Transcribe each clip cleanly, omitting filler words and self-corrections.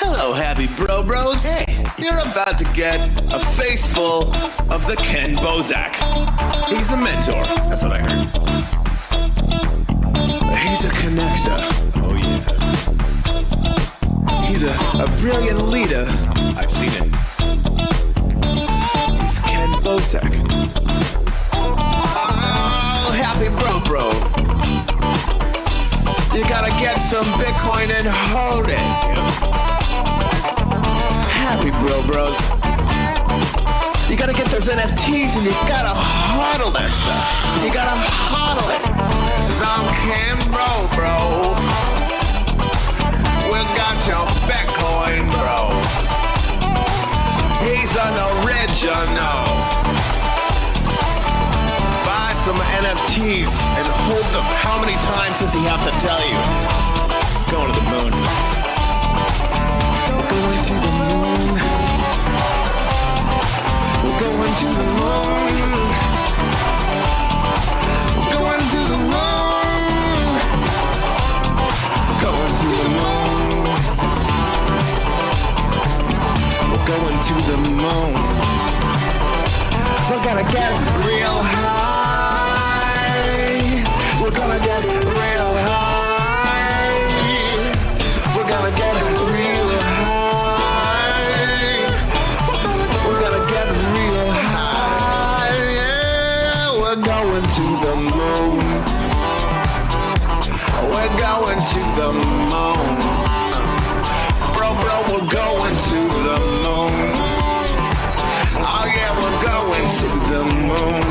Hello, happy bros. Hey, you're about to get a face full of the Ken Bozak. He's a mentor. That's what I heard. He's a connector. Oh, yeah. He's a brilliant leader. I've seen it. He's Ken Bozak. Oh, happy bro. You gotta get some Bitcoin and hold it. Happy bros. You gotta get those NFTs and you gotta hodl that stuff. You gotta hodl it. 'Cause I'm Ken bro. We got your Bitcoin, bro. He's an original. Buy some NFTs and hold them. How many times does he have to tell you? Going to the moon. Going to the moon. We're going to the moon. We're going to the moon. Going to the moon. We're going to the moon. We're gonna get real high. We're gonna get real high. We're gonna get real high. We're gonna get real high. Yeah, we're going to the moon. We're going to the moon. Bro, we're going to the moon. Oh yeah, we're going to the moon.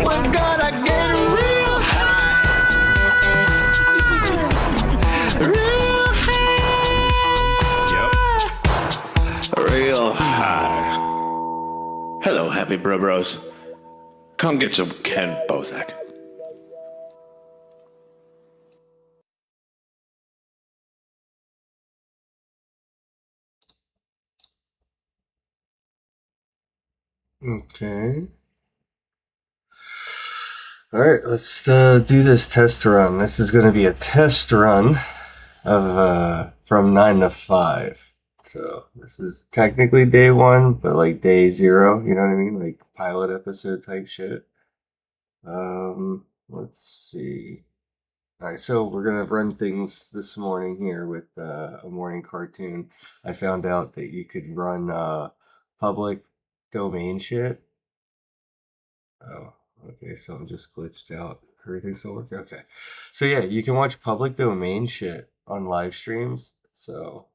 We're gonna get real high. Real high. Yep. Real high. Hello, happy bros. Come get some Ken Bozak. Okay. Alright, let's do this test run. This is going to be a test run of from 9 to 5. So this is technically day 1, but like day 0, you know what I mean? Like pilot episode type shit. Let's see. Alright, so we're going to run things this morning here with a morning cartoon. I found out that you could run public domain shit. Oh, okay, so I'm just glitched out. Everything's still working? Okay. So yeah, you can watch public domain shit on live streams. So,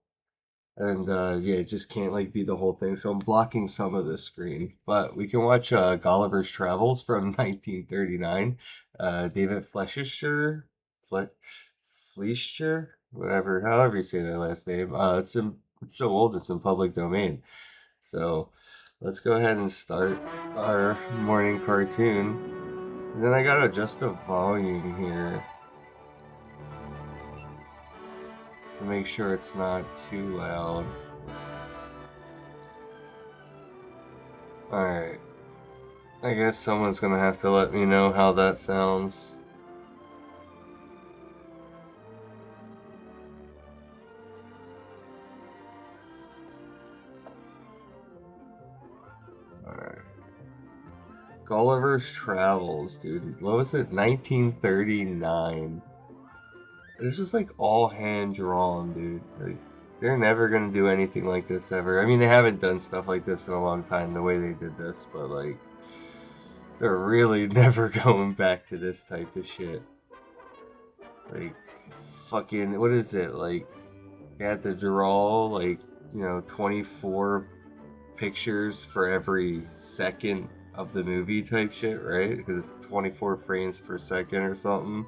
and yeah, it just can't like be the whole thing. So I'm blocking some of the screen. But we can watch Gulliver's Travels from 1939. David Fleischer, whatever, however you say that last name. It's so old, it's in public domain. So let's go ahead and start our morning cartoon. And then I gotta adjust the volume here to make sure it's not too loud. Alright. I guess someone's gonna have to let me know how that sounds. Alright. Gulliver's Travels, dude. What was it? 1939. This was like all hand drawn, dude. Like, they're never gonna do anything like this ever. I mean, they haven't done stuff like this in a long time, the way they did this, but like, they're really never going back to this type of shit. Like, fucking, what is it? Like, you had to draw, like, 24 pictures for every second of the movie type shit, right? Because it's 24 frames per second or something,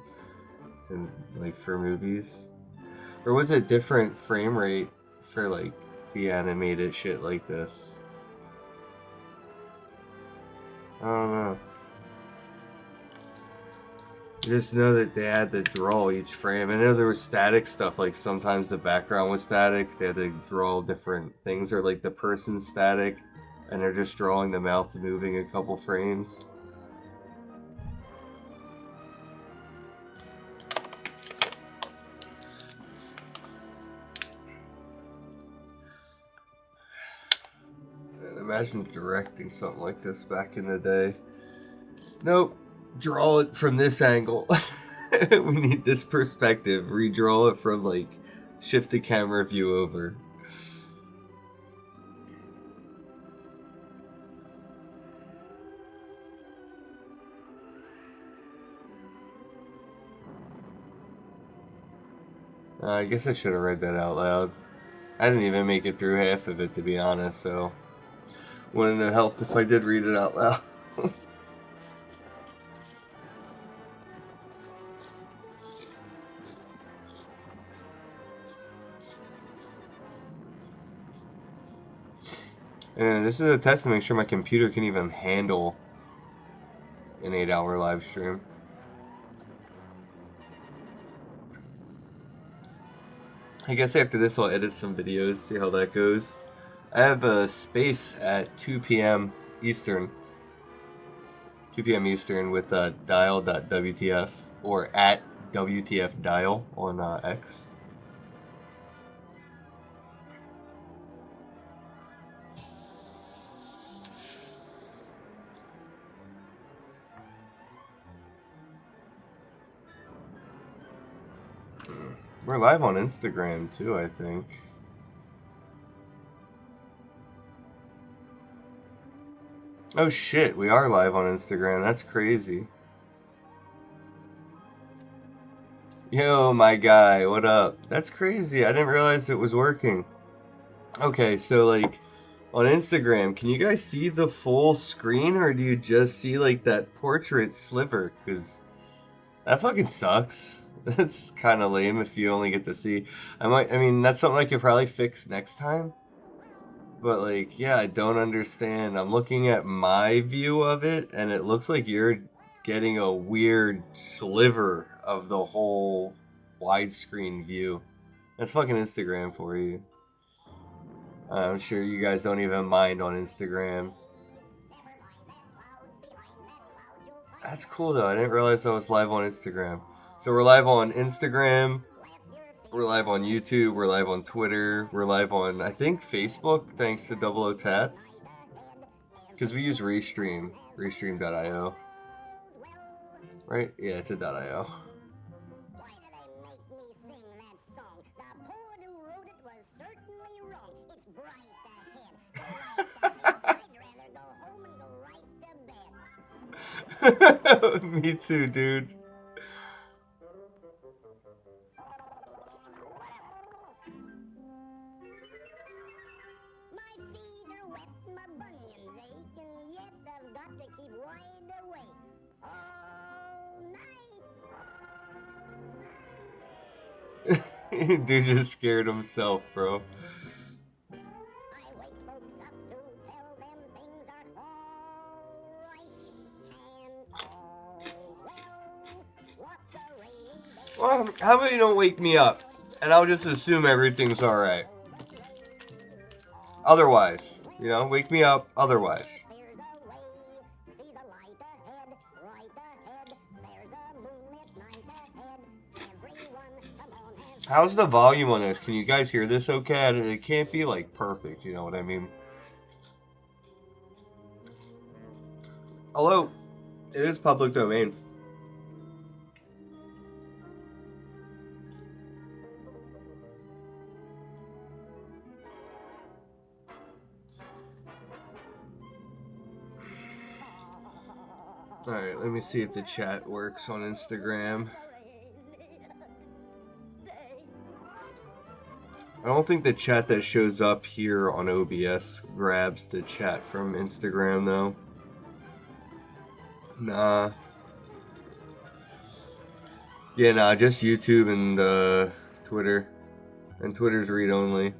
like for movies. Or was it different frame rate for like the animated shit like this? I don't know. I just know that they had to draw each frame. I know there was static stuff, like sometimes the background was static. They had to draw different things, or like the person's static and they're just drawing the mouth moving a couple frames. Imagine directing something like this back in the day. Nope. Draw it from this angle. We need this perspective. Redraw it from, like, shift the camera view over. I guess I should have read that out loud. I didn't even make it through half of it, to be honest, so wouldn't have helped if I did read it out loud. And this is a test to make sure my computer can even handle an 8-hour live stream. I guess after this I'll edit some videos, see how that goes. I have a space at 2 p.m. Eastern. 2 p.m. Eastern with dial.wtf or at WTF dial on X. We're live on Instagram too, I think. Oh shit, we are live on Instagram. That's crazy. Yo, my guy, what up? That's crazy. I didn't realize it was working. Okay, so like on Instagram, can you guys see the full screen or do you just see like that portrait sliver? Because that fucking sucks. That's kind of lame if you only get to see. I mean, that's something I could probably fix next time. But like, yeah, I don't understand. I'm looking at my view of it, and it looks like you're getting a weird sliver of the whole widescreen view. That's fucking Instagram for you. I'm sure you guys don't even mind on Instagram. That's cool though. I didn't realize I was live on Instagram. So we're live on Instagram, we're live on YouTube, we're live on Twitter, we're live on, I think, Facebook, thanks to Double O Tats. Because we use Restream, Restream.io. Right? Yeah, it's a .io. Me too, dude. Dude just scared himself, bro. Well, how about you don't wake me up, and I'll just assume everything's alright. Otherwise, you know, wake me up otherwise. How's the volume on this? Can you guys hear this okay? It can't be, like, perfect, you know what I mean? Hello? It is public domain. Alright, let me see if the chat works on Instagram. I don't think the chat that shows up here on OBS grabs the chat from Instagram, though. Nah. Yeah, nah, just YouTube and Twitter. And Twitter's read-only.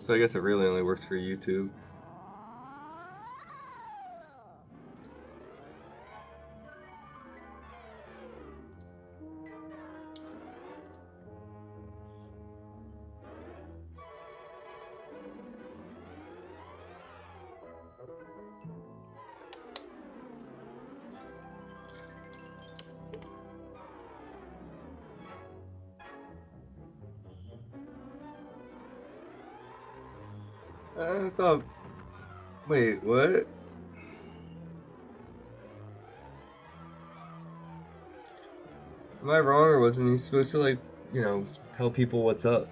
So I guess it really only works for YouTube. I thought. Wait, what? Am I wrong, or wasn't he supposed to, like, tell people what's up?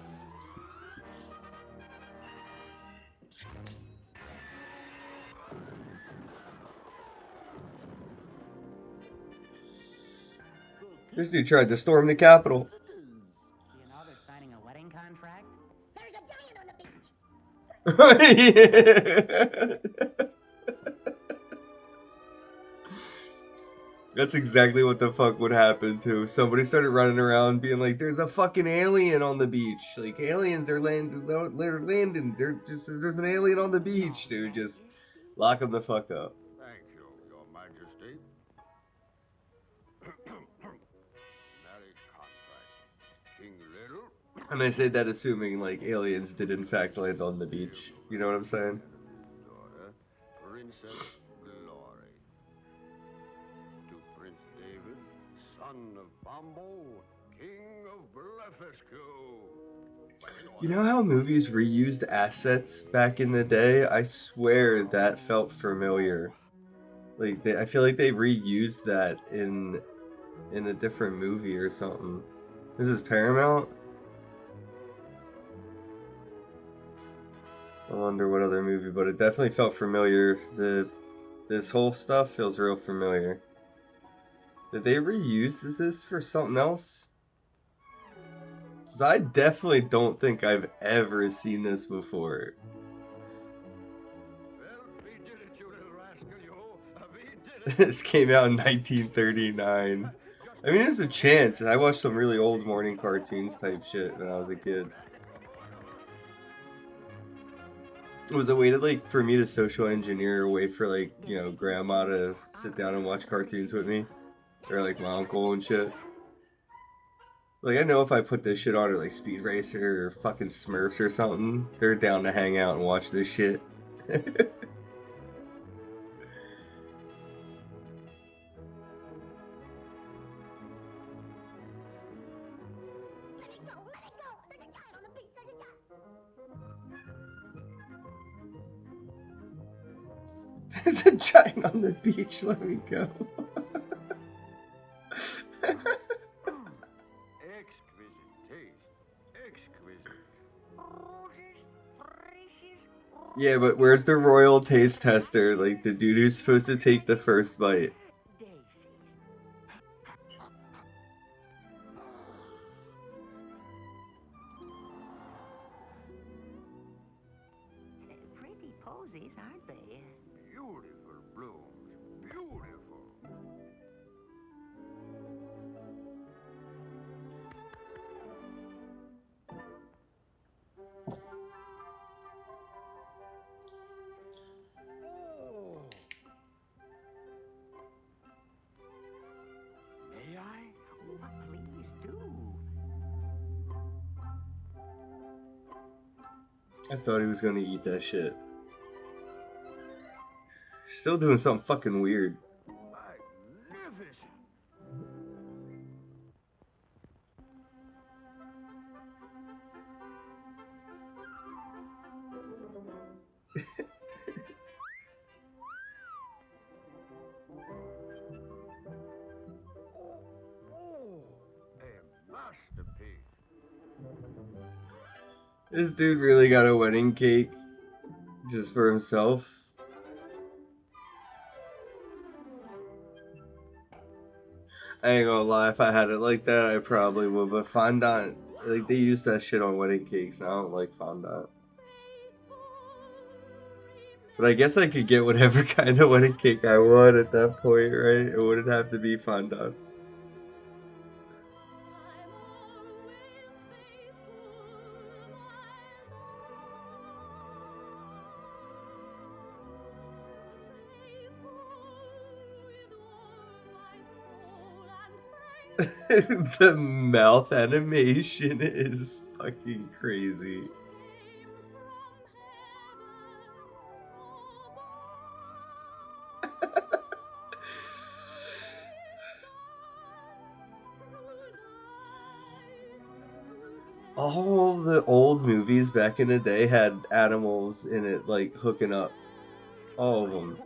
This dude tried to storm the Capitol. You know they're signing a wedding contract? There's a giant on the beach! That's exactly what the fuck would happen too. Somebody started running around being like, "There's a fucking alien on the beach! Like aliens are landing. They're landing. There's an alien on the beach, dude. Just lock them the fuck up." Thank you, Your Majesty. Marriage contract. King Little. And I say that assuming like aliens did in fact land on the beach. You know what I'm saying? Daughter, Princess Glory. To Prince David, son of Bombo, King of Blefuscu. You know how movies reused assets back in the day? I swear that felt familiar. Like I feel like they reused that in a different movie or something. This is Paramount? I wonder what other movie, but it definitely felt familiar. This whole stuff feels real familiar. Did they reuse this for something else? Because I definitely don't think I've ever seen this before. Well, we did it, you little rascal, you. We did it. This came out in 1939. I mean, there's a chance. I watched some really old morning cartoons type shit when I was a kid. Was it a way to, like, for me to social engineer a way for, like, grandma to sit down and watch cartoons with me? Or, like, my uncle and shit? Like, I know if I put this shit on, or, like, Speed Racer or fucking Smurfs or something, they're down to hang out and watch this shit. There's a giant on the beach, let me go. Exquisite taste. Exquisite. Yeah, but where's the royal taste tester? Like, the dude who's supposed to take the first bite. Pretty posies, aren't they? Beautiful blooms. Beautiful. Oh. May I? Oh, please do. I thought he was gonna eat that shit. Still doing something fucking weird. Magnificent. Oh, a masterpiece. This dude really got a wedding cake just for himself. I ain't gonna lie, if I had it like that, I probably would. But fondant, like, they use that shit on wedding cakes. I don't like fondant. But I guess I could get whatever kind of wedding cake I want at that point, right? It wouldn't have to be fondant. The mouth animation is fucking crazy. all the old movies back in the day had animals in it, like hooking up. All of them.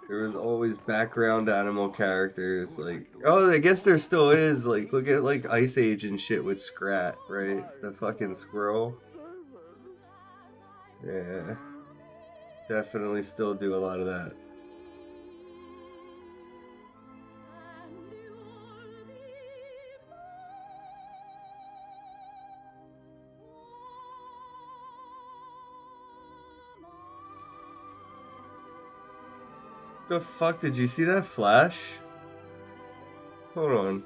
There was always background animal characters. Like, oh, I guess there still is. Like, look at like Ice Age and shit with Scrat, right? The fucking squirrel. Yeah, definitely still do a lot of that. The fuck, did you see that flash? Hold on.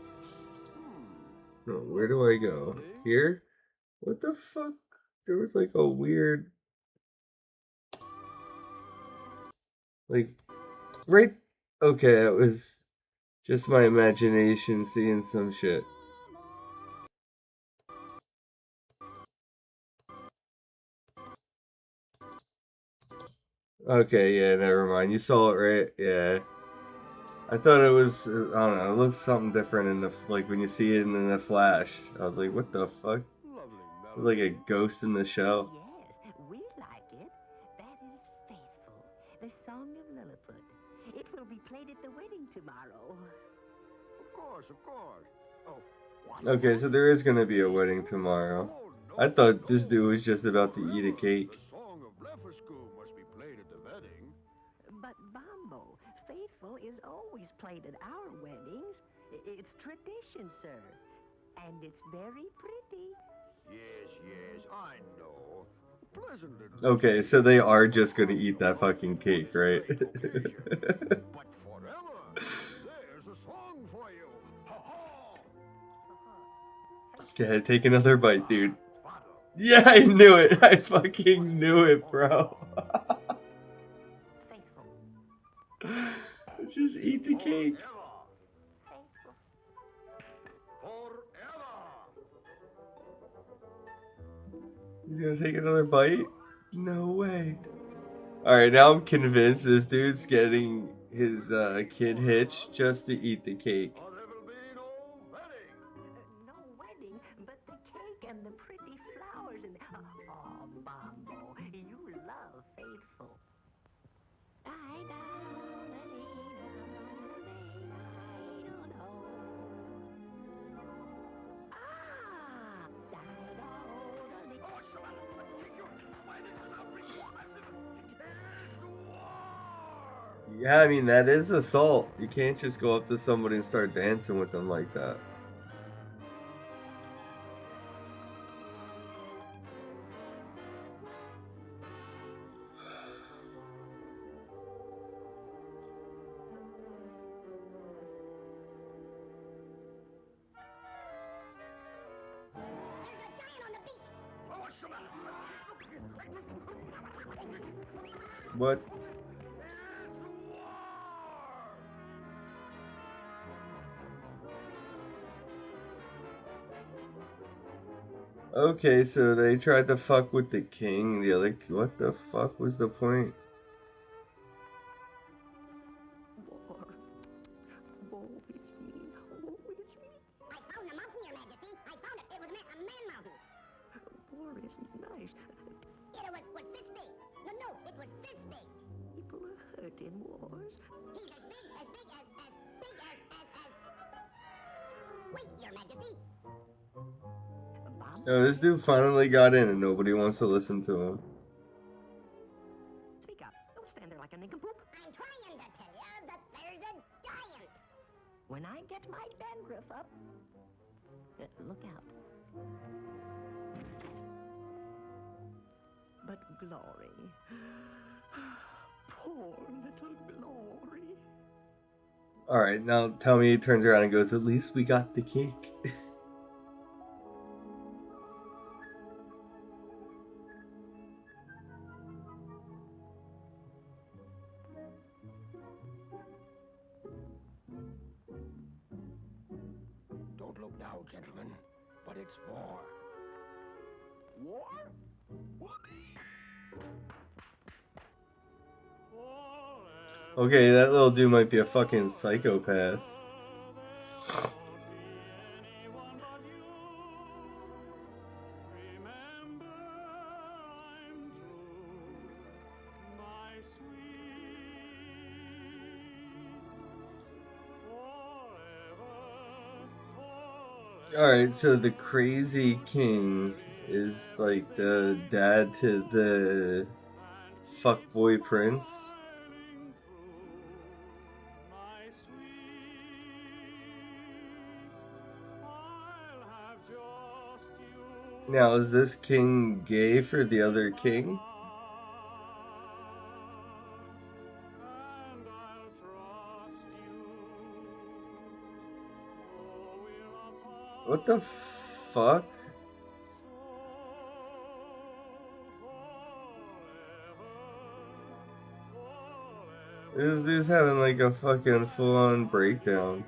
No, where do I go? Here? What the fuck? There was like a weird... Like, right... Okay, it was just my imagination seeing some shit. Okay, yeah, never mind. You saw it, right? Yeah. I thought it was, I don't know, it looks something different in the, like, when you see it in the flash. I was like, what the fuck? It was like a ghost in the show. Yes, we like it. That is Faithful, the song of Lilliput. It will be played at the wedding tomorrow. Of course, of course. Oh, what? Okay, so there is gonna be a wedding tomorrow. Oh, no, I thought this no. dude was just about to eat a cake. The song of Blefuscu must be played at the wedding. But Bombo, Faithful is always played at our weddings. It's tradition, sir. And it's very pretty. Yes, yes, I know. Pleasant little Okay, so they are just gonna eat that fucking cake, right? But forever, there's a song for you. Ha-ha! Go ahead, take another bite, dude. Father. Yeah, I knew it. I fucking knew it, bro. Faithful. Just eat the cake. Faithful. Forever. He's gonna take another bite? No way. Alright, now I'm convinced this dude's getting his kid hitched just to eat the cake. Or there will be no wedding. No wedding, but the cake and the pretty flowers and... Oh, Bombo, you love Faithful. Yeah, I mean, that is assault. You can't just go up to somebody and start dancing with them like that. What? Okay, so they tried to fuck with the king. The other, what the fuck was the point? War. Woe is me. Woe is me. I found the mountain, Your Majesty. I found it. It was a man mountain. War isn't nice. It was this big. No, it was this big. People are hurt in wars. He's as big as... Wait, Your Majesty. Bombo. Oh, this dude finally got in and nobody wants to listen to him. Speak up. Don't stand there like a nincompoop. I'm trying to tell you that there's a giant. When I get my dandruff up, look out. But Glory, poor little Glory. Alright, now tell me he turns around and goes, at least we got the cake. Don't look now, gentlemen, but it's war. War? Okay, that little dude might be a fucking psychopath. Alright, so the crazy king is like the dad to the fuckboy prince. Now, is this king gay for the other king? What the fuck? This dude's having like a fucking full-on breakdown.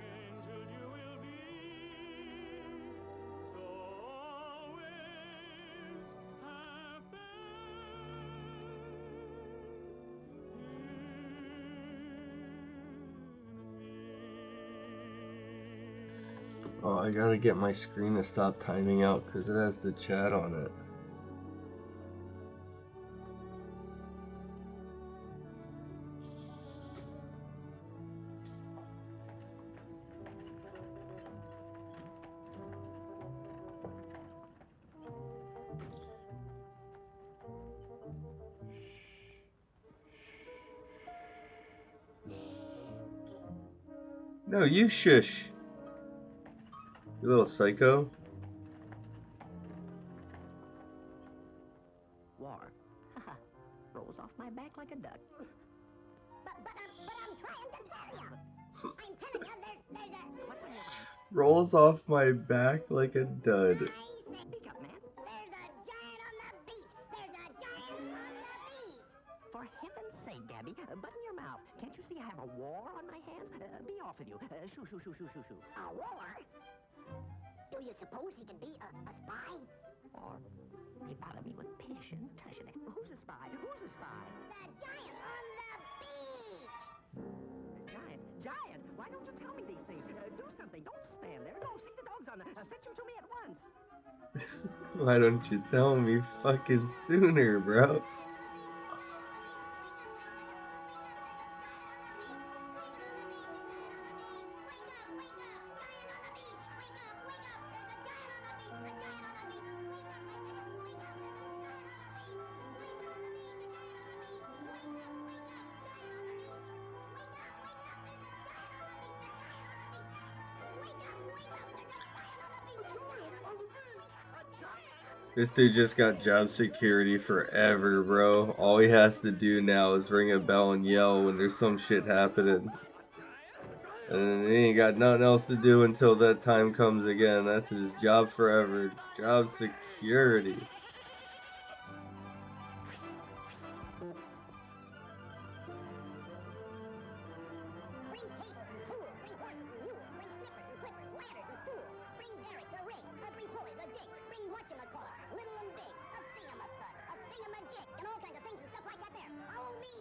Oh, I gotta get my screen to stop timing out because it has the chat on it. No, you shush. You little psycho. War. Rolls off my back like a duck. But I'm trying to tell you. I'm telling you, there's a... What's on your mind? Rolls off my back like a dud. Speak up, man. There's a giant on the beach. There's a giant on the beach. For heaven's sake, Gabby, button your mouth. Can't you see I have a war on my hands? Be off with you. Shoo, shoo, shoo, shoo, shoo, shoo. A war? Do you suppose he can be a spy? Or they bother me with pish and tush and who's a spy? Who's a spy? The giant on the beach. Giant, why don't you tell me these things? Do something. Don't stand there. No, stick the dogs on. Fetch them to me at once. Why don't you tell me fucking sooner, bro? This dude just got job security forever, bro. All he has to do now is ring a bell and yell when there's some shit happening. And he ain't got nothing else to do until that time comes again. That's his job forever. Job security. Bring tables and tools. Bring horses and mules. Bring snippers and clippers. Ladders and stools. Bring derricks, a rig. Bring pulleys, a jig. Bring whatchamacallit. Little and big. A thingamathud. A thingamajig. And all kinds of things and stuff like that there. Follow me.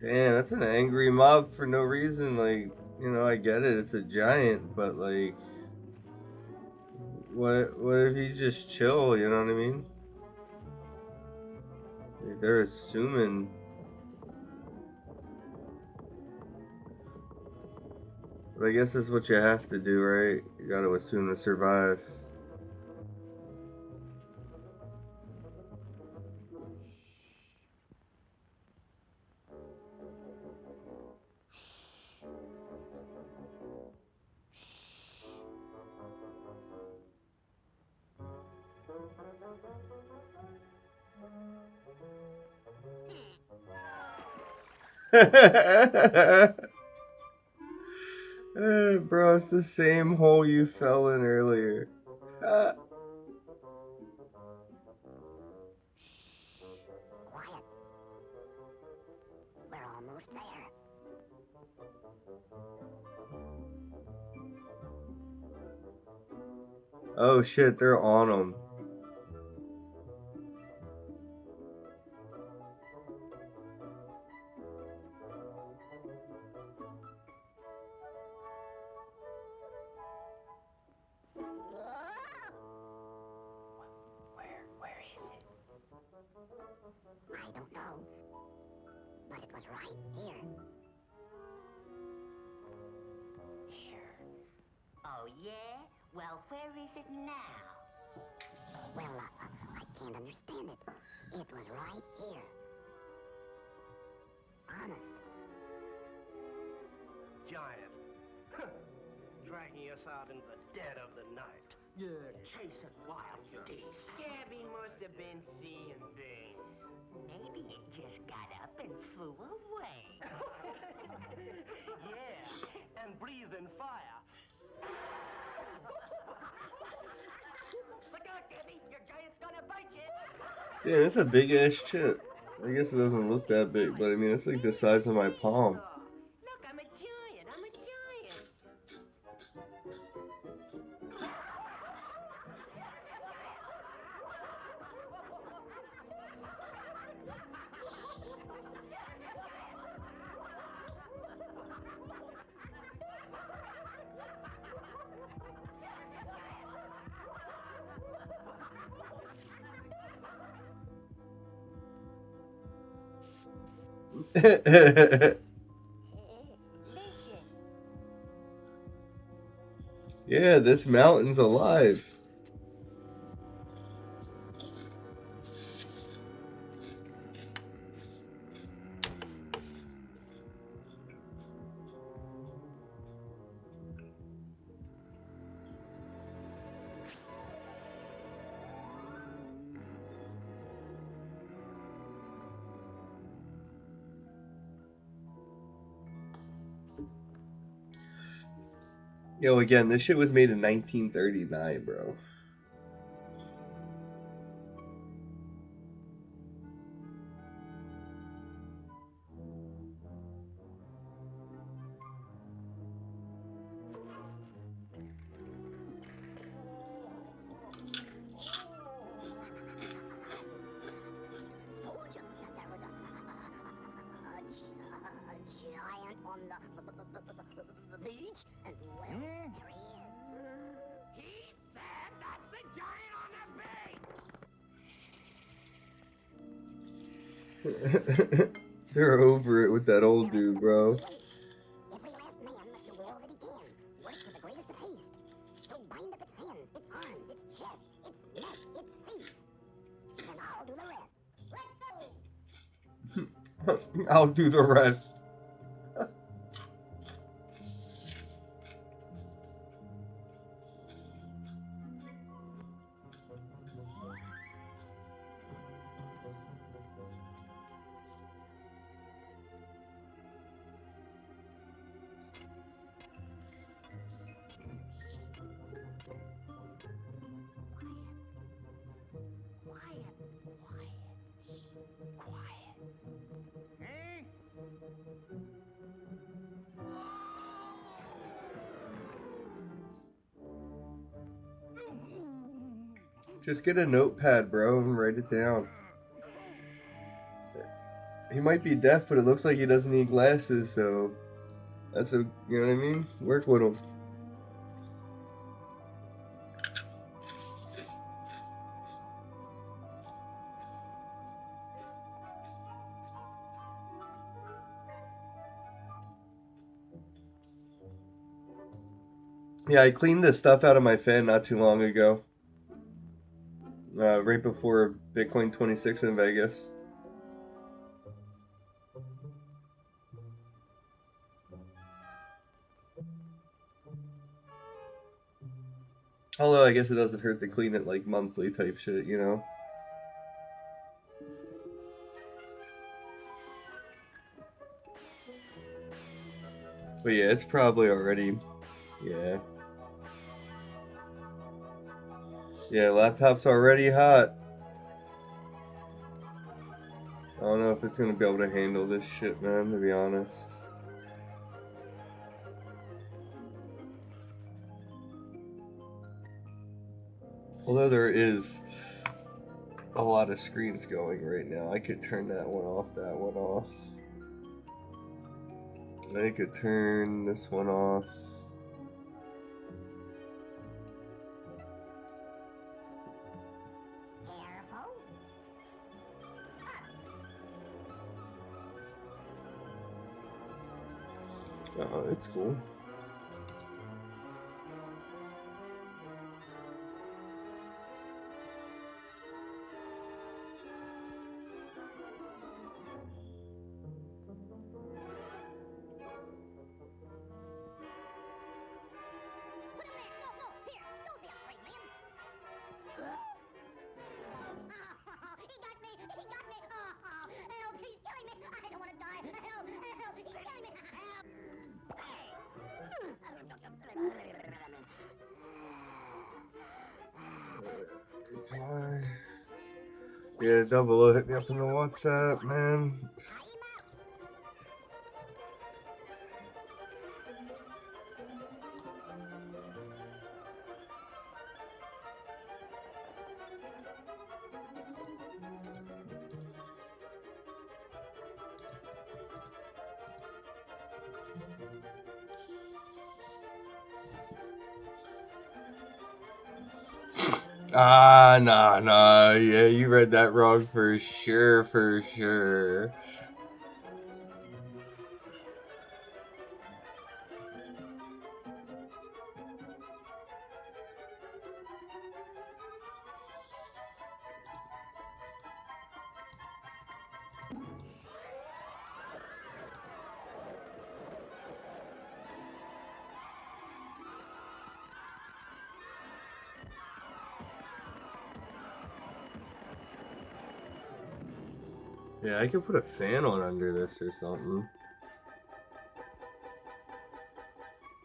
Damn, that's an angry mob for no reason. Like, you know, I get it. It's a giant, but like, what if you just chill? You know what I mean? Like, they're assuming. But I guess that's what you have to do, right? You gotta assume to survive. Bro, it's the same hole you fell in earlier. Quiet. We're almost there. Oh shit, they're on him. right here. Here. Oh, yeah? Well, where is it now? Well, I can't understand it. It was right here. Honest. Giant. Dragging us out in the dead of the night. Yeah, chasing wild geese. Gabby must have been seeing things. Maybe it just got up and flew away. Yeah, and breathing fire. Look out, Gabby! Your giant's gonna bite you! Damn, it's a big ass chip. I guess it doesn't look that big, but I mean, it's like the size of my palm. Look, I'm a giant! I'm a giant! Listen. Yeah, this mountain's alive. Yo, again, this shit was made in 1939, bro. Told you that there was a giant on the beach, and well, there he is. He said that's the giant on the beach! They're over it with that old dude, bro. Every last man must do all that he can. Work with the greatest of haste. So bind up its hands, its arms, its chest, its neck, its feet. And I'll do the rest. Let's go! I'll do the rest. Hey? Just get a notepad, bro, and write it down. He might be deaf, but it looks like he doesn't need glasses, so that's a, you know what I mean? Work with him. Yeah, I cleaned the stuff out of my fan not too long ago. Right before Bitcoin 26 in Vegas. Although I guess it doesn't hurt to clean it like monthly type shit, you know? But yeah, it's probably already, yeah. Yeah, laptop's already hot. I don't know if it's gonna be able to handle this shit, man, to be honest. Although there is a lot of screens going right now, I could turn that one off, that one off. I could turn this one off. Careful. Oh, it's cool. Put him there. No, here. Don't be afraid, man. He got me. He got me. Help, he's killing me. I don't want to die. Help, he's killing me. Help. Yeah, Double O hit me up in the WhatsApp, man. Nah. Yeah, you read that wrong for sure. Yeah, I could put a fan on under this or something.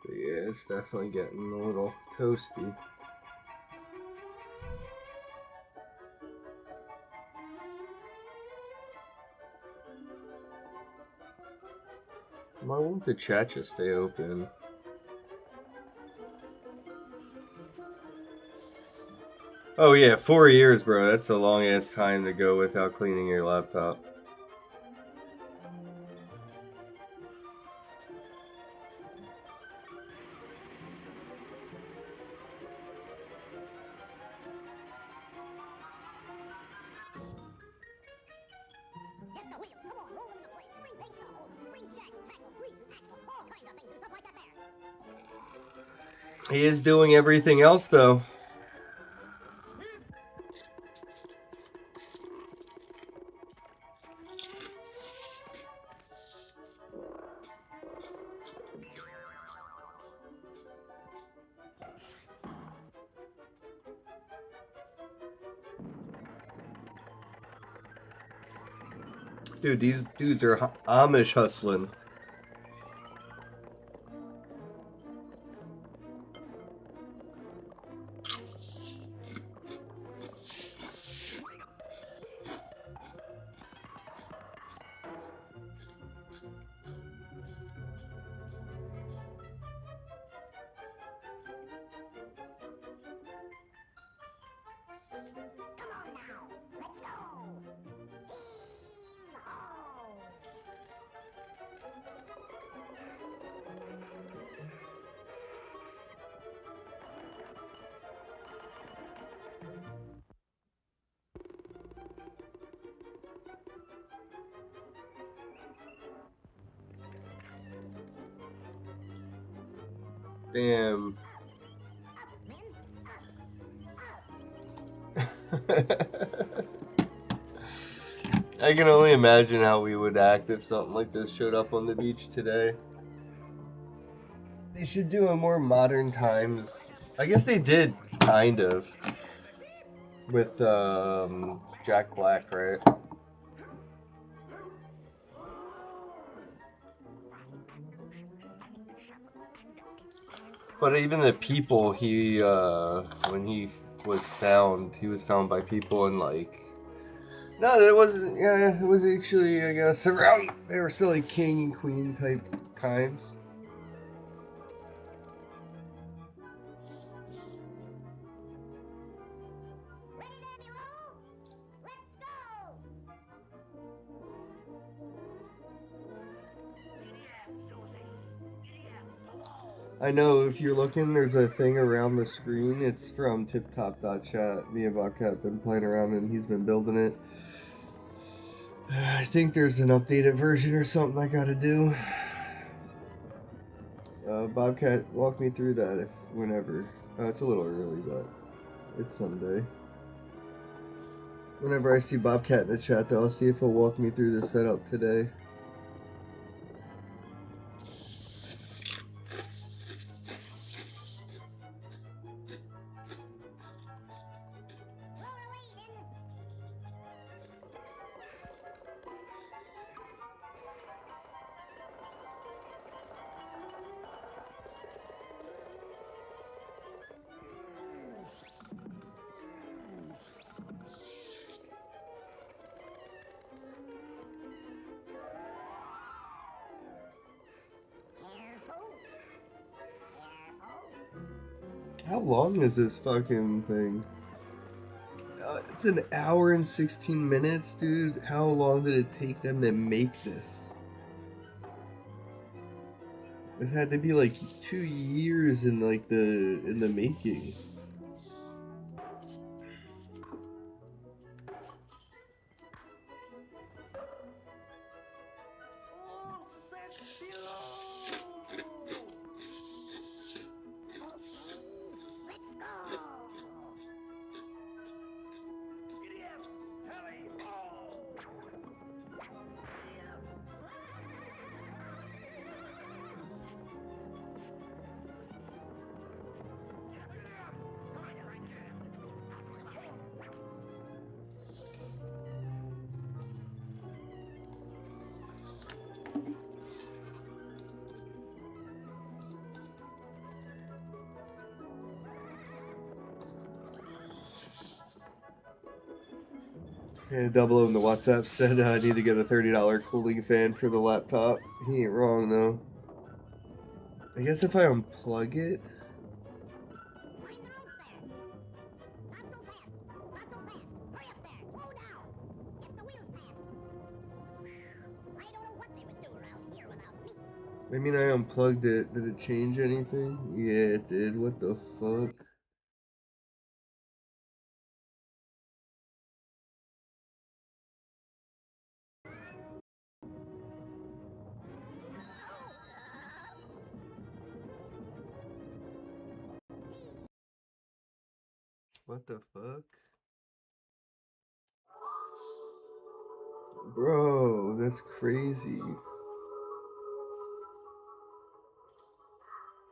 But yeah, it's definitely getting a little toasty. Why won't the chat just stay open? Oh yeah, 4 years, bro. That's a long ass time to go without cleaning your laptop. Hit the wheels. Come on, roll them into place. Spring paint stuff, hold them. Spring jacks, tackle, grease, axle, all kinds of things and stuff like that there. He is doing everything else though. Dude, these dudes are Amish hustling. Come on now, let's go. Heave-ho! Damn. I can only imagine how we would act if something like this showed up on the beach today. They should do a more modern times. I guess they did, kind of. With Jack Black, right? But even the people he when he was found by people and like no, it wasn't. Yeah, it was actually, I guess, around. They were still like king and queen type times. Ready, Daddy-o? Let's go! I know if you're looking, there's a thing around the screen. It's from TipTop.chat. Me and Bobcat have been playing around and he's been building it. I think there's an updated version or something I gotta do. Bobcat, walk me through that if whenever. It's a little early, but it's Sunday. Whenever I see Bobcat in the chat, though, I'll see if he'll walk me through the setup today. How long is this fucking thing? It's an hour and 16 minutes, dude. How long did it take them to make this? It had to be like 2 years in like the making. Yeah, Double O in the WhatsApp said I need to get a $30 cooling fan for the laptop. He ain't wrong though. I guess if I unplug it. I mean, I unplugged it. Did it change anything? Yeah, it did. What the fuck? What the fuck? Bro, that's crazy.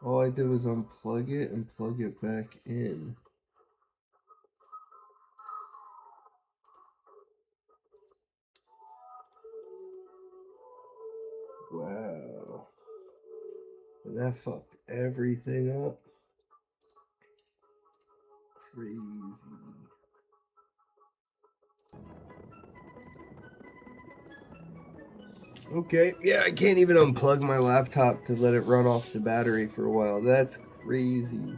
All I did was unplug it and plug it back in. Wow. And that fucked everything up. Crazy. Okay, yeah, I can't even unplug my laptop to let it run off the battery for a while. That's crazy.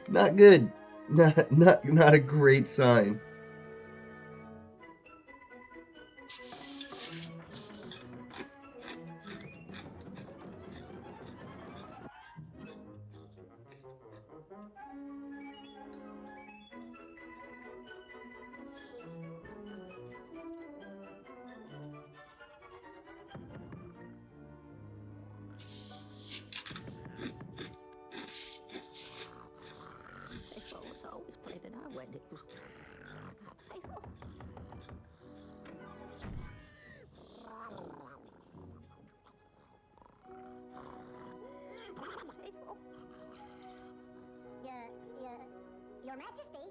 Not good. Not a great sign. Always played at our weddings. Your Majesty.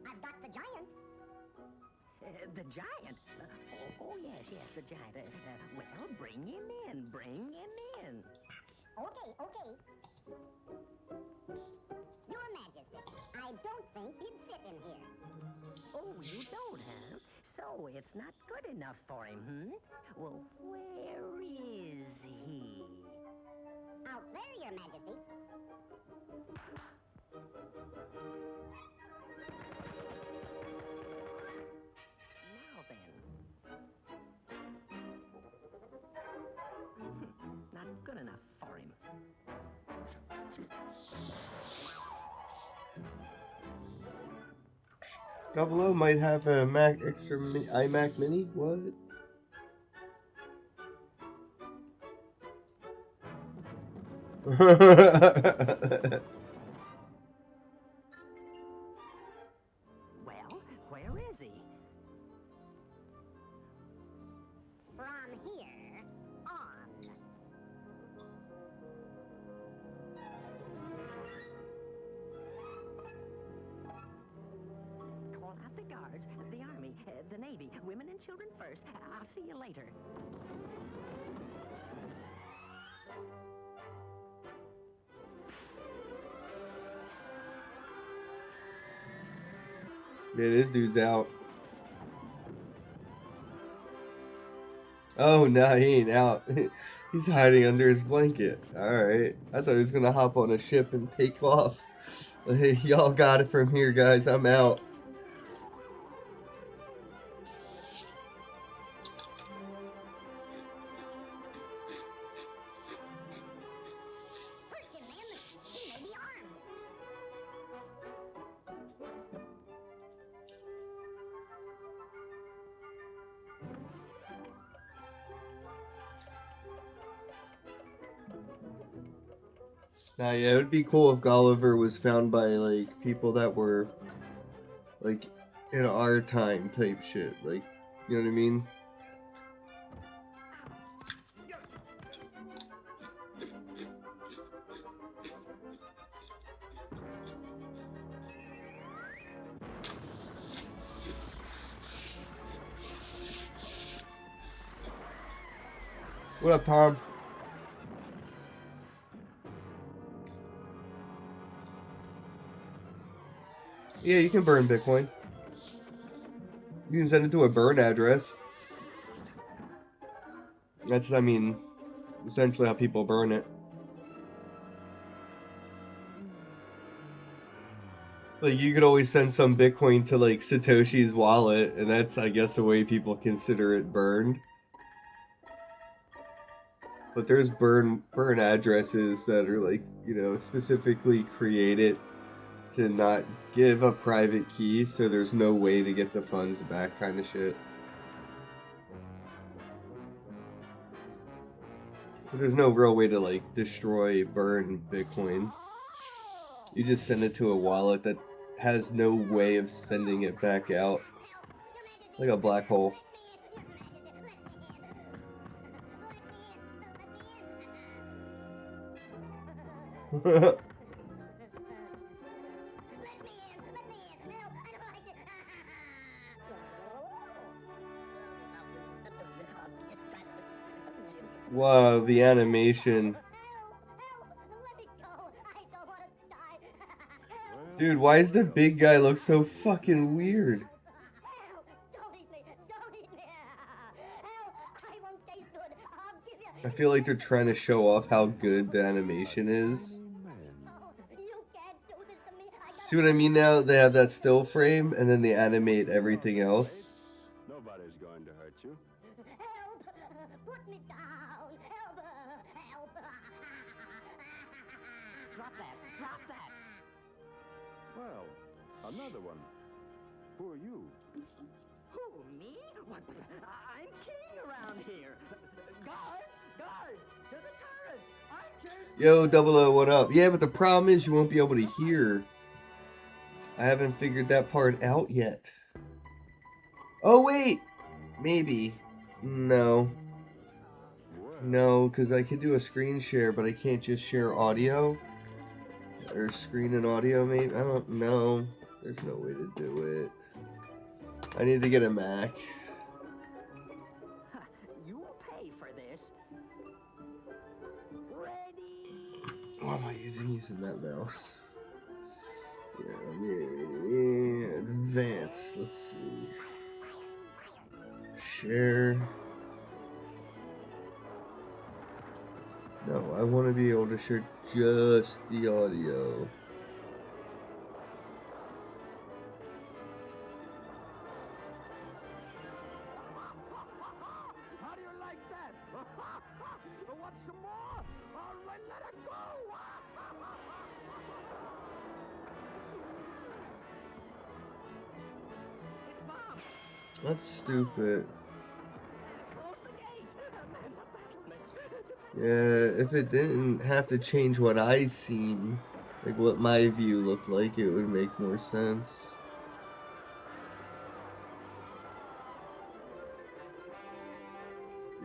I've got the giant. The giant? Oh, yes, the giant. Well, bring him in. Okay. Your Majesty, I don't think he'd fit in here. Oh, you don't, huh? So it's not good enough for him, Well, where is he? Out there, Your Majesty. Now then. Not good enough for him. Double O might have a iMac Mini. What? Well, where is he? From here on. Call out the guards, the army, the navy, women and children first. I'll see you later. Yeah, this dude's out. Oh, no, he ain't out. He's hiding under his blanket. Alright. I thought he was gonna hop on a ship and take off. Hey, y'all got it from here, guys. I'm out. Search him, man. He may be armed. Nah, yeah, it would be cool if Gulliver was found by, like, people that were, like, in our time type shit. Like, you know what I mean? What up, Tom? Yeah, you can burn Bitcoin. You can send it to a burn address. That's, I mean, essentially how people burn it. Like, you could always send some Bitcoin to, like, Satoshi's wallet, and that's, I guess, the way people consider it burned. But there's burn addresses that are, like, you know, specifically created to not give a private key, so there's no way to get the funds back, kind of shit. But there's no real way to, like, destroy, burn Bitcoin. You just send it to a wallet that has no way of sending it back out. Like a black hole. Wow, the animation. Dude, why does the big guy look so fucking weird? I feel like they're trying to show off how good the animation is. See what I mean now? They have that still frame and then they animate everything else. Nobody's going to hurt you. Help! Put me down! Help! Help! Drop that! Drop that! Well, another one. Who are you? Who, me? What? I'm king around here. Guards! Guards! To the turret! I'm king! Yo, 00, what up? Yeah, but the problem is you won't be able to hear. I haven't figured that part out yet. Oh, wait! Maybe. No. No, because I could do a screen share, but I can't just share audio. Or screen and audio, maybe? I don't know. There's no way to do it. I need to get a Mac. You will pay for this. Ready? Why am I using that mouse? Yeah, advanced. Let's see. Share. No, I want to be able to share just the audio. How do you like that? Want some more? All right, let it go! It's Bob. That's stupid. Close the gates. Men are battlemen. Defend Yeah, if it didn't have to change what I seen, like what my view looked like, it would make more sense.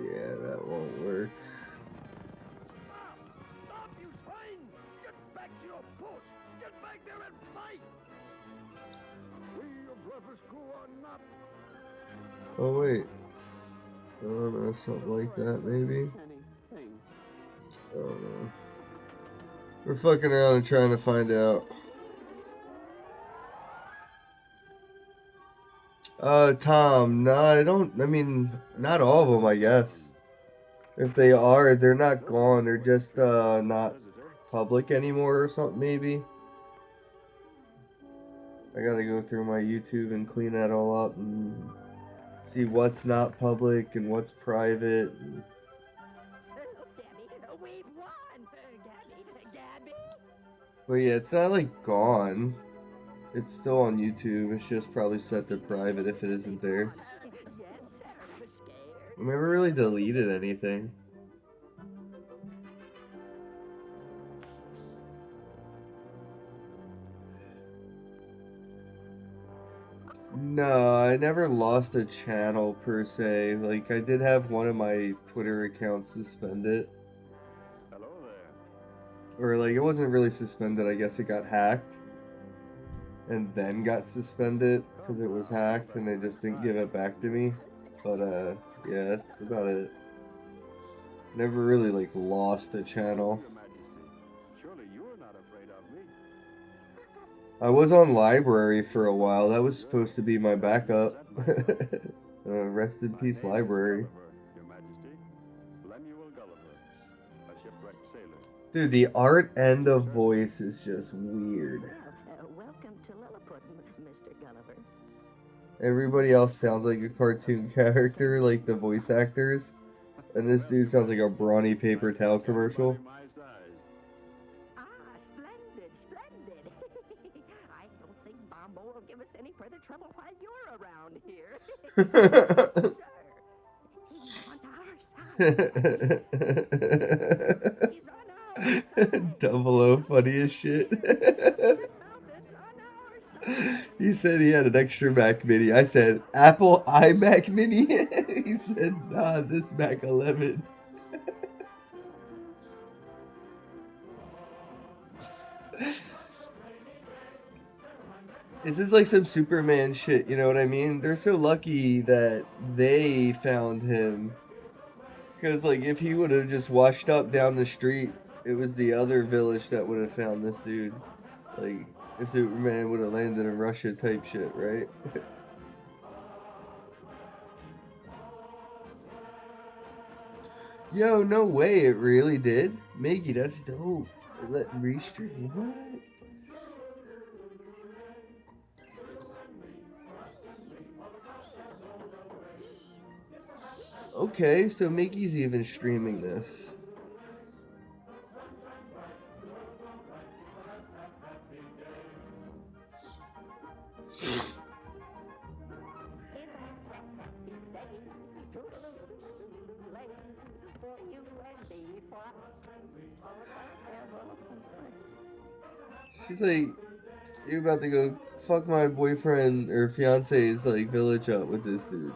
Yeah, that won't work. Stop, you swine! Get back to your post! Get back there and fight! Will you bluff a school or not? Oh wait. I don't know, something like that maybe? I don't know. We're fucking around and trying to find out. Tom, no, I mean, not all of them, I guess. If they are, they're not gone, they're just, not public anymore or something, maybe. I gotta go through my YouTube and clean that all up and see what's not public and what's private. And... Look, Gabby, we've won! Gabby! But yeah, it's not like gone. It's still on YouTube. It's just probably set to private if it isn't there. Yes, sir, we're scared. I never really deleted anything. No, I never lost a channel per se. Like, I did have one of my Twitter accounts suspended. Hello there. Or, like, it wasn't really suspended. I guess it got hacked. And then got suspended because it was hacked and they just didn't give it back to me. But, yeah, that's about it. Never really, like, lost a channel. Your Majesty, surely you are not afraid of me. I was on Library for a while. That was supposed to be my backup. Rest in peace, Library. Your Majesty, Lemuel Gulliver, a shipwrecked sailor. Dude, the art and the voice is just weird. Welcome to Lilliput, Mr. Gulliver. Everybody else sounds like a cartoon character, like the voice actors. And this dude sounds like a brawny paper towel commercial. My size. Ah, splendid, splendid. I don't think Bombo will give us any further trouble while you're around here. Sure. He's on our side. He's on our side. Double O funny as shit. Mountains on our side. He said he had an extra Mac Mini. I said, Apple iMac Mini? He said, nah, this Mac 11. This is like some Superman shit, you know what I mean? They're so lucky that they found him. Because, like, if he would have just washed up down the street, it was the other village that would have found this dude. Like, if Superman would have landed in Russia type shit, right? Yo, no way, it really did? Maggie, that's dope. Let restream. What? Okay, so Mickey's even streaming this. She's like, you're about to go fuck my boyfriend or fiance's like village up with this dude.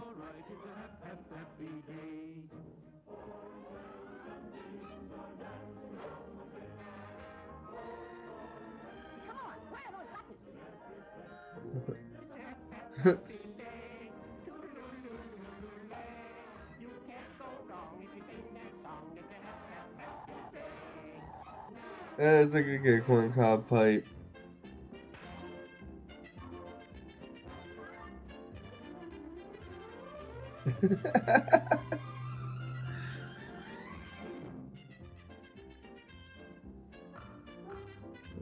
Come on, where are those buttons? It's like a good corn cob pipe.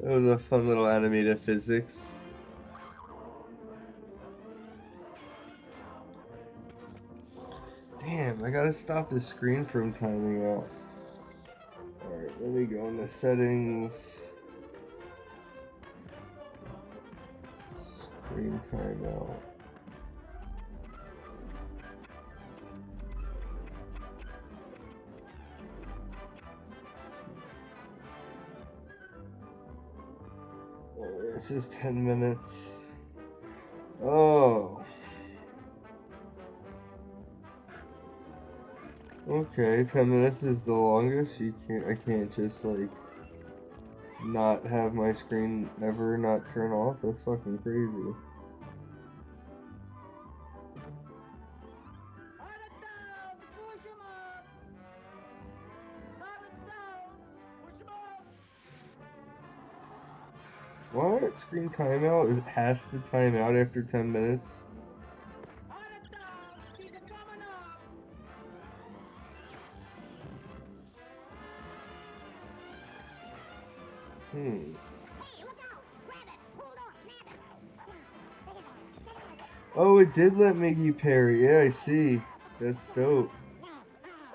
That was a fun little animated physics. Damn, I gotta stop the screen from timing out. Alright, let me go into settings. Screen timeout. This is 10 minutes. Oh. Okay, 10 minutes is the longest. I can't just like not have my screen ever not turn off. That's fucking crazy. What? Screen timeout? It has to time out after 10 minutes? Hmm. Oh, it did let Miggy parry. Yeah, I see. That's dope.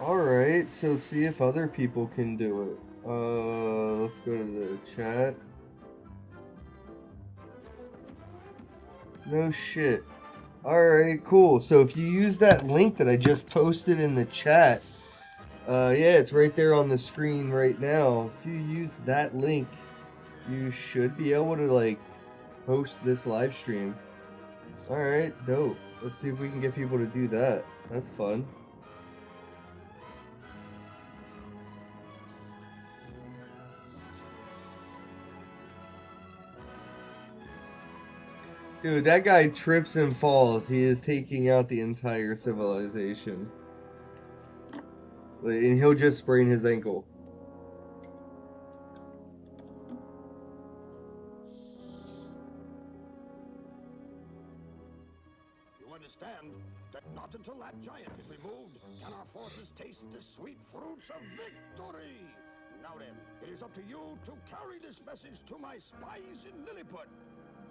Alright, so see if other people can do it. Let's go to the chat. No shit. Alright, cool. So if you use that link that I just posted in the chat, yeah, it's right there on the screen right now. If you use that link, you should be able to, like, host this live stream. Alright, dope. Let's see if we can get people to do that. That's fun. Dude, that guy trips and falls. He is taking out the entire civilization. And he'll just sprain his ankle. You understand that not until that giant is removed can our forces taste the sweet fruits of victory. Now then, it is up to you to carry this message to my spies in Lilliput.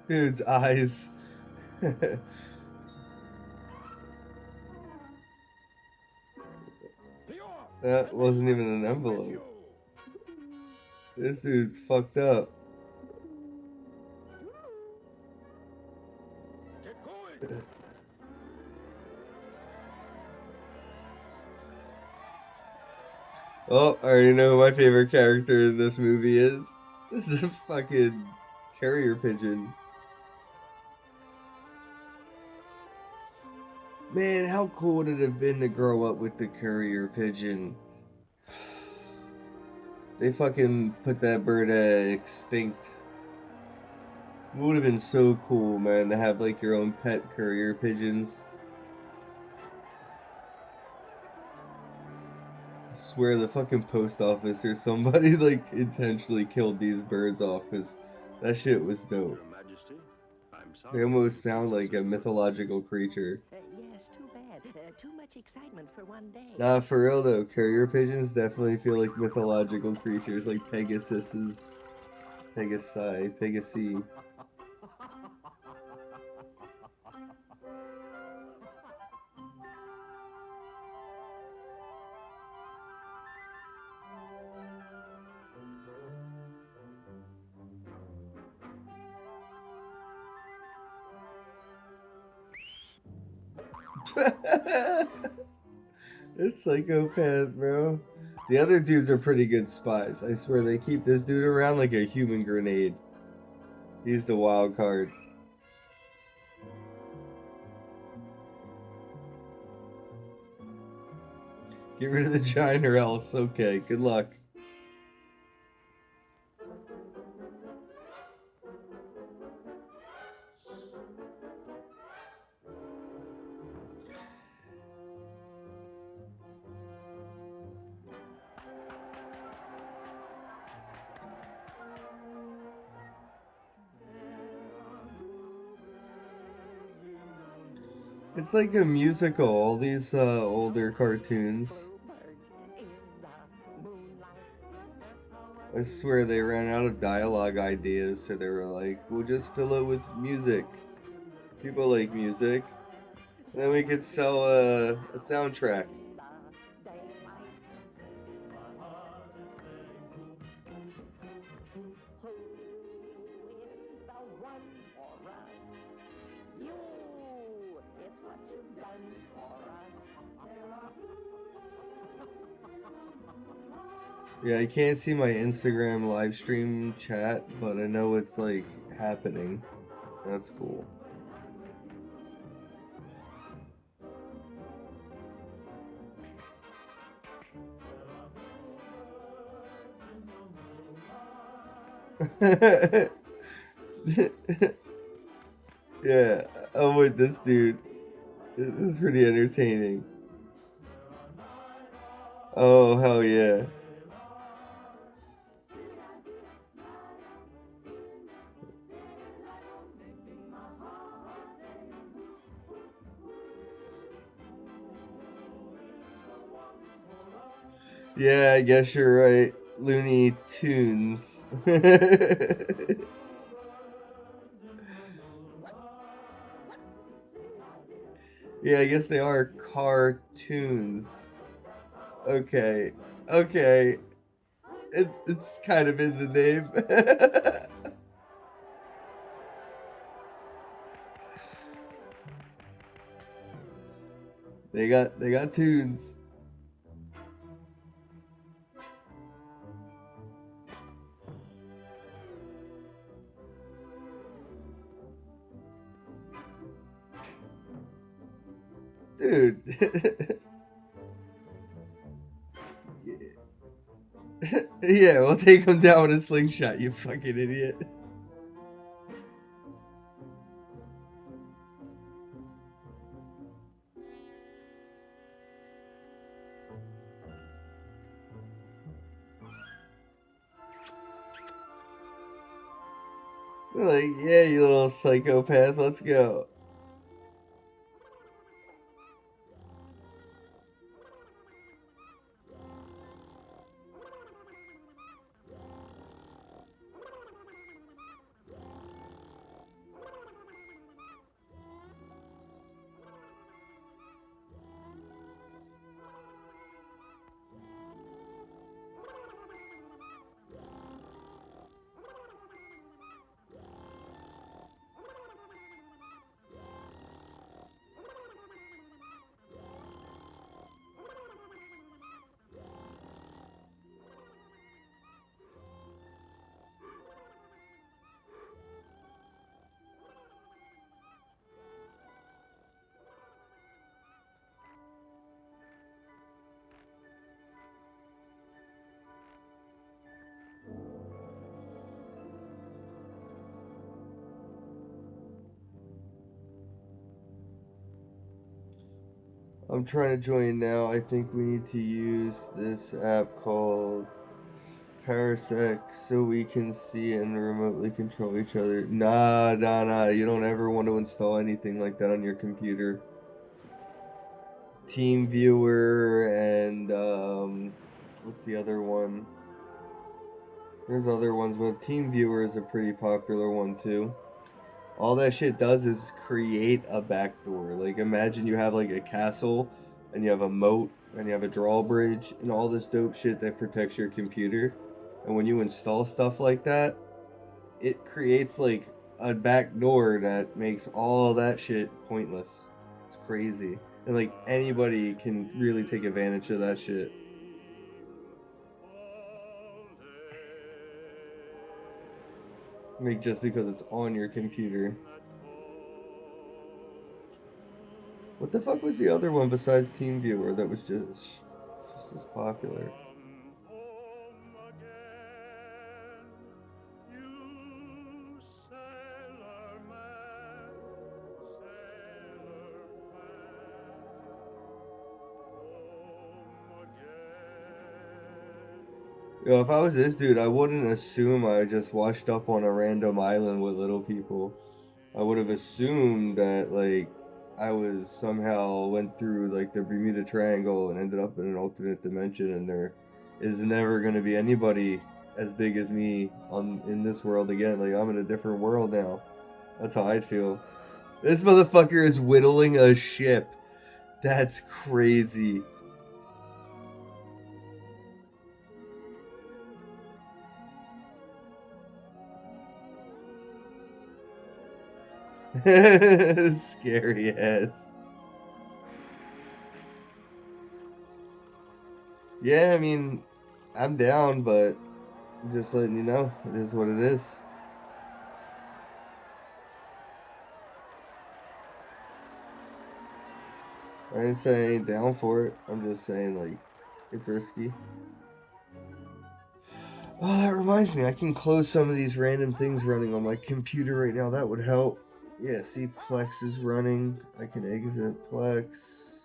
Dude's eyes. That wasn't even an envelope. This dude's fucked up. Get going. Oh, I already know who my favorite character in this movie is. This is a fucking carrier pigeon. Man, how cool would it have been to grow up with the courier pigeon? They fucking put that bird extinct. It would have been so cool, man, to have like your own pet courier pigeons. I swear the fucking post office or somebody like intentionally killed these birds off because that shit was dope. Your Majesty, I'm sorry. They almost sound like a mythological creature. Yes, too bad. Too much excitement for one day. Nah, for real though, carrier pigeons definitely feel like mythological creatures, like Pegasi. It's psychopath, bro. The other dudes are pretty good spies. I swear they keep this dude around like a human grenade. He's the wild card. Get rid of the giant or else. Okay, good luck. It's like a musical, all these older cartoons. I swear they ran out of dialogue ideas, so they were like, we'll just fill it with music. People like music. And then we could sell a soundtrack. Yeah, I can't see my Instagram live stream chat, but I know it's like happening. That's cool. Yeah, I'm with this dude. This is pretty entertaining. Oh, hell yeah. Yeah, I guess you're right. Looney Tunes. Yeah, I guess they are cartoons. Okay. Okay. It's kind of in the name. They got tunes. Dude. Yeah, we'll take him down with a slingshot, you fucking idiot. They're like, yeah, you little psychopath, let's go. I'm trying to join now. I think we need to use this app called Parasec so we can see and remotely control each other. Nah. You don't ever want to install anything like that on your computer. Team Viewer and what's the other one? There's other ones, but Team Viewer is a pretty popular one too. All that shit does is create a backdoor. Like, imagine you have like a castle and you have a moat and you have a drawbridge and all this dope shit that protects your computer. And when you install stuff like that, it creates like a backdoor that makes all that shit pointless. It's crazy. And like anybody can really take advantage of that shit. Like, just because it's on your computer. What the fuck was the other one besides TeamViewer that was just as popular? Yo, if I was this dude, I wouldn't assume I just washed up on a random island with little people. I would have assumed that, like, I was somehow went through, like, the Bermuda Triangle and ended up in an alternate dimension, and there is never going to be anybody as big as me in this world again. Like, I'm in a different world now. That's how I'd feel. This motherfucker is whittling a ship. That's crazy. Scary ass. Yeah, I mean, I'm down, but I'm just letting you know, it is what it is. I didn't say I ain't down for it. I'm just saying, like, it's risky. Oh, that reminds me. I can close some of these random things running on my computer right now. That would help. Yeah, see, Plex is running. I can exit Plex.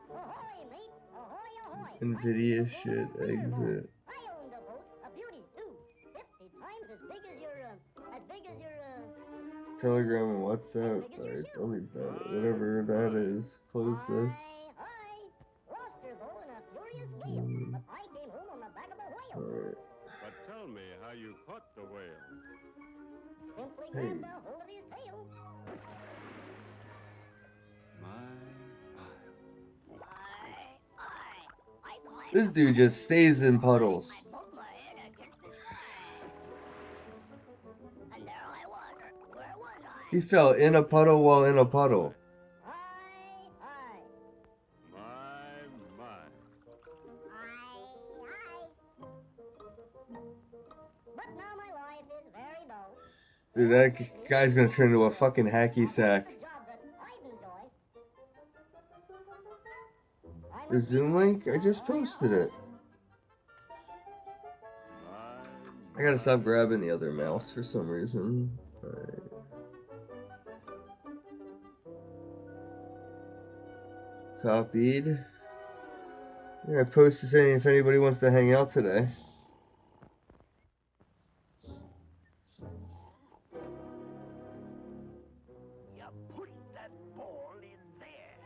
Ahoy, mate! Ahoy, ahoy! NVIDIA shit, exit. I owned a boat, a beauty too. 50 times as big as your, Telegram and WhatsApp. Alright, I'll leave that. Whatever that is. Close this. Hi. Lost her though in a furious gale, but I came home on the back of a whale. Alright. But tell me how you caught the whale. Simply Hey. grabbed a hold of his tail. I This dude just stays in puddles. poked my head against the sky. And there I was. Where was I? He fell in a puddle while in a puddle. I. My. But now my life is very dull. Dude, that guy's gonna turn into a fucking hacky sack. The job that I'd enjoy. The Zoom link? I just posted it. I gotta stop grabbing the other mouse for some reason. Alright. Copied. Yeah, I posted saying if anybody wants to hang out today. You put that ball in there,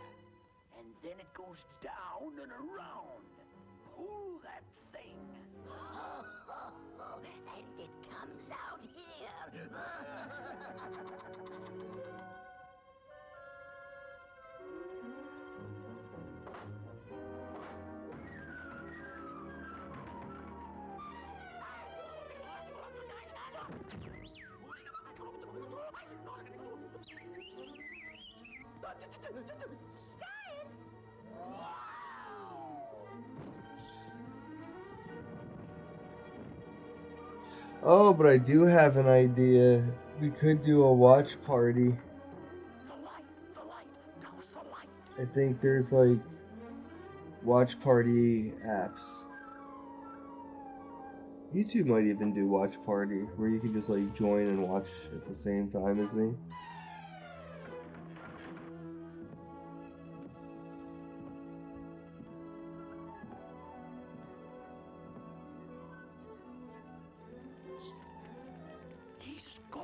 and then it goes down and around. Pull that thing. And it comes out here. Oh, but I do have an idea. We could do a watch party. The light, douse the light. I think there's like watch party apps. YouTube might even do watch party where you can just like join and watch at the same time as me. He's gone.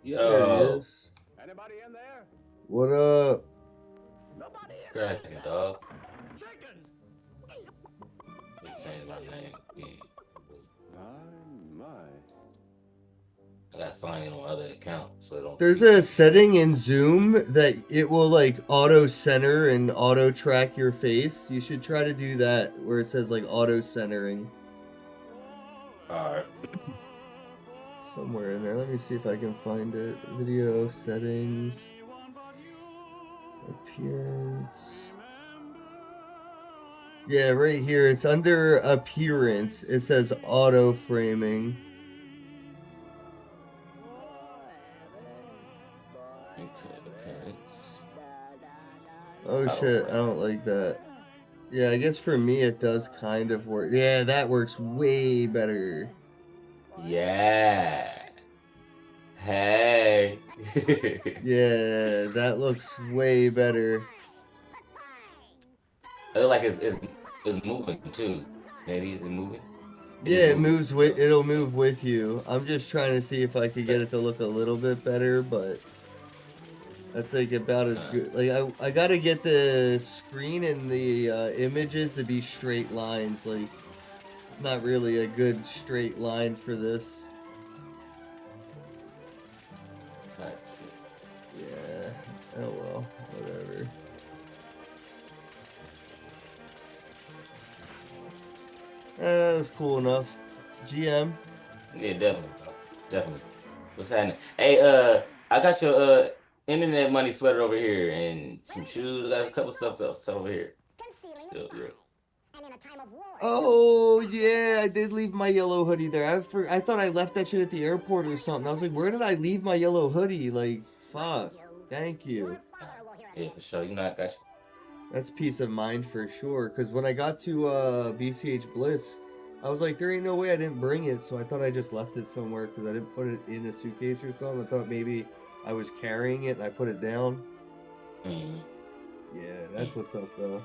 There he Yo, is. Anybody in there? What up? Nobody in cracking dogs. Chickens. They changed my name again. My. I got signed in on other accounts, so it don't. There's a setting in Zoom that it will like auto center and auto track your face. You should try to do that where it says like auto centering Alright. somewhere in there. Let me see if I can find it. Video settings, appearance. Yeah, right here. It's under appearance. It says auto framing. Okay, appearance. Oh shit, I don't like that. Yeah, I guess for me it does kind of work. Yeah, that works way better. Yeah. Hey. Yeah, that looks way better. I look like it's moving too. Maybe is it moving? Yeah, it moves with it'll move with you. I'm just trying to see if I could get it to look a little bit better, but That's like about as good. Like I gotta get the screen and the images to be straight lines. Like it's not really a good straight line for this. Type shit. Yeah. Oh well. Whatever. That was cool enough. GM. Yeah, definitely, bro. Definitely. What's happening? Hey, I got your internet money sweater over here and some shoes. I got a couple stuff else over here. Concealing Still, a yeah. spy. And in a time of war. Oh yeah, I did leave my yellow hoodie there. I thought I left that shit at the airport or something. I was like, where did I leave my yellow hoodie? Like, fuck. Thank you. Your father will hear us. Yeah, for sure. You know, I got you. That's peace of mind for sure. Cause when I got to BCH Bliss, I was like, there ain't no way I didn't bring it. So I thought I just left it somewhere because I didn't put it in a suitcase or something. I thought maybe I was carrying it and I put it down. Mhm. Yeah, that's what's up though.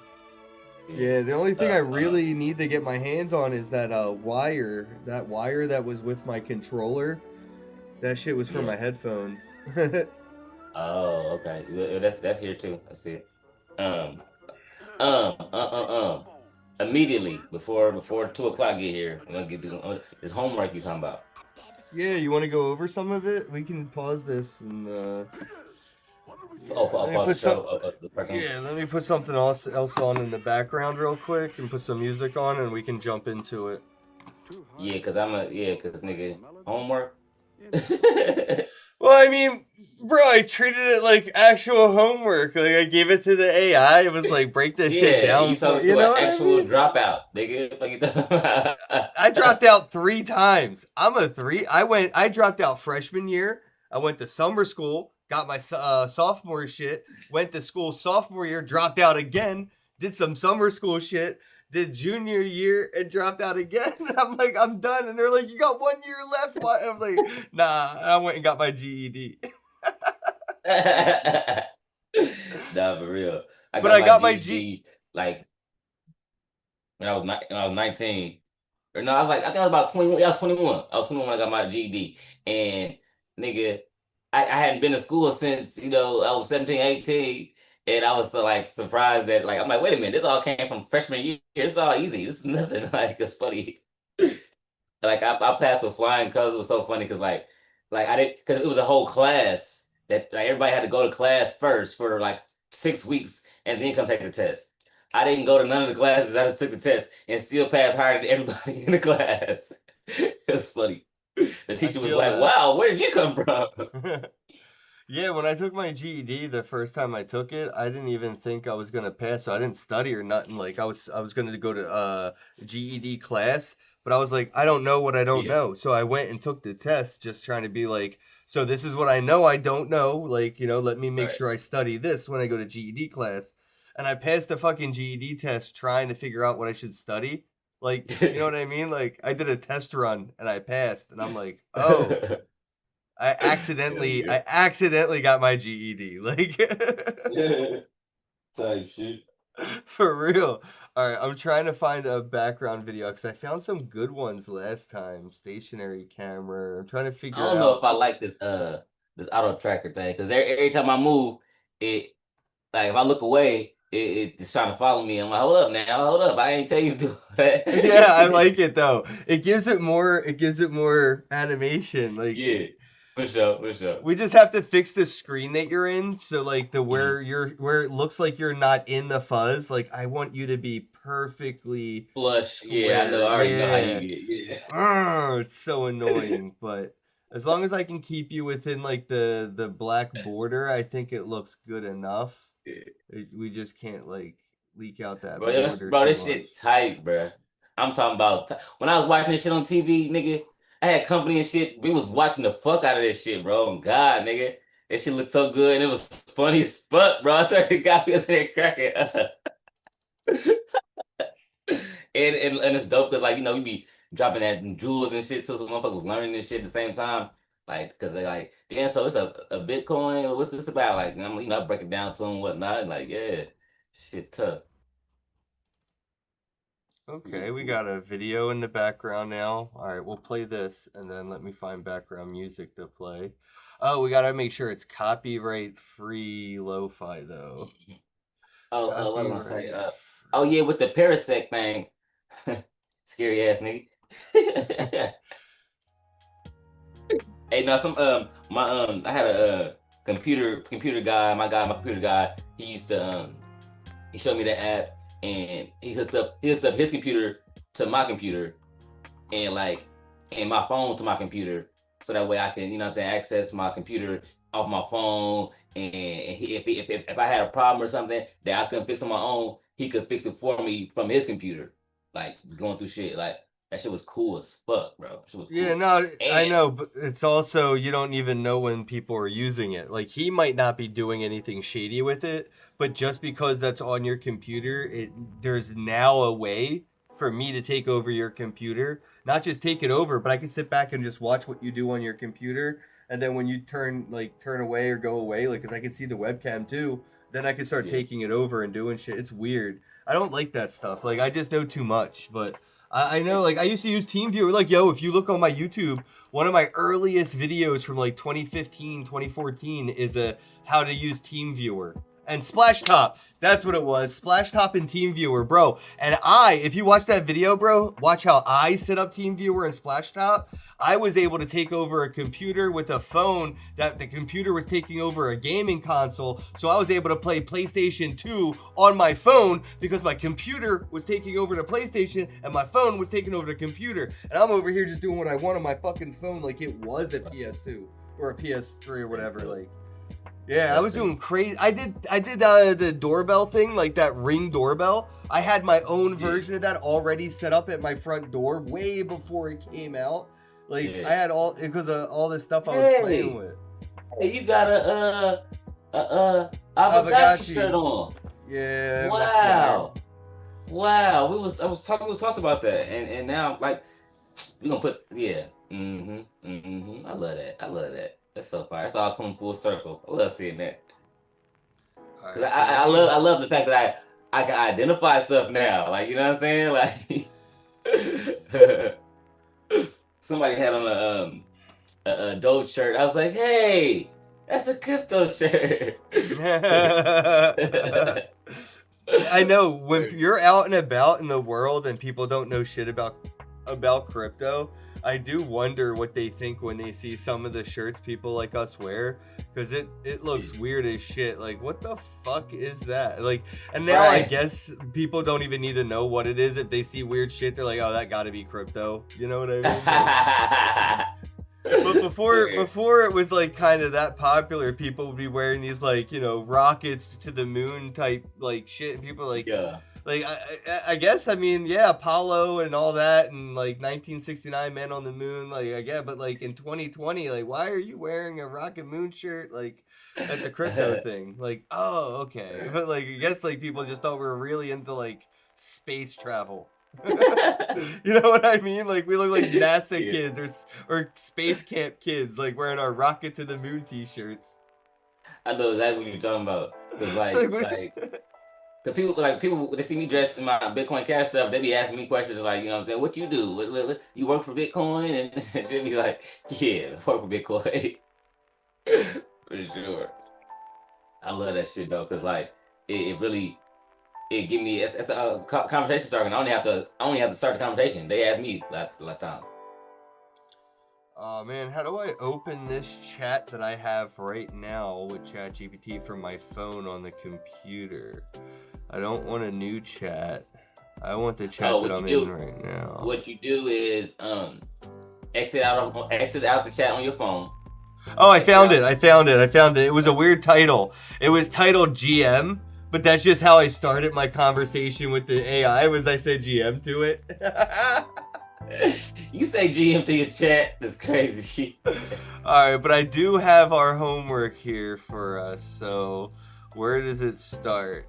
Yeah. Yeah, the only thing I really need to get my hands on is that wire. That wire that was with my controller. That shit was for Yeah. my headphones. Oh, okay. Yeah, that's here too. I see it. Immediately before 2 o'clock get here, I'm gonna get this homework you talking about. Yeah, you want to go over some of it? We can pause this and Oh, let me pause the put some. show. The cartoon. Yeah, let me put something else on in the background real quick and put some music on and we can jump into it. Yeah, cause nigga homework. Well, I mean, bro, I treated it like actual homework. Like I gave it to the AI. It was like break this shit Yeah, down you for talking you to know an what I actual mean? dropout, nigga. What you talking about? I dropped out 3 times. I'm a 3. I dropped out freshman year. I went to summer school, got my sophomore shit, went to school sophomore year, dropped out again, did some summer school shit, did junior year and dropped out again. I'm like, I'm done. And they're like, you got 1 year left. Why? I'm like, nah, I went and got my GED. Nah, for real. I But got I my got my G. GED like when I was 19. Or no, I think I was about 21. Yeah, I was 21. I was 21 when I got my GED. And nigga, I hadn't been to school since, I was 17, 18. And I was so like surprised that I'm like, wait a minute, this all came from freshman year. It's all easy. This is nothing. Like it's funny. Like I passed with flying colors. It was so funny because I didn't because it was a whole class that like everybody had to go to class first for like 6 weeks and then come take the test. I didn't go to none of the classes. I just took the test and still passed higher than everybody in the class. It was funny. The I teacher was feel like, that. "Wow, where did you come from?" Yeah, when I took my GED the first time I took it, I didn't even think I was gonna pass, so I didn't study or nothing. Like I was gonna go to GED class, but I was like, I don't know what I don't Yeah. know. So I went and took the test just trying to be like, so this is what I know I don't know. Like, let me make Right. sure I study this when I go to GED class. And I passed the fucking GED test trying to figure out what I should study. Like, you know what I mean? Like I did a test run and I passed and I'm like, oh. I Hell accidentally yeah. I accidentally got my GED. Like Type shit. for real. All right, I'm trying to find a background video because I found some good ones last time. Stationary camera. I'm trying to I figure don't know out. if I like this auto tracker thing because every time I move, it like if I look away, it's trying to follow me. I'm like, hold up now, hold up. I ain't tell you to do Yeah, I that. like it though. It gives it more. It gives it more animation. Like Yeah, for sure, for sure. we just have to fix the screen that you're in. So like the Mhm. where it looks like you're not in the fuzz. Like I want you to be perfectly Flush. Yeah, I know. square. I already know how you Yeah. get. Yeah. It's so annoying, but as long as I can keep you within like the black border, I think it looks good enough. We just can't like leak out that border Bro, too this much. shit tight, bro. I'm talking about when I was watching this shit on TV, nigga. I had company and shit. We was watching the fuck out of this shit, bro. Oh, God, nigga. That shit looked so good and it was funny as fuck, bro. I started got me in there cracking up. And it's dope because you be dropping that jewels and shit so some motherfuckers learning this shit at the same time. Like, because they like, damn, so it's a Bitcoin. What's this about? Like, I break it down to them and whatnot. And like, yeah, shit tough. Okay, we got a video in the background now. All right, we'll play this, and then let me find background music to play. Oh, we gotta make sure it's copyright-free lo-fi, though. Oh, what was I say? Oh yeah, with the parasect thing. Scary ass nigga. Hey, no, I had a computer guy. My computer guy. He used to he showed me the app, and he hooked up his computer to my computer, and my phone to my computer, so that way I can, you know what I'm saying, access my computer off my phone. And if I had a problem or something that I couldn't fix on my own, he could fix it for me from his computer. Like going through shit, like that shit was cool as fuck, bro. Shit was Yeah, cool. no, I And know, but it's also you don't even know when people are using it. Like he might not be doing anything shady with it, but just because that's on your computer, there's now a way for me to take over your computer. Not just take it over, but I can sit back and just watch what you do on your computer. And then when you turn away or go away, like, because I can see the webcam too, then I can start Yeah. taking it over and doing shit. It's weird. I don't like that stuff. Like I just know too much, but. I know, like, I used to use TeamViewer. Like, yo, if you look on my YouTube, one of my earliest videos from, like, 2015, 2014 is how to use TeamViewer. And Splashtop, that's what it was. Splashtop and TeamViewer, bro. And if you watch that video, bro, watch how I set up TeamViewer and Splashtop. I was able to take over a computer with a phone that the computer was taking over a gaming console. So I was able to play PlayStation 2 on my phone because my computer was taking over the PlayStation and my phone was taking over the computer. And I'm over here just doing what I want on my fucking phone like it was a PS2 or a PS3 or whatever. Like, yeah, I was doing crazy. I did the doorbell thing, like that Ring doorbell. I had my own version of that already set up at my front door way before it came out. Like I had because of all this stuff I was playing with. Hey, you got a Avagachi shirt on. Yeah. Wow. Wow. I was talking about that, and now like we gonna put I love that. That's so fire. It's all coming full circle. I love seeing that. Cause I love the fact that I can identify stuff now. Like, you know what I'm saying? Like somebody had on a Doge shirt. I was like, hey, that's a crypto shirt. I know when you're out and about in the world and people don't know shit about crypto, I do wonder what they think when they see some of the shirts people like us wear, because it looks weird as shit. Like, what the fuck is that? Like, and now I guess people don't even need to know what it is. If they see weird shit, they're like, oh, that gotta be crypto. You know what I mean? But before it was like kind of that popular, people would be wearing these like, you know, rockets to the moon type like shit, and people are like, yeah. Like, I guess, I mean, yeah, Apollo and all that, and, like, 1969 Man on the Moon, like, I get, but, like, in 2020, like, why are you wearing a Rocket Moon shirt, like, that's a crypto thing? Like, oh, okay. But, like, I guess, like, people just thought we were really into, like, space travel. You know what I mean? Like, we look like NASA kids or space camp kids, like, wearing our Rocket to the Moon t-shirts. I know exactly what you're talking about. Because, the people, they see me dressed in my Bitcoin Cash stuff, they be asking me questions like, you know what I'm saying, what you do? What, you work for Bitcoin? And she'll be like, yeah, I work for Bitcoin. For sure. I love that shit, though, because, like, it really, it give me, it's a conversation starter. I only have to start the conversation. They ask me a lot of times. Oh man, how do I open this chat that I have right now with ChatGPT from my phone on the computer? I don't want a new chat. I want the chat that I'm in right now. What you do is exit out the chat on your phone. Oh, I found it. It was a weird title. It was titled GM, but that's just how I started my conversation with the AI. I said GM to it. You say GM to your chat? That's crazy. Alright, but I do have our homework here for us, so where does it start?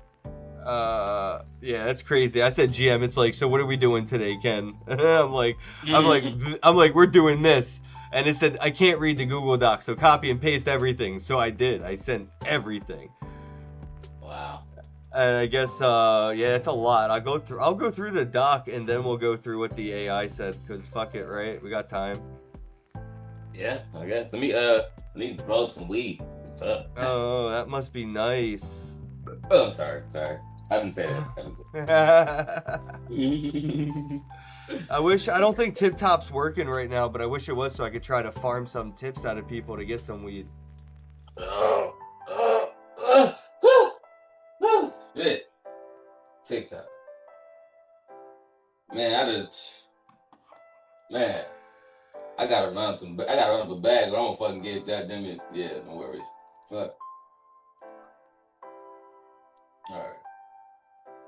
Yeah, that's crazy. I said GM, it's like, so what are we doing today, Ken? I'm like, we're doing this. And it said, I can't read the Google Doc, so copy and paste everything. So I did. I sent everything. Wow. And I guess yeah, it's a lot. I'll go through the doc and then we'll go through what the AI said, because fuck it, right? We got time. Yeah, I guess. Let me roll up some weed. What's up? Oh, that must be nice. Oh, I'm sorry. I didn't say that. I don't think TipTop's working right now, but I wish it was so I could try to farm some tips out of people to get some weed. Shit. TikTok. Man, I gotta run up a bag or I'm gonna fucking get that damn it. Yeah, no worries. Fuck. Alright.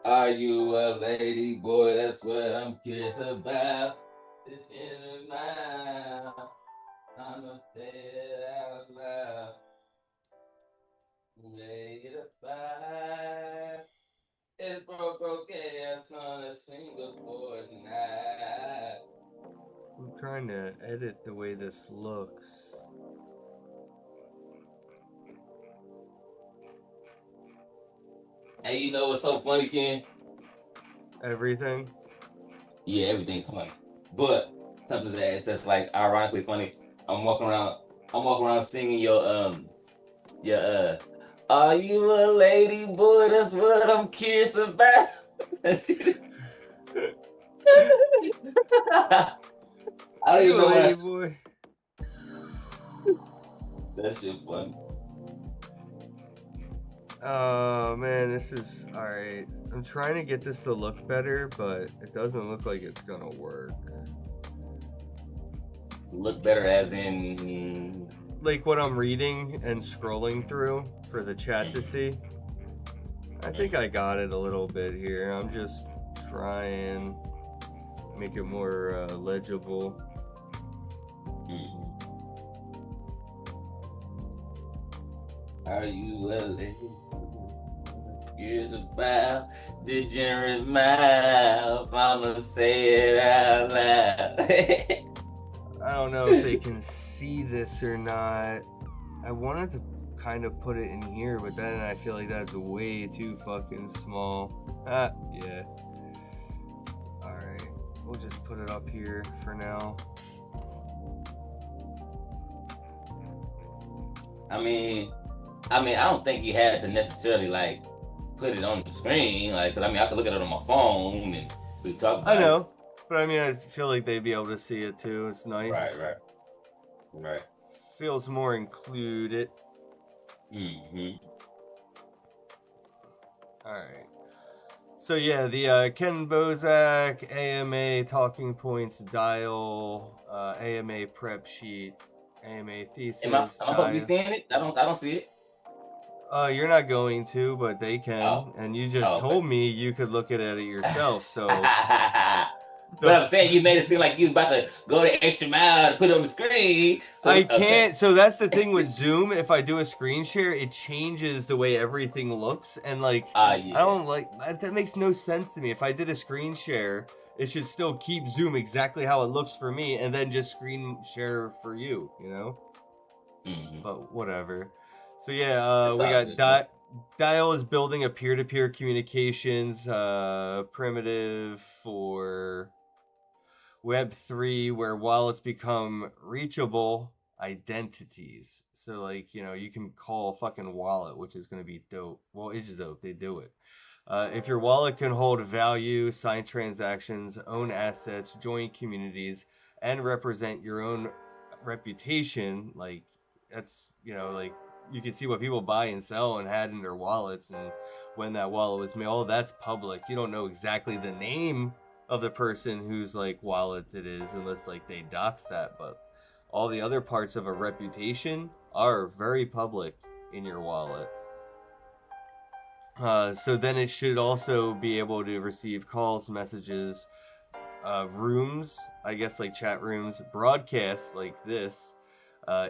Are you a lady boy? That's what I'm curious about. It's in my mouth. I'm gonna say it out loud. Made it by. It broke ass on a single board night. I'm trying to edit the way this looks. Hey, you know what's so funny, Ken? Everything? Yeah, everything's funny. But something that's like ironically funny. I'm walking around singing your are you a lady boy? That's what I'm curious about. I don't even know lady what boy. that shit funny. Oh man, this is alright. I'm trying to get this to look better, but it doesn't look like it's gonna work. Look better as in Like what I'm reading and scrolling through for the chat to see. I think I got it a little bit here. I'm just trying to make it more legible. Are you a lady? Years about degenerate mouth. I'ma say it out loud. I don't know if they can see this or not. I wanted to kind of put it in here, but then I feel like that's way too fucking small. Yeah. Alright, we'll just put it up here for now. I mean, I don't think you had to necessarily like put it on the screen, like, 'cause I could look at it on my phone and we talk about it. I know, but I mean, I feel like they'd be able to see it too. It's nice. Right. Feels more included. Alright. So yeah, the Ken Bozak AMA talking points dial, AMA prep sheet, AMA thesis. Am I supposed to be seeing it? I don't see it. You're not going to, but they can. And you just told me you could look at it yourself. So, but I'm saying you made it seem like you was about to go the extra mile to put it on the screen. So, I can't. So that's the thing with Zoom. If I do a screen share, it changes the way everything looks, and like I don't like that. Makes no sense to me. If I did a screen share, it should still keep Zoom exactly how it looks for me, and then just screen share for you. You know. But whatever. So yeah, we got Dial is building a peer-to-peer communications primitive for Web3, where wallets become reachable identities. So like, you know, you can call a fucking wallet, which is going to be dope. Well, it's dope. They do it. If your wallet can hold value, sign transactions, own assets, join communities, and represent your own reputation, like that's, you know, like you can see what people buy and sell and had in their wallets and when that wallet was made. All that's public. You don't know exactly the name of the person whose like wallet it is unless like they dox that, but all the other parts of a reputation are very public in your wallet. So then it should also be able to receive calls, messages, rooms, I guess like chat rooms, broadcasts like this,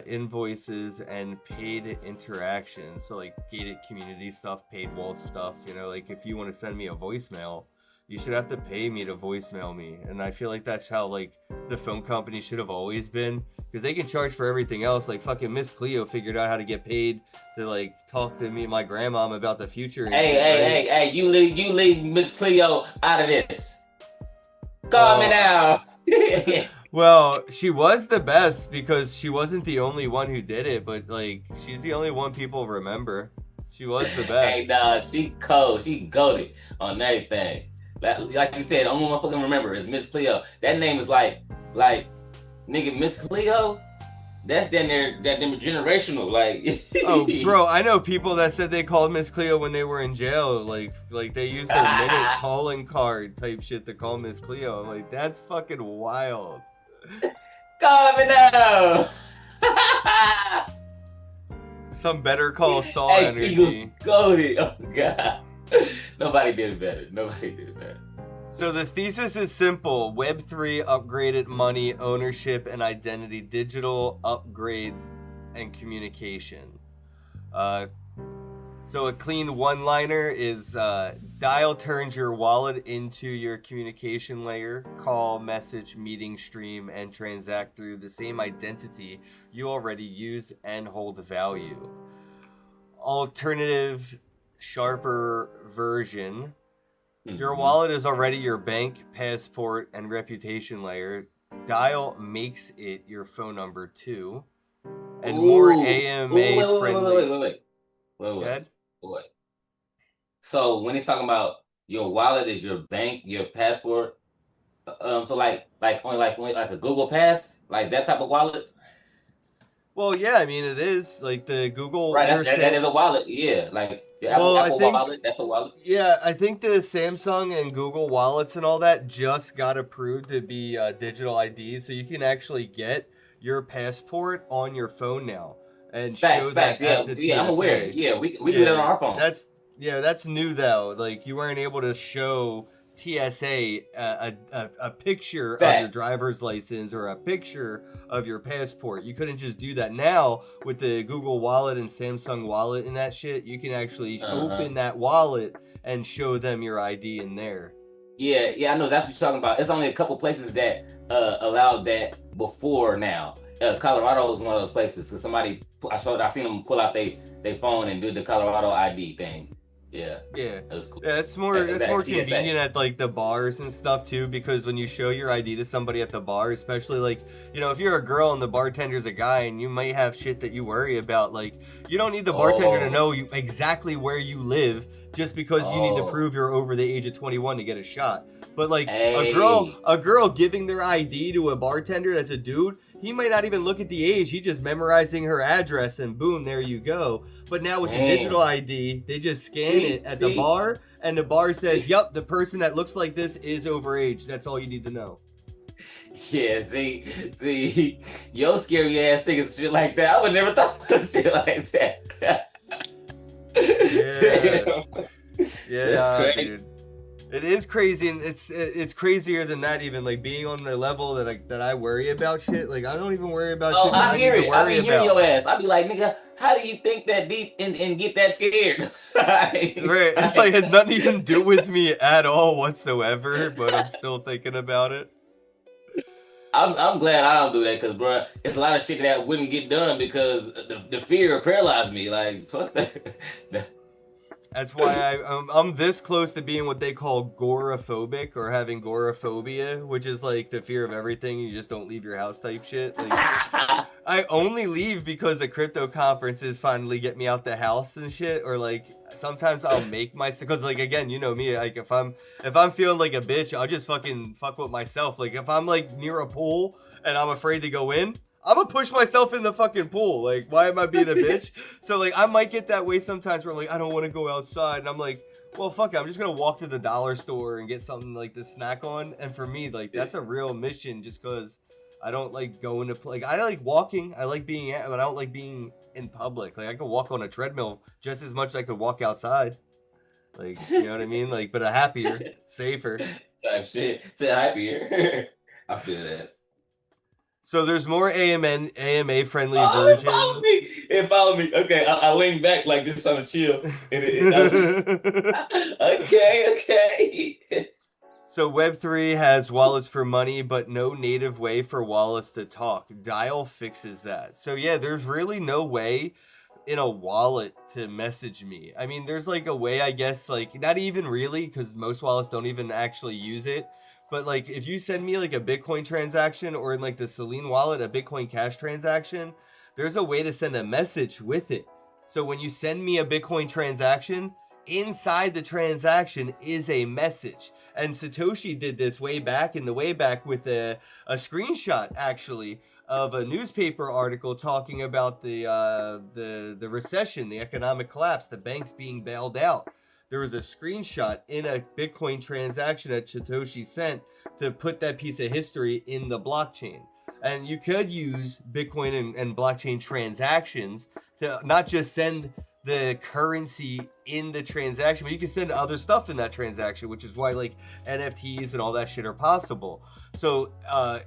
invoices, and paid interactions. So like gated community stuff, paid walled stuff, you know, like if you want to send me a voicemail, you should have to pay me to voicemail me. And I feel like that's how like the phone company should have always been, because they can charge for everything else. Like fucking Miss Cleo figured out how to get paid to like talk to me and my grandmom about the future. And shit, right? Hey, you leave Miss Cleo out of this. Calm me down. Well, she was the best because she wasn't the only one who did it, but like she's the only one people remember. She was the best. Hey, dog, she cold. She goated on everything. Like you said, the only one I fucking remember is Miss Cleo. That name is like nigga, Miss Cleo. That's damn generational. Like, oh, bro, I know people that said they called Miss Cleo when they were in jail. Like they used their minute calling card type shit to call Miss Cleo. I'm like, that's fucking wild. Calm me down. Some Better Call Saul Hey, energy. she goated. Oh god. Nobody did it better. So the thesis is simple: Web3 upgraded money, ownership, and identity, digital upgrades, and communication. So a clean one-liner is Dial turns your wallet into your communication layer, call, message, meeting, stream, and transact through the same identity you already use and hold value. Alternative, sharper version. Your wallet is already your bank, passport, and reputation layer. Dial makes it your phone number too. And more AMA friendly. Wait. So when he's talking about your wallet is your bank, your passport, so like a Google Pass, like that type of wallet. Well, yeah, I mean it is like the Google. Right, that is a wallet. Yeah, like the Apple wallet. That's a wallet. Yeah, I think the Samsung and Google wallets and all that just got approved to be digital IDs, so you can actually get your passport on your phone now. And facts. Yeah, I'm aware. Yeah, we do that on our phone. That's new though. Like you weren't able to show TSA a picture of your driver's license or a picture of your passport. You couldn't just do that. Now with the Google Wallet and Samsung Wallet and that shit, you can actually open that wallet and show them your ID in there. Yeah, I know exactly what you're talking about. It's only a couple places that allowed that before now. Colorado is one of those places. Cause I seen them pull out their phone and do the Colorado ID thing. Yeah. That was cool. Yeah, it's more convenient at like the bars and stuff too, because when you show your ID to somebody at the bar, especially like, you know, if you're a girl and the bartender's a guy and you might have shit that you worry about, like you don't need the bartender to know exactly where you live just because you need to prove you're over the age of 21 to get a shot. But like a girl giving their ID to a bartender that's a dude, he might not even look at the age. He just memorizing her address and boom, there you go. But now with the digital ID, they just scan it at the bar and the bar says, "Yup, the person that looks like this is overage." That's all you need to know. Yeah, see, yo, scary ass thinking shit like that. I would never thought of shit like that. Yeah, that's crazy. Dude. It is crazy, and it's crazier than that. Even like being on the level that I worry about shit. Like I don't even worry about. Oh, I hear it. I be hearing your ass. I be like, nigga, how do you think that deep and get that scared? Right. It's like it had nothing even do with me at all whatsoever, but I'm still thinking about it. I'm glad I don't do that because, bro, it's a lot of shit that wouldn't get done because the fear paralyzed me. Like, fuck that. That's why I'm this close to being what they call agoraphobic or having agoraphobia, which is like the fear of everything. You just don't leave your house type shit. Like, I only leave because the crypto conferences finally get me out the house and shit. Or like sometimes I'll make myself, because like again, you know me. Like if I'm feeling like a bitch, I'll just fucking fuck with myself. Like if I'm like near a pool and I'm afraid to go in, I'm gonna push myself in the fucking pool. Like, why am I being a bitch? So, like, I might get that way sometimes where I'm like, I don't want to go outside. And I'm like, well, fuck it. I'm just gonna walk to the dollar store and get something like to snack on. And for me, like, that's a real mission just because I don't like going to play. Like, I like walking. I like being but I don't like being in public. Like, I could walk on a treadmill just as much as I could walk outside. Like, you know what I mean? Like, but a happier, safer. Type shit. It's happier. I feel that. So there's more AMA friendly It version. followed me. Okay, I leaned back like this on a chill. Okay. So Web3 has wallets for money, but no native way for wallets to talk. Dial fixes that. So yeah, there's really no way in a wallet to message me. I mean, there's like a way, I guess, like not even really, because most wallets don't even actually use it. But like if you send me like a Bitcoin transaction or in like the Celine wallet, a Bitcoin Cash transaction, there's a way to send a message with it. So when you send me a Bitcoin transaction, inside the transaction is a message. And Satoshi did this way back in the way back with a screenshot actually of a newspaper article talking about the recession, the economic collapse, the banks being bailed out. There was a screenshot in a Bitcoin transaction that Satoshi sent to put that piece of history in the blockchain. And you could use Bitcoin and blockchain transactions to not just send the currency in the transaction, but you can send other stuff in that transaction, which is why like NFTs and all that shit are possible. So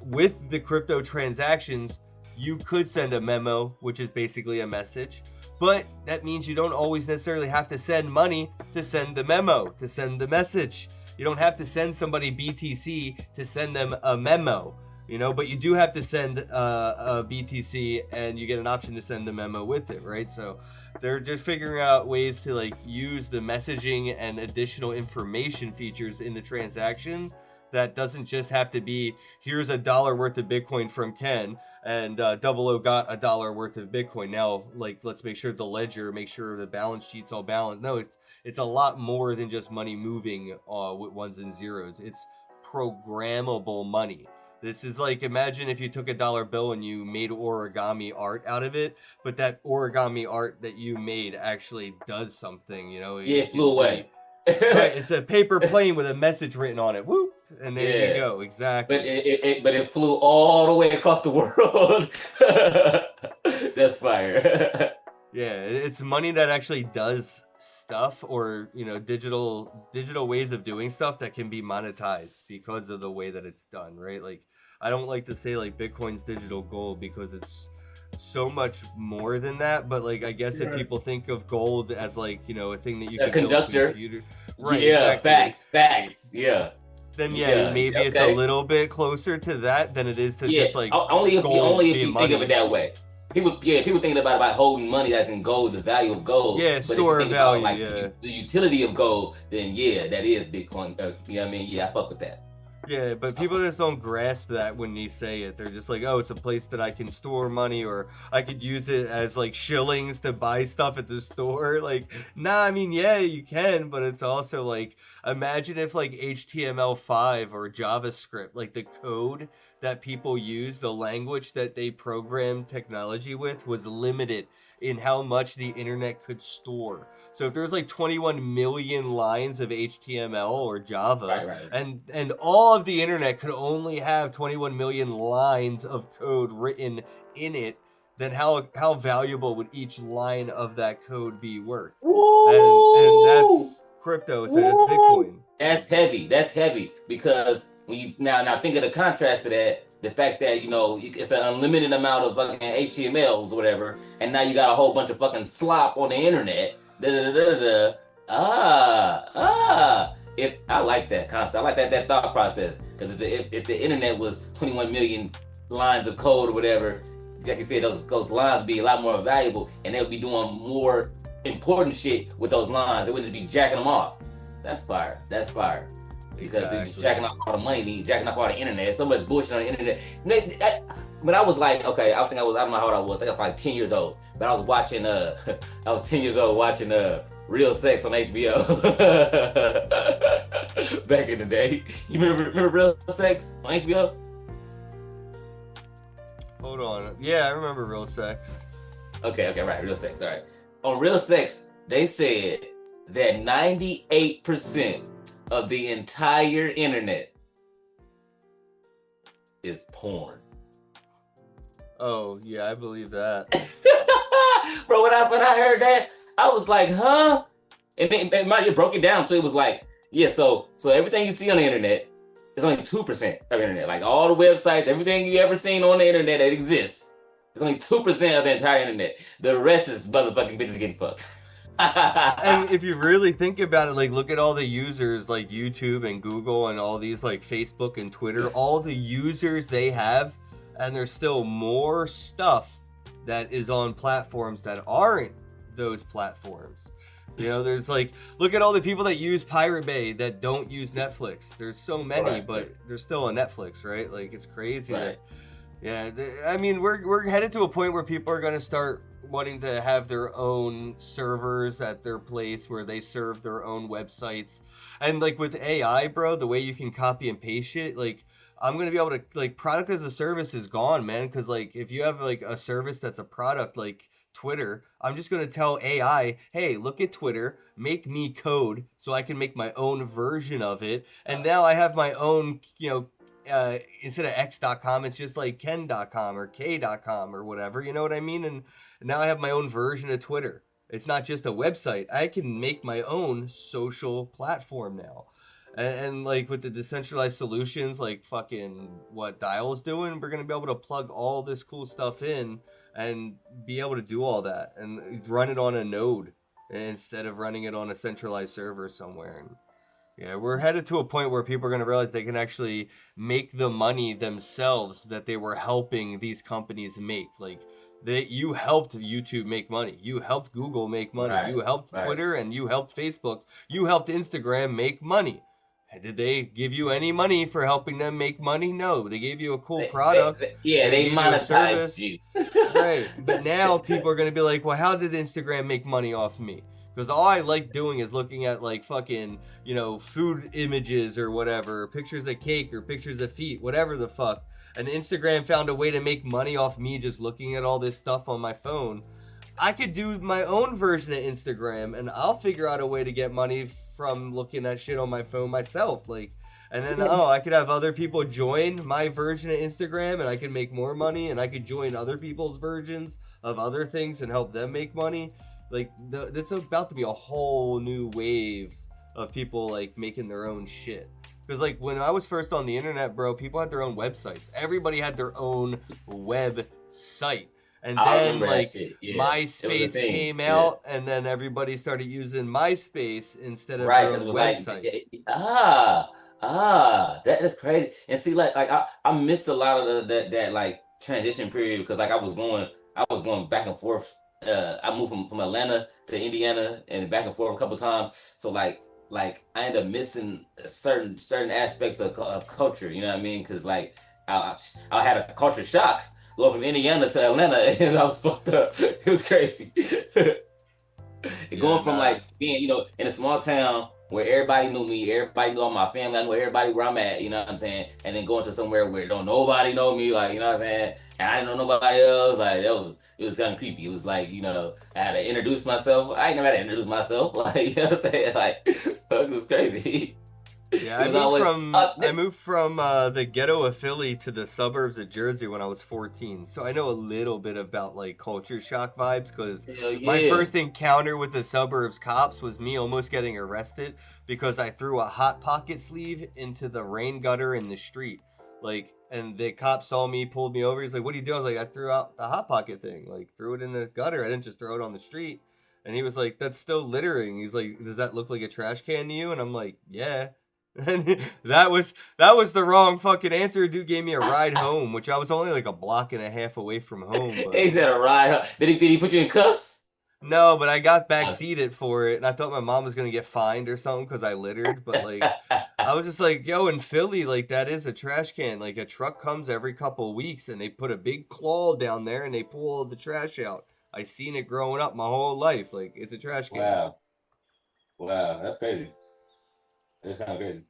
with the crypto transactions, you could send a memo, which is basically a message, but that means you don't always necessarily have to send money to send the memo, to send the message. You don't have to send somebody BTC to send them a memo, you know, but you do have to send a BTC and you get an option to send the memo with it, right? So they're just figuring out ways to like use the messaging and additional information features in the transaction that doesn't just have to be, here's $1 worth of Bitcoin from Ken and Double O got $1 worth of Bitcoin. Now, like, let's make sure the ledger, make sure the balance sheet's all balanced. No, it's a lot more than just money moving with ones and zeros. It's programmable money. This is like, imagine if you took $1 bill and you made origami art out of it, but that origami art that you made actually does something, you know? Yeah, it flew away. Right, it's a paper plane with a message written on it. Whoop, and there you go. Exactly. But it flew all the way across the world. That's fire. Yeah, it's money that actually does stuff, or you know, digital ways of doing stuff that can be monetized because of the way that it's done, right? Like, I don't like to say like Bitcoin's digital gold because it's so much more than that, but like I guess if people think of gold as like, you know, a thing that you can conductor, right? Yeah, exactly. facts, yeah. Then maybe it's a little bit closer to that than it is to just like only if you money. think of it that way. People thinking about holding money that's in gold, the value of gold. Yeah, but store if you think value. About, like, the utility of gold, then that is Bitcoin. You know what I mean? Yeah, I fuck with that. Yeah, but people just don't grasp that when you say it. They're just like, oh, it's a place that I can store money, or I could use it as like shillings to buy stuff at the store. Like, nah, I mean, yeah, you can, but it's also like, imagine if like HTML5 or JavaScript, like the code that people use, the language that they program technology with, was limited in how much the internet could store. So if there's like 21 million lines of HTML or Java, and all of the internet could only have 21 million lines of code written in it, then how valuable would each line of that code be worth? And that's crypto, so that's Bitcoin. That's heavy because when you now think of the contrast to that, the fact that, you know, it's an unlimited amount of fucking HTMLs or whatever, and now you got a whole bunch of fucking slop on the internet. If I like that concept, I like that thought process, because if the internet was 21 million lines of code or whatever, like you said, those lines would be a lot more valuable, and they would be doing more important shit with those lines. They wouldn't just be jacking them off. That's fire. Because they're just jacking off all the money, jacking off all the internet. So much bullshit on the internet. When I was like, okay, I don't know how old I was. I think I was like 10 years old. But I was watching, I was 10 years old watching Real Sex on HBO. Back in the day. You remember Real Sex on HBO? Hold on. Yeah, I remember Real Sex. Okay, right. Real Sex, all right. On Real Sex, they said that 98% of the entire internet is porn. Oh, yeah, I believe that. Bro, when I heard that, I was like, huh? And it broke it down, so it was like, yeah, so everything you see on the internet is only 2% of the internet. Like all the websites, everything you ever seen on the internet that exists, it's only 2% of the entire internet. The rest is motherfucking bitches getting fucked. And if you really think about it, like, look at all the users like YouTube and Google and all these like Facebook and Twitter, all the users they have, and there's still more stuff that is on platforms that aren't those platforms. You know, there's like, look at all the people that use Pirate Bay that don't use Netflix. There's so many, Right. but there's still a Netflix, right? Like, it's crazy. Right. Yeah, I mean, we're headed to a point where people are going to start wanting to have their own servers at their place where they serve their own websites. And like with AI, bro, the way you can copy and paste shit, like I'm going to be able to, like, product as a service is gone, man. Because like if you have like a service that's a product like Twitter, I'm just going to tell AI, hey, look at Twitter, make me code so I can make my own version of it. And now I have my own, you know, instead of x.com, it's just like ken.com or k.com or whatever, you know what I mean? And now I have my own version of Twitter. It's not just a website. I can make my own social platform now. And like with the decentralized solutions, like fucking what Dial's doing, we're going to be able to plug all this cool stuff in and be able to do all that and run it on a node instead of running it on a centralized server somewhere. And yeah, we're headed to a point where people are going to realize they can actually make the money themselves that they were helping these companies make. Like, you helped YouTube make money. You helped Google make money. Right, You helped right. Twitter and you helped Facebook. You helped Instagram make money. Did they give you any money for helping them make money? No, they gave you a cool product. They gave you a monetized service. you. Right. But now people are going to be like, well, how did Instagram make money off me? Because all I like doing is looking at like fucking, you know, food images or whatever, pictures of cake or pictures of feet, whatever the fuck. And Instagram found a way to make money off me just looking at all this stuff on my phone. I could do my own version of Instagram and I'll figure out a way to get money from looking at shit on my phone myself. Like, and then, I could have other people join my version of Instagram and I could make more money, and I could join other people's versions of other things and help them make money. Like, that's about to be a whole new wave of people like making their own shit. Because like when I was first on the internet, bro, people had their own websites. Everybody had their own website. And then like MySpace came out, and then everybody started using MySpace instead of their own website. That is crazy. And see, like I missed a lot of that like transition period, because like I was going back and forth. I moved from Atlanta to Indiana and back and forth a couple times. So like I ended up missing certain aspects of culture. You know what I mean? Because like I had a culture shock going from Indiana to Atlanta, and I was fucked up. It was crazy. Going from like being, you know, in a small town where everybody knew me, everybody knew all my family, I knew everybody where I'm at, you know what I'm saying? And then going to somewhere where don't nobody know me, like, you know what I'm saying? And I didn't know nobody else. Like, it was kind of creepy. It was like, you know, I had to introduce myself. I ain't never had to introduce myself. Like, you know what I'm saying? Like, it was crazy. Yeah, I moved from the ghetto of Philly to the suburbs of Jersey when I was 14. So I know a little bit about like culture shock vibes, because my first encounter with the suburbs cops was me almost getting arrested because I threw a Hot Pocket sleeve into the rain gutter in the street. Like, and the cop saw me, pulled me over. He's like, "What are you doing?" I was like, "I threw out the Hot Pocket thing, like threw it in the gutter. I didn't just throw it on the street." And he was like, "That's still littering." He's like, "Does that look like a trash can to you?" And I'm like, "Yeah." And that was the wrong fucking answer. Dude gave me a ride home, which I was only like a block and a half away from home. But... He said a ride home. Did he put you in cuffs? No, but I got backseated for it, and I thought my mom was gonna get fined or something because I littered. But like, I was just like, yo, in Philly, like that is a trash can. Like a truck comes every couple of weeks, and they put a big claw down there and they pull all the trash out. I seen it growing up my whole life. Like, it's a trash can. Wow, that's crazy. That's kind of crazy.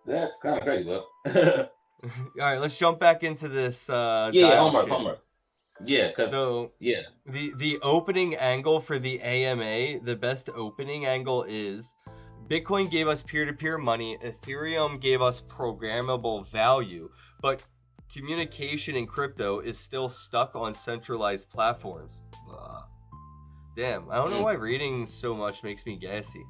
That's kind of crazy, bro. All right, let's jump back into this. Homework. Yeah, because the opening angle for the AMA, the best opening angle is Bitcoin gave us peer-to-peer money, Ethereum gave us programmable value, but communication in crypto is still stuck on centralized platforms. Ugh. Damn, I don't know why reading so much makes me gassy.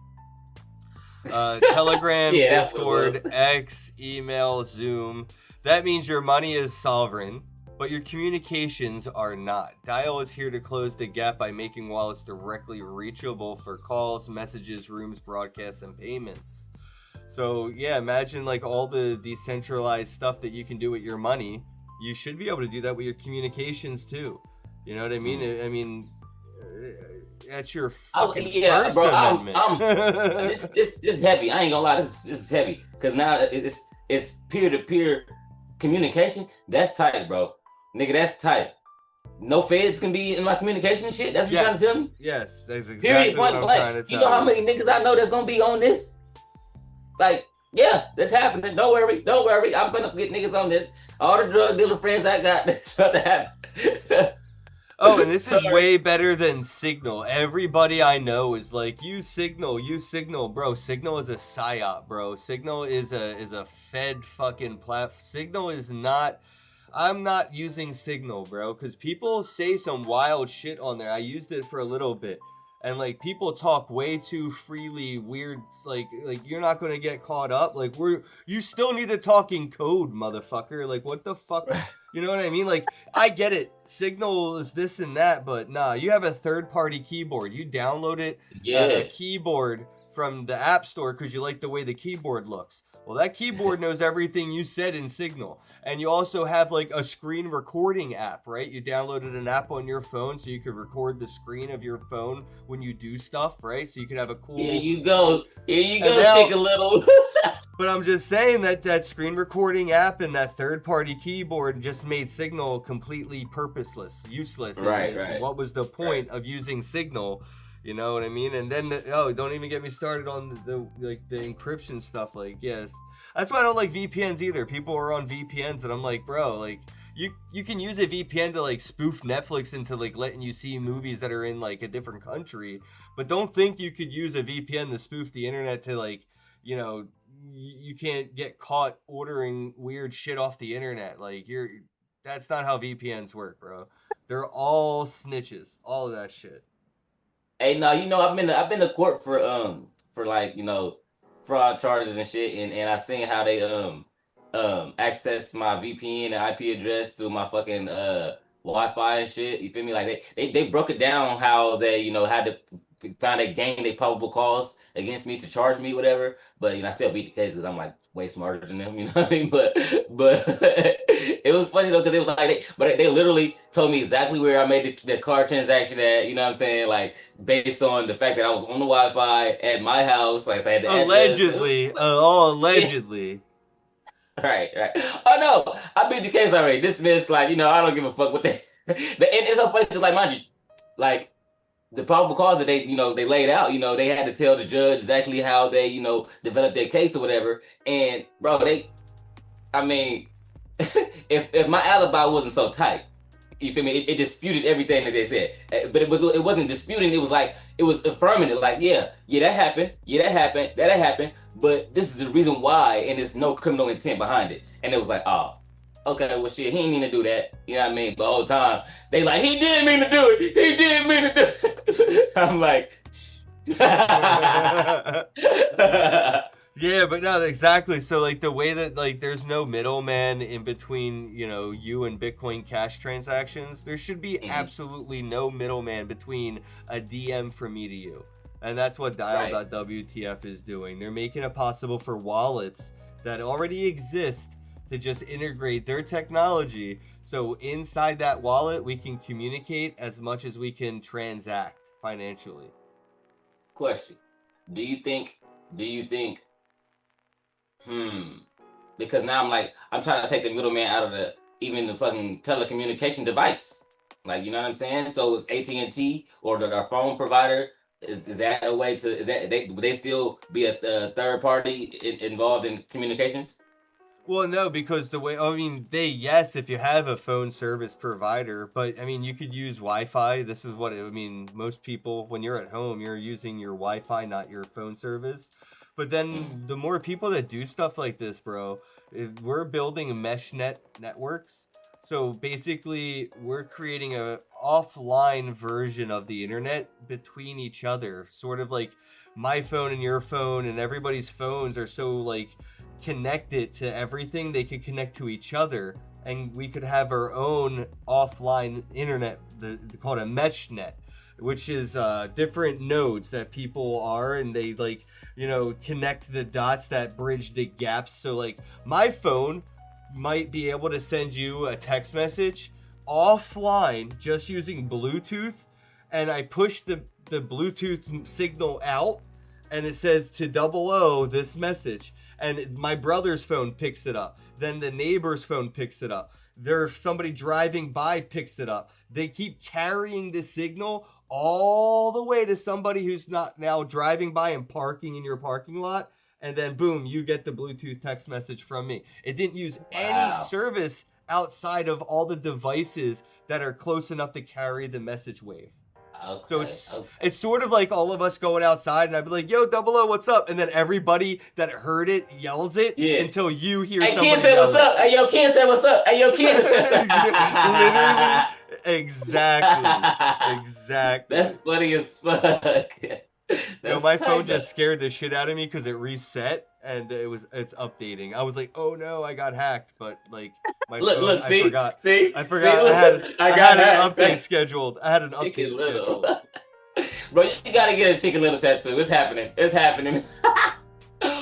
Telegram, Discord, X, email, Zoom. That means your money is sovereign. but your communications are not. Dial is here to close the gap by making wallets directly reachable for calls, messages, rooms, broadcasts, and payments. So yeah, imagine like all the decentralized stuff that you can do with your money. You should be able to do that with your communications too. You know what I mean? I mean, that's your fucking First bro. Amendment. This heavy. I ain't gonna lie. This is heavy because now it's peer-to-peer communication. That's tight, bro. Nigga, that's tight. No feds can be in my communication and shit. That's what you're trying to tell me? Yes, that's exactly Period, what point I'm blank. trying to tell you know how many niggas I know that's gonna be on this? Like, yeah, that's happening. Don't worry. I'm gonna get niggas on this. All the drug dealer friends I got, that's about to happen. Oh, and this is way better than Signal. Everybody I know is like, use Signal, bro. Signal is a psyop, bro. Signal is a Fed fucking platform. Signal is not. I'm not using Signal, bro, because people say some wild shit on there. I used it for a little bit, and like people talk way too freely, weird. Like you're not gonna get caught up. Like you still need to talk in code, motherfucker. Like what the fuck? You know what I mean? Like I get it. Signal is this and that, but nah. You have a third-party keyboard. You download it, a keyboard from the App Store because you like the way the keyboard looks. Well, that keyboard knows everything you said in Signal. And you also have like a screen recording app, right? You downloaded an app on your phone so you could record the screen of your phone when you do stuff, right? So you could have a cool... Here you go, take a little... But I'm just saying that screen recording app and that third-party keyboard just made Signal completely purposeless, useless. Right. What was the point of using Signal? You know what I mean? And then, don't even get me started on the encryption stuff. Like, yes, that's why I don't like VPNs either. People are on VPNs, and I'm like, bro, like, you can use a VPN to like spoof Netflix into like letting you see movies that are in like a different country, but don't think you could use a VPN to spoof the internet to like, you know, you can't get caught ordering weird shit off the internet. Like, that's not how VPNs work, bro. They're all snitches, all of that shit. Hey, no, you know, I've been to court for like, you know, fraud charges and shit, and I seen how they access my VPN and IP address through my fucking Wi-Fi and shit. You feel me? Like they broke it down how they, you know, had to find a gain they probable cause against me to charge me, whatever. But you know, I still beat the case because I'm like way smarter than them, you know what I mean? But it was funny though, because it was like they literally told me exactly where I made the card transaction at, you know what I'm saying? Like based on the fact that I was on the Wi-Fi at my house, like I had the allegedly. Allegedly. Right. Oh no, I beat the case already. This man's like, you know, I don't give a fuck what they. And it's so funny because, like, mind you, like the probable cause that they, you know, they laid out, you know, they had to tell the judge exactly how they, you know, developed their case or whatever. And bro, I mean, if my alibi wasn't so tight, you feel me? It disputed everything that they said, but it wasn't disputing. It was like it was affirming it. Like, yeah, that happened. But this is the reason why, and there's no criminal intent behind it. And it was like, oh, okay, well, shit, he didn't mean to do that. You know what I mean? The whole time they like, he didn't mean to do it. I'm like, yeah, but no, exactly. So like the way that like there's no middleman in between, you know, you and Bitcoin Cash transactions, there should be absolutely no middleman between a DM from me to you. And that's what Dial.WTF is doing. They're making it possible for wallets that already exist to just integrate their technology. So inside that wallet, we can communicate as much as we can transact financially. Question. Do you think, because now I'm trying to take the middleman out of even the fucking telecommunication device. Like, you know what I'm saying? So it's AT&T or our phone provider. Is that a way to, would they still be a third party involved in communications? Well, no, because yes, if you have a phone service provider, but I mean, you could use Wi-Fi. This is what most people, when you're at home, you're using your Wi-Fi, not your phone service. But then the more people that do stuff like this, bro, we're building mesh networks. So basically, we're creating a offline version of the internet between each other, sort of like my phone and your phone, and everybody's phones are so like connected to everything, they could connect to each other and we could have our own offline internet. They call it a mesh net, which is different nodes that people are, and they like, you know, connect the dots that bridge the gaps. So like my phone might be able to send you a text message offline just using Bluetooth, and I push the Bluetooth signal out, and it says to 00 this message, and my brother's phone picks it up, then the neighbor's phone picks it up, there's somebody driving by picks it up. They keep carrying the signal all the way to somebody who's not now driving by and parking in your parking lot, and then boom, you get the Bluetooth text message from me. It didn't use any service outside of all the devices that are close enough to carry the message wave. Okay, So it's sort of like all of us going outside, and I'd be like, "Yo, 00, what's up?" And then everybody that heard it yells it until you hear somebody Ken say what's up. Hey, yo, Ken say what's up. Hey, yo, Ken say Literally, exactly. That's funny as fuck. Yo, my phone just scared the shit out of me because it reset and it's updating. I was like, "Oh no, I got hacked!" But like my phone, I forgot. I had an update scheduled. I had an update scheduled. Bro, you gotta get a Chicken Little tattoo. It's happening.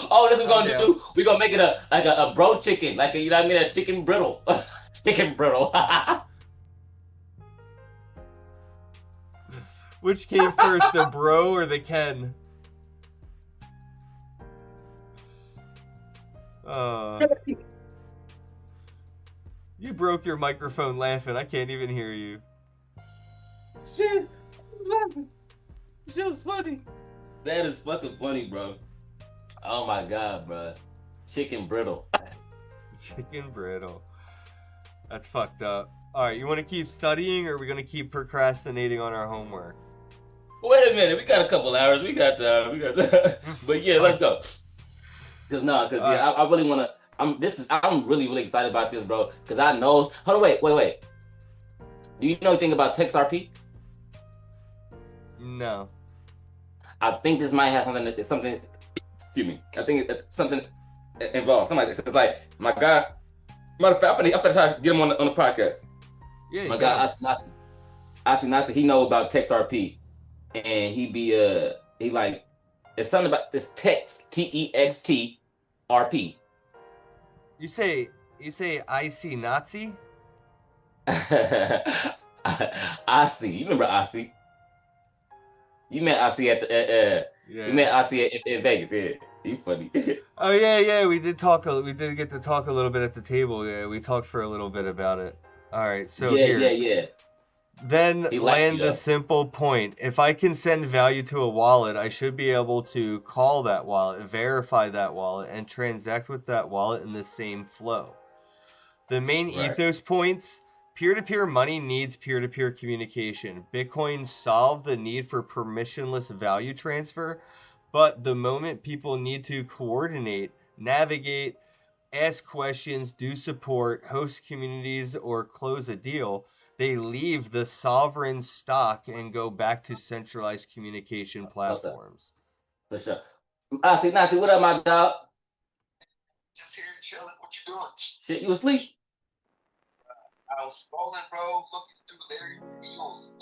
Oh, this is what we're gonna do. We're gonna make it a bro chicken, like a, you know what I mean, a chicken brittle. Chicken brittle. Which came first, the bro or the Ken? You broke your microphone laughing. I can't even hear you. Shit, was funny. That is fucking funny, bro. Oh my god, bro. Chicken brittle. Chicken brittle. That's fucked up. All right, you want to keep studying, or are we gonna keep procrastinating on our homework? Wait a minute, we got a couple hours. We got but yeah, let's go. I really wanna. I'm really excited about this, bro. Cause I know. Hold on, wait. Do you know anything about TextRP? No. I think this might have something. Excuse me. I think it's something involved. Something like that. Cause like my guy. Matter of fact, I'm gonna try to get him on the podcast. Yeah. My guy Asi Nasi, he know about TextRP, and he like it's something about this text TEXTRP. You say IC Nazi? Asi, you remember Asi? You met Asi at the you met Asi in Vegas. Yeah, you funny. Oh yeah, we did talk. We did get to talk a little bit at the table. Yeah, we talked for a little bit about it. All right, so yeah. Then land the simple point. If I can send value to a wallet, I should be able to call that wallet, verify that wallet, and transact with that wallet in the same flow. The main ethos points: peer-to-peer money needs peer-to-peer communication. Bitcoin solved the need for permissionless value transfer, but the moment people need to coordinate, navigate, ask questions, do support, host communities, or close a deal, they leave the sovereign stock and go back to centralized communication platforms. For sure. Nasi, what up, my dog? Just here chilling. What you doing? Shit, you asleep? I was scrolling, bro, looking through Larry Reels.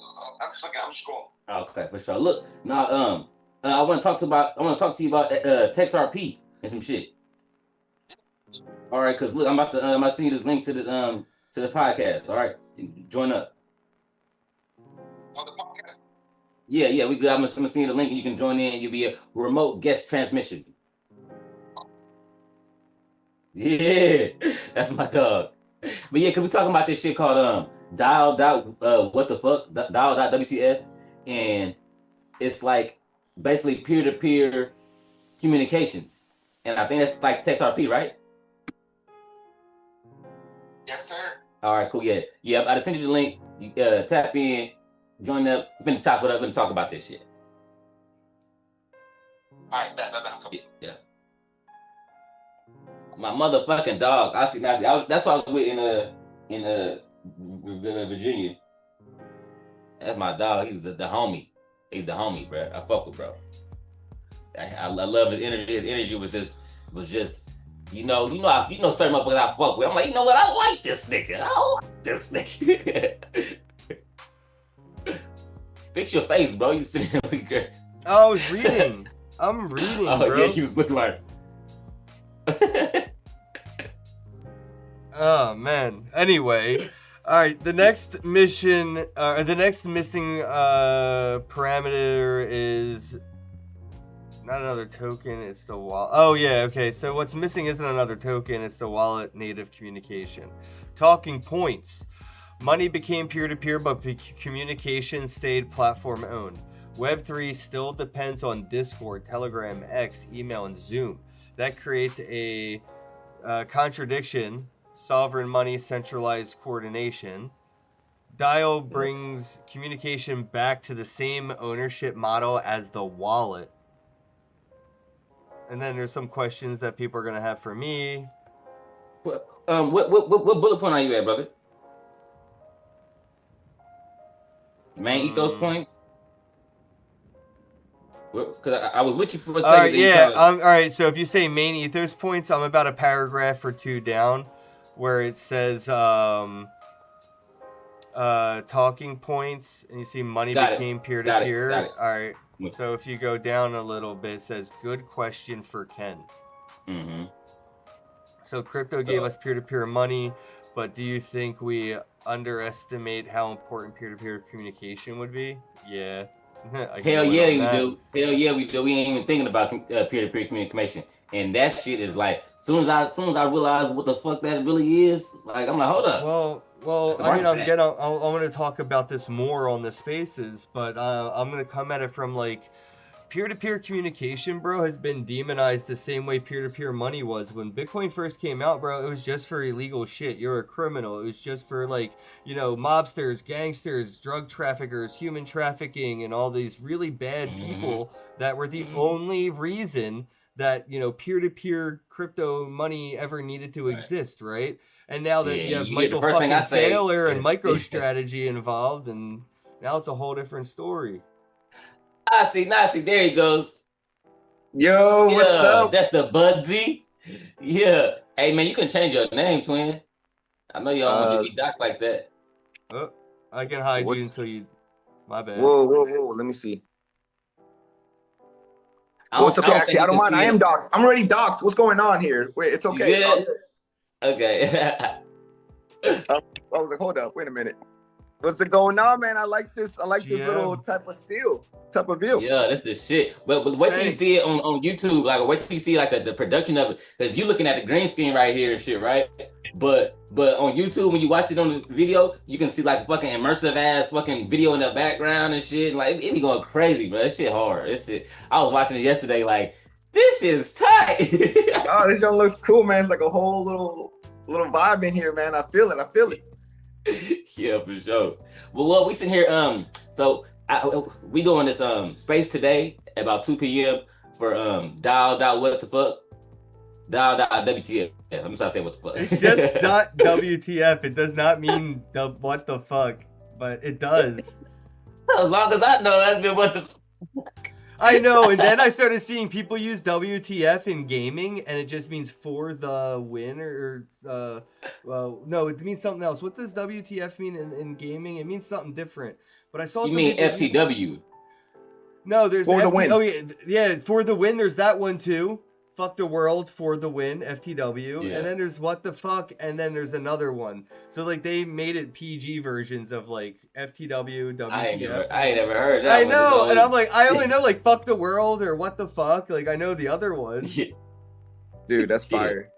I'm scrolling. Okay, for sure. Look, now, I want to talk to you about TextRP and some shit. All right, cause look, I'm about to send you this link to the podcast. All right, join up. On the podcast? Yeah, we good. I'm gonna send you the link, and you can join in. You'll be a remote guest transmission. Yeah, that's my dog. But yeah, cause we talking about this shit called what the fuck dial.wcf, and it's like basically peer-to-peer communications, and I think that's like TextRP, right? Yes, sir. All right, cool. Yeah. I sent you the link. You tap in, join up. We're finna chop it up. We're gonna talk about this shit. All right, that's Yeah. My motherfucking dog. I see. That's what I was with in Virginia. That's my dog. He's the homie. He's the homie, bro. I fuck with bro. I love his energy. His energy was just you know, certain motherfuckers I fuck with. I'm like, you know what? I like this nigga. I like this nigga. Fix your face, bro. You sitting there looking crazy. I was reading. I'm reading, Oh bro. yeah, he was looking like. Oh man. Anyway, all right. The next mission, the next missing parameter is not another token. It's the wallet. Oh yeah. Okay. So what's missing isn't another token. It's the wallet native communication. Talking points. Money became peer-to-peer, but communication stayed platform-owned. Web3 still depends on Discord, Telegram, X, email, and Zoom. That creates a contradiction. Sovereign money, centralized coordination. DIAL brings communication back to the same ownership model as the wallet. And then there's some questions that people are going to have for me. What bullet point are you at, brother? Man, eat those points. Because I was with you for a second. Yeah, all right. So if you say main ethos points, I'm about a paragraph or two down, where it says talking points, and you see money became peer to peer. All right. So if you go down a little bit, it says good question for Ken. Mm-hmm. So crypto gave us peer to peer money, but do you think we underestimate how important peer to peer communication would be? Yeah. Hell yeah, we do. Hell yeah, we do. We ain't even thinking about peer-to-peer communication, and that shit is like, soon as I realize what the fuck that really is, like I'm like, hold up. Well, I mean, I want to talk about this more on the spaces, but I'm gonna come at it from like peer-to-peer communication, bro, has been demonized the same way peer-to-peer money was. When Bitcoin first came out, bro, it was just for illegal shit. You're a criminal. It was just for, like, you know, mobsters, gangsters, drug traffickers, human trafficking, and all these really bad people that were the only reason that, you know, peer-to-peer crypto money ever needed to exist, right? And now that you have Michael fucking Saylor and MicroStrategy involved, and now it's a whole different story. I see, there he goes. Yo, what's up? That's the Budsy. Yeah. Hey, man, you can change your name, twin. I know you don't want to be doxxed like that. I can hide you until you... My bad. Whoa. Let me see. It's okay. Actually, I don't mind. I am doxxed. I'm already doxxed. What's going on here? Wait, it's okay. Okay. I was like, hold up. Wait a minute. What's it going on, man? I like this. I like this little type of view. Yeah, that's the shit. But wait till you see it on YouTube. Like, wait till you see like the production of it, because you looking at the green screen right here and shit, right? But on YouTube, when you watch it on the video, you can see like fucking immersive ass fucking video in the background and shit. And like it be going crazy, bro. That shit hard. That shit. I was watching it yesterday. Like, this shit is tight. Oh, this joint looks cool, man. It's like a whole little vibe in here, man. I feel it. Yeah, for sure. Well, what we sitting here, so we doing this space today at about 2 p.m. for dial what the fuck, dial WTF. I'm just trying to say what the fuck. It's just not WTF. It does not mean what the fuck, but it does. As long as I know, that's been what the fuck. I know, and then I started seeing people use WTF in gaming, and it just means for the win, or well, no, it means something else. What does WTF mean in gaming? It means something different. But I saw. You mean FTW? No, there's for the win. Oh yeah, for the win. There's that one too. Fuck the world for the win, FTW. Yeah. And then there's what the fuck, and then there's another one. So like they made it PG versions of like FTW, WTF. I ain't never heard that. I know, and I'm like, I only know like fuck the world or what the fuck. Like I know the other ones. Dude, that's fire.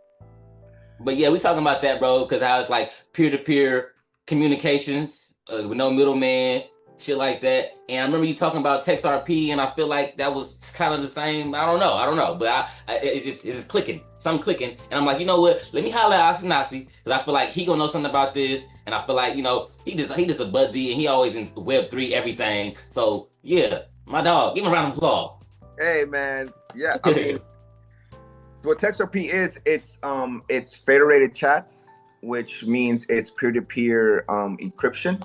But yeah, we talking about that, bro, because how it's like peer-to-peer communications with no middleman. Shit like that. And I remember you talking about TextRP, and I feel like that was kind of the same. I don't know, but it's just clicking. Something clicking, and I'm like, you know what? Let me holler at Asanasi, because I feel like he gonna know something about this, and I feel like, you know, he just a Budsy, and he always in Web3 everything. So yeah, my dog, give him a round of applause. Hey man, yeah. I mean, what TextRP is, it's federated chats, which means it's peer-to-peer encryption.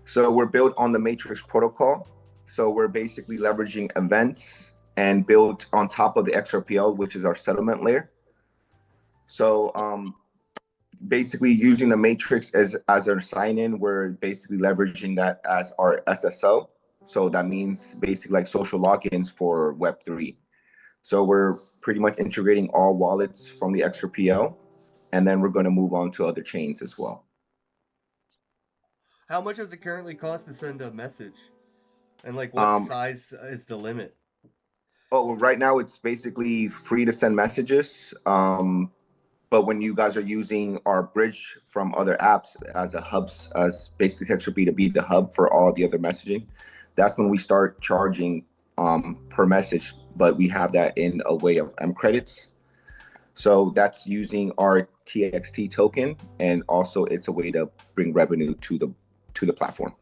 So we're built on the Matrix protocol. So we're basically leveraging events and built on top of the XRPL, which is our settlement layer. So basically using the matrix as our sign-in, we're basically leveraging that as our SSO. So that means basically like social logins for Web3. So we're pretty much integrating all wallets from the XRPL, and then we're going to move on to other chains as well. How much does it currently cost to send a message? And like what size is the limit? Oh, well, right now it's basically free to send messages. But when you guys are using our bridge from other apps as a hubs, as basically TextureP to be the hub for all the other messaging, that's when we start charging per message. But we have that in a way of M credits. So that's using our TXT token, and also it's a way to bring revenue to the platform.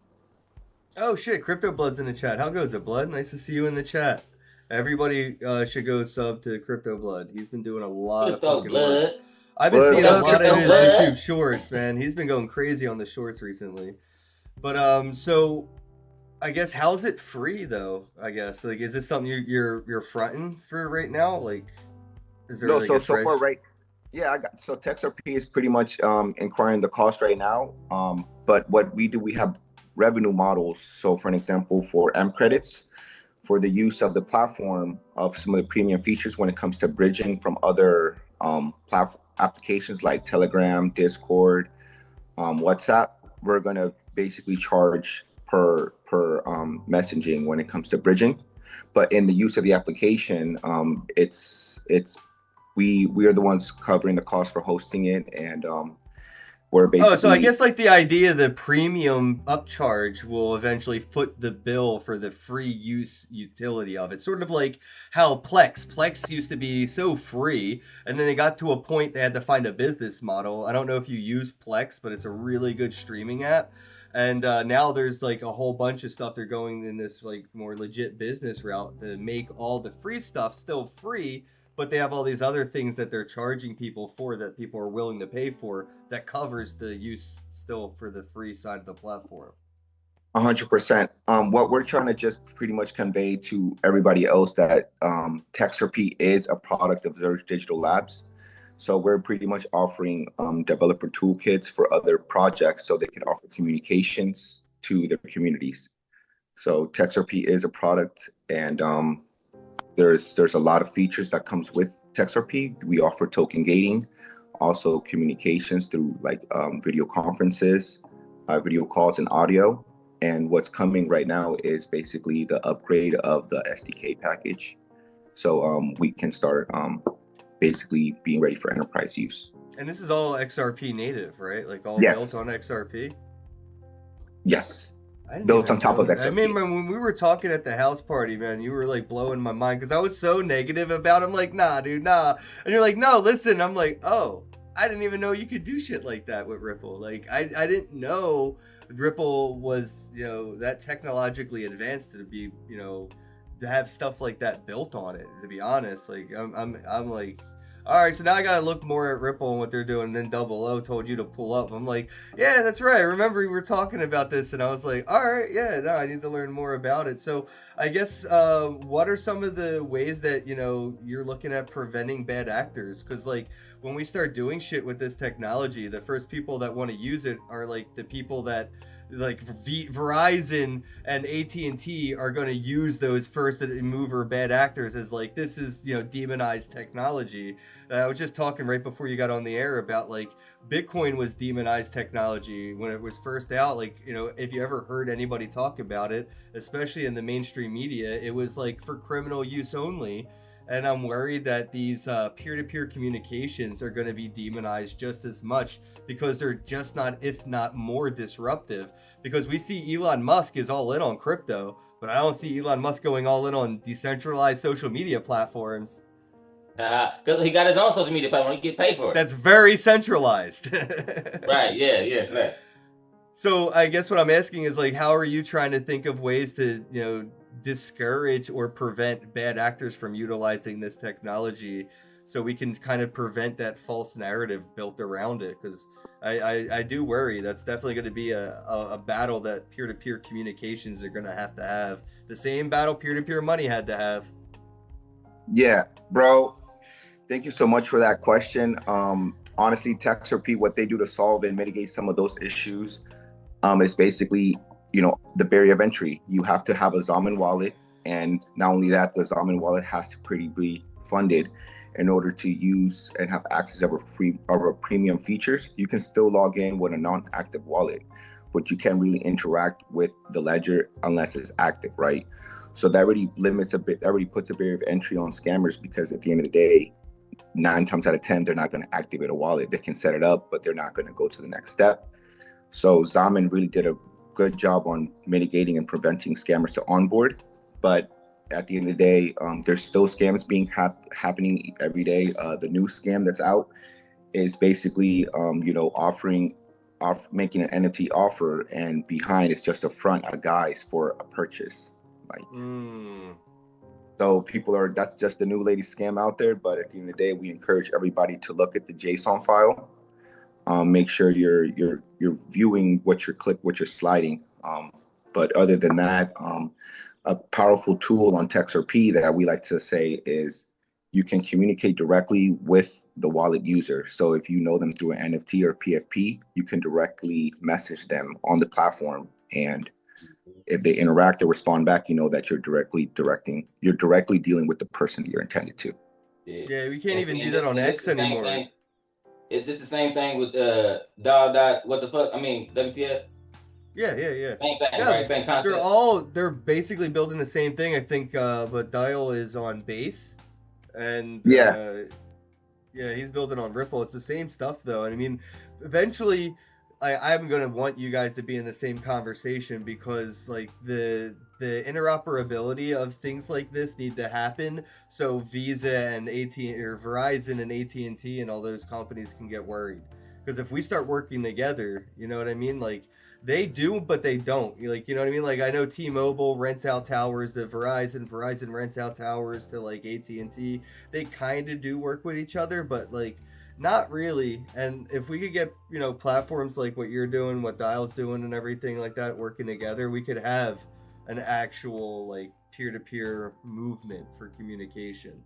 Oh shit, Crypto Blood's in the chat. How goes it, Blood? Nice to see you in the chat. Everybody should go sub to Crypto Blood. He's been doing a lot of fucking work. I've been seeing a lot of his YouTube shorts, man. He's been going crazy on the shorts recently. But so I guess how's it free though? I guess like is this something you're fronting for right now? Like is there no? like So far, right? Yeah, so TexRP is pretty much inquiring the cost right now. But what we do, we have revenue models. So for an example, for M credits, for the use of the platform of some of the premium features when it comes to bridging from other applications like Telegram, Discord, WhatsApp, we're going to basically charge per messaging when it comes to bridging. But in the use of the application, we are the ones covering the cost for hosting it, and we're basically. Oh, so I guess like the idea, the premium upcharge will eventually foot the bill for the free use utility of it. Sort of like how Plex used to be so free, and then they got to a point they had to find a business model. I don't know if you use Plex, but it's a really good streaming app. And now there's like a whole bunch of stuff they're going in this like more legit business route to make all the free stuff still free, but they have all these other things that they're charging people for that people are willing to pay for that covers the use still for the free side of the platform. 100%. What we're trying to just pretty much convey to everybody else that TextureP is a product of Verge Digital Labs. So we're pretty much offering developer toolkits for other projects so they can offer communications to their communities. So TextureP is a product, and there's a lot of features that comes with TextureP. We offer token gating, also communications through like video conferences, video calls, and audio. And what's coming right now is basically the upgrade of the SDK package. So we can start basically being ready for enterprise use. And this is all XRP native, right? Like all Yes. built on XRP? Yes. Built on top of XRP. I mean, when we were talking at the house party, man, you were like blowing my mind because I was so negative about it. I'm like, nah, dude, nah. And you're like, no, listen. I'm like, oh, I didn't even know you could do shit like that with Ripple. Like, I didn't know Ripple was, that technologically advanced to be, to have stuff like that built on it. To be honest, like, I'm like, all right, so now I gotta look more at Ripple and what they're doing. And then Double O told you to pull up. I'm like, yeah, that's right. I remember we were talking about this, and I was like, all right, yeah, no, I need to learn more about it. So I guess, what are some of the ways that you're looking at preventing bad actors? Because like when we start doing shit with this technology, the first people that want to use it are like the people that like Verizon and AT&T are going to use those first mover bad actors as like, this is demonized technology. I was just talking right before you got on the air about like Bitcoin was demonized technology when it was first out. Like, if you ever heard anybody talk about it, especially in the mainstream media, it was like for criminal use only. And I'm worried that these peer-to-peer communications are going to be demonized just as much because they're just not, if not more disruptive. Because we see Elon Musk is all in on crypto, but I don't see Elon Musk going all in on decentralized social media platforms. Because he got his own social media platform, he get paid for it. That's very centralized. Right, yeah, right. So I guess what I'm asking is like, how are you trying to think of ways to, discourage or prevent bad actors from utilizing this technology so we can kind of prevent that false narrative built around it? Because I do worry that's definitely going to be a battle that peer-to-peer communications are going to have. The same battle peer-to-peer money had to have. Yeah, bro. Thank you so much for that question. Honestly, TextRP, what they do to solve and mitigate some of those issues is basically, the barrier of entry. You have to have a Zamen wallet, and not only that, the Zamen wallet has to be funded in order to use and have access of our premium features. You can still log in with a non-active wallet, but you can't really interact with the ledger unless it's active, right? So that already limits a bit, that already puts a barrier of entry on scammers, because at the end of the day, 9 times out of 10, they're not going to activate a wallet. They can set it up, but they're not going to go to the next step. So Zaman really did a good job on mitigating and preventing scammers to onboard. But at the end of the day, there's still scams being happening every day. The new scam that's out is basically, making an NFT offer, and behind it's just a guise for a purchase. So that's just the new latest scam out there. But at the end of the day, we encourage everybody to look at the JSON file. Make sure you're viewing what you're sliding. But other than that, a powerful tool on TextRP that we like to say is you can communicate directly with the wallet user. So if you know them through an NFT or PFP, you can directly message them on the platform, and if they interact or respond back, you know that you're directly dealing with the person you're intended to. Yeah, we can't even do that on X anymore. Is this the same thing with what the fuck? I mean, WTF? Yeah. Same thing, right? Same concept. They're basically building the same thing. I think, but Dial is on Base, and he's building on Ripple. It's the same stuff, though. And I mean, eventually, I'm gonna want you guys to be in the same conversation, because like the interoperability of things like this need to happen, so Visa and Verizon and AT&T and all those companies can get worried. Because if we start working together, you know what I mean? Like, they do, but they don't. Like, you know what I mean? Like, I know T-Mobile rents out towers to Verizon rents out towers to like AT&T. They kind of do work with each other, but like, not really. And if we could get, platforms like what you're doing, what Dial's doing, and everything like that working together, we could have an actual like peer-to-peer movement for communication.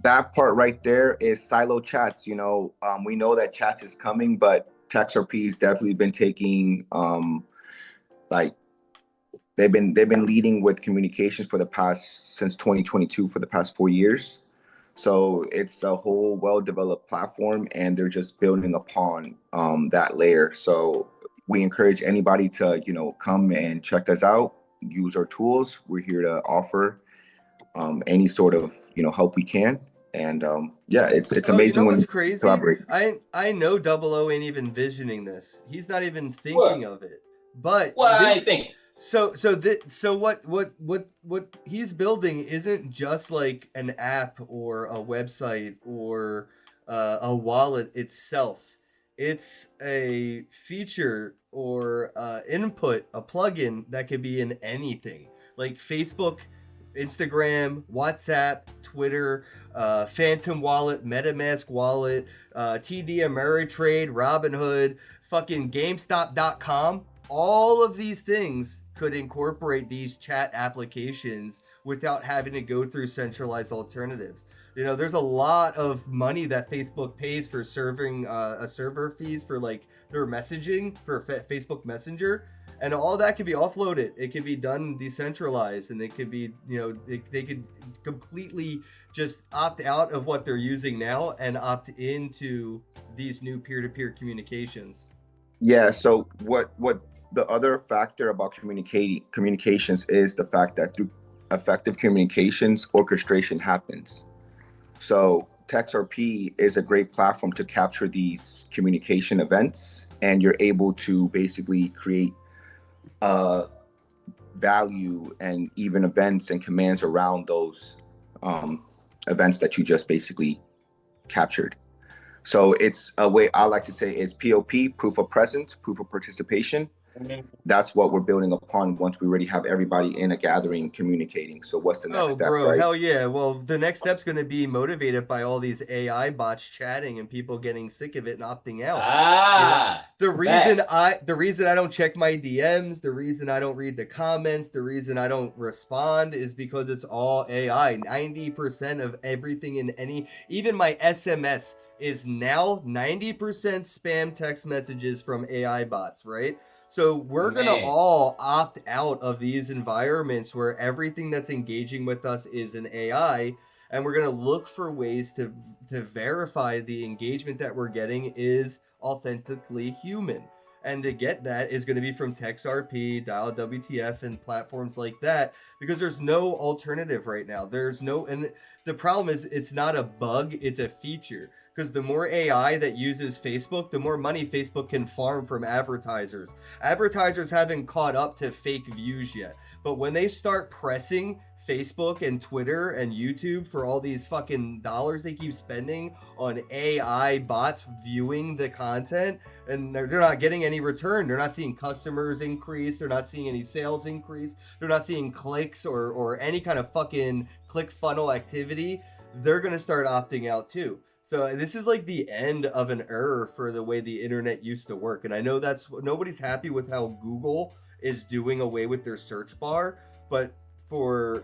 That part right there is silo chats. We know that chats is coming, but TextRP has definitely been taking they've been leading with communications since 2022 for the past 4 years. So it's a whole well-developed platform, and they're just building upon that layer. So we encourage anybody to, come and check us out, use our tools. We're here to offer any sort of, help we can. And it's amazing when what's crazy? Collaborate. I know Double O ain't even visioning this. He's not even thinking of it. But I ain't thinking. So what he's building isn't just like an app or a website or a wallet itself. It's a feature or input, a plugin that could be in anything, like Facebook, Instagram, WhatsApp, Twitter, Phantom Wallet, MetaMask Wallet, TD Ameritrade, Robinhood, fucking GameStop.com. All of these things could incorporate these chat applications without having to go through centralized alternatives. There's a lot of money that Facebook pays for serving server fees for like their messaging for Facebook Messenger, and all that could be offloaded. It could be done decentralized, and it could be, they could completely just opt out of what they're using now and opt into these new peer-to-peer communications. Yeah. So what the other factor about communications is the fact that through effective communications, orchestration happens. So TextRP is a great platform to capture these communication events, and you're able to basically create value and even events and commands around those events that you just basically captured. So it's a way I like to say is POP, proof of presence, proof of participation. that's what we're building upon once we already have everybody in a gathering communicating. So what's the next step, right? Hell yeah. Well, the next step's going to be motivated by all these AI bots chatting and people getting sick of it and opting out. The reason I don't check my DMs, the reason I don't read the comments, the reason I don't respond is because it's all AI. 90% of everything in even my SMS is now 90% spam text messages from AI bots, right? So we're going to all opt out of these environments where everything that's engaging with us is an AI, and we're going to look for ways to verify the engagement that we're getting is authentically human. And to get that is going to be from TextRP, Dial WTF, and platforms like that, because there's no alternative right now. And the problem is it's not a bug, it's a feature. Because the more AI that uses Facebook, the more money Facebook can farm from advertisers. Advertisers haven't caught up to fake views yet. But when they start pressing Facebook and Twitter and YouTube for all these fucking dollars they keep spending on AI bots viewing the content, and they're not getting any return. They're not seeing customers increase. They're not seeing any sales increase. They're not seeing clicks or any kind of fucking click funnel activity. They're going to start opting out too. So this is like the end of an era for the way the internet used to work. And I know nobody's happy with how Google is doing away with their search bar, but for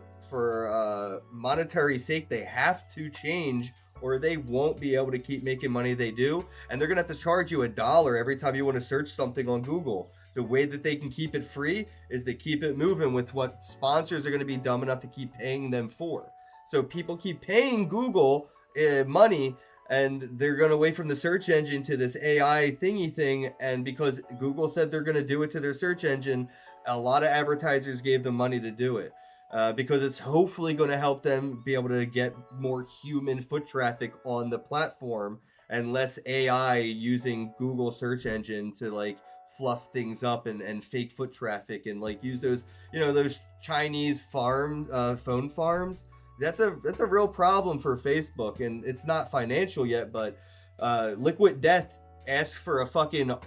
monetary sake, they have to change or they won't be able to keep making money they do. And they're going to have to charge you $1 every time you want to search something on Google. The way that they can keep it free is they keep it moving with what sponsors are going to be dumb enough to keep paying them for. So people keep paying Google money, and they're going away from the search engine to this AI thingy thing. And because Google said they're going to do it to their search engine, a lot of advertisers gave them money to do it. Because it's hopefully going to help them be able to get more human foot traffic on the platform and less AI using Google search engine to like fluff things up and fake foot traffic and like use those, those Chinese phone farms. That's a real problem for Facebook, and it's not financial yet, but Liquid Death asked for a fucking an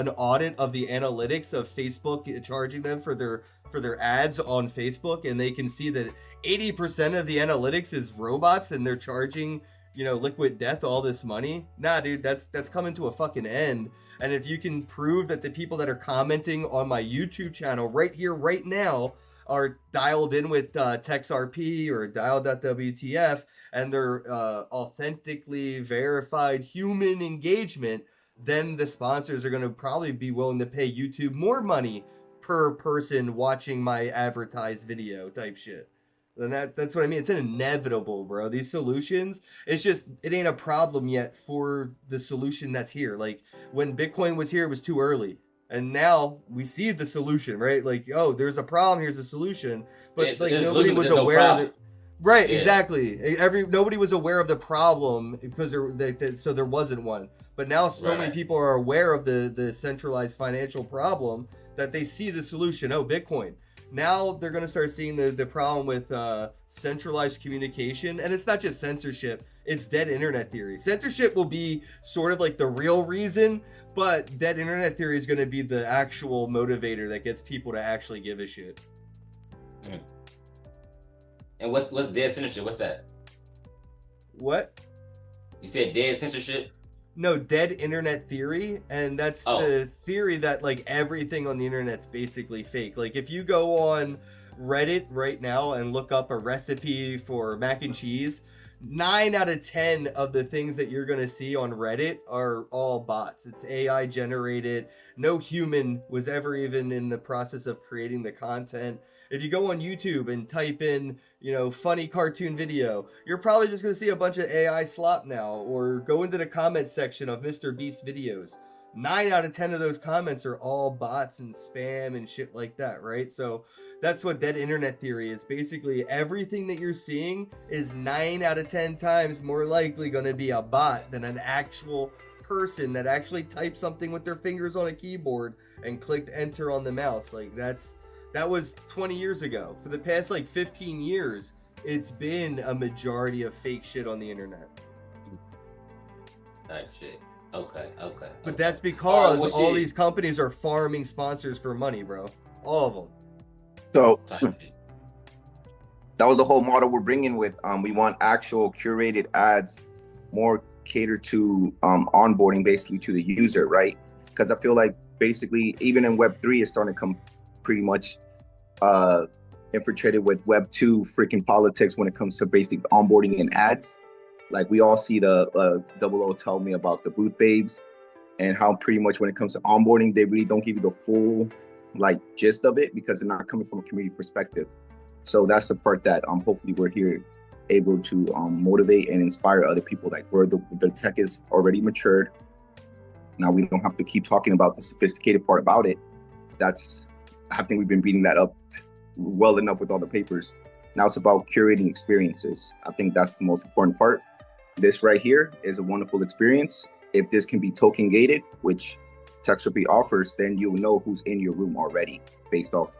audit of the analytics of Facebook, charging them for their ads on Facebook, and they can see that 80% of the analytics is robots, and they're charging Liquid Death all this money. Nah, dude, that's coming to a fucking end. And if you can prove that the people that are commenting on my YouTube channel right here, right now, are dialed in with TextRP or Dial.WTF, and they're authentically verified human engagement, then the sponsors are going to probably be willing to pay YouTube more money per person watching my advertised video type shit. And that's what I mean. It's inevitable, bro. These solutions, it ain't a problem yet for the solution that's here. Like when Bitcoin was here, it was too early. And now we see the solution, right? Like, oh, there's a problem. Here's a solution. But nobody was aware of it. Right, yeah. Exactly. Nobody was aware of the problem because so there wasn't one. But now so many people are aware of the centralized financial problem that they see the solution. Oh, Bitcoin. Now they're going to start seeing the problem with centralized communication. And it's not just censorship. It's dead internet theory. Censorship will be sort of like the real reason, but dead internet theory is going to be the actual motivator that gets people to actually give a shit. Mm. And what's dead censorship? What's that? What? You said dead censorship? No, dead internet theory, and that's the theory that like everything on the internet's basically fake. Like if you go on Reddit right now and look up a recipe for mac and cheese, 9 out of 10 of the things that you're gonna see on Reddit are all bots. It's AI generated. No human was ever even in the process of creating the content. If you go on YouTube and type in, funny cartoon video, you're probably just going to see a bunch of AI slop now. Or go into the comment section of Mr. Beast videos. 9 out of 10 of those comments are all bots and spam and shit like that, right? So that's what dead internet theory is. Basically, everything that you're seeing is 9 out of 10 times more likely going to be a bot than an actual person that actually typed something with their fingers on a keyboard and clicked enter on the mouse. Like that was 20 years ago. For the past 15 years, it's been a majority of fake shit on the internet. Type shit. Okay. But that's because well, all shit. these companies are farming sponsors for money, bro. All of them. So Type it. that was the whole model we're bringing with. We want actual curated ads, more catered to onboarding basically to the user, right? Because I feel like basically even in Web3 it's starting to come pretty much infiltrated with Web2 freaking politics when it comes to basic onboarding and ads. Like we all see the Double O tell me about the booth babes and how pretty much when it comes to onboarding, they really don't give you the full like gist of it because they're not coming from a community perspective. So that's the part that hopefully we're here able to motivate and inspire other people. Like where the tech is already matured. Now we don't have to keep talking about the sophisticated part about it. I think we've been beating that up well enough with all the papers. Now it's about curating experiences. I think that's the most important part. This right here is a wonderful experience. If this can be token gated, which TextRP offers, then you'll know who's in your room already based off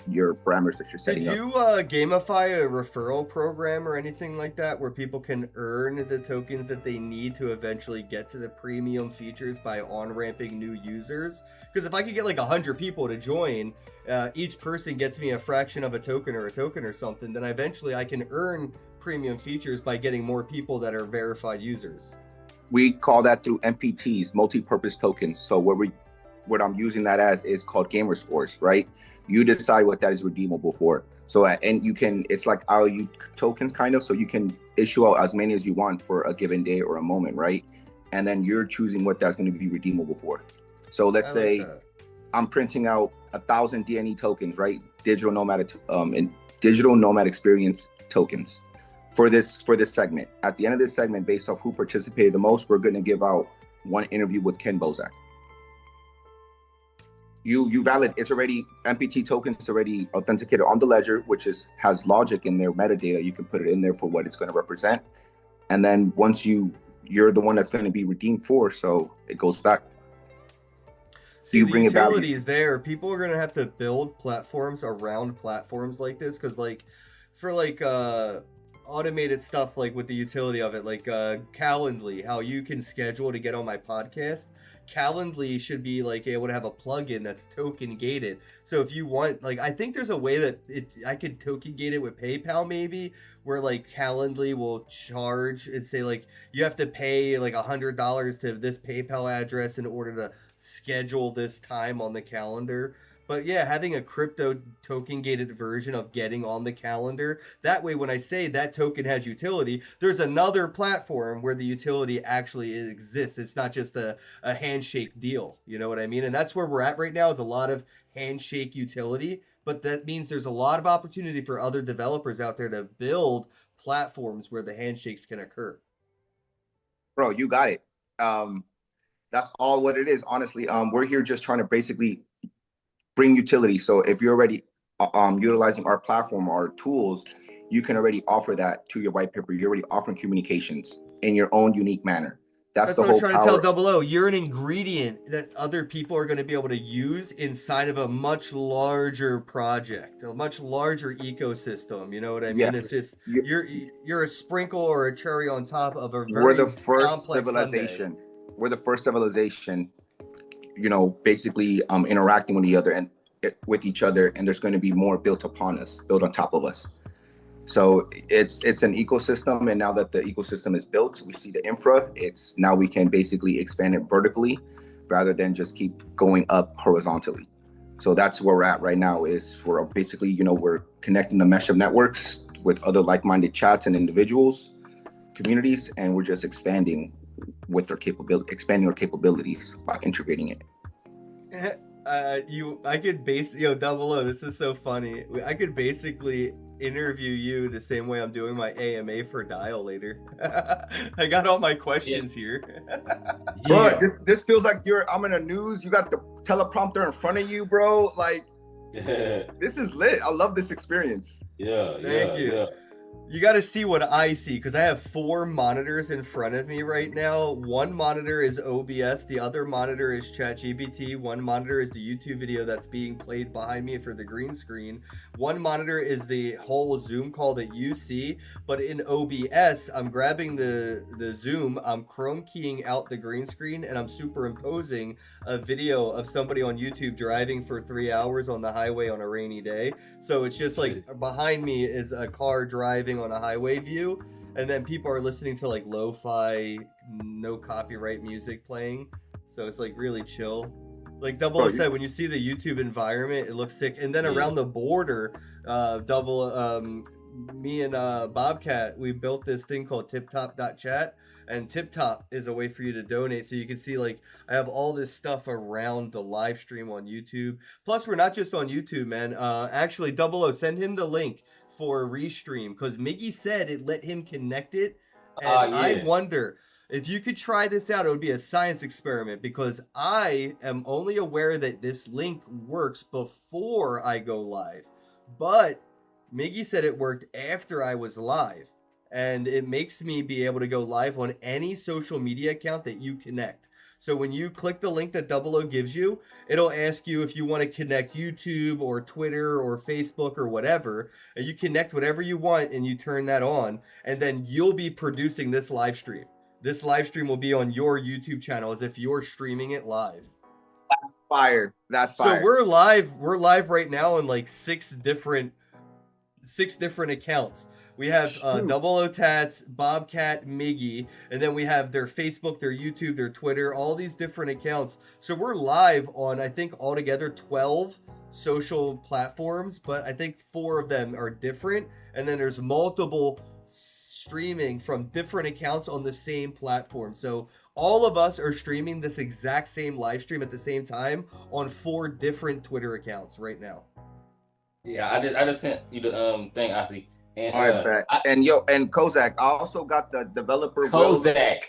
your parameters that you're setting up. Did you gamify a referral program or anything like that where people can earn the tokens that they need to eventually get to the premium features by on-ramping new users? Because if I could get like 100 people to join, each person gets me a fraction of a token or something, then eventually I can earn premium features by getting more people that are verified users. We call that through MPTs, multi-purpose tokens. So what I'm using that as is called gamer scores, right? You decide what that is redeemable for. So and it's like IOU tokens kind of, so you can issue out as many as you want for a given day or a moment, right? And then you're choosing what that's going to be redeemable for. So let's say I'm printing out 1,000 DNE tokens, right? Digital nomad experience tokens for this segment. At the end of this segment, based off who participated the most, we're going to give out one interview with Ken Bozak. You valid, it's already MPT tokens already authenticated on the ledger, which has logic in their metadata. You can put it in there for what it's going to represent. And then once you're the one that's going to be redeemed for, so it goes back. See, the utility is there. People are going to have to build platforms around platforms like this because for automated stuff like with the utility of it, like Calendly, how you can schedule to get on my podcast. Calendly should be like able to have a plugin that's token gated. So if you want, like, I think there's a way that I could token gate it with PayPal maybe, where like Calendly will charge and say like you have to pay like $100 to this PayPal address in order to schedule this time on the calendar. But yeah, having a crypto token gated version of getting on the calendar, that way when I say that token has utility, there's another platform where the utility actually exists. It's not just a handshake deal. You know what I mean? And that's where we're at right now, is a lot of handshake utility. But that means there's a lot of opportunity for other developers out there to build platforms where the handshakes can occur. Bro, you got it. That's all what it is, honestly. We're here just trying to basically bring utility. So if you're already utilizing our platform, our tools, you can already offer that to your white paper. You're already offering communications in your own unique manner. That's the what whole I'm trying power. to tell Double O. You're an ingredient that other people are going to be able to use inside of a much larger project, a much larger ecosystem. You know what I mean? Yes. It's just you're a sprinkle or a cherry on top of a very We're the first complex civilization. Sundae. We're the first civilization, basically interacting with each other, and there's going to be more built on top of us. So it's an ecosystem, and now that the ecosystem is built, we see the infra. Now we can basically expand it vertically rather than just keep going up horizontally. So that's where we're at right now. Is we're basically we're connecting the mesh of networks with other like-minded chats and individuals, communities, and we're just expanding with their expanding our capabilities by integrating it. I could Double O, this is so funny. I could basically interview you the same way I'm doing my AMA for Dial later. I got all my questions here. Bro, this feels like I'm in the news. You got the teleprompter in front of you, bro. Like, this is lit. I love this experience. Thank you. You got to see what I see, because I have 4 monitors in front of me right now. One monitor is OBS, the other monitor is ChatGPT, one monitor is the YouTube video that's being played behind me for the green screen. One monitor is the whole Zoom call that you see, but in OBS, I'm grabbing the Zoom, I'm chrome keying out the green screen, and I'm superimposing a video of somebody on YouTube driving for 3 hours on the highway on a rainy day. So it's just like behind me is a car driving on a highway view, and then people are listening to like lo-fi, no copyright music playing. So it's like really chill. Like Double said, when you see the YouTube environment, it looks sick. And then around the border, me and Bobcat, we built this thing called TipTop.chat. And TipTop is a way for you to donate, so you can see like I have all this stuff around the live stream on YouTube. Plus, we're not just on YouTube, man. Actually, 00, send him the link for Restream, because Miggy said it let him connect it, and I wonder if you could try this out. It would be a science experiment, because I am only aware that this link works before I go live, but Miggy said it worked after I was live. And it makes me be able to go live on any social media account that you connect. So when you click the link that 00 gives you, it'll ask you if you want to connect YouTube or Twitter or Facebook or whatever. And you connect whatever you want and you turn that on. And then you'll be producing this live stream. This live stream will be on your YouTube channel as if you're streaming it live. That's fire. That's fire. So we're live right now on like 6 different accounts. We have 00 Tats, Bobcat, Miggy, and then we have their Facebook, their YouTube, their Twitter, all these different accounts. So we're live on, I think, altogether 12 social platforms, but I think 4 of them are different. And then there's multiple streaming from different accounts on the same platform. So all of us are streaming this exact same live stream at the same time on 4 different Twitter accounts right now. Yeah, I just sent you the thing, I see. And, all right, and Kozak, I also got the developer. Kozak,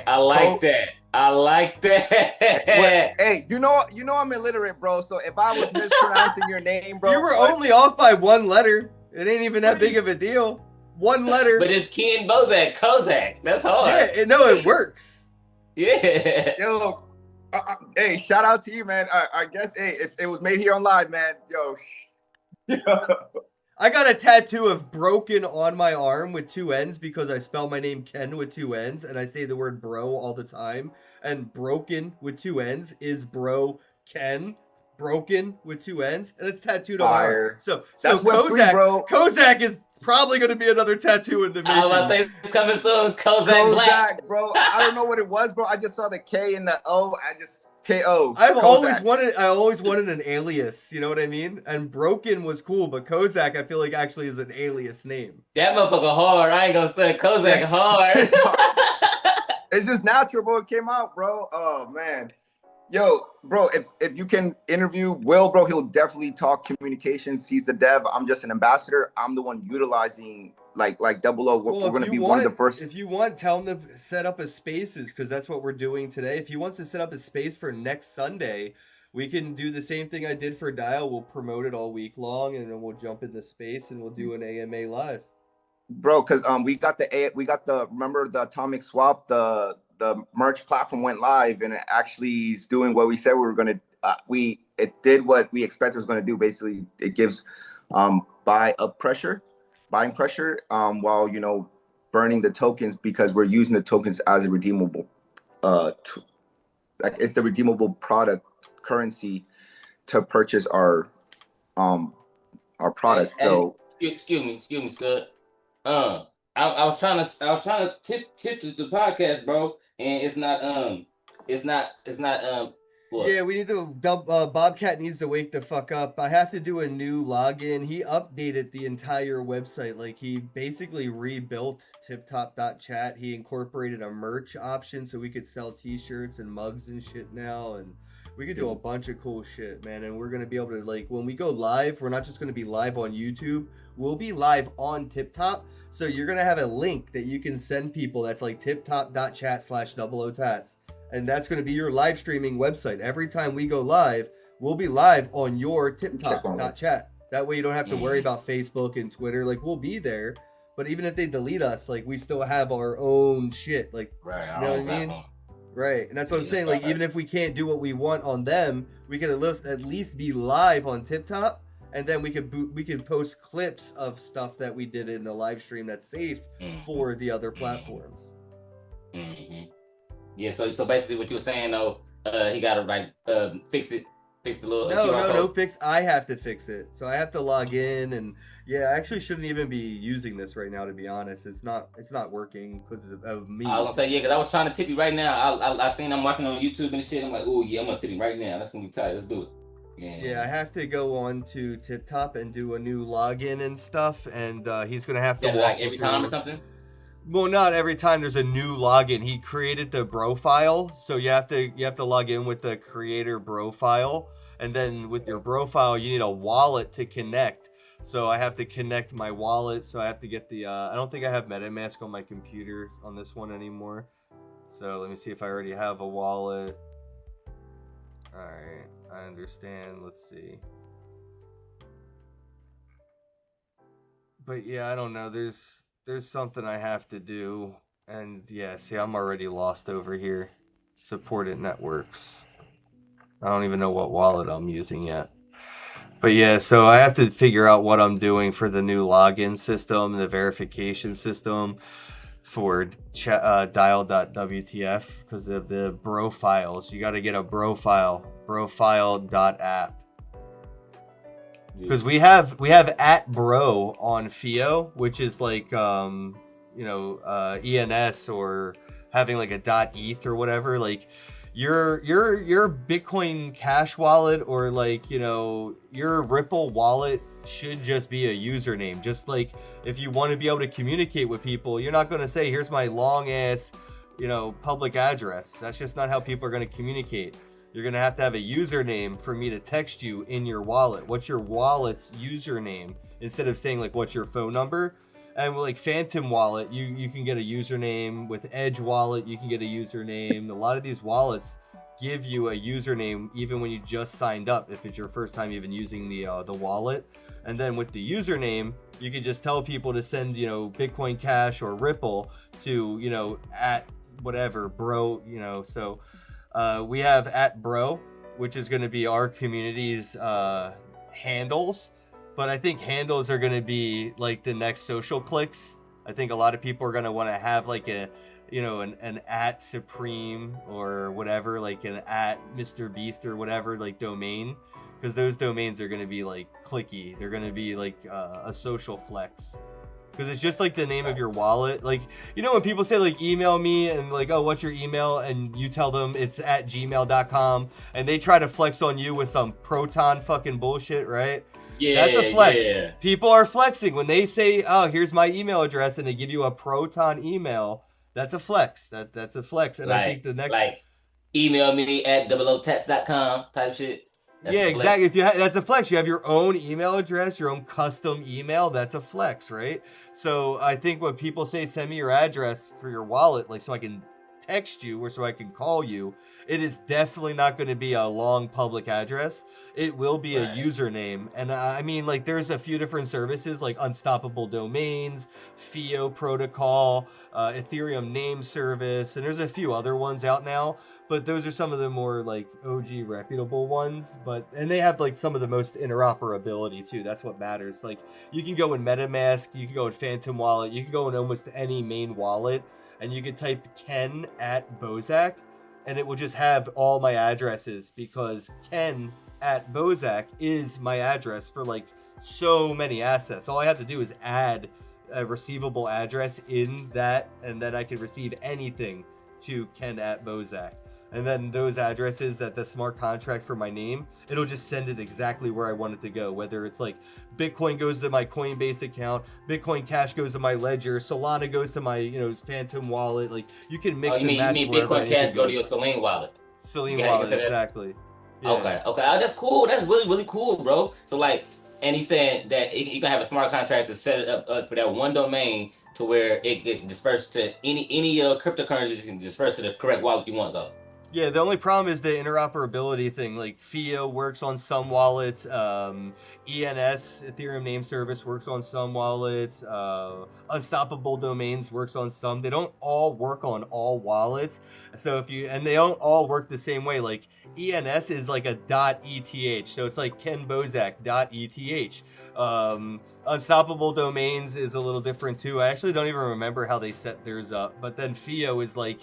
I like that. I like that. Hey, you know I'm illiterate, bro. So if I was mispronouncing your name, bro, you were only off by 1 letter. It ain't even that big of a deal. 1 letter. But it's Ken Bozak, Kozak. That's hard. Yeah, no, it works. Yeah. Yo, hey, shout out to you, man. I guess it was made here on live, man. Yo. I got a tattoo of broken on my arm with 2 N's because I spell my name Ken with 2 N's and I say the word bro all the time. And broken with 2 N's is bro Ken. Broken with 2 N's, and it's tattooed on my arm. So Kozak is probably going to be another tattoo in the making. I was about to say it's coming soon. Kozak Black, bro. I don't know what it was, bro. I just saw the K and the O. I just KO. I always wanted an alias. You know what I mean? And Broken was cool, but Kozak I feel like actually is an alias name. That motherfucker hard. I ain't gonna say Kozak hard. It's just natural, bro. It came out, bro. Oh man. Yo, bro, if you can interview Will, bro, he'll definitely talk communications. He's the dev. I'm just an ambassador. I'm the one utilizing like 00. We're going to be one of the first. If you want, tell him to set up his spaces, because that's what we're doing today. If he wants to set up a space for next Sunday, we can do the same thing I did for Dial. We'll promote it all week long, and then we'll jump in the space and we'll do an AMA live. Bro, because we got the remember the Atomic Swap, the merch platform went live, and it actually is doing what we said we were going to. It did what we expected it was going to do. Basically, it gives buying pressure while burning the tokens, because we're using the tokens as a redeemable it's the redeemable product currency to purchase our product. So excuse me, Scud. I was trying to tip the podcast, bro, and it's not what? Yeah, we need to Bobcat needs to wake the fuck up. I have to do a new login. He updated the entire website. Like, he basically rebuilt TipTop.chat. He incorporated a merch option so we could sell t-shirts and mugs and shit now, and we could do a bunch of cool shit, man. And we're gonna be able to, like, when we go live, we're not just gonna be live on YouTube. We'll be live on TipTop. So you're gonna have a link that you can send people that's like TipTop.chat/00tats. And that's going to be your live streaming website. Every time we go live, we'll be live on your TipTop.chat. That way you don't have to worry about Facebook and Twitter. Like, we'll be there, but even if they delete us, like, we still have our own shit. Like, Right. you know what I mean? Right. And that's what I'm saying. Like, even if we can't do what we want on them, we can at least be live on TipTop, and then we could post clips of stuff that we did in the live stream that's safe for the other platforms. Yeah. So basically, what you were saying though, he got to like fix the little. No fix. I have to fix it. So I have to log in, and yeah, I actually shouldn't even be using this right now, to be honest. It's not working because of me. I was gonna say, yeah, because I was trying to tip you right now. I seen I'm watching on YouTube and shit. I'm like, oh yeah, I'm gonna tip you right now. That's gonna be tight. Let's do it. Yeah, I have to go on to TipTop and do a new login and stuff, and he's gonna have to walk like every time or something. Well, not every time there's a new login. He created the bro file, so you have to log in with the creator bro file, and then with your bro file, you need a wallet to connect. So I have to connect my wallet. So I have to get the. I don't think I have MetaMask on my computer on this one anymore. So let me see if I already have a wallet. All right, I understand. Let's see. But yeah, I don't know. There's something I have to do, and yeah, see, I'm already lost over here. Supported networks. I don't even know what wallet I'm using yet. But yeah, so I have to figure out what I'm doing for the new login system, the verification system for dial.wtf because of the bro files. You got to get a bro file, brofile.app. Because we have @bro on FIO, which is like ENS or having like a .eth or whatever. Like your Bitcoin Cash wallet or like your Ripple wallet should just be a username. Just like if you want to be able to communicate with people, you're not going to say here's my long ass public address. That's just not how people are going to communicate. You're going to have a username for me to text you in your wallet. What's your wallet's username? Instead of saying, like, what's your phone number? And with, like, Phantom Wallet, you can get a username. With Edge Wallet, you can get a username. A lot of these wallets give you a username even when you just signed up, if it's your first time even using the wallet. And then with the username, you can just tell people to send, Bitcoin Cash or Ripple to, at whatever, bro, so... we have @bro, which is going to be our community's handles, but I think handles are going to be like the next social clicks. I think a lot of people are going to want to have like an @Supreme or whatever, like an @MrBeast or whatever, like domain, because those domains are going to be like clicky. They're going to be like a social flex. Because it's just like the name of your wallet. Like, when people say like email me and like, oh, what's your email? And you tell them it's @gmail.com and they try to flex on you with some Proton fucking bullshit, right? Yeah, that's a flex. Yeah. People are flexing when they say, oh, here's my email address, and they give you a Proton email. That's a flex. That's a flex. And I think the next, like, email me at @00text.com type shit. That's exactly. If that's a flex. You have your own email address, your own custom email. That's a flex, right? So I think when people say send me your address for your wallet, like so I can text you or so I can call you, it is definitely not going to be a long public address. It will be a username. And I mean, like, there's a few different services like Unstoppable Domains, FIO Protocol, Ethereum Name Service, and there's a few other ones out now. But those are some of the more like OG reputable ones. And they have like some of the most interoperability too. That's what matters. Like you can go in MetaMask, you can go in Phantom Wallet, you can go in almost any main wallet, and you can type Ken @Bozak, and it will just have all my addresses because Ken @Bozak is my address for like so many assets. All I have to do is add a receivable address in that, and then I can receive anything to Ken @Bozak. And then those addresses that the smart contract for my name, it'll just send it exactly where I want it to go. Whether it's like Bitcoin goes to my Coinbase account, Bitcoin Cash goes to my Ledger, Solana goes to my Phantom wallet. Like you can mix and match. You mean Bitcoin Cash go to your Selene wallet? Selene wallet, exactly. Yeah. Okay. Oh, that's cool. That's really, really cool, bro. So like, and he's saying that you can have a smart contract to set it up for that one domain to where it disperses to any cryptocurrency, you can disperse to the correct wallet you want though. Yeah, the only problem is the interoperability thing. Like FIO works on some wallets, ENS, Ethereum Name Service, works on some wallets, Unstoppable Domains works on some. They don't all work on all wallets. So and they don't all work the same way. Like ENS is like a .eth, so it's like Ken Bozak .eth. Unstoppable Domains is a little different too. I actually don't even remember how they set theirs up. But then FIO is like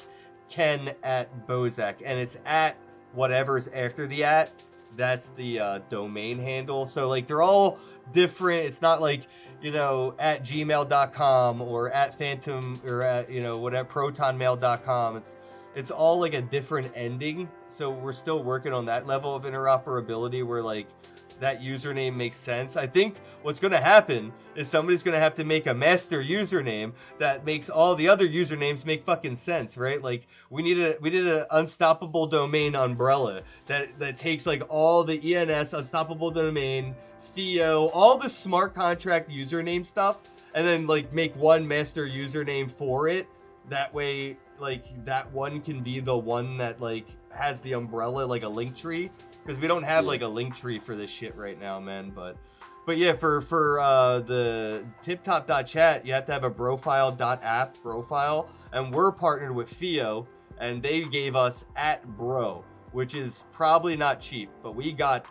Ken at Bozak, and it's at whatever's after the at. That's the domain handle. So like they're all different. It's not like, at gmail.com or at phantom or at, whatever, protonmail.com. It's all like a different ending. So we're still working on that level of interoperability where like that username makes sense. I think what's going to happen is somebody's going to have to make a master username that makes all the other usernames make fucking sense, right? Like we needed an unstoppable domain umbrella that takes like all the ENS, unstoppable domain, FIO, all the smart contract username stuff, and then like make one master username for it. That way, like that one can be the one that like has the umbrella, like a link tree. Because we don't have like a link tree for this shit right now, man. But yeah, for the TipTop.chat, you have to have a profile.app profile, and we're partnered with FIO, and they gave us @bro, which is probably not cheap, but we got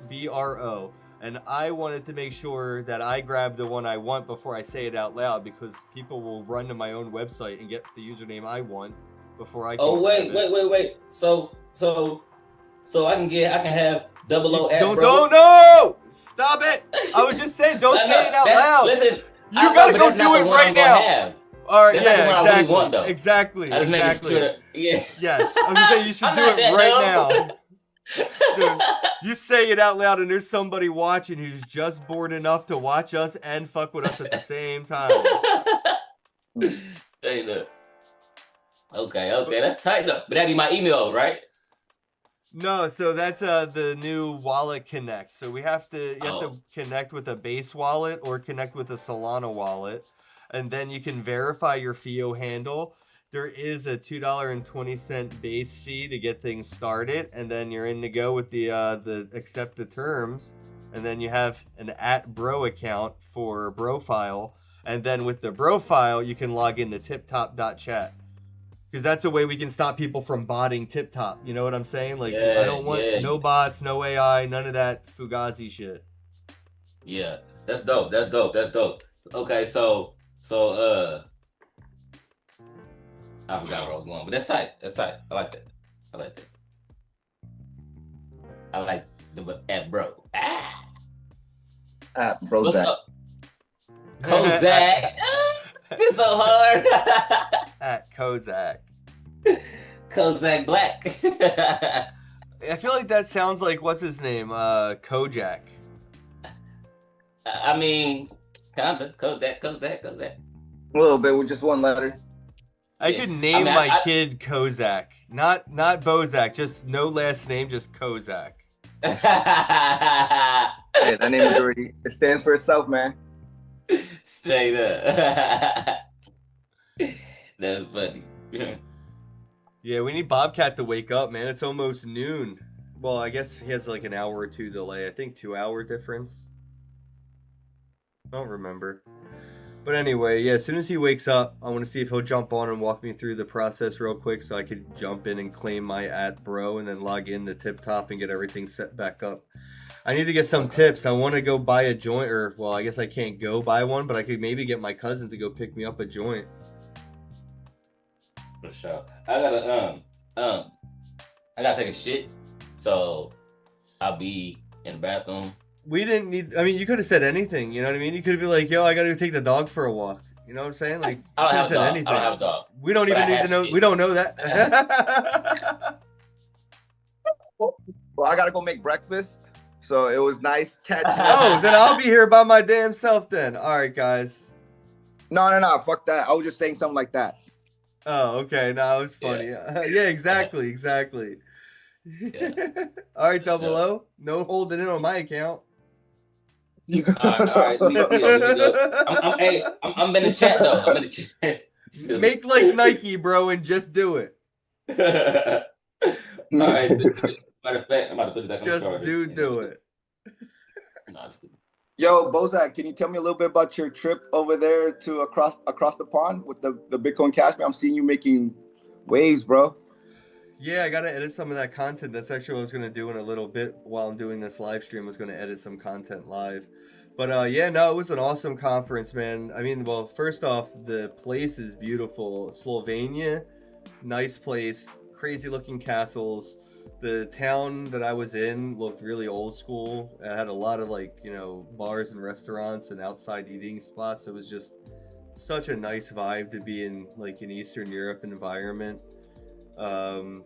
@BRO, and I wanted to make sure that I grab the one I want before I say it out loud, because people will run to my own website and get the username I want before I can. Oh wait. So I can have 00 Don't bro. No! Stop it! I was just saying, don't say it out loud. Listen, you gotta go do it right now. All right, that's not the one I really want, though. Exactly. I just make sure. Yes, I was gonna say you should do it right now. Dude, you say it out loud, and there's somebody watching who's just bored enough to watch us and fuck with us at the same time. Hey, look. Okay, that's tight enough. But that'd be my email, right? No, so that's the new wallet connect. So you have to connect with a base wallet or connect with a Solana wallet, and then you can verify your FIO handle. There is a $2.20 base fee to get things started, and then you're in to go with the accept the terms, and then you have an @bro account for Brofile, and then with the Brofile you can log into TipTop.chat. Because that's a way we can stop people from botting TipTop. You know what I'm saying? Like, I don't want no bots, no AI, none of that Fugazi shit. Yeah, that's dope. Okay, so I forgot where I was going, but that's tight. I like that. I like the @bro. Bro, what's up? Kozak. It's so hard. @Kozak. Kozak Black. I feel like that sounds like, what's his name? Kojak. I mean, kinda. Kozak. A little bit with just one letter. I could name my kid Kozak. Not Bozak, just no last name, just Kozak. Yeah, that name is already, it stands for itself, man. Straight up. That's funny. Yeah, we need Bobcat to wake up, man. It's almost noon. Well, I guess he has like an hour or two delay. I think 2-hour difference. I don't remember. But anyway, yeah, as soon as he wakes up, I want to see if he'll jump on and walk me through the process real quick so I could jump in and claim my @bro and then log in to TipTop and get everything set back up. I need to get some tips. I want to go buy a joint, or, well, I guess I can't go buy one, but I could maybe get my cousin to go pick me up a joint. For sure. I gotta take a shit, so I'll be in the bathroom. We didn't need, I mean, you could have said anything, you know what I mean? You could have been like, yo, I gotta go take the dog for a walk. You know what I'm saying? Like, I don't have a dog. I don't have a dog. We don't even need to know. We don't know that. Well, I gotta go make breakfast, so it was nice catching up. Oh, then I'll be here by my damn self then. All right, guys. No, fuck that. I was just saying something like that. Oh, okay. No, it was funny. Yeah, exactly. Yeah. All right, 00. No holding in on my account. All right. I'm in the chat though. Make like Nike, bro, and just do it. right. Matter of fact, I'm about to put it back on the Just charger. do it. No, it's good. Yo, Bozak, can you tell me a little bit about your trip over there to across the pond with the Bitcoin Cash? I'm seeing you making waves, bro. Yeah, I gotta edit some of that content. That's actually what I was gonna do in a little bit while I'm doing this live stream. I was gonna edit some content live. But yeah, no, it was an awesome conference, man. I mean, well, first off, the place is beautiful. Slovenia, nice place, crazy looking castles. The town that I was in looked really old school. It had a lot of like, bars and restaurants and outside eating spots. It was just such a nice vibe to be in like an Eastern Europe environment. Um,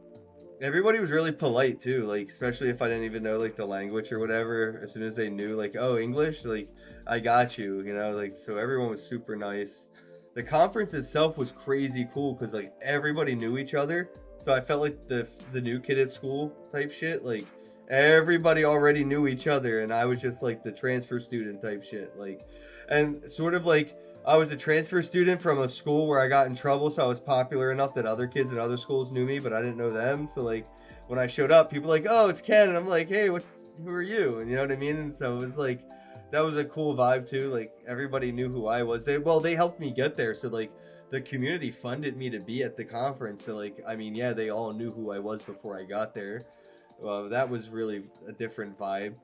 Everybody was really polite too, like especially if I didn't even know like the language or whatever. As soon as they knew like, oh, English, like I got you, like so everyone was super nice. The conference itself was crazy cool because like everybody knew each other. So I felt like the new kid at school type shit. Like everybody already knew each other, and I was just like the transfer student type shit. Like, and sort of like I was a transfer student from a school where I got in trouble, so I was popular enough that other kids at other schools knew me, but I didn't know them. So like when I showed up, people were like, "Oh, it's Ken," and I'm like, "Hey, who are you?" And you know what I mean? And so it was like that was a cool vibe too. Like everybody knew who I was. They helped me get there, so like the community funded me to be at the conference. So like I mean, yeah, they all knew who I was before I got there. That was really a different vibe.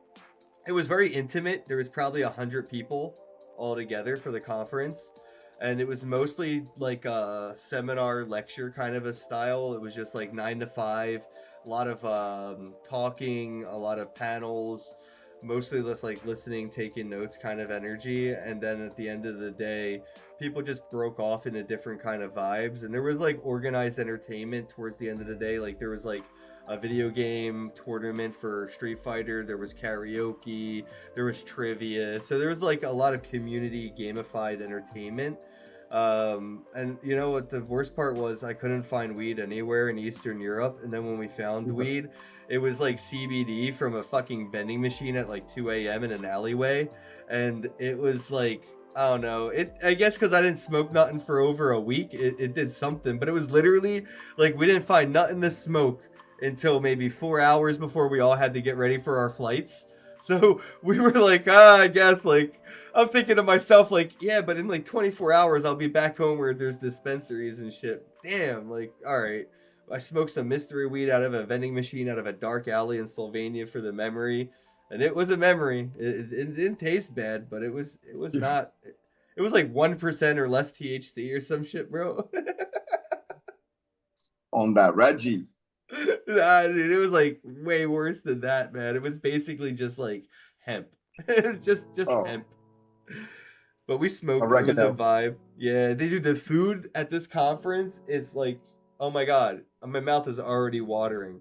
It was very intimate. There was probably 100 people all together for the conference, and it was mostly like a seminar lecture kind of a style. It was just like 9 to 5, a lot of talking, a lot of panels, mostly just like listening, taking notes kind of energy. And then at the end of the day, people just broke off into different kind of vibes, and there was like organized entertainment towards the end of the day. Like there was like a video game tournament for Street Fighter, there was karaoke, there was trivia, so there was like a lot of community gamified entertainment. And you know what the worst part was? I couldn't find weed anywhere in Eastern Europe, and then when we found weed, it was like CBD from a fucking vending machine at like 2 a.m. in an alleyway, and it was like I don't know. I guess because I didn't smoke nothing for over a week, it did something. But it was literally like we didn't find nothing to smoke until maybe 4 hours before we all had to get ready for our flights. So we were like, I guess like I'm thinking to myself like, yeah, but in like 24 hours I'll be back home where there's dispensaries and shit. Damn, like all right. I smoked some mystery weed out of a vending machine out of a dark alley in Slovenia for the memory, and it was a memory. It didn't taste bad, but it was not. It was like 1% or less THC or some shit, bro. On that Reggie. Nah, dude, it was like way worse than that, man. It was basically just like hemp, just hemp. But we smoked. It was a vibe. Yeah, they do the food at this conference is like, oh my god, my mouth is already watering.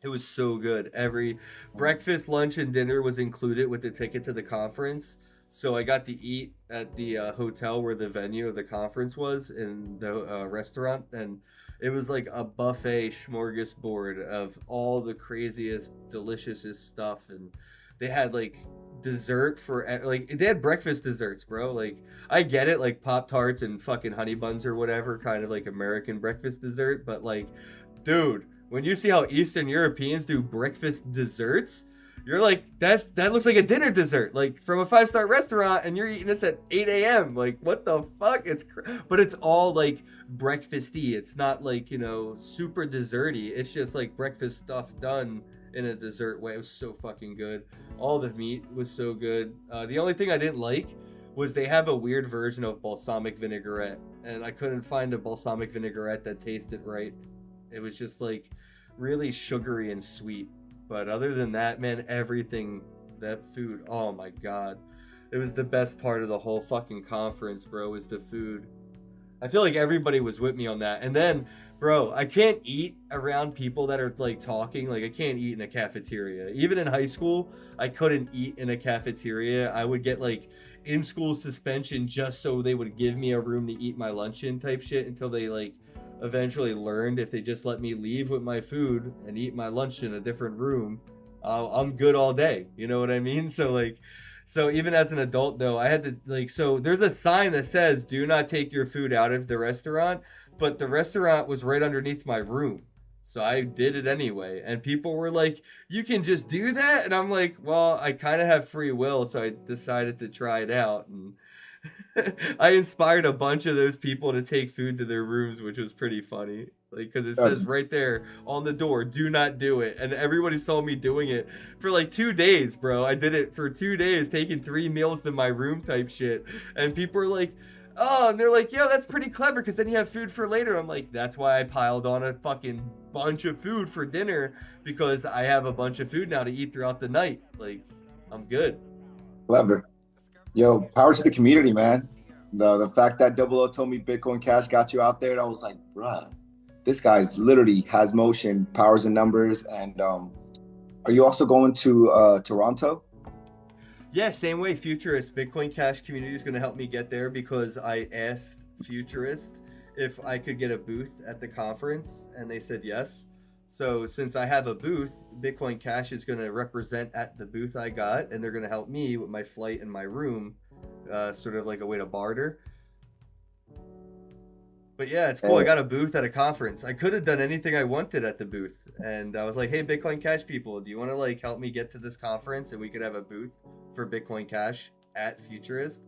It was so good. Every breakfast, lunch, and dinner was included with the ticket to the conference. So I got to eat at the hotel where the venue of the conference was in the restaurant, and it was like a buffet smorgasbord of all the craziest, deliciousest stuff. And they had like dessert for like they had breakfast desserts, bro. Like I get it, like Pop Tarts and fucking honey buns or whatever, kind of like American breakfast dessert, but like, dude, when you see how Eastern Europeans do breakfast desserts, you're like, that looks like a dinner dessert, like from a 5-star restaurant, and you're eating this at 8 a.m. Like, what the fuck? But it's all like breakfasty. It's not like, super desserty. It's just like breakfast stuff done in a dessert way. It was so fucking good. All the meat was so good. The only thing I didn't like was they have a weird version of balsamic vinaigrette, and I couldn't find a balsamic vinaigrette that tasted right. It was just like really sugary and sweet. But other than that, man, everything, that food, oh my god. It was the best part of the whole fucking conference, bro, was the food. I feel like everybody was with me on that. And then, bro, I can't eat around people that are like talking. Like I can't eat in a cafeteria. Even in high school, I couldn't eat in a cafeteria. I would get like in-school suspension just so they would give me a room to eat my lunch in type shit until they like eventually learned if they just let me leave with my food and eat my lunch in a different room, I'm good all day. You know what I mean? So even as an adult though, I had to like, so there's a sign that says do not take your food out of the restaurant, but the restaurant was right underneath my room. So I did it anyway. And people were like, you can just do that? And I'm like, well, I kind of have free will. So I decided to try it out. And I inspired a bunch of those people to take food to their rooms, which was pretty funny. Like, because it says right there on the door, do not do it. And everybody saw me doing it for like 2 days, bro. I did it for 2 days, taking 3 meals to my room type shit. And people were like, oh, and they're like, yo, that's pretty clever because then you have food for later. I'm like, that's why I piled on a fucking bunch of food for dinner, because I have a bunch of food now to eat throughout the night. Like, I'm good. Clever. Yo, power to the community, man. The fact that Double O told me Bitcoin Cash got you out there, I was like, bruh, this guy's literally has motion, powers and numbers. And are you also going to Toronto? Yeah, same way. Futurist Bitcoin Cash community is going to help me get there, because I asked Futurist if I could get a booth at the conference, and they said yes. So since I have a booth, Bitcoin Cash is going to represent at the booth I got, and they're going to help me with my flight and my room, sort of like a way to barter. But yeah, it's cool. I got a booth at a conference. I could have done anything I wanted at the booth. And I was like, hey, Bitcoin Cash people, do you want to like help me get to this conference and we could have a booth for Bitcoin Cash at Futurist?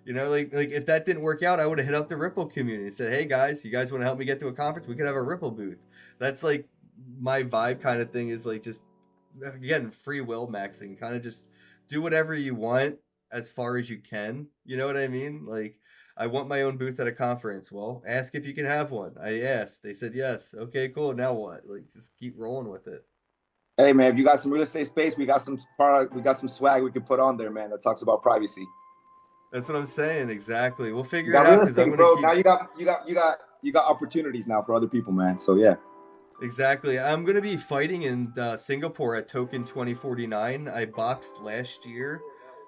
You know, like if that didn't work out, I would have hit up the Ripple community and said, hey guys, you guys want to help me get to a conference? We could have a Ripple booth. That's like my vibe kind of thing, is like just, again, free will maxing. Kind of just do whatever you want as far as you can. You know what I mean? Like, I want my own booth at a conference. Well, ask if you can have one. I asked. They said yes. Okay, cool. Now what? Like, just keep rolling with it. Hey, man, if you got some real estate space, we got some product, we got some swag we can put on there, man, that talks about privacy. That's what I'm saying. Exactly. We'll figure it out. Real estate, bro. Keep... Now you got opportunities now for other people, man. So yeah. Exactly. I'm gonna be fighting in Singapore at Token 2049. I boxed last year.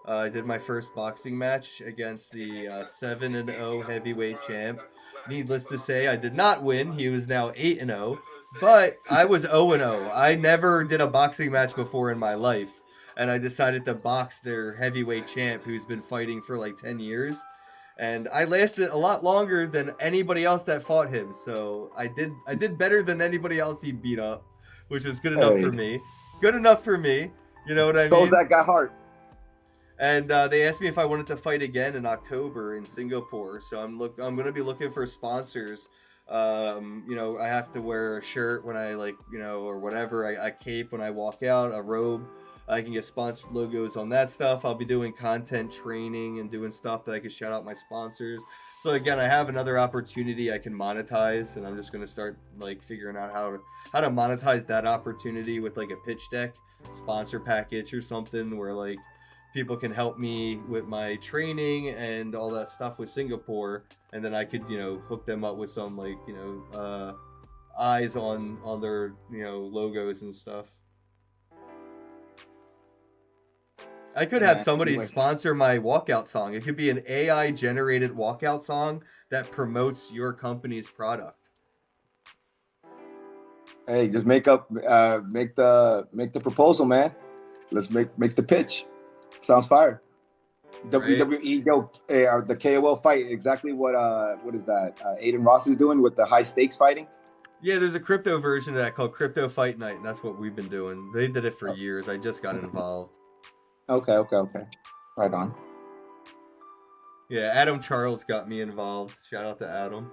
I did my first boxing match against the 7-0 heavyweight champ. Needless to say, I did not win. He was now 8-0, but I was 0-0. I never did a boxing match before in my life, and I decided to box their heavyweight champ, who's been fighting for like 10 years. And I lasted a lot longer than anybody else that fought him. So I did better than anybody else he beat up, which was good enough for me. Good enough for me. You know what I mean? Those that got heart. And they asked me if I wanted to fight again in October in Singapore. So I'm going to be looking for sponsors. You know, I have to wear a shirt when I or whatever. I cape when I walk out, a robe. I can get sponsored logos on that stuff. I'll be doing content training and doing stuff that I can shout out my sponsors. So again, I have another opportunity I can monetize, and I'm just going to start like figuring out how to monetize that opportunity with like a pitch deck, sponsor package or something, where like people can help me with my training and all that stuff with Singapore, and then I could, hook them up with some like, eyes on their, logos and stuff. I could have somebody sponsor my walkout song. It could be an AI generated walkout song that promotes your company's product. Hey, just make the proposal, man. Let's make the pitch. Sounds fire. WWE, yo, the KOL fight, exactly what is that? Aiden Ross is doing with the high stakes fighting. Yeah, there's a crypto version of that called Crypto Fight Night, and that's what we've been doing. They did it for years. I just got involved. Okay. Right on. Yeah, Adam Charles got me involved. Shout out to Adam.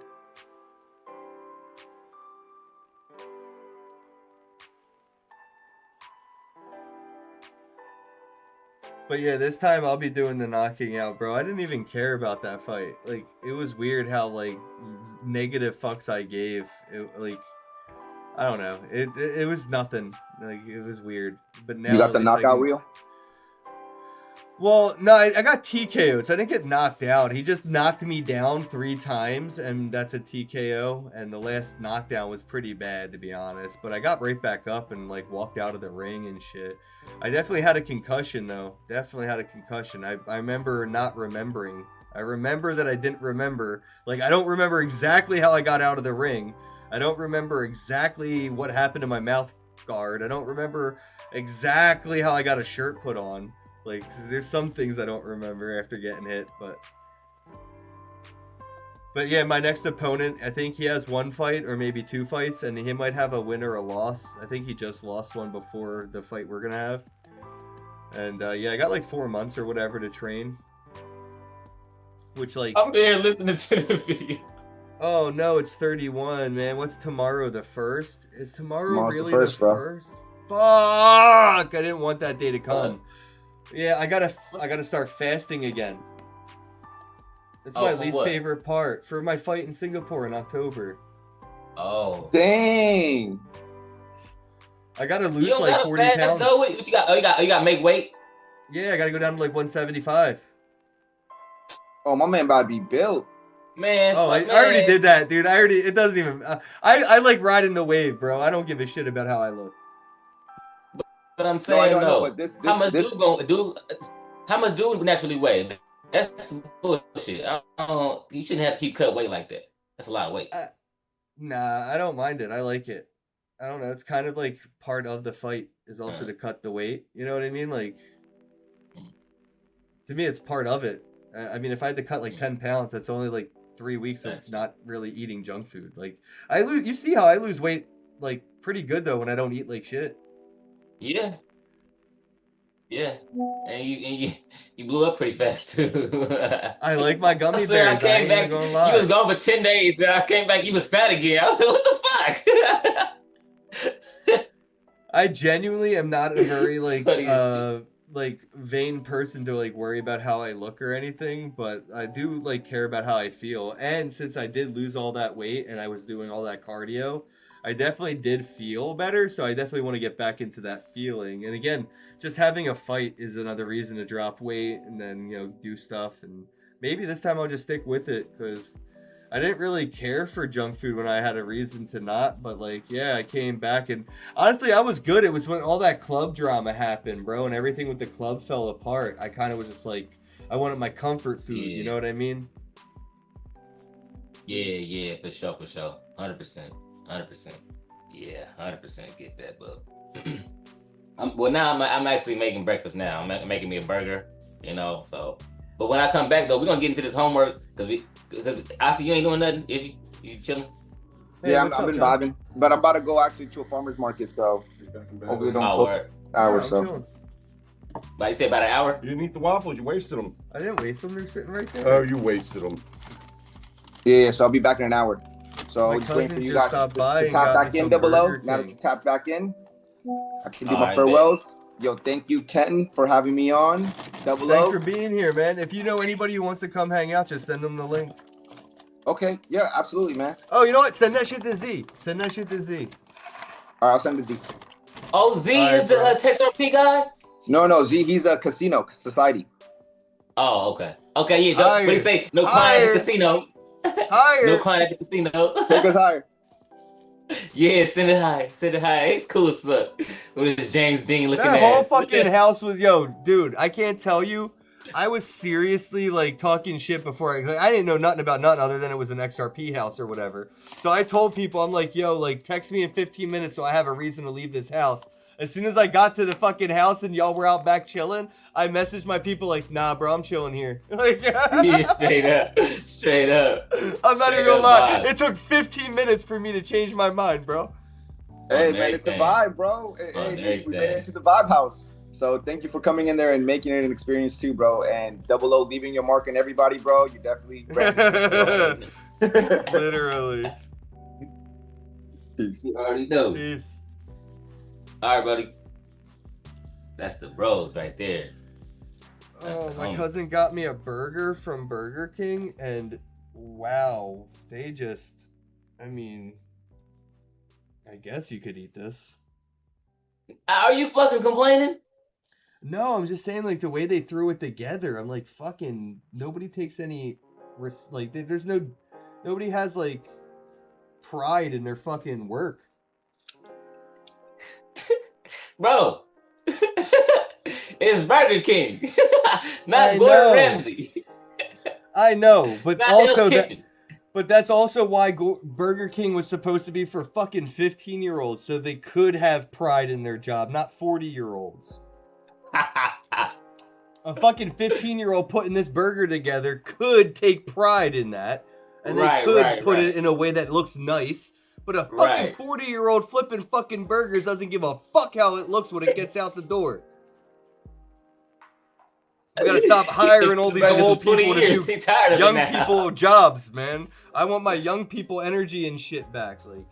But yeah, this time I'll be doing the knocking out, bro. I didn't even care about that fight. Like, it was weird how like negative fucks I gave. I don't know. It was nothing. Like, it was weird. But now you got the knockout reel? Well, no, I got TKO'd, so I didn't get knocked out. He just knocked me down 3 times, and that's a TKO. And the last knockdown was pretty bad, to be honest. But I got right back up and like walked out of the ring and shit. I definitely had a concussion, though. Definitely had a concussion. I remember not remembering. I remember that I didn't remember. Like, I don't remember exactly how I got out of the ring. I don't remember exactly what happened to my mouth guard. I don't remember exactly how I got a shirt put on. Like, there's some things I don't remember after getting hit, but But yeah, my next opponent, I think he has one fight or maybe two fights, and he might have a win or a loss. I think he just lost one before the fight we're gonna have. And yeah, I got like 4 months or whatever to train. Which like I'm there listening to the video. Oh no, it's 31, man. What's tomorrow? The 1st? Is tomorrow Tomorrow's really the 1st, bro. 1st? Fuck! I didn't want that day to come. Yeah, I gotta start fasting again. It's my least favorite part for my fight in Singapore in October. Oh. Dang. I gotta lose You don't like gotta 40 fast, pounds. though. What you got? Oh, you got to make weight. Yeah, I gotta go down to like 175. Oh, my man about to be built. Man, Oh, I already did that, dude. It doesn't even. I like riding the wave, bro. I don't give a shit about how I look. But I'm saying though, how much do naturally weigh? That's bullshit. You shouldn't have to keep cut weight like that. That's a lot of weight. Nah, I don't mind it. I like it. I don't know. It's kind of like part of the fight is also to cut the weight. You know what I mean? Like, to me, it's part of it. I mean, if I had to cut like 10 pounds, that's only like 3 weeks of not really eating junk food. Like, I lose. You see how I lose weight like pretty good though when I don't eat like shit. Yeah. Yeah, and you blew up pretty fast too. I like my gummy bears. I came back. You was gone for 10 days. Then I came back. You was fat again. I was like, what the fuck? I genuinely am not a very like vain person to like worry about how I look or anything, but I do like care about how I feel. And since I did lose all that weight and I was doing all that cardio, I definitely did feel better. So I definitely want to get back into that feeling. And again, just having a fight is another reason to drop weight and then, you know, do stuff. And maybe this time I'll just stick with it because I didn't really care for junk food when I had a reason to not. But like, yeah, I came back and honestly, I was good. It was when all that club drama happened, bro, and everything with the club fell apart. I kind of was just like, I wanted my comfort food. Yeah. You know what I mean? Yeah, for sure. 100%. Yeah, 100% get that, but now I'm actually making breakfast now. I'm making me a burger, you know. So, but when I come back though, we're gonna get into this homework because I see you ain't doing nothing. Is you chilling? Yeah, I've been vibing, but I'm about to go actually to a farmer's market, so hopefully don't put hour or so. Like you said, about an hour. You didn't eat the waffles. You wasted them. I didn't waste them. They're sitting right there. Oh, you wasted them. Yeah, so I'll be back in an hour. So just waiting for you guys to tap back in, Double O. Now that you tap back in, I can do my farewells. Yo, thank you, Kenton, for having me on. Double O. Thanks for being here, man. If you know anybody who wants to come hang out, just send them the link. Okay, yeah, absolutely, man. Oh, you know what? Send that shit to Z. All right, I'll send it to Z. Oh, Z is the TextRP guy? No, Z, he's a casino society. Oh, okay. Okay, yeah, but he say no client at the casino. Higher. No client at the casino. Take us higher. Yeah, send it high. It's cool as fuck. With his James Dean looking that ass. That whole fucking house was, dude, I can't tell you. I was seriously like talking shit before. I didn't know nothing about nothing other than it was an XRP house or whatever. So I told people, I'm like, yo, like text me in 15 minutes so I have a reason to leave this house. As soon as I got to the fucking house and y'all were out back chilling, I messaged my people like, nah, bro, I'm chilling here. Like, yeah, straight up. I'm not even gonna lie. It took 15 minutes for me to change my mind, bro. Hey, man, it's a vibe, bro. Hey, we made it into the vibe house. So thank you for coming in there and making it an experience too, bro. And Double O leaving your mark on everybody, bro. You definitely literally. Peace. You already know. Peace. All right, buddy. That's the bros right there. My cousin got me a burger from Burger King, and wow, they just, I mean, I guess you could eat this. Are you fucking complaining? No, I'm just saying, like, the way they threw it together, I'm like, fucking, nobody takes any, like, there's nobody has, like, pride in their fucking work. Bro, it's Burger King, not Gordon Ramsay. I know, but also that's also why Burger King was supposed to be for fucking 15-year-olds, so they could have pride in their job, not 40-year-olds. A fucking 15-year-old putting this burger together could take pride in that. and they could put it in a way that looks nice. But a fucking 40-year-old flipping fucking burgers doesn't give a fuck how it looks when it gets out the door. We gotta stop hiring all these old people to do young people jobs, man. I want my young people energy and shit back. Like,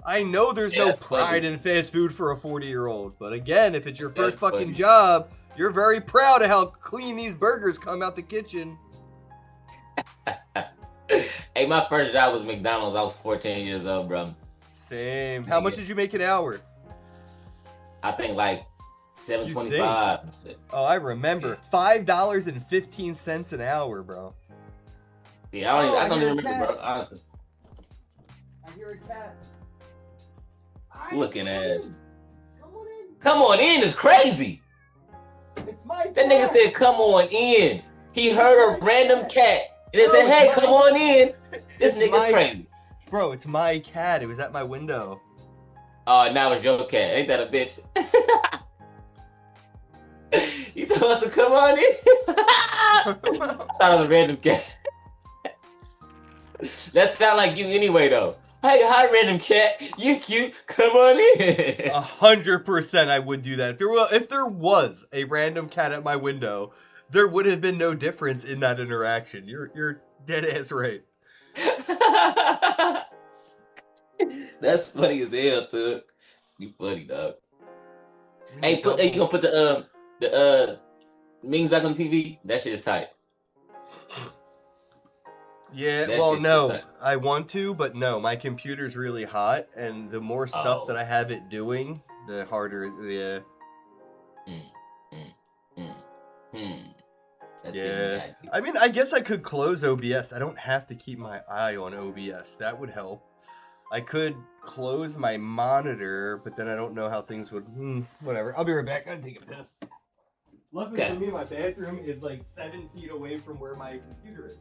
I know there's no pride in fast food for a 40-year-old, but again, if it's your first fucking job, you're very proud of how clean these burgers come out the kitchen. Hey, my first job was McDonald's. I was 14 years old, bro. Same. How much did you make an hour? I think like $7.25. Oh, I remember. $5.15 an hour, bro. Yeah, I don't even remember, bro. Honestly. I hear a cat. Looking ass. Come on in is crazy. It's my cat. That nigga said, "Come on in." He heard a random cat. And they said, "Hey, come on in." This nigga's crazy. Bro, it's my cat. It was at my window. Oh, now it's your cat. Ain't that a bitch? He told us to come on in. I thought it was a random cat. That sound like you anyway, though. Hey, hi, random cat. You cute. Come on in. 100% I would do that. If there was a random cat at my window, there would have been no difference in that interaction. You're dead ass right. That's funny as hell, dude. You funny, dog. Hey, you gonna put the memes back on TV? That shit is tight. Yeah, well, no, I want to, but no, my computer's really hot, and the more stuff that I have it doing, the harder the. Yeah, I mean, I guess I could close OBS. I don't have to keep my eye on OBS. That would help. I could close my monitor, but then I don't know how things would. Whatever. I'll be right back. I gotta take a piss. Luckily for me, my bathroom is like 7 feet away from where my computer is.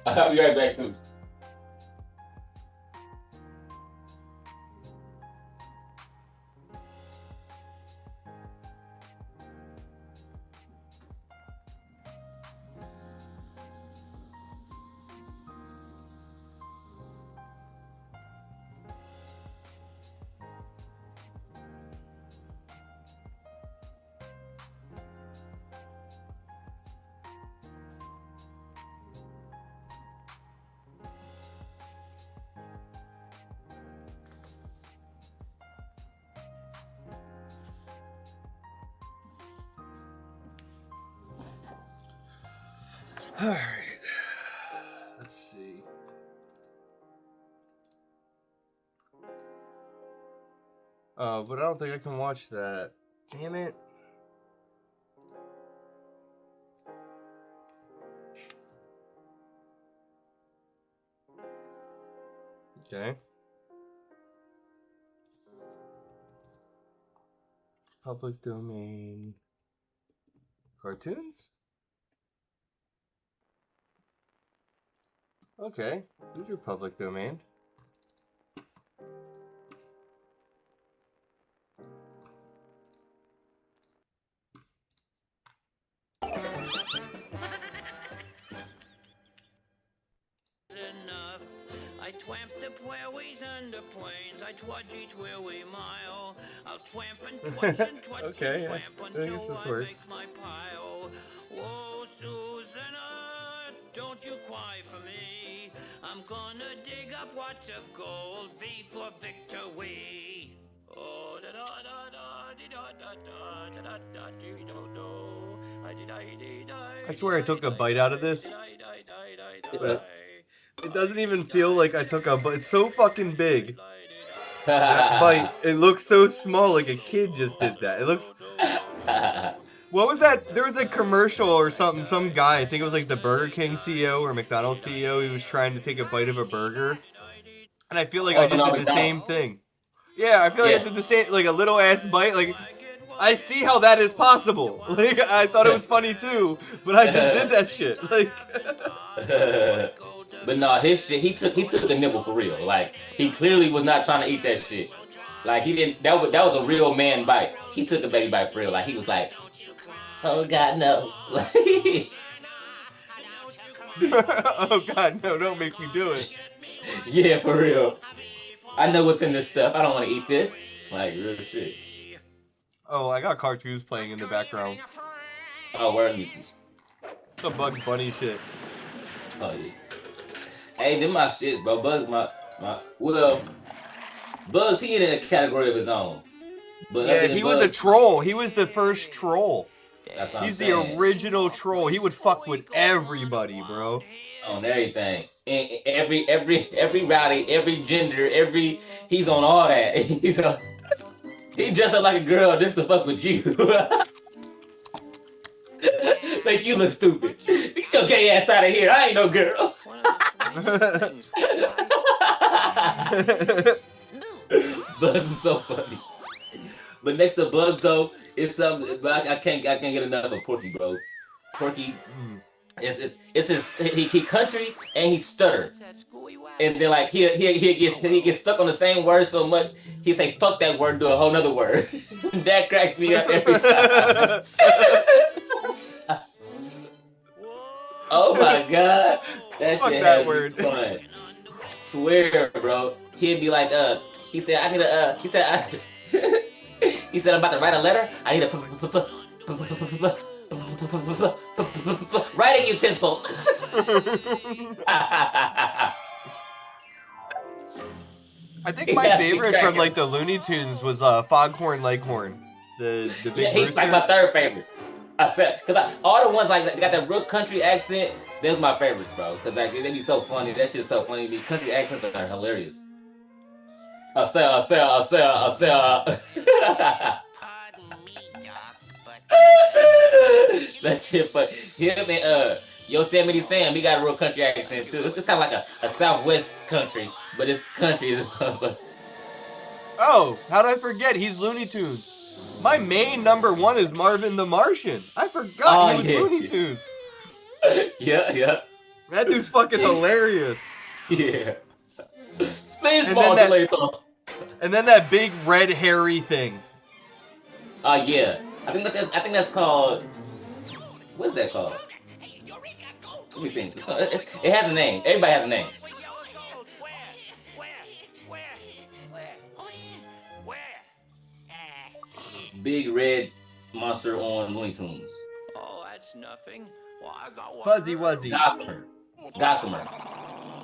I'll be right back too. All right. Let's see. Oh, but I don't think I can watch that. Damn it. Okay. Public domain. Cartoons? Okay, these are public domain. Enough. I twamp the prairies and the plains. I trudge each weary mile. I'll twamp and twitch and twitch Okay, and twamp until this I works. make my pile. Whoa, Susanna, don't you cry for me. I'm gonna dig up what's of gold. V for victory. Oh, da da da da da da da da da da. I swear I took a bite out of this. But it doesn't even feel like I took a bite. It's so fucking big. That bite, it looks so small, like a kid just did that. It looks... What was that? There was a commercial or something. Some guy, I think it was like the Burger King CEO or McDonald's CEO. He was trying to take a bite of a burger. And I feel like I just did the same thing. Yeah, I feel like I did the same, like a little ass bite. Like, I see how that is possible. Like, I thought it was funny too, but I just did that shit. Like... But no, his shit, he took the nibble for real. Like, he clearly was not trying to eat that shit. Like, he didn't, that was a real man bite. He took a baby bite for real. Like, he was like, oh God, no. Oh God, no! Don't make me do it. Yeah, for real. I know what's in this stuff. I don't want to eat this. Like real shit. Oh, I got cartoons playing in the background. Oh, where me see. Some Bugs Bunny shit. Oh yeah. Hey, them my shits, bro. Bugs well, Bugs he in a category of his own. But Yeah, he was a troll. He was the first troll. That's what He's I'm the saying. original troll. He would fuck with everybody, bro. On everything. And every rowdy, every gender, he's on all that. He dressed up like a girl just to fuck with you. Make you look stupid. Get your gay ass out of here. I ain't no girl. Bugs is so funny. But next to Bugs though, it's something. But I can't get enough of Porky, bro. Porky, it's his he country and he stutter, and then like he gets stuck on the same word so much he say fuck that word and do a whole nother word. That cracks me up every time. Oh my god, that shit has me fun. Swear, bro. He'd be like, he said, I need a, he said, I'm about to write a letter. I need a writing utensil. I think my favorite from like the Looney Tunes was Foghorn Leghorn. The big yeah, he's rooster. like my third favorite. I said, cause all the ones like they got that real country accent. Those my favorites, bro. Cause like they be so funny. That shit's so funny. The country accents are hilarious. I say. That shit, but him and Yosemite Sam, he got a real country accent too. It's kind of like a Southwest country, but it's country as well. Oh, how did I forget? He's Looney Tunes. My main number one is Marvin the Martian. I forgot he was Looney Tunes. Yeah. That dude's fucking hilarious. Yeah. Spaceball. And then that big red hairy thing. Yeah. I think that's called. What's that called? Let me think. It has a name. Everybody has a name. Big red monster on Looney Tunes. Oh, that's nothing. Well, I got one. Fuzzy Wuzzy.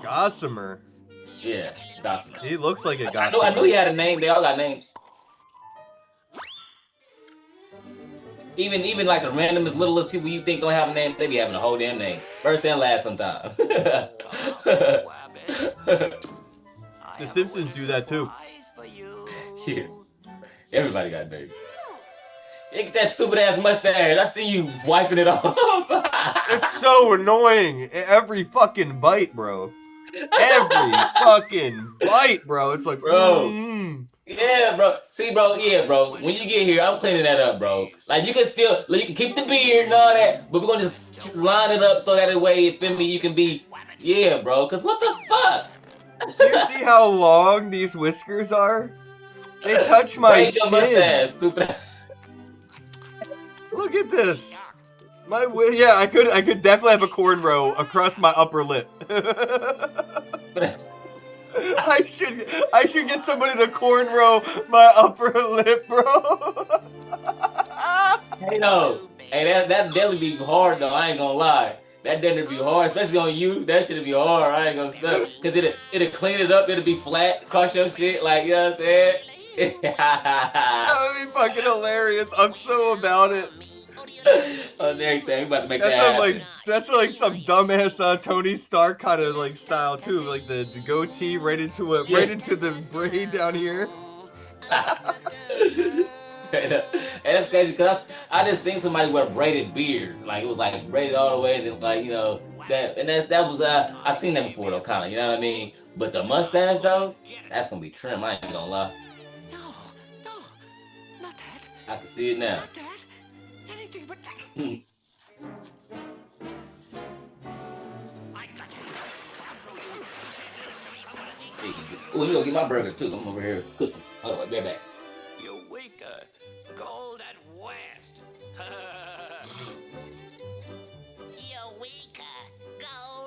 Gossamer. Yeah, Gossamer. He looks like a Gossamer. I knew he had a name. They all got names. Even like the randomest, littlest people you think don't have a name, they be having a whole damn name. First and last sometimes. The Simpsons do that too. Yeah. Everybody got a name. Get that stupid ass mustache. I see you wiping it off. It's so annoying. Every fucking bite, bro. Every fucking bite, bro. It's like, bro. Yeah, bro. See, bro. Yeah, bro. When you get here, I'm cleaning that up, bro. Like you can keep the beard and all that, but we're gonna just line it up so that way, feel me, you can be, yeah, bro. Cause what the fuck? Do you see how long these whiskers are? They touch my chin. Mustache, stupid. Look at this. I could definitely have a cornrow across my upper lip. I should get somebody to cornrow my upper lip, bro. Hey, no. Hey, that definitely be hard though. I ain't gonna lie. That definitely be hard, especially on you. That shit'll be hard. I ain't gonna stop. Cause it'll clean it up. It'll be flat across your shit. Like, you know what I'm saying? That would be fucking hilarious. I'm so about it. On everything, about to make that happen. That's like some dumbass Tony Stark kind of like style too, like the goatee right into right into the braid down here. Straight up. And that's crazy because I just seen somebody with a braided beard, like it was like braided all the way, and then like that was I seen that before though, kind of, you know what I mean. But the mustache though, that's gonna be trim. I ain't gonna lie. No, not that. I can see it now. Not that. Anything but that. Oh, you gonna get my burger too. I'm over here cooking. Hold on, I'll be right back. Eureka! Gold at West. Eureka! Gold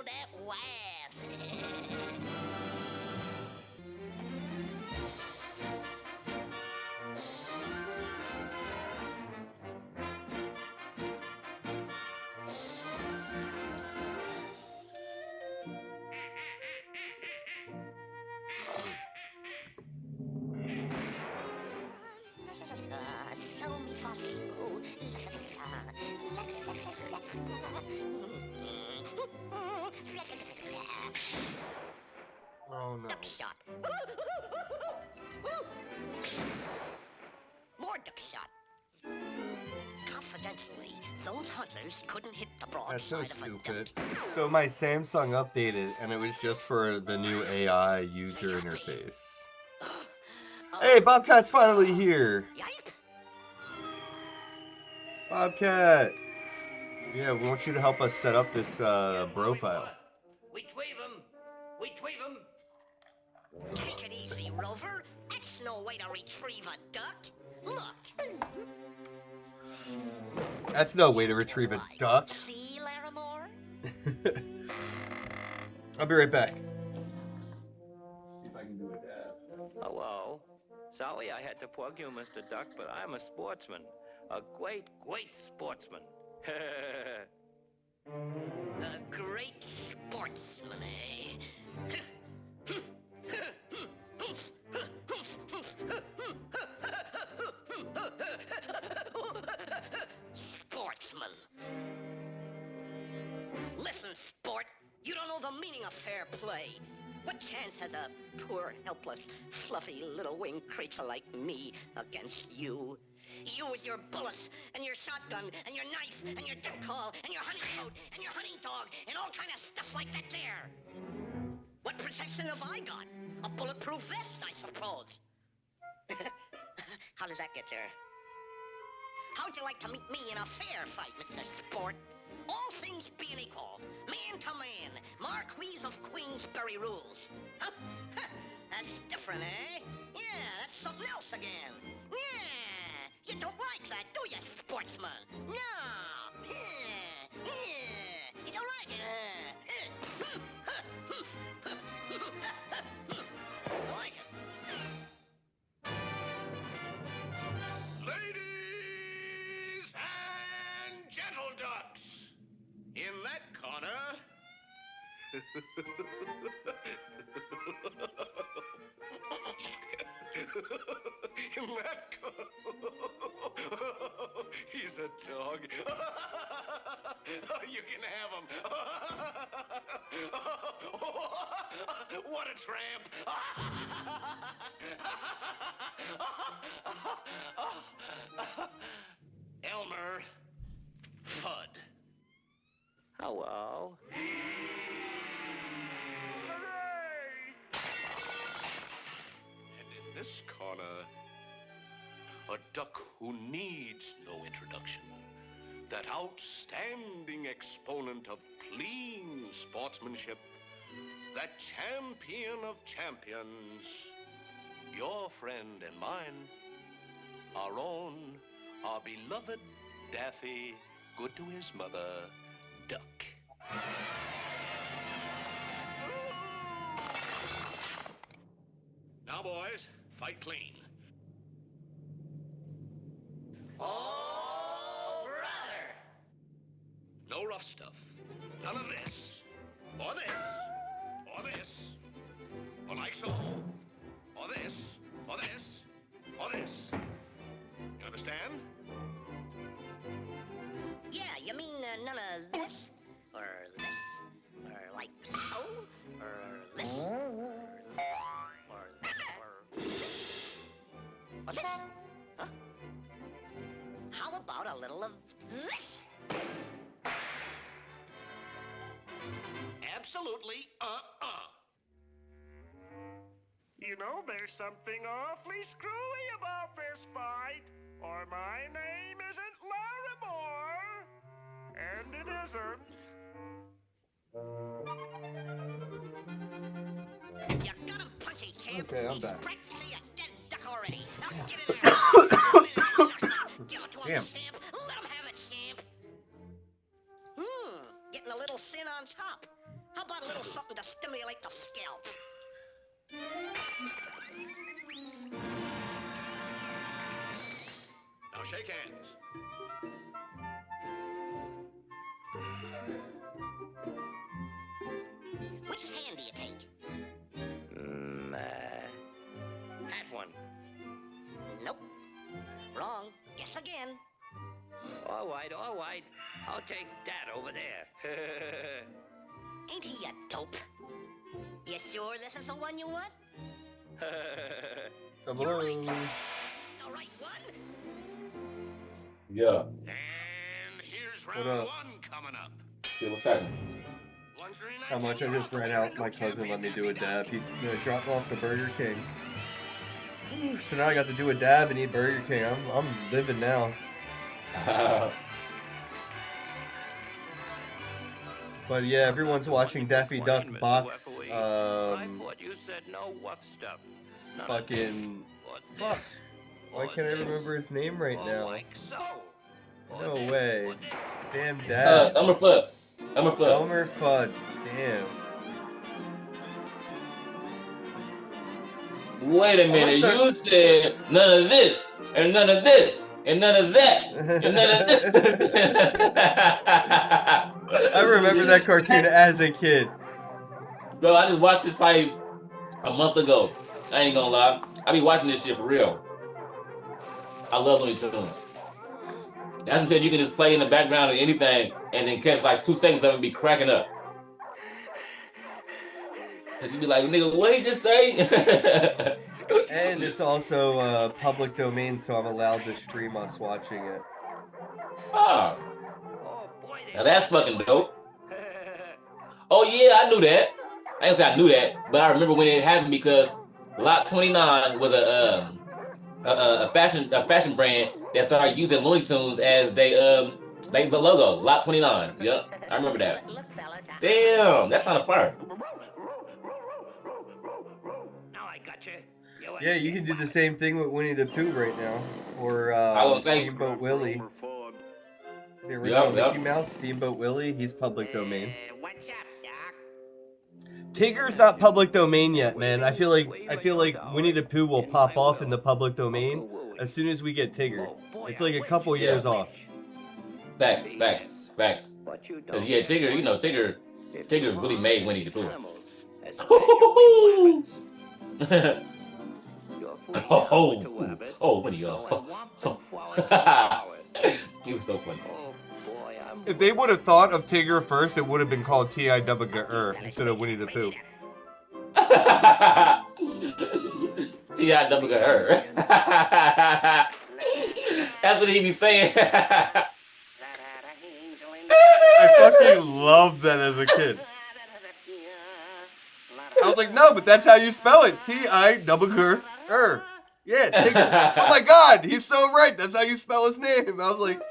duck shot. More duck shot. Confidentially, those hunters couldn't hit the That's so broadside of a stupid. duck. So my Samsung updated, and it was just for the new AI user interface. Hey, Bobcat's finally here. Yipe. Bobcat. Yeah, we want you to help us set up this bro file. We tweave him. We tweave him. Take it easy, Rover. That's no way to retrieve a duck. Look. That's no way to retrieve a duck. See, Larimore? I'll be right back. See if I can do a dab. Hello. Sorry I had to plug you, Mr. Duck, but I'm a sportsman. A great, great sportsman. A great sportsman, eh? Sportsman. Listen, sport. You don't know the meaning of fair play. What chance has a poor, helpless, fluffy little winged creature like me against you? You with your bullets, and your shotgun, and your knife, and your duck call, and your hunting coat, and your hunting dog, and all kind of stuff like that there. What protection have I got? A bulletproof vest, I suppose. How does that get there? How'd you like to meet me in a fair fight, Mr. Sport? All things being equal, man to man, Marquis of Queensberry rules. Huh? That's different, eh? Yeah, that's something else again. Yeah, you don't like that, do you, sportsman? No. You don't like it, like it. Ladies and gentle ducks, in that corner. In that corner. He's a dog. You can have him. What a tramp. Elmer Fudd. Hello. And in this corner, a duck who needs no introduction. That outstanding exponent of clean sportsmanship. That champion of champions. Your friend and mine. Our own, our beloved Daffy, good to his mother, Duck. Now, boys, fight clean. Oh, brother. No rough stuff. None of this. Or this. Or this. Or like so. Or this. Or this. Or this. You understand? Yeah, you mean none of this? Or this? Or like so? Or this? Or this? Huh? How about a little of this? Absolutely, You know, there's something awfully screwy about this fight, or my name isn't Larimore. And it isn't. You got him, punchy champ. Okay, I'm He's back. practically a dead duck already. Now get in there. Give it to him, Damn. champ. Let him have it, champ. Getting a little sin on top. How about a little something to stimulate the scalp? Now shake hands. Which hand do you take? That one. Nope. Wrong. Guess again. All right, all right. I'll take that over there. Ain't he a dope? You sure this is the one you want? Double You're O. right, Jack. The right one? Yeah. And here's What round up? one coming up. Yeah, what's happening? How much I just ran out. My cousin let me do a dab. He dropped off the Burger King. Whew, so now I got to do a dab and eat Burger King. I'm living now. But yeah, everyone's watching Daffy Duck box. I thought you said no wuff stuff. None of Fucking or fuck. this, Why or can't I this, remember his name right or now? like so. Or No this, way. or this. Damn dad. Elmer Fudd. Elmer Fudd. Elmer Fudd. Damn. Wait a minute, you said none of this, and none of this, and none of that, and none of this. I remember that cartoon as a kid. Bro, I just watched this probably a month ago. I ain't gonna lie. I be watching this shit for real. I love Looney Tunes. That's something you can just play in the background of anything and then catch like 2 seconds of it and be cracking up. Cause you be like, nigga, what he just say? And it's also public domain, so I'm allowed to stream us watching it. Oh. Now that's fucking dope. Oh yeah, I knew that. I ain't say I knew that, but I remember when it happened because Lot 29 was a fashion brand that started using Looney Tunes as the logo. Lot 29. Yep, I remember that. Damn, that's not a fire. Now I got you. Yeah, you can do the same thing with Winnie the Pooh right now, or Steamboat Willie. The original Mickey Mouse, Steamboat Willie, he's public domain. What's up, Doc? Tigger's not public domain yet, man. I feel like Winnie the Pooh will pop off in the public domain as soon as we get Tigger. It's like a couple years off. Facts. Cause yeah, Tigger really made Winnie the Pooh. Winnie, he was so funny. If they would have thought of Tigger first, it would have been called T-I-double-G-R instead of Winnie the Pooh. T-I-double-G-R. That's what he be saying. I fucking loved that as a kid. I was like, no, but that's how you spell it. T-I-double-G-R. Yeah, Tigger. Oh my god, he's so right. That's how you spell his name. I was like,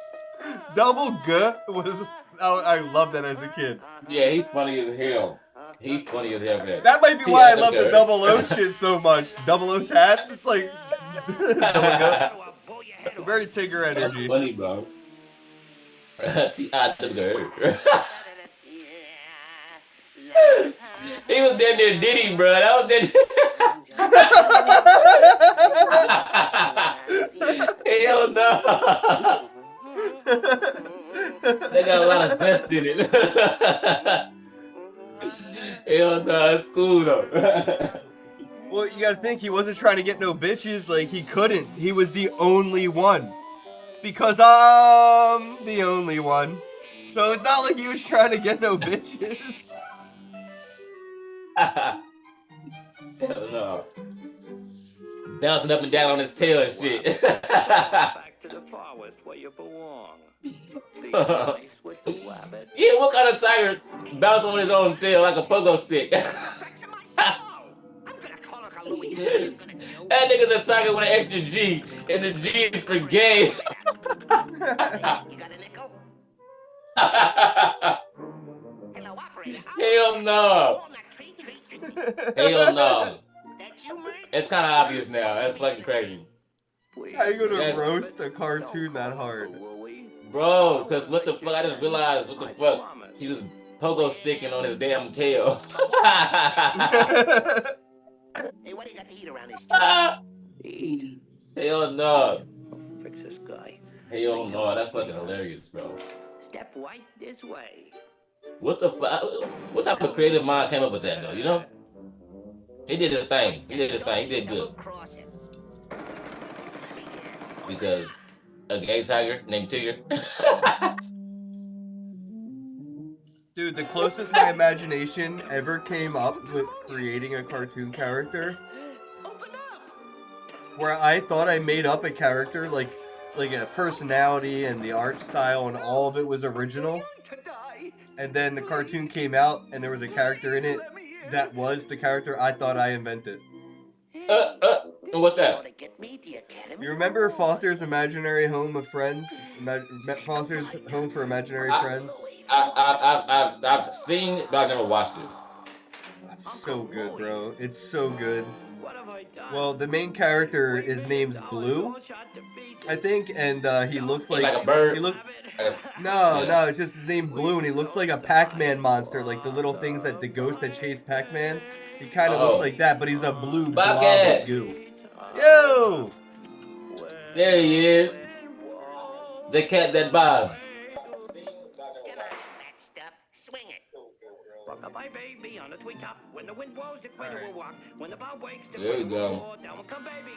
double G was... I loved that as a kid. Yeah, he's funny as hell. He's funny as hell for that. That might be why I love the double O shit so much. Double O tats. It's like double G. Very Tigger energy. That's funny, bro. T-I-double-G-R. He was down there Diddy, bro. That was Diddy. Hell no. They got a lot of zest in it. Hell no, it's cool though. Well, you gotta think, he wasn't trying to get no bitches. Like, he couldn't. He was the only one. Because I'm the only one. So it's not like he was trying to get no bitches. Hell no. Bouncing up and down on his tail and shit. Back to the forest where you belong. Be nice with the rabbit. Yeah, what kind of tiger bouncing on his own tail like a pogo stick? That nigga's a tiger with an extra G, and the G is for gay. Hell no. Hell no. It's kind of obvious now. That's fucking crazy. How you gonna roast a cartoon that hard? Bro, because what the fuck? I just realized what the fuck. He was pogo sticking on his damn tail. Hey, what do you got to eat around this? Hell no. Fix this guy. Hell no. That's fucking hilarious, bro. Step right this way. What the fuck? What type of creative mind came up with that, though? You know? He did his thing. He did good. Because a gay tiger named Tigger. Dude, Dude, the closest my imagination ever came up with creating a cartoon character, where I thought I made up a character, like a personality and the art style and all of it was original. And then the cartoon came out and there was a character in it that was the character I thought I invented. What's that? You remember Foster's Imaginary Home of Friends? Foster's Home for Imaginary Friends? I've seen it, but I've never watched it. It's so good, bro. It's so good. Well, the main character, his name's Blue, I think, and he looks like a bird. No, it's just named Blue, and he looks like a Pac-Man monster, like the little things that the ghost that chased Pac-Man. He kind of looks like that, but he's a blue blob of goo. Yo! There he is. The cat that bobs. Rock-a-bye baby on the tweet top. When the wind blows, the queen will walk. When the bob wakes, the There you queen go. will fall. Down will come baby.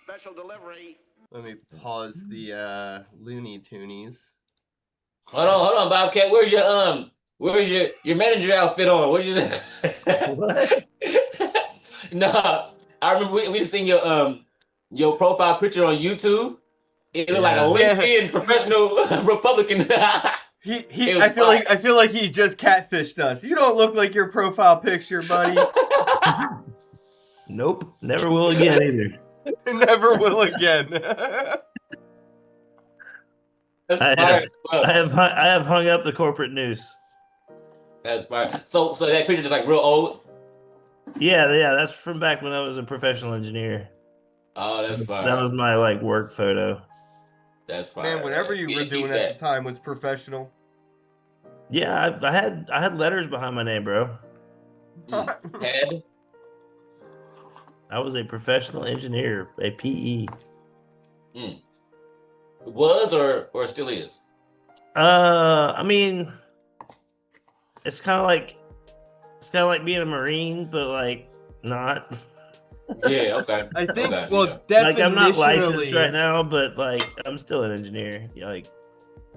Special delivery. Let me pause the Looney Toonies. Hold on, Bobcat. Where's your manager outfit on? What's your What? Nah, I remember we seen your profile picture on YouTube. It looked like a LinkedIn professional Republican. I feel like he just catfished us. You don't look like your profile picture, buddy. Nope, never will again either. Never will again. I have hung up the corporate news. That's fine. So that picture is like real old. Yeah, that's from back when I was a professional engineer. Oh, that's fine. That was my like work photo. That's fine. Man, whatever you were doing at the time was professional. Yeah, I had letters behind my name, bro. Head. I was a professional engineer, a PE. Was or still is? I mean, it's kind of like being a Marine, but like not. Yeah, okay. I think, okay, well, yeah. Like I'm not licensed right now, but like I'm still an engineer. Like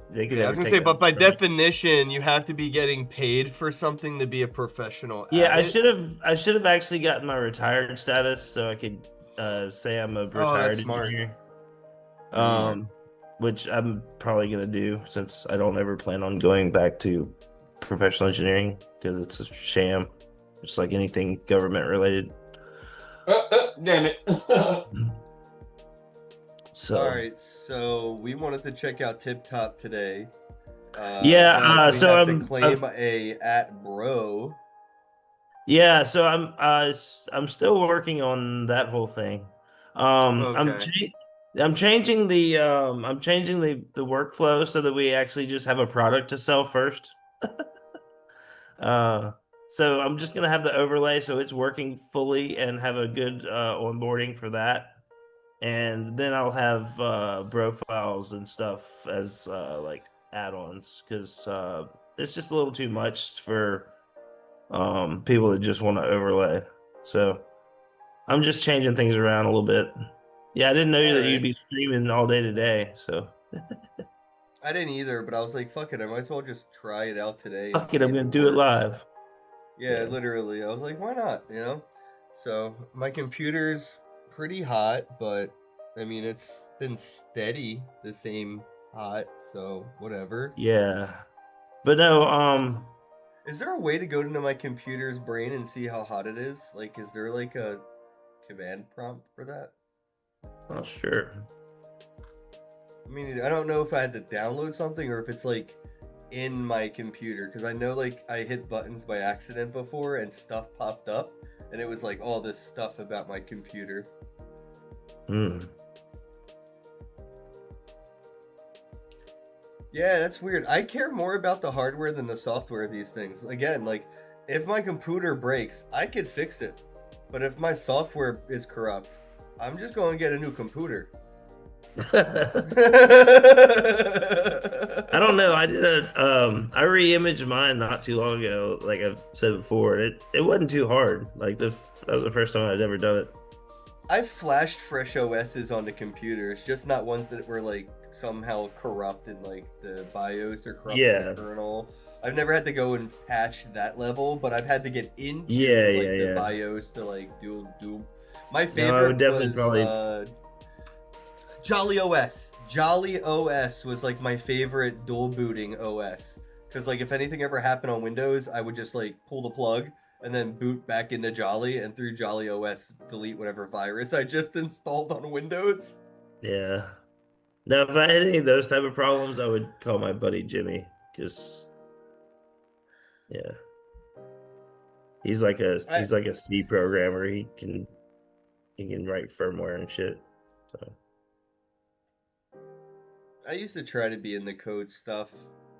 they could. Yeah, I was gonna say, but by definition, you have to be getting paid for something to be a professional. Yeah, I should have actually gotten my retired status so I could say I'm a retired engineer. Which I'm probably gonna do since I don't ever plan on going back to professional engineering because it's a sham, just like anything government related. Damn it. So all right, so we wanted to check out TipTop today. So I'm claim a @bro. Yeah, so I'm still working on that whole thing. Okay. I'm changing the workflow so that we actually just have a product to sell first. So I'm just gonna have the overlay so it's working fully and have a good onboarding for that, and then I'll have profiles and stuff as like add-ons because it's just a little too much for people that just want to overlay. So I'm just changing things around a little bit. Yeah, I didn't know that you'd be streaming all day today, so. I didn't either, but I was like, fuck it, I might as well just try it out today. Fuck it, I'm gonna do it live. Yeah, literally. I was like, why not, you know? So my computer's pretty hot, but I mean, it's been steady the same hot, so whatever. Yeah. But no, is there a way to go into my computer's brain and see how hot it is? Like, is there like a command prompt for that? Not sure. I mean, I don't know if I had to download something or if it's like in my computer, because I know like I hit buttons by accident before and stuff popped up and it was like all this stuff about my computer. Yeah, that's weird. I care more about the hardware than the software of these things. Again, like if my computer breaks, I could fix it. But if my software is corrupt, I'm just going to get a new computer. I don't know. I did I re-imaged mine not too long ago, like I've said before. It wasn't too hard. Like that was the first time I'd ever done it. I've flashed fresh OSs onto computers, just not ones that were like somehow corrupted like the BIOS or corrupted Yeah. the kernel. I've never had to go and patch that level, but I've had to get into the BIOS to like do. My favorite was Jolly OS. Jolly OS was like my favorite dual booting OS, because like if anything ever happened on Windows, I would just like pull the plug and then boot back into Jolly, and through Jolly OS delete whatever virus I just installed on Windows. Yeah. Now, if I had any of those type of problems, I would call my buddy Jimmy, because yeah, he's like a C programmer. He can write firmware and shit. So I used to try to be in the code stuff,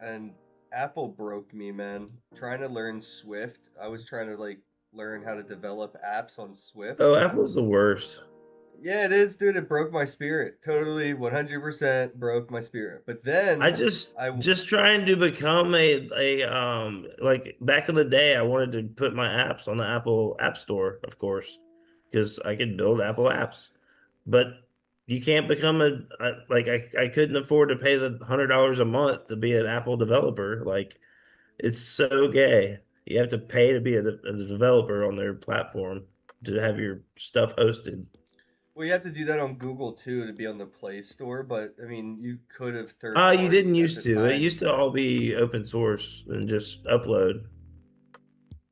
and Apple broke me, man. Trying to learn Swift, I was trying to like learn how to develop apps on Swift. Oh, Apple's the worst. Yeah, it is, dude. It broke my spirit. Totally, 100% broke my spirit. But then I just trying to become a like back in the day, I wanted to put my apps on the Apple App Store, of course, because I could build Apple apps. But you can't become I couldn't afford to pay the $100 a month to be an Apple developer. Like, it's so gay. You have to pay to be a developer on their platform to have your stuff hosted. Well, you have to do that on Google too to be on the Play Store, but I mean, you could have third. You didn't used to. It used to all be open source and just upload.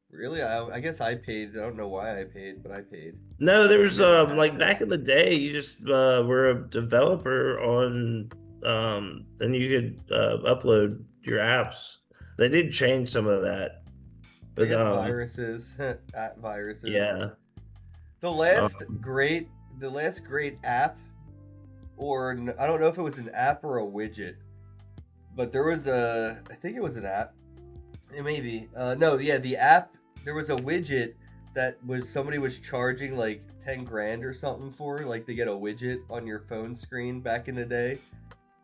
Really? I guess I paid. I don't know why I paid, but I paid. No, there was like back in the day, you just were a developer on and you could upload your apps. They did change some of that. But I guess viruses, viruses. Yeah. The last great app, or I don't know if it was an app or a widget, but there was I think it was an app. It may be. The app, there was a widget that somebody was charging like 10 grand or something for, like to get a widget on your phone screen back in the day.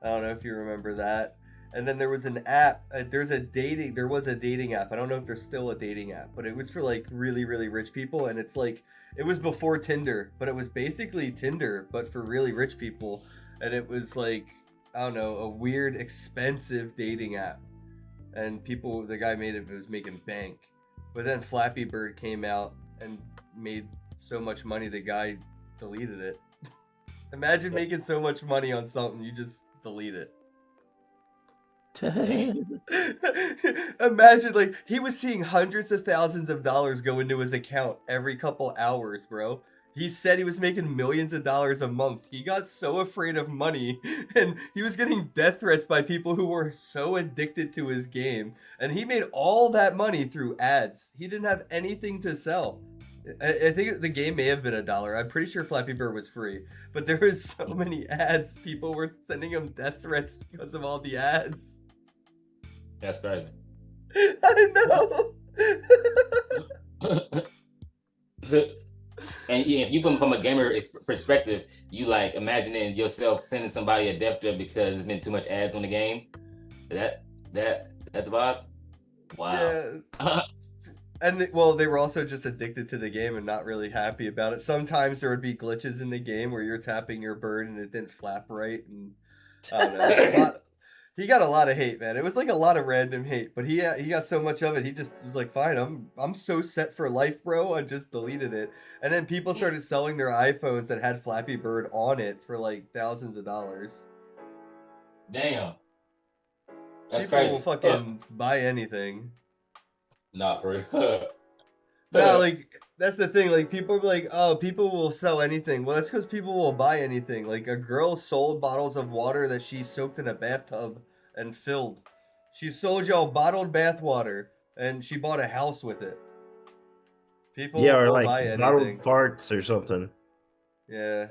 I don't know if you remember that. And then there was an app, there was a dating app. I don't know if there's still a dating app, but it was for like really, really rich people. And it's like, it was before Tinder, but it was basically Tinder, but for really rich people. And it was like, I don't know, a weird, expensive dating app. And the guy made it was making bank. But then Flappy Bird came out and made so much money, the guy deleted it. Imagine making so much money on something, you just delete it. Imagine, like, he was seeing hundreds of thousands of dollars go into his account every couple hours, bro. He said he was making millions of dollars a month. He got so afraid of money, and he was getting death threats by people who were so addicted to his game. And he made all that money through ads. He didn't have anything to sell. I think the game may have been $1. I'm pretty sure Flappy Bird was free. But there was so many ads. People were sending him death threats because of all the ads. That's crazy. I know. And yeah, if you come from a gamer perspective, you like imagining yourself sending somebody a death threat because there's been too much ads on the game. That the vibe. Wow. Yeah. And well, they were also just addicted to the game and not really happy about it. Sometimes there would be glitches in the game where you're tapping your bird and it didn't flap right, and I don't know. He got a lot of hate, man. It was like a lot of random hate, but he got so much of it. He just was like, "Fine, I'm so set for life, bro." I just deleted it, and then people started selling their iPhones that had Flappy Bird on it for like thousands of dollars. Damn, that's people crazy. Will fucking buy anything. Not for real. No, like that's the thing. Like people are like, "Oh, people will sell anything." Well, that's because people will buy anything. Like a girl sold bottles of water that she soaked in a bathtub and filled. She sold y'all bottled bath water, and she bought a house with it. People or will like buy anything. bottled farts or something. Yeah.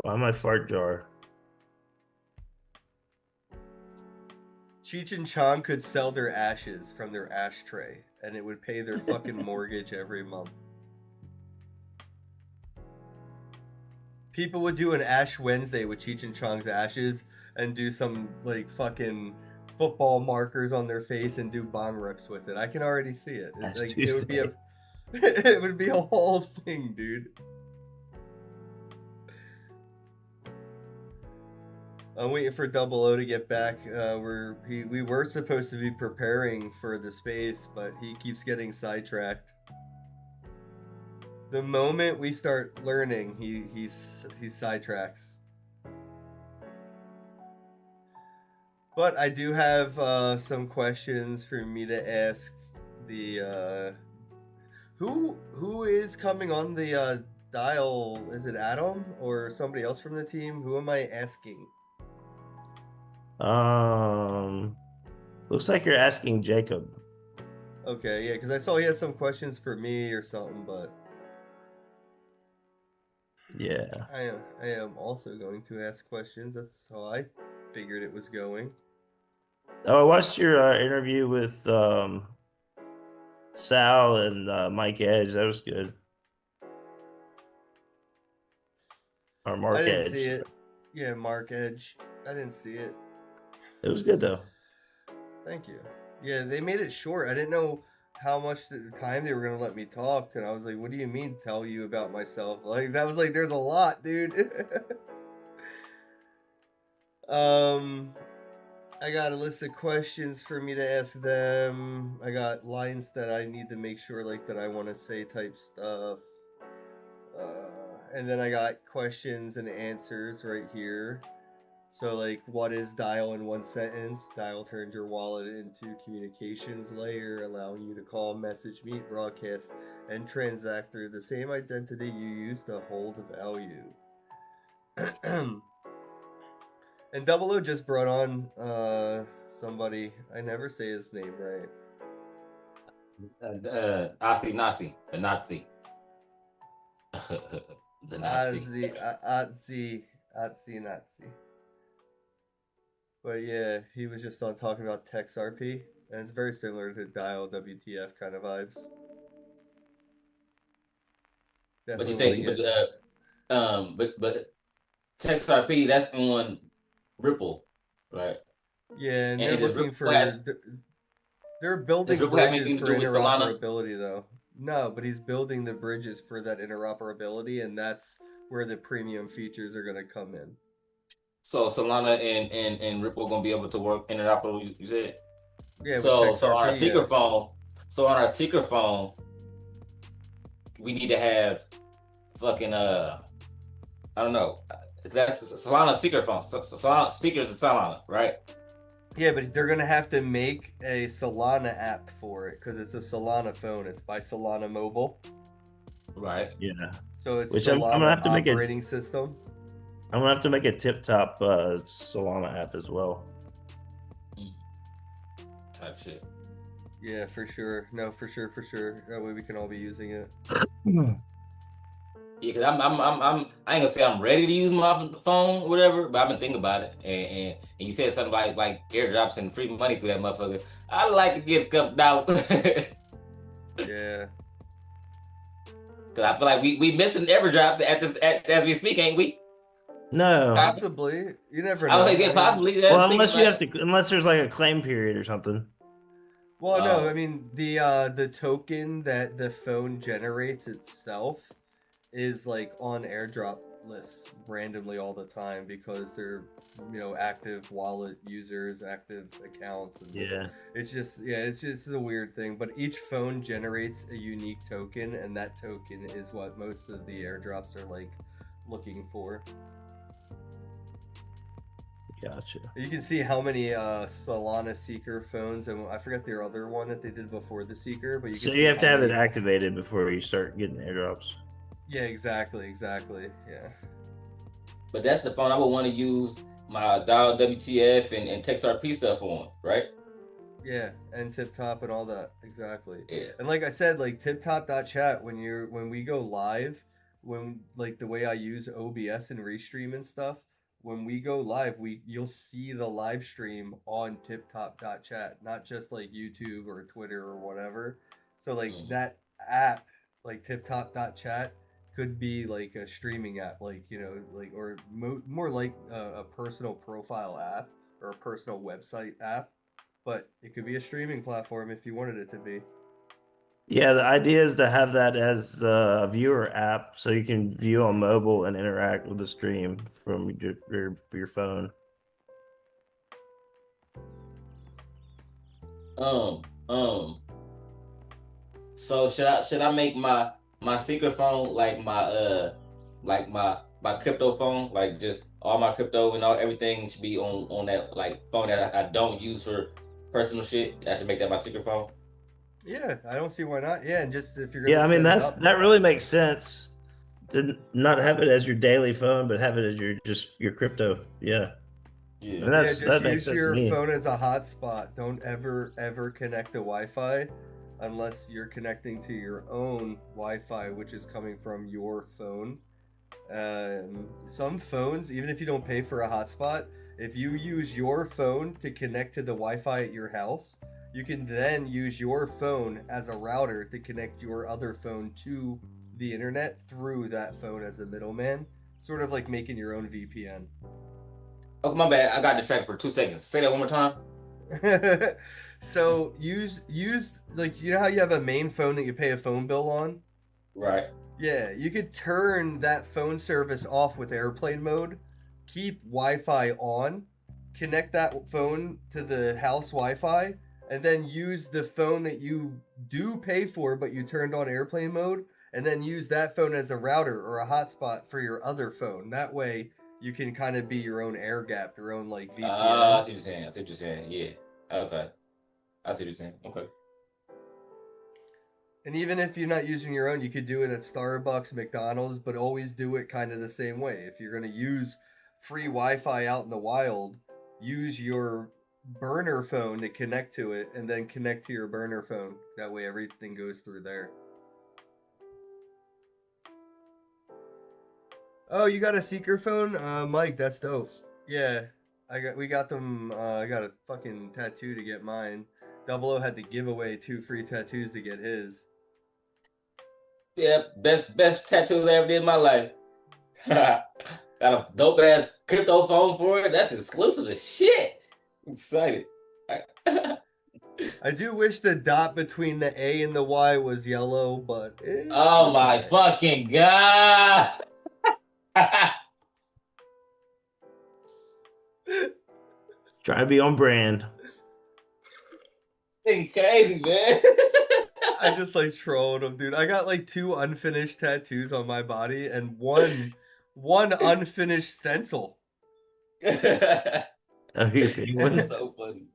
Buy my fart jar. Cheech and Chong could sell their ashes from their ashtray, and it would pay their fucking mortgage every month. People would do an Ash Wednesday with Cheech and Chong's ashes and do some like fucking football markers on their face and do bong rips with it. I can already see it. It would be it would be a whole thing, dude. I'm waiting for Double O to get back. We were supposed to be preparing for the space, but he keeps getting sidetracked. The moment we start learning, he sidetracks. But I do have some questions for me to ask the who is coming on the dial? Is it Adam or somebody else from the team? Who am I asking? Looks like you're asking Jacob. Okay, yeah, because I saw he had some questions for me or something, but yeah, I am also going to ask questions. That's how I figured it was going. Oh, I watched your interview with Sal and Mike Edge. That was good. Or Mark I didn't Edge. see it. Yeah, Mark Edge. I didn't see it. It was good though. Thank you. Yeah, they made it short. I didn't know how much time they were gonna let me talk, and I was like, "What do you mean, tell you about myself?" Like that was like, there's a lot, dude. I got a list of questions for me to ask them. I got lines that I need to make sure, like, that I want to say type stuff. And then I got questions and answers right here. So, like, what is dial in one sentence? Dial turns your wallet into communications layer, allowing you to call, message, meet, broadcast, and transact through the same identity you use to hold value. And Double O just brought on somebody. I never say his name right. Asi Nasi, the Nazi. The Nazi. Nazi. But yeah, he was just on talking about Tex RP, and it's very similar to Dial WTF kind of vibes. But you say, but Text RP, that's on Ripple, right? Yeah, and they're does looking Ripple have- for. They're building does Ripple have bridges anything to for do with Solana? interoperability, though. No, but he's building the bridges for that interoperability, and that's where the premium features are going to come in. So Solana and Ripple are gonna be able to work interoperable. You said. Yeah. So with on our XRP, secret yeah. phone, we need to have fucking I don't know. That's Solana secret phone. Solana secrets is Solana, right? Yeah, but they're gonna have to make a Solana app for it because it's a Solana phone. It's by Solana Mobile. Right. Yeah. So it's Which Solana I'm gonna have to make operating system. I'm gonna have to make a TipTop Solana app as well. Type shit. Yeah, for sure. No, for sure. That way we can all be using it. Yeah, because I ain't gonna say I'm ready to use my phone or whatever, but I've been thinking about it. And you said something like airdrops and free money through that motherfucker. I'd like to get a couple dollars. Yeah. Cause I feel like we missing airdrops as we speak, ain't we? No. Possibly. You never know. I was like, yeah, possibly. Well, unless there's like a claim period or something. Well, no, I mean the token that the phone generates itself is like on airdrop lists randomly all the time because they're active wallet users, active accounts, and Yeah. it's just a weird thing. But each phone generates a unique token, and that token is what most of the airdrops are like looking for. Gotcha. You can see how many Solana Seeker phones, and I forget their other one that they did before the Seeker, but So you have to have it activated before you start getting airdrops. Yeah, exactly. Yeah. But that's the phone I would want to use my Dial WTF and Text RP stuff on, right? Yeah, and TipTop and all that, exactly. Yeah. And like I said, like TipTop.chat, when we go live, when like the way I use OBS and Restream and stuff, when we go live, you'll see the live stream on TipTop.chat, not just like YouTube or Twitter or whatever. So like that app, like TipTop.chat, could be like a streaming app, like or more like a personal profile app or a personal website app. But it could be a streaming platform if you wanted it to be. Yeah, the idea is to have that as a viewer app so you can view on mobile and interact with the stream from your phone. So should I make my secret phone like my crypto phone, like just all my crypto and all everything should be on that like phone that I don't use for personal shit. I should make that my secret phone. Yeah, I don't see why not. Yeah, and just if you're gonna Yeah, I mean set it up, that really makes sense to not have it as your daily phone, but have it as your crypto. Yeah. Yeah. And yeah, that just makes use sense to your me. phone as a hotspot. Don't ever connect to Wi-Fi unless you're connecting to your own Wi-Fi, which is coming from your phone. Some phones, even if you don't pay for a hotspot, if you use your phone to connect to the Wi-Fi at your house, you can then use your phone as a router to connect your other phone to the internet through that phone as a middleman, sort of like making your own VPN. Oh, my bad. I got distracted for 2 seconds. Say that one more time. So use like, you know how you have a main phone that you pay a phone bill on? Right. Yeah, you could turn that phone service off with airplane mode, keep Wi-Fi on, connect that phone to the house Wi-Fi, and then use the phone that you do pay for but you turned on airplane mode, and then use that phone as a router or a hotspot for your other phone. That way you can kind of be your own air gap, your own like I VPN. see what you're saying. I see what you're saying. Yeah. Okay. I see what you're saying. Okay. And even if you're not using your own, you could do it at Starbucks, McDonald's, but always do it kind of the same way. If you're going to use free Wi-Fi out in the wild, use your burner phone to connect to it and then connect to your burner phone. That way everything goes through there. Oh, you got a secret phone? Mike, that's dope. Yeah. We got them I got a fucking tattoo to get mine. Double O had to give away 2 free tattoos to get his. Yeah, best tattoos I ever did in my life. Got a dope ass crypto phone for it. That's exclusive to shit. I'm excited. I do wish the dot between the A and the Y was yellow, but Oh my fucking god. Trying to be on brand. Thing crazy, man. I just like trolled him, dude. I got like 2 unfinished tattoos on my body and one unfinished stencil. Oh, your penguin. That's so funny.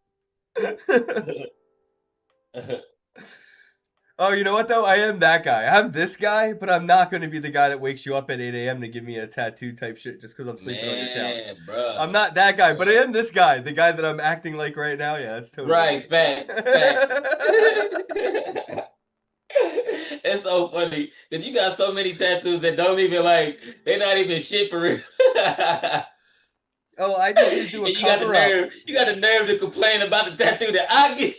Oh, you know what though? I am that guy. I'm this guy, but I'm not going to be the guy that wakes you up at 8 a.m. to give me a tattoo type shit just because I'm sleeping on your couch. Bruh. I'm not that guy, but I am this guy. The guy that I'm acting like right now. Yeah, that's totally Right, facts. It's so funny because you got so many tattoos that don't even like, they're not even shit for real. Oh, I need you to do a you got the cover nerve. up. You got the nerve to complain about the tattoo that I get.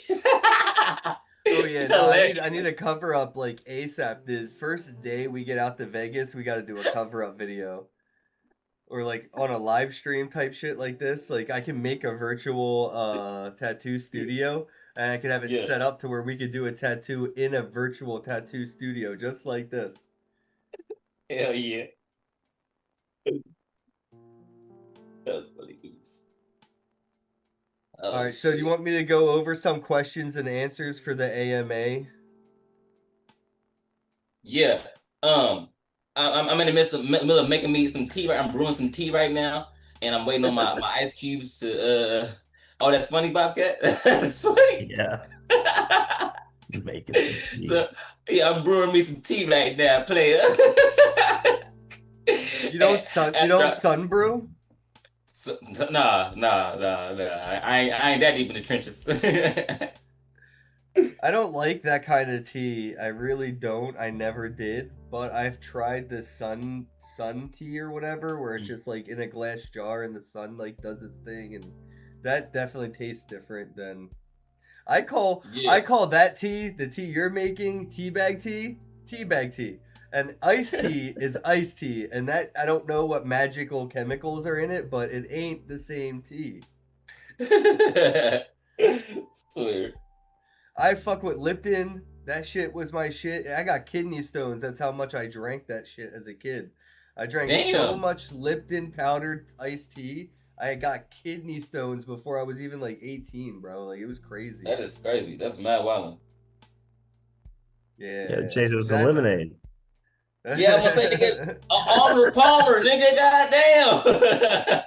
Oh yeah, no, I need a cover up like ASAP. The first day we get out to Vegas, we got to do a cover up video, or like on a live stream type shit like this. Like I can make a virtual tattoo studio, and I can have it Yeah. set up to where we could do a tattoo in a virtual tattoo studio, just like this. Hell yeah. That's funny. Oh, All right, so do you want me to go over some questions and answers for the AMA? Yeah. I'm in the middle of making me some tea. I'm brewing some tea right now, and I'm waiting on my ice cubes to. Oh, that's funny, Bobcat. That's funny. Yeah. Making some tea. So yeah, I'm brewing me some tea right now, player. You don't sun brew? Nah. I ain't that deep in the trenches. I don't like that kind of tea. I really don't. I never did. But I've tried the sun tea or whatever, where it's just like in a glass jar and the sun like does its thing, and that definitely tastes different than I call that tea, the tea you're making, teabag tea. And iced tea is iced tea, and that I don't know what magical chemicals are in it, but it ain't the same tea. Swear. I fuck with Lipton. That shit was my shit. I got kidney stones. That's how much I drank that shit as a kid. I drank so much Lipton powdered iced tea. I got kidney stones before I was even like 18, bro. Like it was crazy. That is crazy. That's mad wildin'. Yeah. Chase it with some That's lemonade. Yeah, I'm gonna say nigga, Arnold Palmer, nigga, goddamn.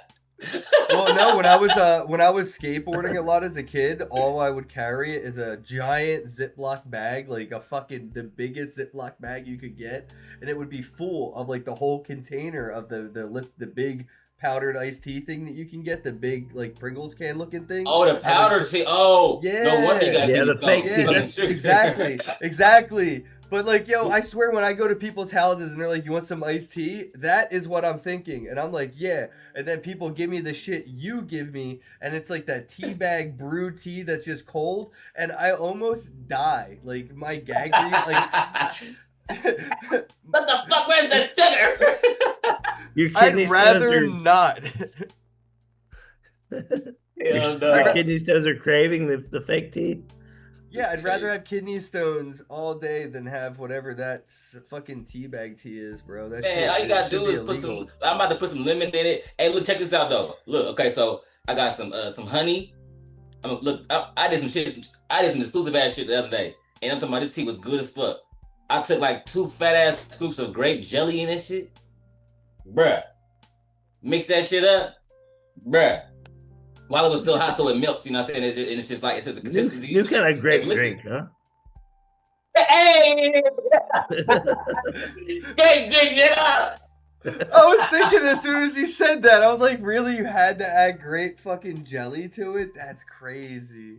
Well, no, when I was skateboarding a lot as a kid, all I would carry is a giant Ziploc bag, like the biggest Ziploc bag you could get, and it would be full of like the whole container of the big powdered iced tea thing that you can get, the big like Pringles can looking thing. Oh, the powder tea. Oh, yeah, no wonder you got the fake yeah, that's exactly. But like, yo, I swear when I go to people's houses and they're like, "You want some iced tea?" That is what I'm thinking, and I'm like, "Yeah." And then people give me the shit you give me, and it's like that tea bag brewed tea that's just cold, and I almost die. Like my gag like. What the fuck? Where's the sugar? Your I'd rather not. Your kidney stones are craving the fake tea. Yeah, I'd rather have kidney stones all day than have whatever that fucking teabag tea is, bro. That Man, shit, all you gotta do is illegal. put some. I'm about to put some lemon in it. Hey, look, check this out though. Look, okay, so I got some honey. I did some shit. I did some exclusive ass shit the other day, and I'm talking about this tea was good as fuck. I took like 2 fat ass scoops of grape jelly in this shit, bruh. Mix that shit up, bruh. While it was still hot, so it melts. You know what I'm saying? And it's just like it's just a consistency. New kind of grape drink, huh? Hey, grape drink it up. I was thinking as soon as he said that, I was like, really? You had to add grape fucking jelly to it? That's crazy.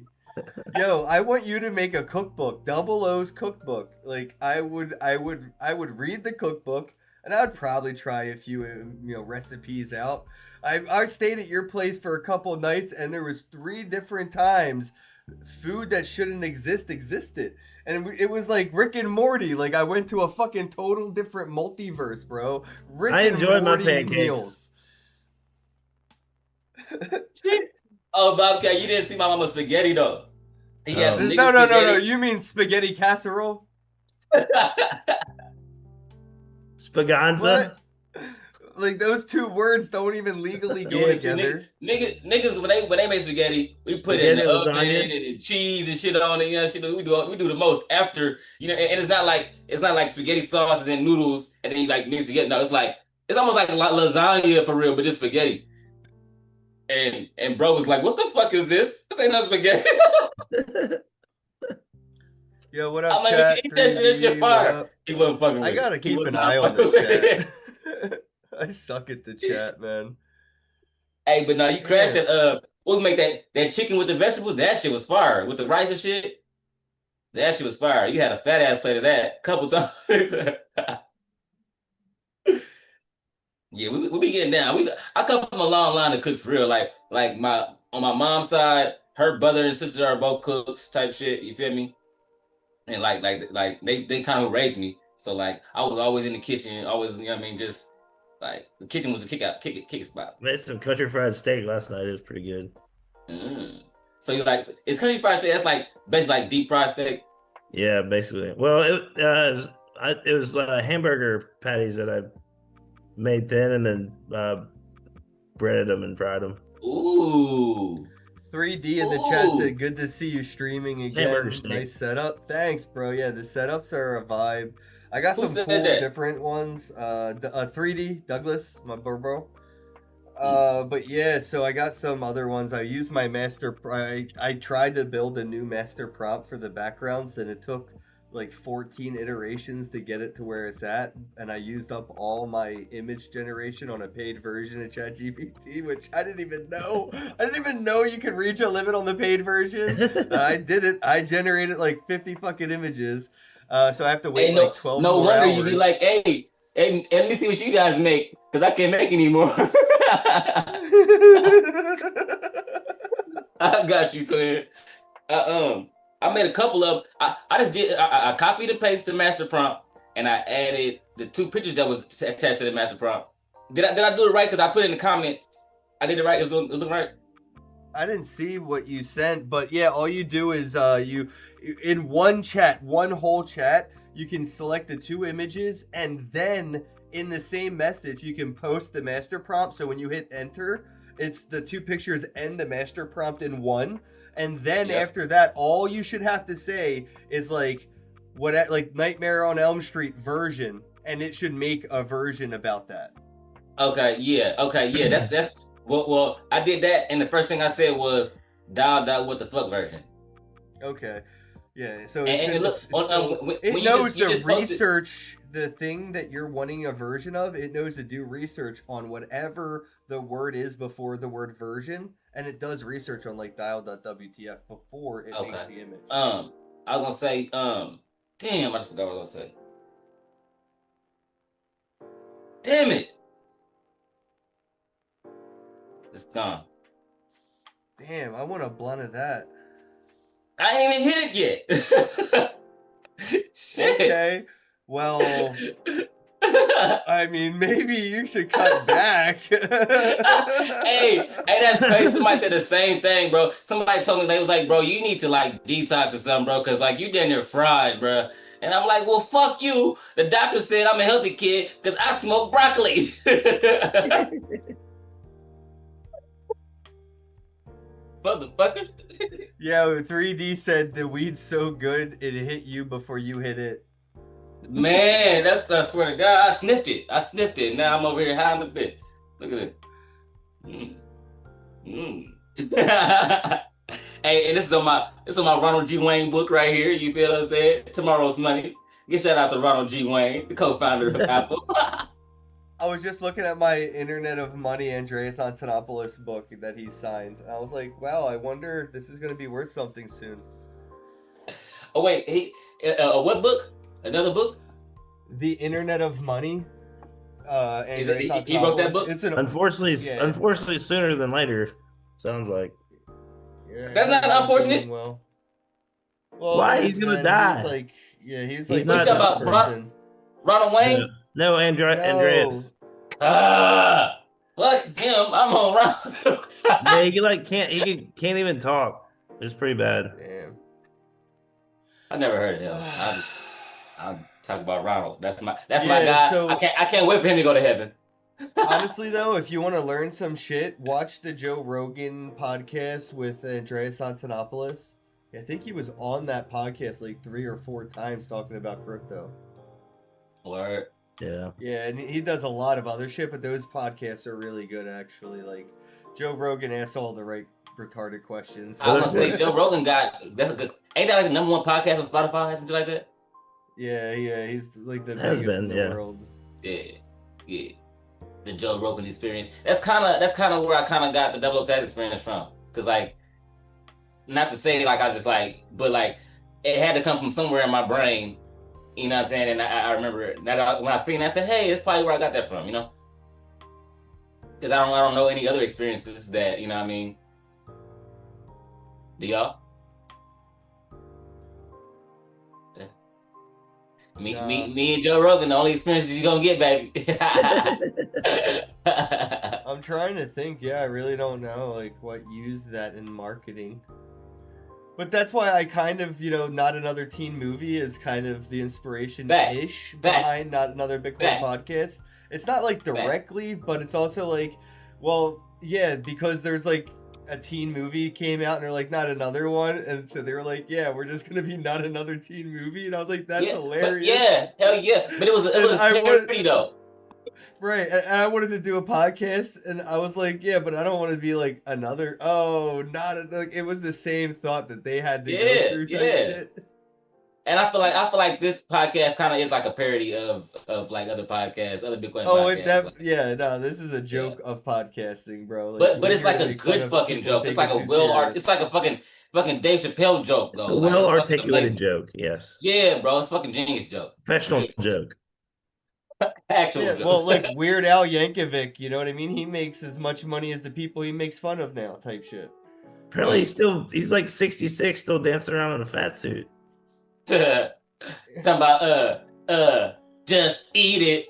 Yo, I want you to make a cookbook, Double O's cookbook. Like I would read the cookbook, and I would probably try a few recipes out. I stayed at your place for a couple of nights, and there was 3 different times food that shouldn't exist existed, and it was like Rick and Morty. Like I went to a fucking total different multiverse, bro. Rick I enjoy and Morty my pancakes. meals. Oh, Bobcat, you didn't see my mama's spaghetti though. Yes, No. You mean spaghetti casserole? Spaganza? What? Like those 2 words don't even legally go together. Niggas when they make spaghetti, we put it in the oven and cheese and shit on it. You know, we do the most after, you know, and it's not like spaghetti sauce and then noodles and then you like mix it together. No, it's almost like lasagna for real, but just spaghetti. And bro was like, "What the fuck is this? This ain't no spaghetti." Yo, what up, I'm like, chat? that shit fire. He wasn't fucking with I gotta it. keep an eye on the chat. I suck at the chat, man. Hey, but no, you crashed that. We'll make that chicken with the vegetables. That shit was fire with the rice and shit. That shit was fire. You had a fat ass plate of that a couple times. Yeah, we be getting down. I come from a long line of cooks, real like on my mom's side, her brother and sister are both cooks type shit. You feel me? And like they kind of raised me. So like I was always in the kitchen, always, you know what I mean, just. Like the kitchen was a kick spot. Made some country fried steak last night. It was pretty good. So you like it's country fried steak? That's like basically like deep fried steak. Yeah, basically. Well, it was hamburger patties that I made thin and then breaded them and fried them. Ooh. 3D in the chat said, "Good to see you streaming again. Nice setup. Thanks, bro. Yeah, the setups are a vibe. I got some cool different ones. 3D Douglas, my bro. But yeah, so I got some other ones. I used my master. I tried to build a new master prompt for the backgrounds, and it took like 14 iterations to get it to where it's at. And I used up all my image generation on a paid version of ChatGPT, which I didn't even know. I didn't even know you could reach a limit on the paid version. I didn't. I generated like 50 fucking images. So I have to wait like 12 no more wonder hours. You be like, hey, let me see what you guys make, because I can't make anymore. I got you, twin. I made a couple of. I just did. I copied and pasted the master prompt, and I added the 2 pictures that was attached to the master prompt. Did I do it right? Because I put it in the comments. I did it right. It was looking right. I didn't see what you sent, but yeah, all you do is you in one whole chat, you can select the 2 images, and then in the same message you can post the master prompt. So when you hit enter, It's the 2 pictures and the master prompt in one. And then after that, all you should have to say is like Nightmare on Elm Street version, and it should make a version about that. Okay, yeah. That's well. I did that, and the first thing I said was dial what the fuck version. Okay, yeah. So it knows you just posted- research the thing that you're wanting a version of. It knows to do research on whatever the word is before the word version, and it does research on like dial.wtf before it makes the image. I was gonna say, damn, I just forgot what I was gonna say. Damn it. It's gone. Damn, I want a blunt of that. I ain't even hit it yet. Shit. Okay. Well, I mean, maybe you should cut back. hey, that's crazy. Somebody said the same thing, bro. Somebody told me, they was like, bro, you need to like detox or something, bro, because like you damn near fried, bro. And I'm like, well, fuck you. The doctor said I'm a healthy kid because I smoke broccoli. Motherfucker. Yeah, 3D said the weed's so good it hit you before you hit it. Man, I swear to God, I sniffed it. Now I'm over here high in the bit. Look at it. Hey, and this is on my Ronald G. Wayne book right here. You feel what I'm saying? Tomorrow's Money. Give shout out to Ronald G. Wayne, the co-founder of Apple. I was just looking at my Internet of Money Andreas Antonopoulos book that he signed. I was like, wow, I wonder if this is going to be worth something soon. Oh, wait. What book? Another book? The Internet of Money. He wrote that book? Unfortunately, sooner than later, sounds like. Yeah, that's not unfortunate. Well, why? He's going to die. He's not talking about Ronald Wayne? No, Andreas. Fuck him. I'm on Ronald. Yeah, he can't even talk. It's pretty bad. Damn. I never heard of him. I'm talking about Ronald. That's my guy. So, I can't wait for him to go to heaven. Honestly, though, if you want to learn some shit, watch the Joe Rogan podcast with Andreas Antonopoulos. I think he was on that podcast like 3 or 4 times talking about crypto. Word. Yeah. Yeah, and he does a lot of other shit, but those podcasts are really good, actually. Like, Joe Rogan asks all the right retarded questions. I was gonna say Joe Rogan that's a good. Ain't that like the number 1 podcast on Spotify or something like that? Yeah, he's like the biggest in the world. Yeah. The Joe Rogan experience. That's kind of where I kind of got the double tax experience from. Cause like, not to say like I just like, but like it had to come from somewhere in my brain. You know what I'm saying? And I remember that when I seen that, I said, hey, it's probably where I got that from, you know? Because I don't know any other experiences that, you know what I mean? Do y'all? Yeah. Me and Joe Rogan, the only experiences you're gonna get, baby. I'm trying to think. Yeah, I really don't know like what used that in marketing. But that's why I kind of, Not Another Teen Movie is kind of the inspiration-ish behind Not Another Bitcoin Podcast. It's not like directly, but it's also like, well, yeah, because there's like a teen movie came out and they're like, not another one. And so they were like, yeah, we're just going to be not another teen movie. And I was like, that's hilarious. Hell yeah. But it was parody though. Right, and I wanted to do a podcast, and I was like, yeah, but I don't want to be like another. It was the same thought that they had to go through type shit. And I feel like this podcast kind of is like a parody of like other podcasts, other Bitcoin podcasts. This is a joke of podcasting, bro. Like, but it's like a good fucking joke. It's like it's like a fucking Dave Chappelle joke though. A well articulated joke, yes. Yeah, bro, it's a fucking genius joke. Professional joke. Actual joke. Well, like Weird Al Yankovic, you know what I mean? He makes as much money as the people he makes fun of now, type shit. Apparently he's like 66, still dancing around in a fat suit. Talking about just eat it.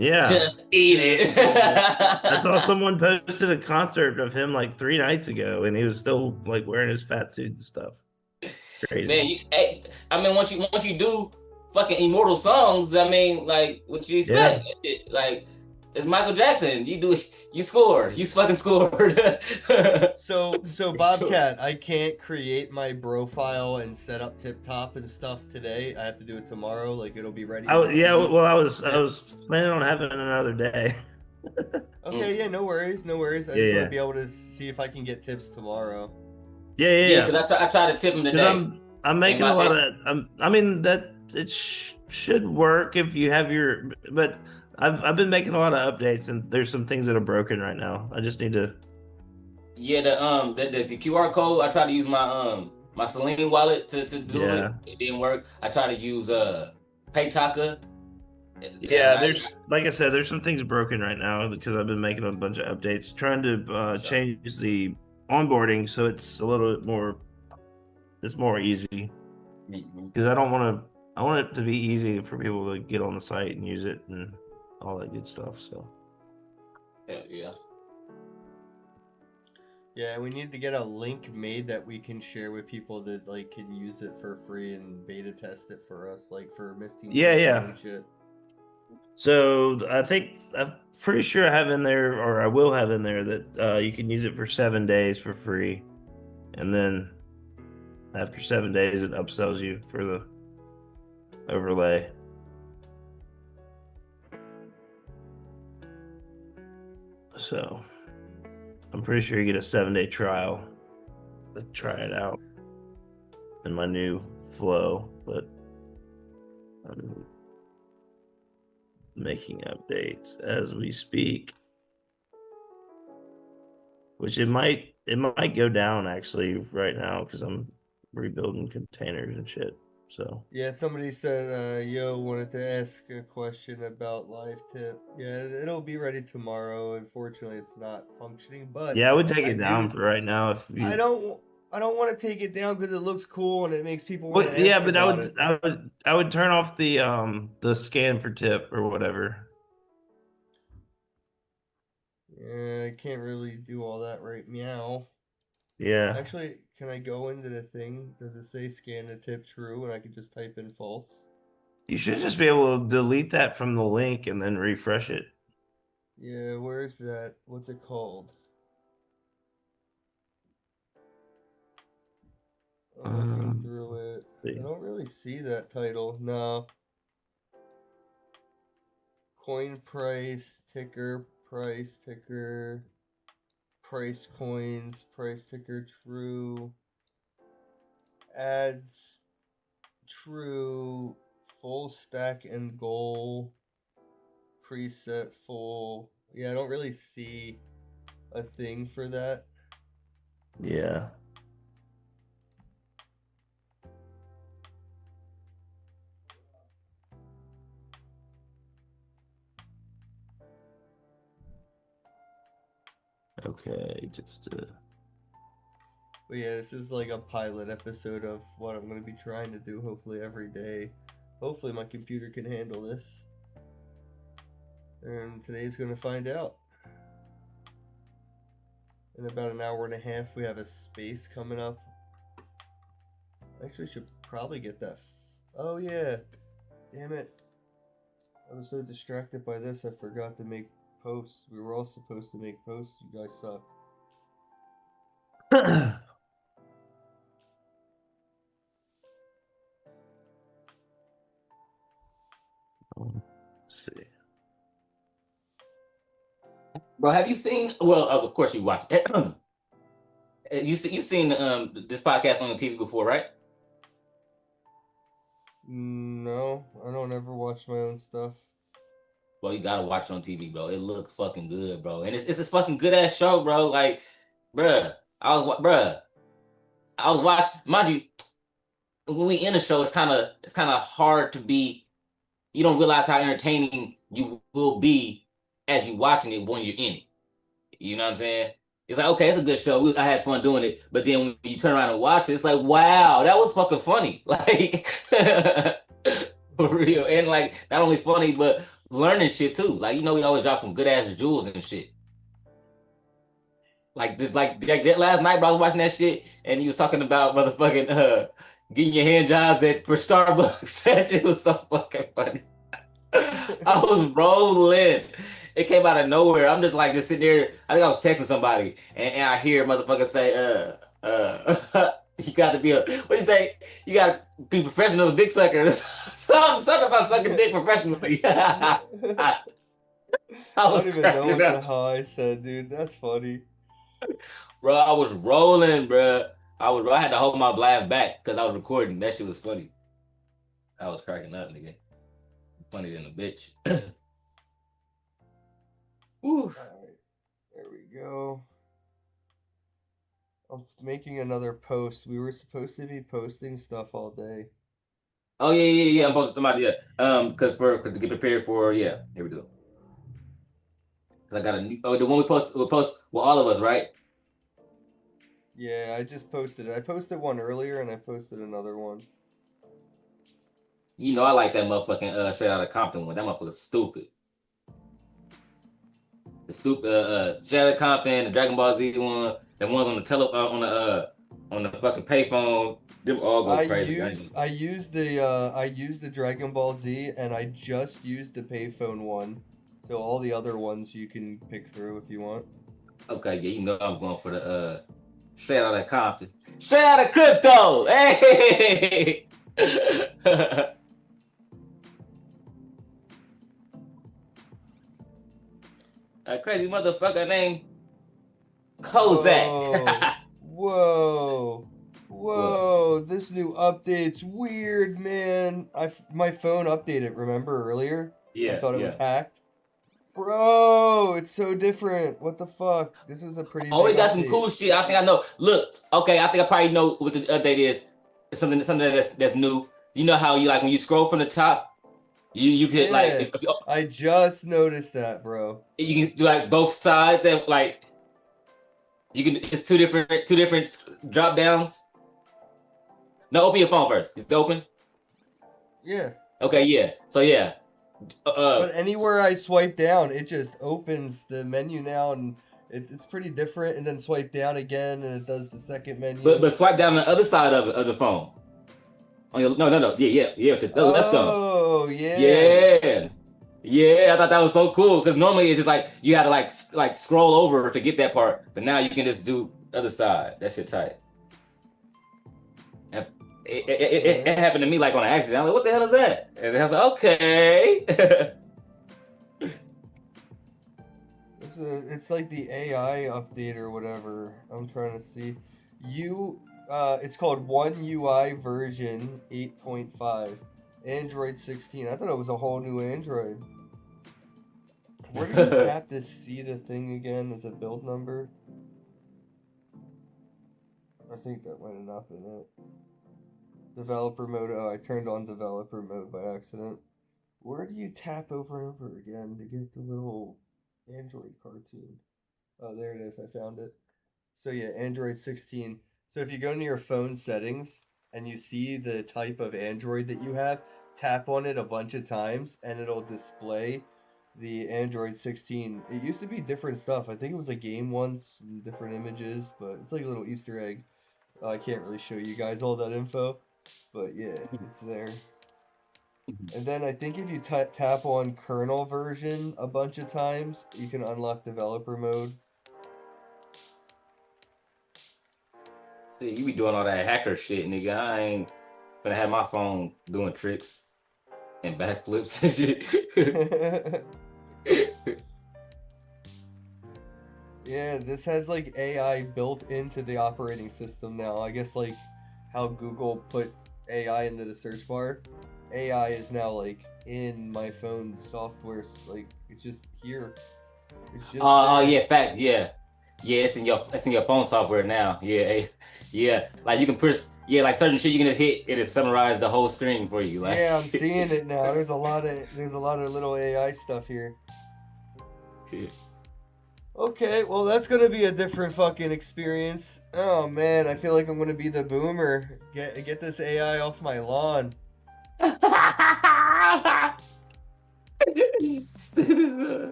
Yeah. Just eat it. I saw someone posted a concert of him like 3 nights ago, and he was still like wearing his fat suit and stuff. Crazy. Man, once you do fucking immortal songs, I mean, like, what you expect? Yeah. Like, It's Michael Jackson. You scored. You fucking scored. So Bobcat, I can't create my profile and set up TipTop and stuff today. I have to do it tomorrow. Like it'll be ready. I was tips. planning on having another day. Okay, yeah, no worries. I just want to be able to see if I can get tips tomorrow. Yeah, because I tried to tip him today. I'm making a lot of. I mean that it should work if you have your. But I've been making a lot of updates, and there's some things that are broken right now. I just need to. Yeah, the QR code. I tried to use my my Celine wallet to do it. It didn't work. I tried to use Paytaka. Yeah, like I said, there's some things broken right now because I've been making a bunch of updates, trying to change the onboarding so it's a little bit more. It's more easy because I want it to be easy for people to get on the site and use it and all that good stuff. So yeah, we need to get a link made that we can share with people that like can use it for free and beta test it for us, like for Misty. And shit. So I'm pretty sure I have in there, or I will have in there that you can use it for 7 days for free, and then after 7 days it upsells you for the overlay. So I'm pretty sure you get a 7-day trial to try it out in my new flow, but I'm making updates as we speak, which it might go down actually right now because I'm rebuilding containers and shit. So yeah, somebody said yo wanted to ask a question about live tip. Yeah, it'll be ready tomorrow. Unfortunately, it's not functioning, but yeah, I would take it down for right now if you... I don't want to take it down because it looks cool and it makes people want to ask but about it. I would turn off the scan for tip or whatever. Yeah, I can't really do all that right meow. Yeah. Actually, can I go into the thing? Does it say scan the tip true and I can just type in false? You should just be able to delete that from the link and then refresh it. Yeah, where's that? What's it called? I'm looking through it. I don't really see that title. No. Coin price, ticker, price ticker, price coins, price ticker true, ads true, full stack and goal, preset full. Yeah, I don't really see a thing for that. Yeah. Okay, just But yeah, this is like a pilot episode of what I'm going to be trying to do hopefully every day. Hopefully my computer can handle this. And today's going to find out. In about an hour and a half, we have a space coming up. I actually should probably get that. Oh yeah. Damn it. I was so distracted by this, I forgot to make posts. We were all supposed to make posts. You guys suck. Let's see. Bro, have you seen? Well, of course you watched it. You've seen this podcast on the TV before, right? No, I don't ever watch my own stuff. Well, you gotta watch it on TV, bro. It looked fucking good, bro, and it's a fucking good ass show, bro. Like, I was watching. Mind you, when we in the show, it's kind of hard to be. You don't realize how entertaining you will be as you watching it when you're in it. You know what I'm saying? It's like, okay, it's a good show. I had fun doing it, but then when you turn around and watch it, it's like, wow, that was fucking funny. Like, for real, and like not only funny, but learning shit too. Like, you know, we always drop some good ass jewels and shit. Like this, like that last night, bro, I was watching that shit, and he was talking about motherfucking getting your hand jobs for Starbucks. That shit was so fucking funny. I was rolling, It came out of nowhere. I'm just like just sitting there. I think I was texting somebody, and I hear a motherfucker say, you got to be a what do you say? You got to be professional dick sucker. Something about sucking dick professionally. I I was don't even know cracking what the up, hell I said, dude. That's funny. bro. I was rolling, bro. I had to hold my laugh back because I was recording. That shit was funny. I was cracking up, nigga. Funny than a bitch. Woo. Alright, there we go. I'm making another post. We were supposed to be posting stuff all day. Oh yeah. I'm posting somebody. Yeah. Because to get prepared for here we go. I got a new. Oh, the one we post with all of us, right? Yeah, I just posted it. I posted one earlier and I posted another one. You know, I like that motherfucking Straight Outta Compton one. That motherfucker's stupid. The stupid Straight Outta Compton, the Dragon Ball Z one, the ones on the on the fucking payphone. Them all go crazy. I used the Dragon Ball Z and I just used the payphone one. So all the other ones you can pick through if you want. Okay, yeah, you know I'm going for the Straight Outta Compton. Straight Outta Crypto! Hey! A crazy motherfucker named Kozak. Whoa. What? This new update's weird, man. My phone updated, remember earlier? I thought it was hacked. Bro, it's so different. What the fuck? This is a pretty Oh, big it got some update. cool shit. I think I know. Look, okay, I think I probably know what the update is. It's something that's new. You know how you like when you scroll from the top, you could like I just noticed that, bro. you can do like both sides and like you can. It's two different drop downs. No, open your phone first. It's open. Yeah. Okay, yeah. So yeah. But anywhere I swipe down, it just opens the menu now, and it's pretty different. And then swipe down again, and it does the second menu. But swipe down the other side of the phone. On your, no. Yeah. With the left thumb. Oh yeah. Yeah. I thought that was so cool because normally it's just like you had to like scroll over to get that part, but now you can just do other side. That shit tight. It happened to me like on an accident. I'm like, what the hell is that? And I was like, okay. It's like the AI update or whatever. I'm trying to see. It's called One UI version 8.5, Android 16. I thought it was a whole new Android. Where do you tap to see the thing again as a build number? I think that might have not been it. Developer mode. Oh, I turned on developer mode by accident. Where do you tap over and over again to get the little Android cartoon? Oh, there it is. I found it. So yeah, Android 16. So if you go into your phone settings and you see the type of Android that you have, tap on it a bunch of times and it'll display the Android 16. It used to be different stuff. I think it was a game once, and different images, but it's like a little Easter egg. I can't really show you guys all that info, but yeah, it's there. And then I think if you tap on kernel version a bunch of times, you can unlock developer mode. See, you be doing all that hacker shit, nigga. I ain't gonna have my phone doing tricks and backflips and shit. Yeah, this has like AI built into the operating system now. I guess like how Google put AI into the search bar. AI is now like in my phone software. Like it's just here. It's just yeah, facts. Yeah, it's in your phone software now. Yeah. Like you can push. Yeah, like certain shit you can just hit. It'll summarize the whole screen for you. Like yeah, I'm seeing it now. There's a lot of little AI stuff here. Okay, well that's gonna be a different fucking experience. Oh man, I feel like I'm gonna be the boomer. Get this AI off my lawn. I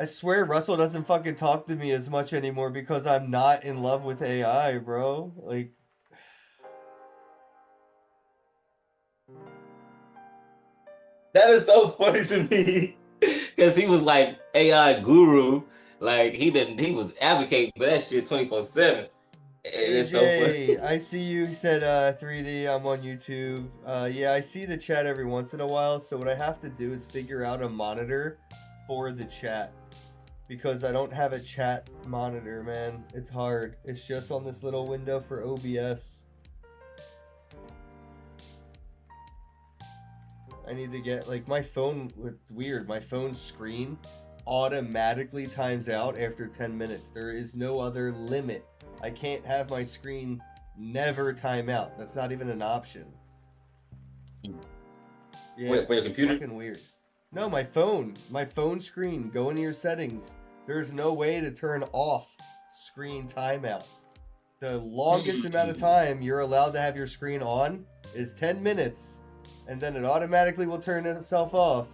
swear Russell doesn't fucking talk to me as much anymore because I'm not in love with AI, bro. Like that is so funny to me. Because he was like AI guru. Like he was advocating for that shit 24/7. It's so funny. AJ, I see you. He said 3D. I'm on YouTube. Yeah, I see the chat every once in a while. So what I have to do is figure out a monitor for the chat because I don't have a chat monitor, man. It's hard. It's just on this little window for OBS. I need to get like my phone. It's weird. My phone screen automatically times out after 10 minutes. There is no other limit. I can't have my screen never time out. That's not even an option. Yeah, For your computer? Fucking weird. No, my phone. My phone screen. Go into your settings. There's no way to turn off screen timeout. The longest amount of time you're allowed to have your screen on is 10 minutes. And then it automatically will turn itself off.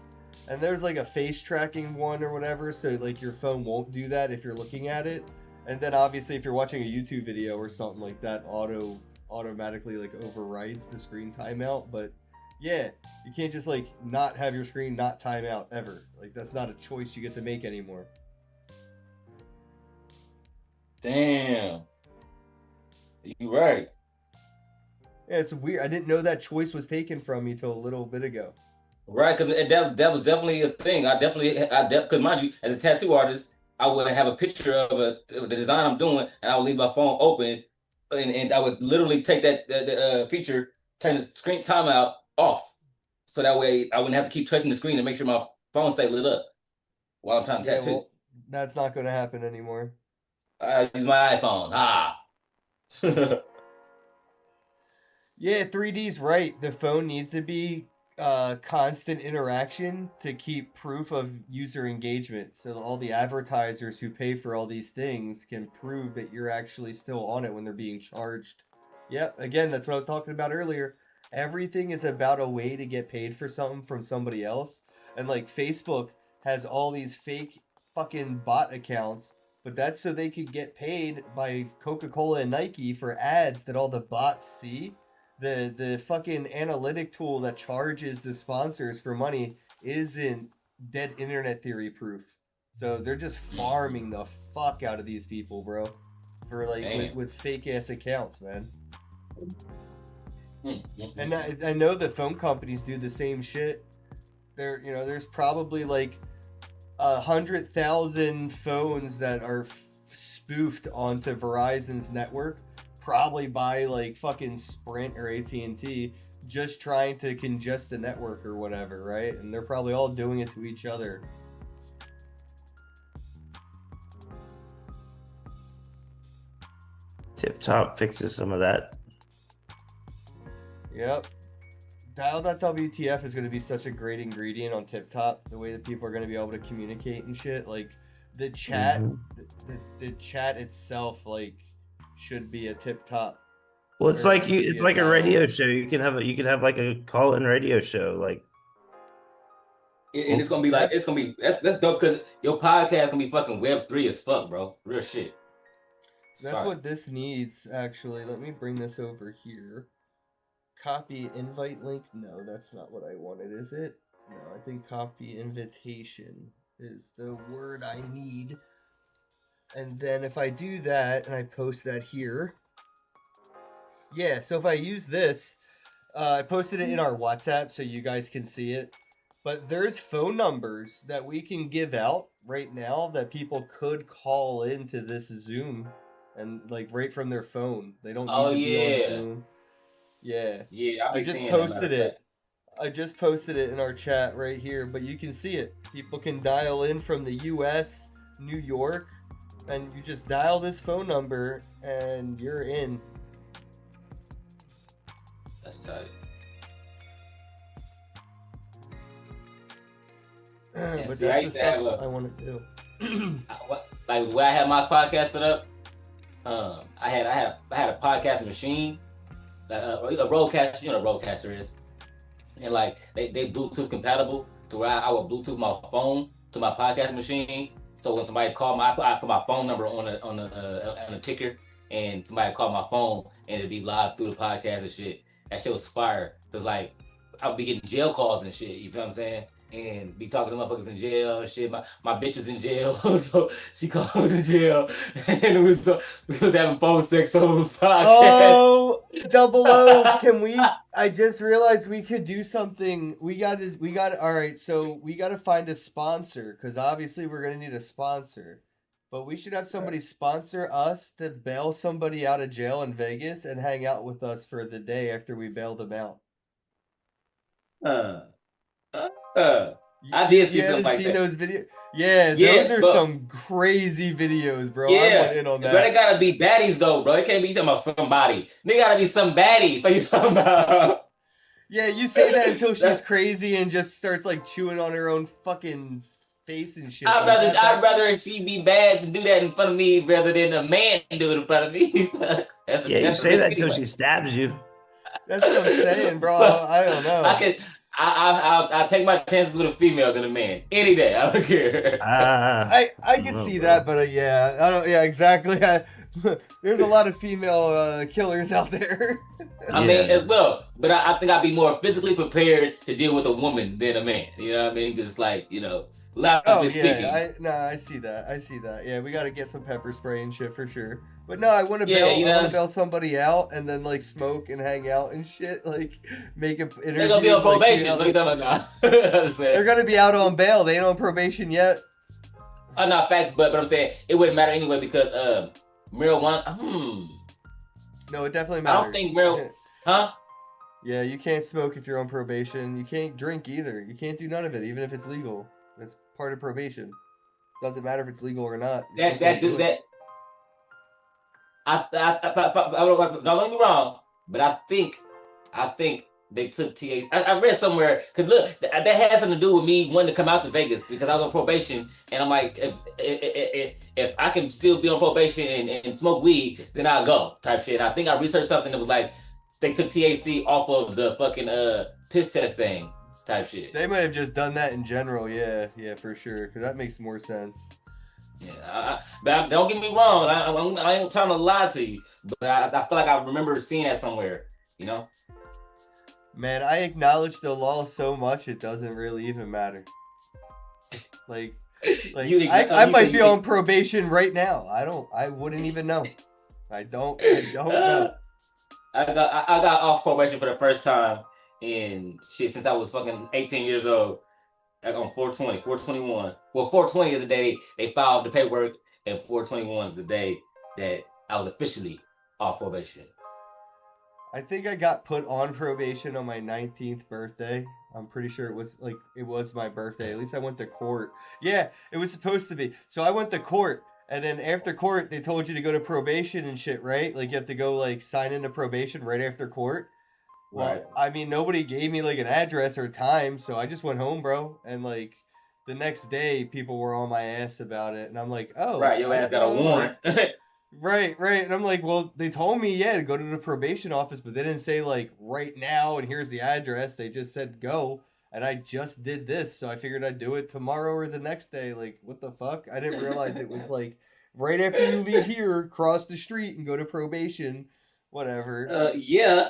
And there's like a face tracking one or whatever. So like your phone won't do that if you're looking at it. And then obviously if you're watching a YouTube video or something like that, automatically like overrides the screen timeout. But yeah, you can't just like not have your screen not time out ever. Like that's not a choice you get to make anymore. Damn. You right. Yeah, it's weird. I didn't know that choice was taken from me till a little bit ago. Right, because that was definitely a thing. Because mind you, as a tattoo artist, I would have a picture of the design I'm doing, and I would leave my phone open, and I would literally take that feature, turn the screen timeout off, so that way I wouldn't have to keep touching the screen to make sure my phone stay lit up while I'm trying to tattoo. Well, that's not going to happen anymore. I use my iPhone. Yeah, 3D's right. The phone needs to be constant interaction to keep proof of user engagement, so that all the advertisers who pay for all these things can prove that you're actually still on it when they're being charged. Yep, again, that's what I was talking about earlier. Everything is about a way to get paid for something from somebody else. And like Facebook has all these fake fucking bot accounts, but that's so they could get paid by Coca-Cola and Nike for ads that all the bots see. The fucking analytic tool that charges the sponsors for money isn't dead internet theory proof. So they're just farming the fuck out of these people, bro, for like with fake ass accounts, man. And I know the phone companies do the same shit. There's probably like 100,000 phones that are spoofed onto Verizon's network, probably by like fucking Sprint or AT&T, just trying to congest the network or whatever, right? And they're probably all doing it to each other. TipTop fixes some of that. Yep. Dial.wtf is going to be such a great ingredient on TipTop. The way that people are going to be able to communicate and shit. Like the chat, the chat itself, like, should be a TipTop. Well, it's like it's like a radio show. You can have like a call-in radio show, like. And it's gonna be like that's dope because your podcast gonna be fucking Web3 as fuck, bro. Real shit. That's what this needs, actually. Let me bring this over here. Copy invite link. No, that's not what I wanted, is it? No, I think copy invitation is the word I need. And then if I do that and I post that here. Yeah, so if I use this, I posted it in our WhatsApp so you guys can see it. But there's phone numbers that we can give out right now that people could call into this Zoom and like right from their phone. They don't need to be on Zoom. Yeah. Yeah, I just posted it. I just posted it in our chat right here, but you can see it. People can dial in from the US, New York, and you just dial this phone number and you're in. That's tight. But that's the stuff I want to do. Like where I had my podcast set up, I had a podcast machine, a roadcaster. You know what a roadcaster is, and like they Bluetooth compatible to where I would Bluetooth my phone to my podcast machine. So when somebody called I put my phone number on a ticker, and somebody called my phone, and it'd be live through the podcast and shit. That shit was fire. Cause like I would be getting jail calls and shit. You feel what I'm saying? and be talking to motherfuckers in jail and shit. My bitch was in jail, so she called in jail, and we was having phone sex on the podcast. Oh, Double O, can we? I just realized we could do something. We got. All right, so we got to find a sponsor because obviously we're gonna need a sponsor. But we should have somebody sponsor us to bail somebody out of jail in Vegas and hang out with us for the day after we bailed them out. I did see You something haven't like seen that. those videos? Yeah, Yeah, those are but some crazy videos, bro. I yeah, went in on bro, they that. gotta be baddies though, bro. It can't be you talking about somebody. They gotta be some baddie. What you talking about? Yeah, you say that until she's That's- crazy and just starts like chewing on her own fucking face and shit. I'd Like rather that. I'd rather she be bad and do that in front of me rather than a man do it in front of me. that's Yeah, you that's the say risk that until anyway. she stabs you. That's what I'm saying, bro. Well, I don't know. I take my chances with a female than a man any day. I don't care. I can see that, but yeah, I don't. Yeah, exactly. There's a lot of female killers out there. I mean, as well, but I think I'd be more physically prepared to deal with a woman than a man. You know what I mean? Just like, loudly speaking. I see that. I see that. Yeah, we got to get some pepper spray and shit for sure. But no, I want to Yeah, bail. I want to bail somebody out and then like smoke and hang out and shit. Like make an interview. They're gonna be on probation. Like, They're they're gonna be out on bail. They ain't on probation yet. Not facts, but I'm saying it wouldn't matter anyway because marijuana. No, it definitely matters. I don't think marijuana. Huh? Yeah, you can't smoke if you're on probation. You can't drink either. You can't do none of it, even if it's legal. That's part of probation. Doesn't matter if it's legal or not. I don't get me wrong, but I think they took THC. I read somewhere because look, that had something to do with me wanting to come out to Vegas because I was on probation, and I'm like, if I can still be on probation and smoke weed, then I'll go type shit. I think I researched something that was like they took THC off of the fucking piss test thing type shit. They might have just done that in general. Yeah, for sure, because that makes more sense. Yeah, but don't get me wrong. I ain't trying to lie to you, but I feel like I remember seeing that somewhere. You know. Man, I acknowledge the law so much it doesn't really even matter. Like I might be on probation right now. I wouldn't even know. I don't know. I got off probation for the first time in shit since I was fucking 18 years old. Like on 421. Well, 420 is the day they filed the paperwork, and 421 is the day that I was officially off probation. I think I got put on probation on my 19th birthday. I'm pretty sure it was my birthday. At least I went to court. Yeah, it was supposed to be. So I went to court, and then after court, they told you to go to probation and shit, right? Like you have to go like sign into probation right after court. Well, Right. I mean, nobody gave me like an address or time, so I just went home, bro. And like the next day, people were on my ass about it, and I'm like, oh, Right, your ass got a warrant. Right. And I'm like, well, they told me, yeah, to go to the probation office, but they didn't say like right now and here's the address. They just said go. And I just did this, so I figured I'd do it tomorrow or the next day. Like, what the fuck? I didn't realize it was like right after you leave here, cross the street and go to probation. Whatever. Yeah.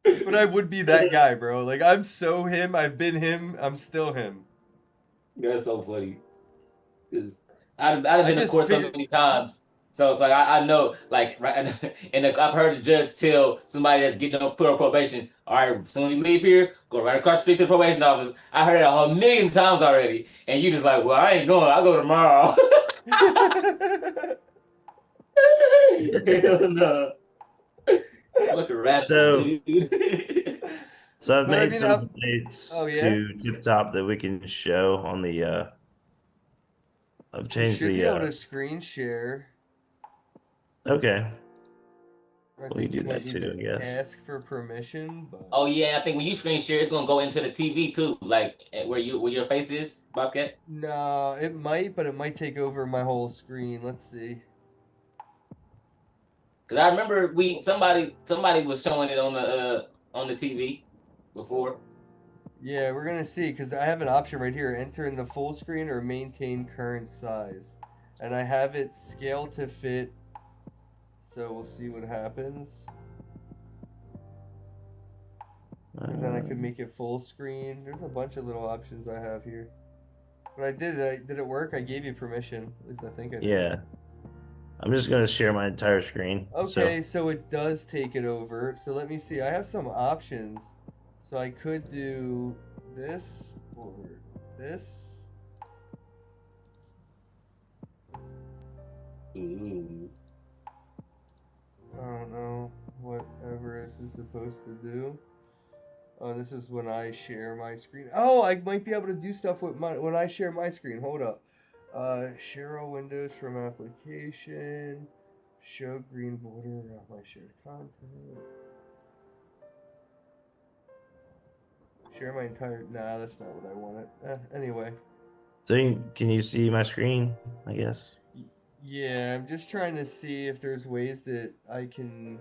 But I would be that guy, bro. Like, I'm so him. I've been him. I'm still him. That's so funny. I've been to court so many times, so it's like I know, like, right, and I've heard the judge tell somebody that's getting put on probation, all right, soon as you leave here, go right across the street to the probation office. I heard it a million times already, and you just like, well, I ain't going. I'll go tomorrow. Hell no. Look at rat. So I've But I made mean, some updates to TipTop that we can show on the. I've You changed should the. be able to screen share. Okay. I Well, you think do might that need too, to I guess. ask for permission, but Oh yeah, I think when you screen share, it's gonna go into the TV too, like where your face is, Bobcat. no, it might, but it might take over my whole screen. Let's see. Cause I remember somebody was showing it on the TV before. Yeah, we're gonna see because I have an option right here: enter in the full screen or maintain current size, and I have it scale to fit. So we'll see what happens. And then I could make it full screen. There's a bunch of little options I have here. But I did it. Did it work? I gave you permission. At least I think I did. Yeah. I'm just gonna share my entire screen. Okay, so it does take it over. So let me see. I have some options. So I could do this or this. Ooh. I don't know what Everest is supposed to do. Oh, this is when I share my screen. Oh, I might be able to do stuff with when I share my screen. Hold up. Share all windows from application. Show green border around my shared content. Share my entire. Nah, that's not what I wanted. Anyway. So can you see my screen? I guess. Yeah, I'm just trying to see if there's ways that I can.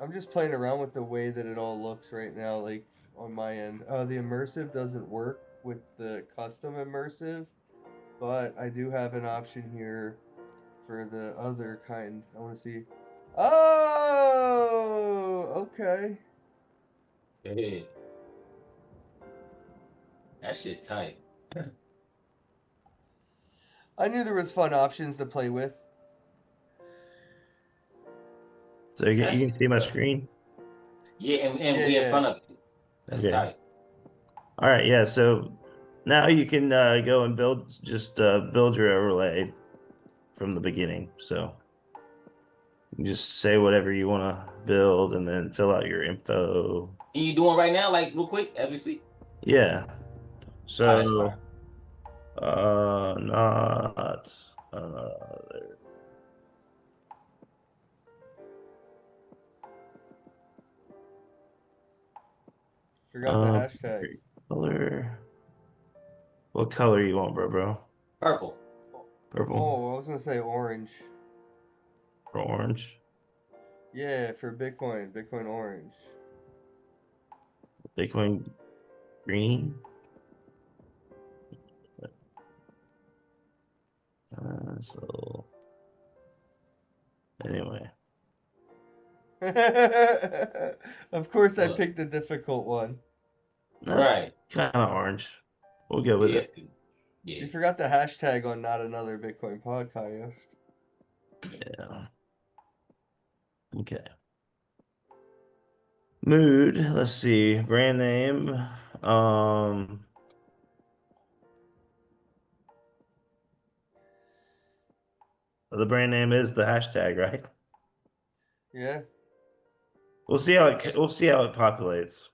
I'm just playing around with the way that it all looks right now, like on my end. The immersive doesn't work with the custom immersive, but I do have an option here for the other kind. I want to see. Oh, okay. Hey. That shit tight. I knew there was fun options to play with. So you can see my screen? Yeah, and we in front of it. That's tight. All right, yeah. So now you can go and build your overlay from the beginning. So you just say whatever you want to build and then fill out your info. Can you do one right now, like real quick as we speak? Yeah. So that's fine. not there. Forgot the hashtag. Color. What color you want, bro? Purple. Purple. Oh, I was gonna say orange. For orange. Yeah, for Bitcoin. Bitcoin orange. Bitcoin green. So anyway. Of course, I picked the difficult one. That's right. Kind of orange. We'll go with it. Yeah. You forgot the hashtag on Not Another Bitcoin Podcast. Yeah. Okay. Mood. Let's see. Brand name. The brand name is the hashtag, right? Yeah. We'll see how it populates.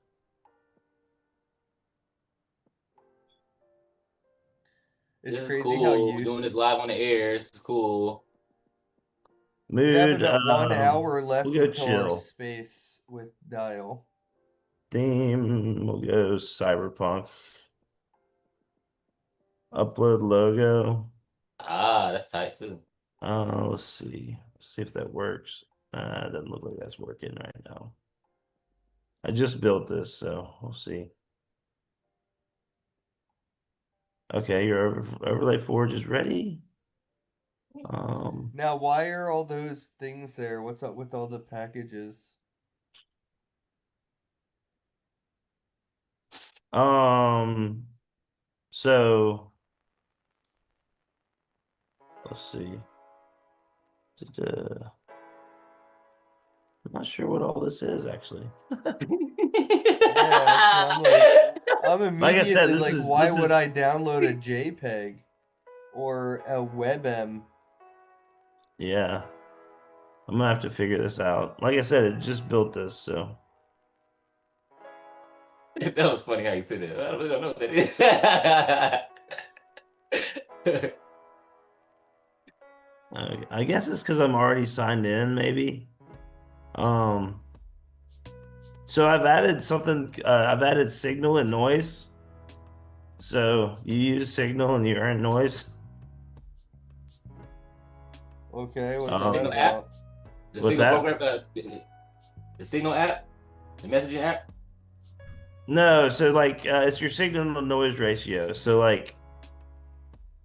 It's this crazy is cool. how We're doing this live on the air. This is cool. We have about 1 hour left we'll go until our chill. space with Dial. Theme. We'll go Cyberpunk. Upload logo. That's tight too. Let's see. See if that works. It doesn't look like that's working right now. I just built this, so we'll see. Okay, your overlay forge is ready. Now, why are all those things there? What's up with all the packages? So let's see. I'm not sure what all this is actually. Yeah, I'm immediately like I said, why would I download a JPEG or a WebM? Yeah. I'm gonna have to figure this out. Like I said, it just built this, so. That was funny how you said that. I don't know what that is. I guess it's because I'm already signed in, maybe. So I've added something. I've added signal and noise. So you use signal and you earn noise. Okay, what's the Signal app? The What's Signal that? program, the Signal app, the messaging app. No, so like it's your signal to noise ratio. So like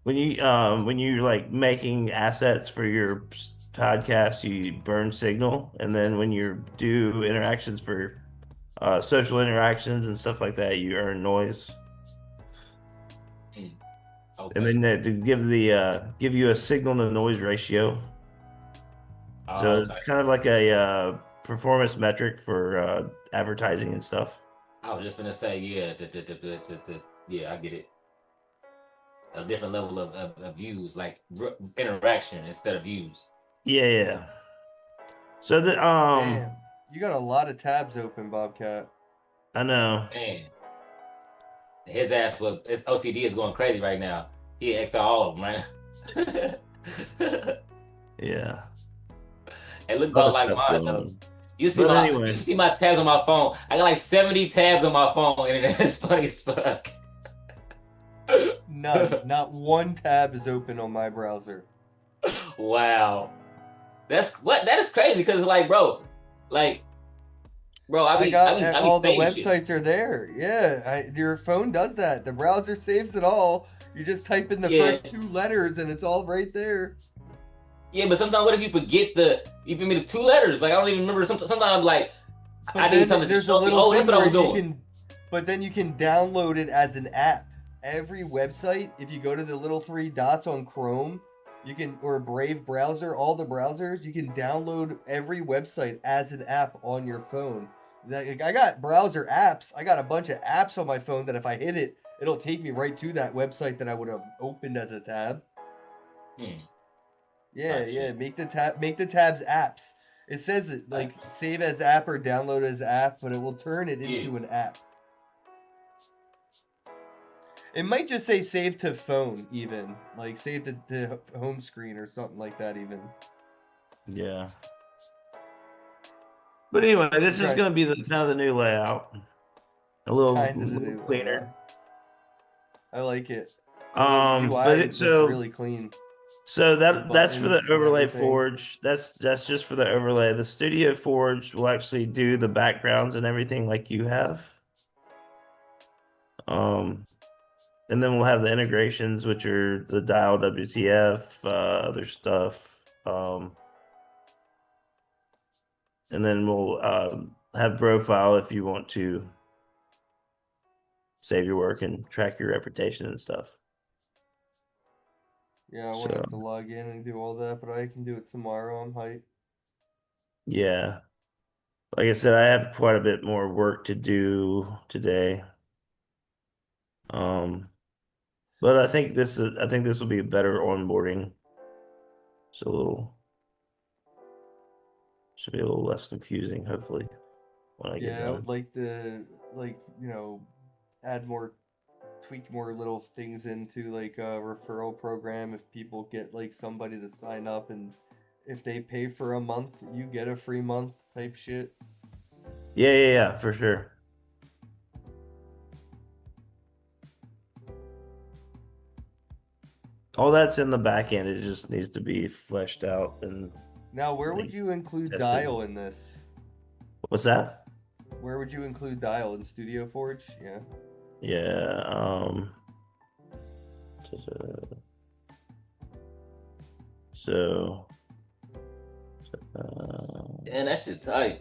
when you're like making assets for your podcast, you burn signal, and then when you do interactions for social interactions and stuff like that, you earn noise. Okay. And then to give you a signal to noise ratio. So it's kind of like a performance metric for advertising and stuff. I was just gonna say, yeah, yeah, I get it. A different level of views, like interaction instead of views. Yeah. So the Damn, you got a lot of tabs open, Bobcat. I know. Man, his OCD is going crazy right now. He exile all of them, right? Yeah. It look A lot about of like stuff mine going though. on. You see But you anyway, see my tabs on my phone. I got like 70 tabs on my phone, and it's funny as fuck. None, not one tab is open on my browser. Wow, that is crazy because like, bro, I be all the saving shit. websites are there. Yeah, your phone does that. The browser saves it all. You just type in the first 2 letters, and it's all right there. Yeah, but sometimes what if you forget the 2 letters? Like I don't even remember. Sometimes I'm like, But I need then something to there's a show me. little Oh, thing that's what I was where you doing. can, but then you can download it as an app. Every website, if you go to the little 3 dots on Chrome, you can, or Brave browser, all the browsers, you can download every website as an app on your phone. I got browser apps. I got a bunch of apps on my phone that if I hit it, it'll take me right to that website that I would have opened as a tab. Yeah, make the tabs apps. It says it like save as app or download as app, but it will turn it into an app. It might just say save to phone, even like save to the home screen or something like that, even. Yeah. But anyway, this is going to be the kind of the new layout. A little cleaner. I like it. But looks really clean. So that's for the buttons and overlay everything. forge. That's just for the overlay. The Studio Forge will actually do the backgrounds and everything like you have. And then we'll have the integrations, which are the dial WTF, other stuff. And then we'll have profile if you want to save your work and track your reputation and stuff. Yeah, I won't have to log in and do all that, but I can do it tomorrow. I'm hyped. Yeah. Like I said, I have quite a bit more work to do today. But I think this will be a better onboarding. Should be a little less confusing, hopefully, when I get done. I would like to add more, tweak more little things into like a referral program. If people get like somebody to sign up, and if they pay for a month, you get a free month type shit. Yeah, for sure. All that's in the back end. It just needs to be fleshed out. And now, where would you include Dial in this? What's that? Where would you include Dial in Studio Forge? Yeah. Yeah. And that shit tight.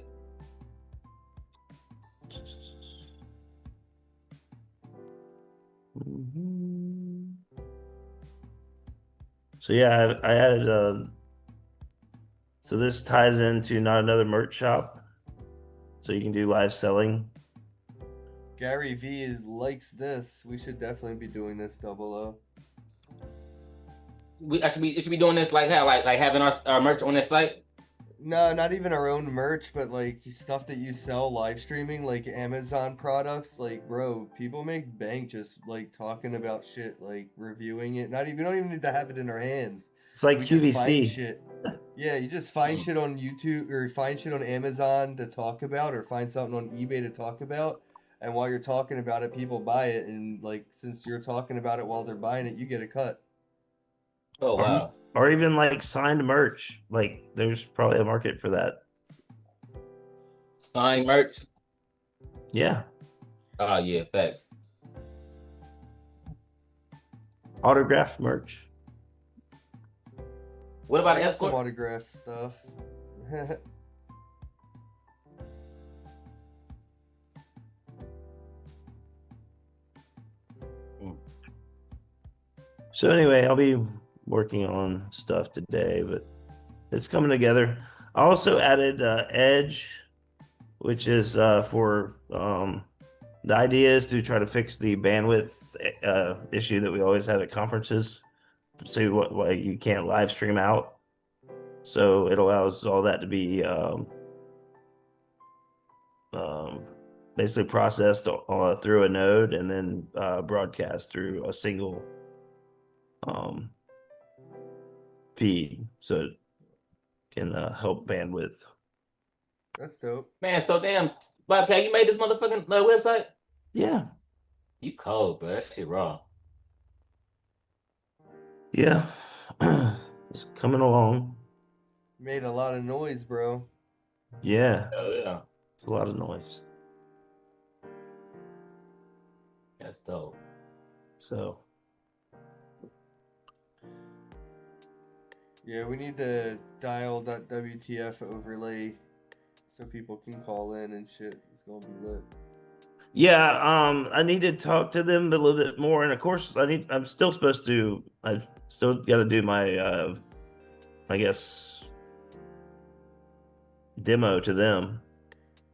So yeah, I added so this ties into Not Another Merch Shop, so you can do live selling. Gary V likes this. We should definitely be doing this, 00. It should be doing this like how like having our merch on this site. No, not even our own merch, but like stuff that you sell live streaming, like Amazon products. Like, bro, people make bank just like talking about shit, like reviewing it. We don't even need to have it in our hands. It's like QVC. Just find shit. Yeah, you just find shit on YouTube or find shit on Amazon to talk about, or find something on eBay to talk about. And while you're talking about it, people buy it, and like since you're talking about it while they're buying it, you get a cut. Oh wow. Or even like signed merch. Like there's probably a market for that. Signed merch? Yeah. Oh yeah, facts. Autographed merch. What about escort? Some autographed stuff. So anyway, I'll be working on stuff today, but it's coming together. I also added Edge, which is for the idea is to try to fix the bandwidth issue that we always have at conferences. So what you can't live stream out. So it allows all that to be basically processed through a node and then broadcast through a single feed, so it can help bandwidth. That's dope. Man, so damn, Bobcat, you made this motherfucking website? Yeah. You cold, bro. That shit raw. Yeah. It's coming along. Made a lot of noise, bro. Yeah. Oh, yeah. It's a lot of noise. That's dope. So. Yeah, we need the dial.wtf overlay so people can call in and shit. It's gonna be lit. Yeah, I need to talk to them a little bit more, and of course, I've still got to do my, I guess, demo to them,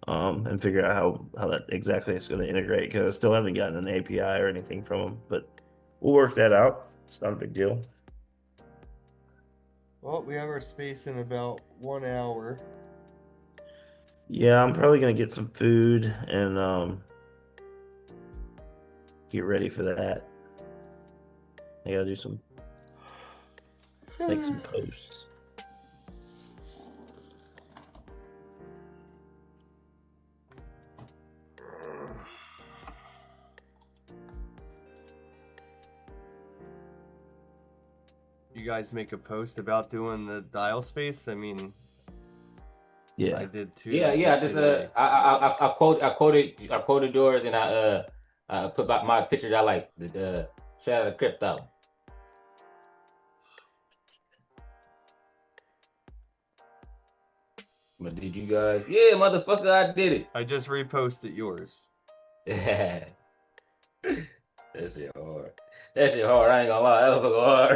and figure out how that exactly is going to integrate, because I still haven't gotten an API or anything from them, but we'll work that out. It's not a big deal. Well, we have our space in about 1 hour. Yeah, I'm probably gonna get some food and get ready for that. I gotta make some posts. You guys make a post about doing the dial space? I mean, yeah, I did too. Yeah. I just I quoted yours, and I put back my picture that I like the shout out to crypto. But did you guys? Yeah, motherfucker, I did it. I just reposted yours. Yeah. That shit hard. That shit hard. I ain't gonna lie. That was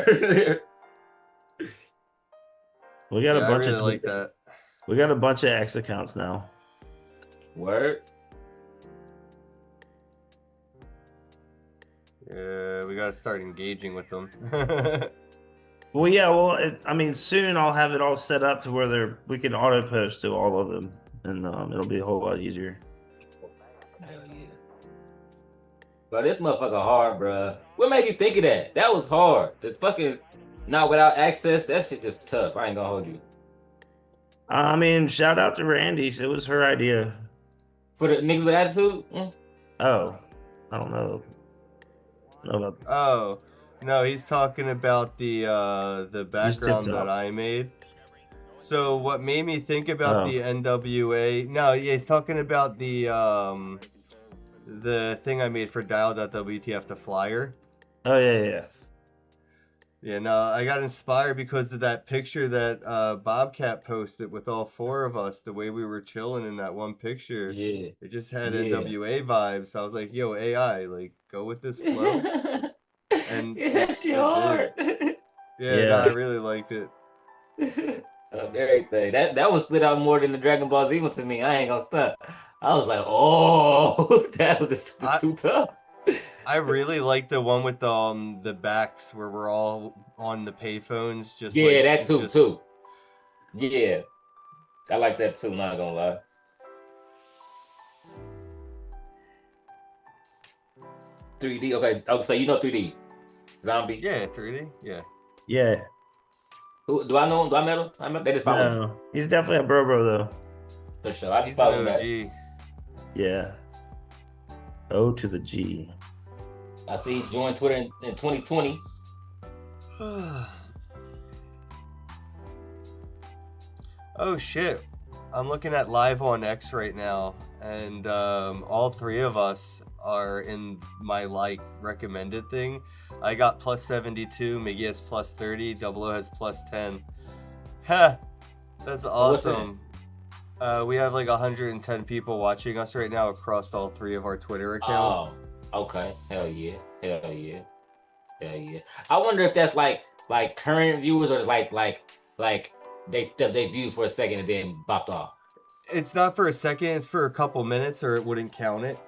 hard. We got a bunch I really of like that. We got a bunch of X accounts now. Word. Yeah, we gotta start engaging with them. Well, yeah. Well, I mean, soon I'll have it all set up to where we can auto post to all of them, and it'll be a whole lot easier. Hell yeah. Bro, this motherfucker hard, bro. What made you think of that? That was hard. The fucking not without access. That shit just tough. I ain't gonna hold you. I mean, shout out to Randy. It was her idea. For the niggas with attitude? Oh, I don't know. Oh, no, he's talking about the background that I made. So what made me think about the NWA? No, yeah, he's talking about the thing I made for dial.wtf, the flyer. Oh yeah. Yeah, no, I got inspired because of that picture that Bobcat posted with all four of us, the way we were chilling in that one picture. Yeah. It just had NWA vibes. I was like, yo, AI, like, go with this flow. And that's hard. Yeah, no, I really liked it. Everything. That was split out more than the Dragon Ball Z one to me. I ain't gonna stop. I was like, oh, that was too tough. I really like the one with the backs where we're all on the payphones. Just yeah, that too. Yeah, I like that too. Not gonna lie. $3D. Okay. Oh, so you know 3D Zombie? Yeah, 3D. Yeah. Yeah. Who do I know him? Do I met him? They just follow him. No, he's definitely a bro though. For sure. I just follow him back. Yeah. O to the G. I see he joined Twitter in 2020. Oh shit! I'm looking at Live on X right now, and all three of us are in my recommended thing. I got plus 72, Miggy has plus 30, Double O has plus 10. Ha! That's awesome. We have like 110 people watching us right now across all three of our Twitter accounts. Oh, okay. Hell yeah. Yeah. I wonder if that's like current viewers or it's like they viewed for a second and then bopped off. It's not for a second, it's for a couple minutes or it wouldn't count it.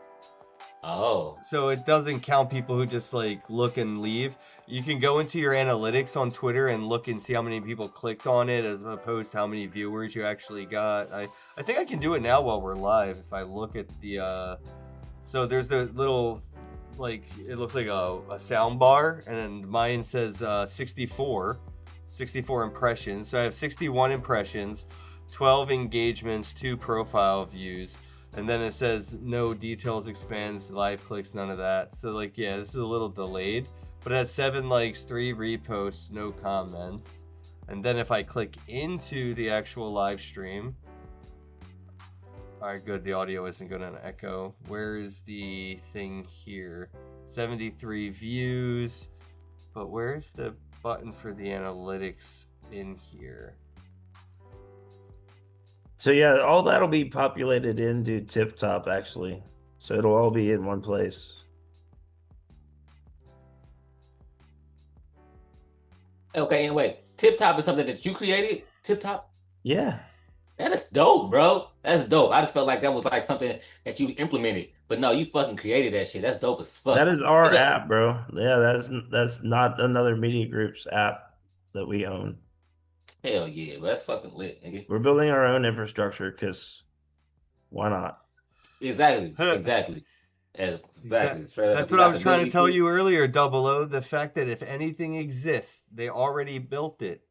Oh. So it doesn't count people who just like look and leave. You can go into your analytics on Twitter and look and see how many people clicked on it as opposed to how many viewers you actually got. I think I can do it now while we're live. If I look at the so there's the little like it looks like a sound bar and then mine says 64 impressions. So I have 61 impressions, 12 engagements, 2 profile views. And then it says no details, expands, live clicks, none of that. So like, yeah, this is a little delayed, but it has 7 likes, 3 reposts, no comments. And then if I click into the actual live stream, all right, good. The audio isn't going to echo. Where is the thing here? 73 views, but where's the button for the analytics in here? So yeah, all that'll be populated into TipTop actually. So it'll all be in one place. Okay, anyway, TipTop is something that you created? TipTop? Yeah. That is dope, bro. That's dope. I just felt like that was like something that you implemented. But no, you fucking created that shit. That's dope as fuck. That is our app, bro. Yeah, that's not another media group's app that we own. Hell yeah, bro. That's fucking lit, nigga. We're building our own infrastructure because why not? Exactly. Exactly. That's what I was trying to tell you earlier, Double O. The fact that if anything exists, they already built it.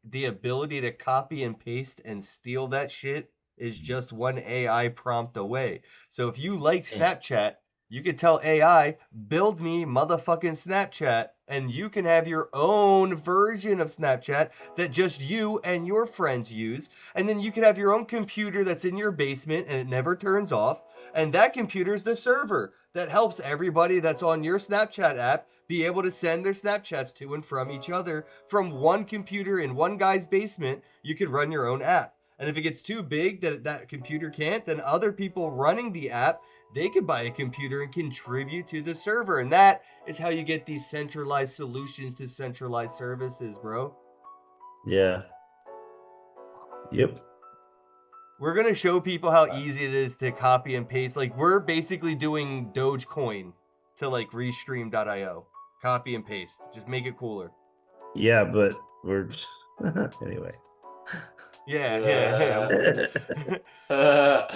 The ability to copy and paste and steal that shit is just one AI prompt away. So if you like Snapchat, you could tell AI, build me motherfucking Snapchat, and you can have your own version of Snapchat that just you and your friends use. And then you can have your own computer that's in your basement and it never turns off. And that computer is the server that helps everybody that's on your Snapchat app be able to send their Snapchats to and from each other from one computer in one guy's basement. You could run your own app. And if it gets too big that computer can't, then other people running the app, they could buy a computer and contribute to the server. And that is how you get these centralized solutions to centralized services, bro. Yeah. Yep. We're going to show people how easy it is to copy and paste. Like, we're basically doing Dogecoin to, like, Restream.io. Copy and paste. Just make it cooler. Yeah, but we're... anyway. Yeah. I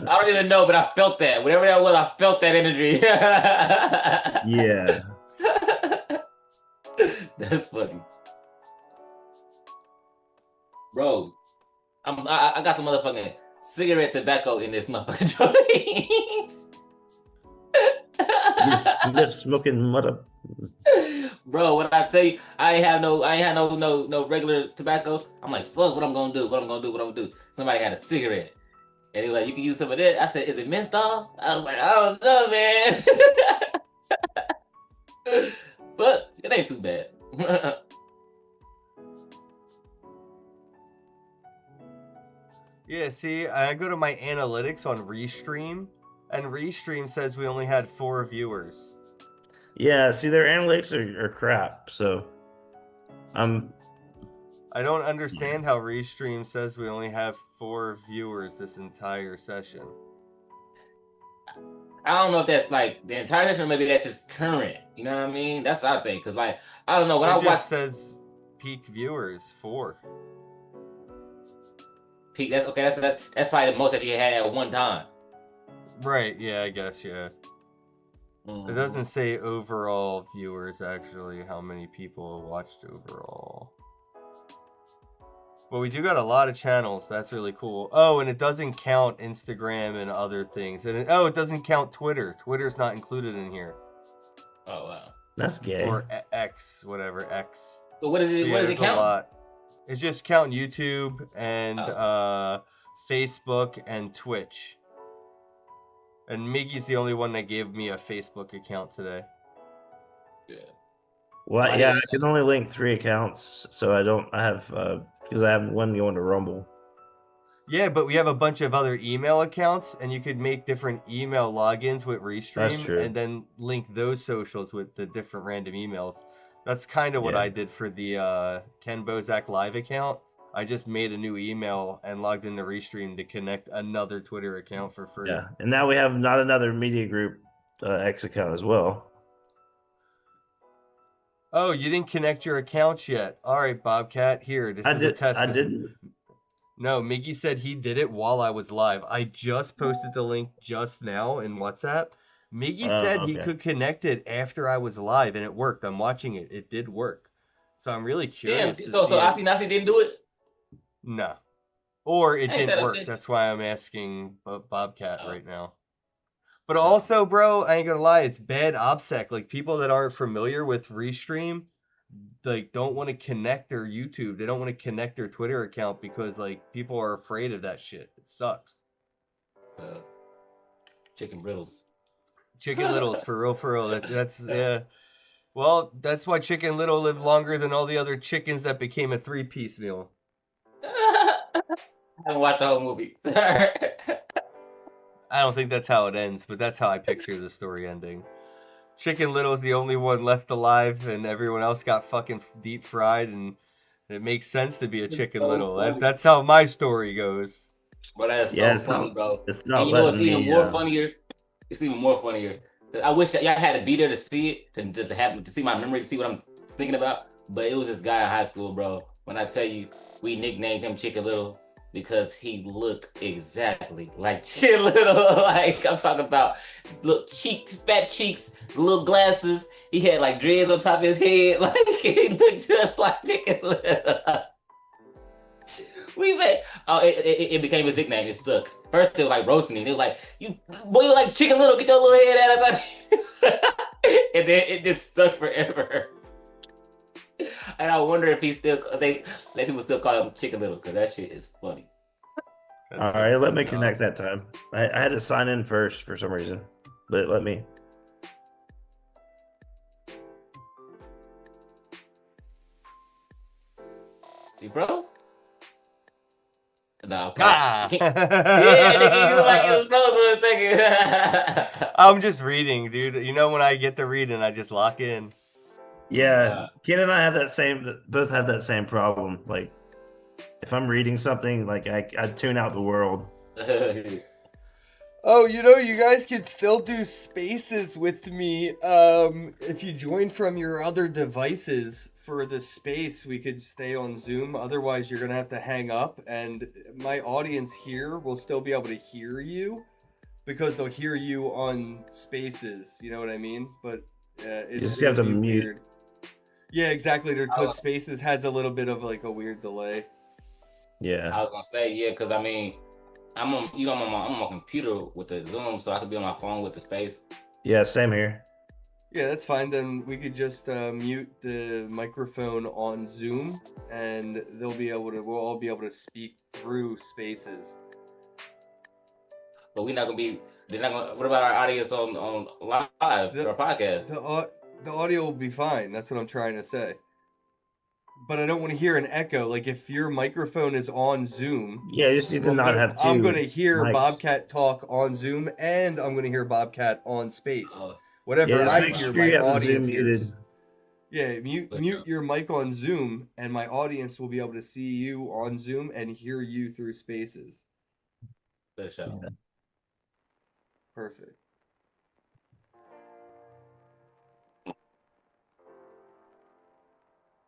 don't even know, but I felt that. Whatever that was, I felt that energy. Yeah. That's funny. Bro, I got some motherfucking cigarette tobacco in this motherfucking joint. You smoking mother. Bro, when I tell you I ain't had no regular tobacco, I'm like, fuck, what I'm gonna do? Somebody had a cigarette. And they were like, you can use some of that. I said, is it menthol? I was like, I don't know, man. But it ain't too bad. Yeah, see, I go to my analytics on Restream, and Restream says we only had 4 viewers. Yeah, see, their analytics are crap, so I don't understand how Restream says we only have 4 viewers this entire session. I don't know if that's like the entire session or maybe that's just current. You know what I mean? That's what I think. Cause like, I don't know. When it I just watch says peak viewers 4. peak, that's okay. That's probably the most that you had at one time. Right, yeah, I guess, yeah. It doesn't say overall viewers, actually, how many people watched overall. But we do got a lot of channels. That's really cool. Oh, and it doesn't count Instagram and other things. And it doesn't count Twitter. Twitter's not included in here. Oh, wow. That's gay. Or X, whatever, X. So what is it? So, what does it count? A lot. It's just counting YouTube and Facebook and Twitch. And Miggy's the only one that gave me a Facebook account today. Yeah. Well, yeah, I can only link 3 accounts, so I have because I have one going to Rumble. Yeah, but we have a bunch of other email accounts, and you could make different email logins with Restream, true. and then link those socials with the different random emails. That's kind of what Yeah. I did for the Ken Bozak Live account. I just made a new email and logged into Restream to connect another Twitter account for free. Yeah, and now we have not another media group X account as well. Oh, you didn't connect your accounts yet. All right, Bobcat. Here, this is a test. I didn't. No, Miggy said he did it while I was live. I just posted the link just now in WhatsApp. Miggy said he Okay. could connect it after I was live, and it worked. I'm watching it. It did work. So I'm really Damn. curious. So Nasi didn't do it. No, or it Ain't didn't that a work. bitch? That's why I'm asking Bobcat right now. But also, bro, I ain't gonna lie, it's bad OPSEC. Like people that aren't familiar with Restream, like don't want to connect their YouTube. They don't want to connect their Twitter account because like people are afraid of that shit. It sucks. Chicken Brittles. Chicken Littles, for real. That's yeah. Well, that's why Chicken Little lived longer than all the other chickens that became a 3-piece meal. I haven't watched the whole movie. I don't think that's how it ends, but that's how I picture the story ending. Chicken Little is the only one left alive, and everyone else got fucking deep fried, and it makes sense to be a Chicken so Little. funny. That's how my story goes. Bro, that's Yeah, so it's funny, not- bro. it's not And you know what's letting even me, more funnier? It's even more funnier. I wish that y'all had to be there to see it, to have to see my memory, to see what I'm thinking about. But it was this guy in high school, bro. When I tell you, we nicknamed him Chicken Little because he looked exactly like Chicken Little. Like I'm talking about, look, cheeks, fat cheeks, little glasses. He had like dreads on top of his head. Like he looked just like Chicken Little. We made, it became his nickname. It stuck. First, it was like roasting him. It was like, you boy, you like Chicken Little. Get your little head out of time. And then it just stuck forever. And I wonder if they people still call him Chicken Little because that shit is funny. All right, let me connect that time. I had to sign in first for some reason, but it let me. You froze? No. Ah. Yeah, nigga, you like you froze for a second. I'm just reading, dude. You know when I get to reading, I just lock in. Yeah, Ken and I have both have that same problem. Like, if I'm reading something, like I tune out the world. Oh, you know, you guys can still do spaces with me. If you join from your other devices for the space, we could stay on Zoom. Otherwise, you're gonna have to hang up, and my audience here will still be able to hear you because they'll hear you on spaces. You know what I mean? But You just have to mute. weird. Yeah, exactly. Because spaces has a little bit of like a weird delay. Yeah. I was gonna say because I mean, I'm on my computer with the Zoom, so I could be on my phone with the space. Yeah, same here. Yeah, that's fine. Then we could just mute the microphone on Zoom, and we'll all be able to speak through spaces. But we're not gonna be. They're not gonna. What about our audience on live or podcast? The audio will be fine. That's what I'm trying to say. But I don't want to hear an echo. Like if your microphone is on Zoom, Yeah, you just need to not have two. I'm gonna hear mics. Bobcat talk on Zoom, and I'm gonna hear Bobcat on Space. Whatever Yeah, just I make hear, sure my you have the audience Zoom hears. muted. Yeah, mute your mic on Zoom, and my audience will be able to see you on Zoom and hear you through Spaces. Good show. Perfect.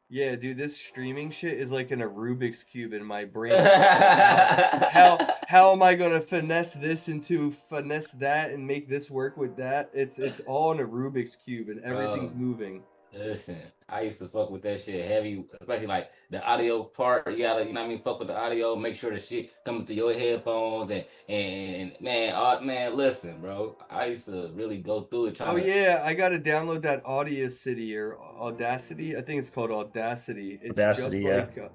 Yeah, dude, this streaming shit is like in a Rubik's Cube in my brain. How am I gonna finesse this into finesse that and make this work with that? It's all in a Rubik's Cube and everything's moving. Listen, I used to fuck with that shit heavy, especially like the audio part. You gotta, you know what I mean, fuck with the audio, make sure the shit coming through your headphones and man, listen, bro. I used to really go through it. Oh yeah, I gotta download that Audacity or Audacity. I think it's called Audacity. It's Audacity, just like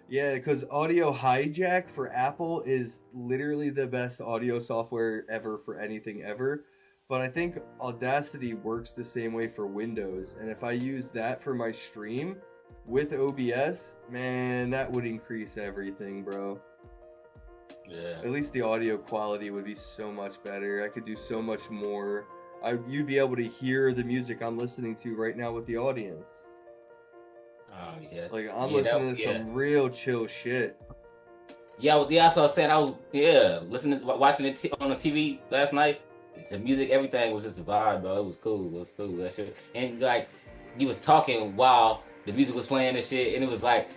yeah, because Audio Hijack for Apple is literally the best audio software ever for anything ever. But I think Audacity works the same way for Windows. And if I use that for my stream with OBS, man, that would increase everything, bro. Yeah. At least the audio quality would be so much better. I could do so much more. You'd be able to hear the music I'm listening to right now with the audience. Oh yeah. Like I'm Yeah, listening to some real chill shit. Yeah, that's what I was saying. I was listening, watching it on the TV last night. The music, everything was just a vibe, bro. It was cool. That shit. And like, you was talking while the music was playing and shit, and it was like,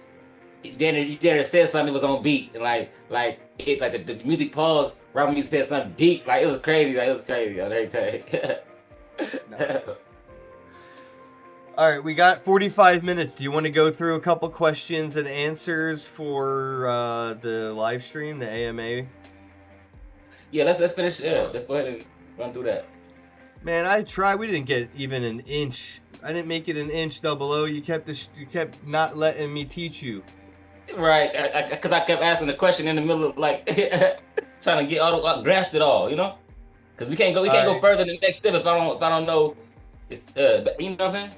then it said something that was on beat, and the music paused right when you said something deep. Like it was crazy. Like it was crazy on everything. Nice. All right, we got 45 minutes. Do you want to go through a couple questions and answers for the live stream, the AMA? Yeah, let's finish. Yeah, let's go ahead and run through that. Man, I tried. We didn't get even an inch. I didn't make it an inch, Double O. You kept not letting me teach you. Right, because I kept asking the question in the middle of trying to get grasp it all, you know? Because we can't go further than the next step if I don't know. It's you know what I'm saying?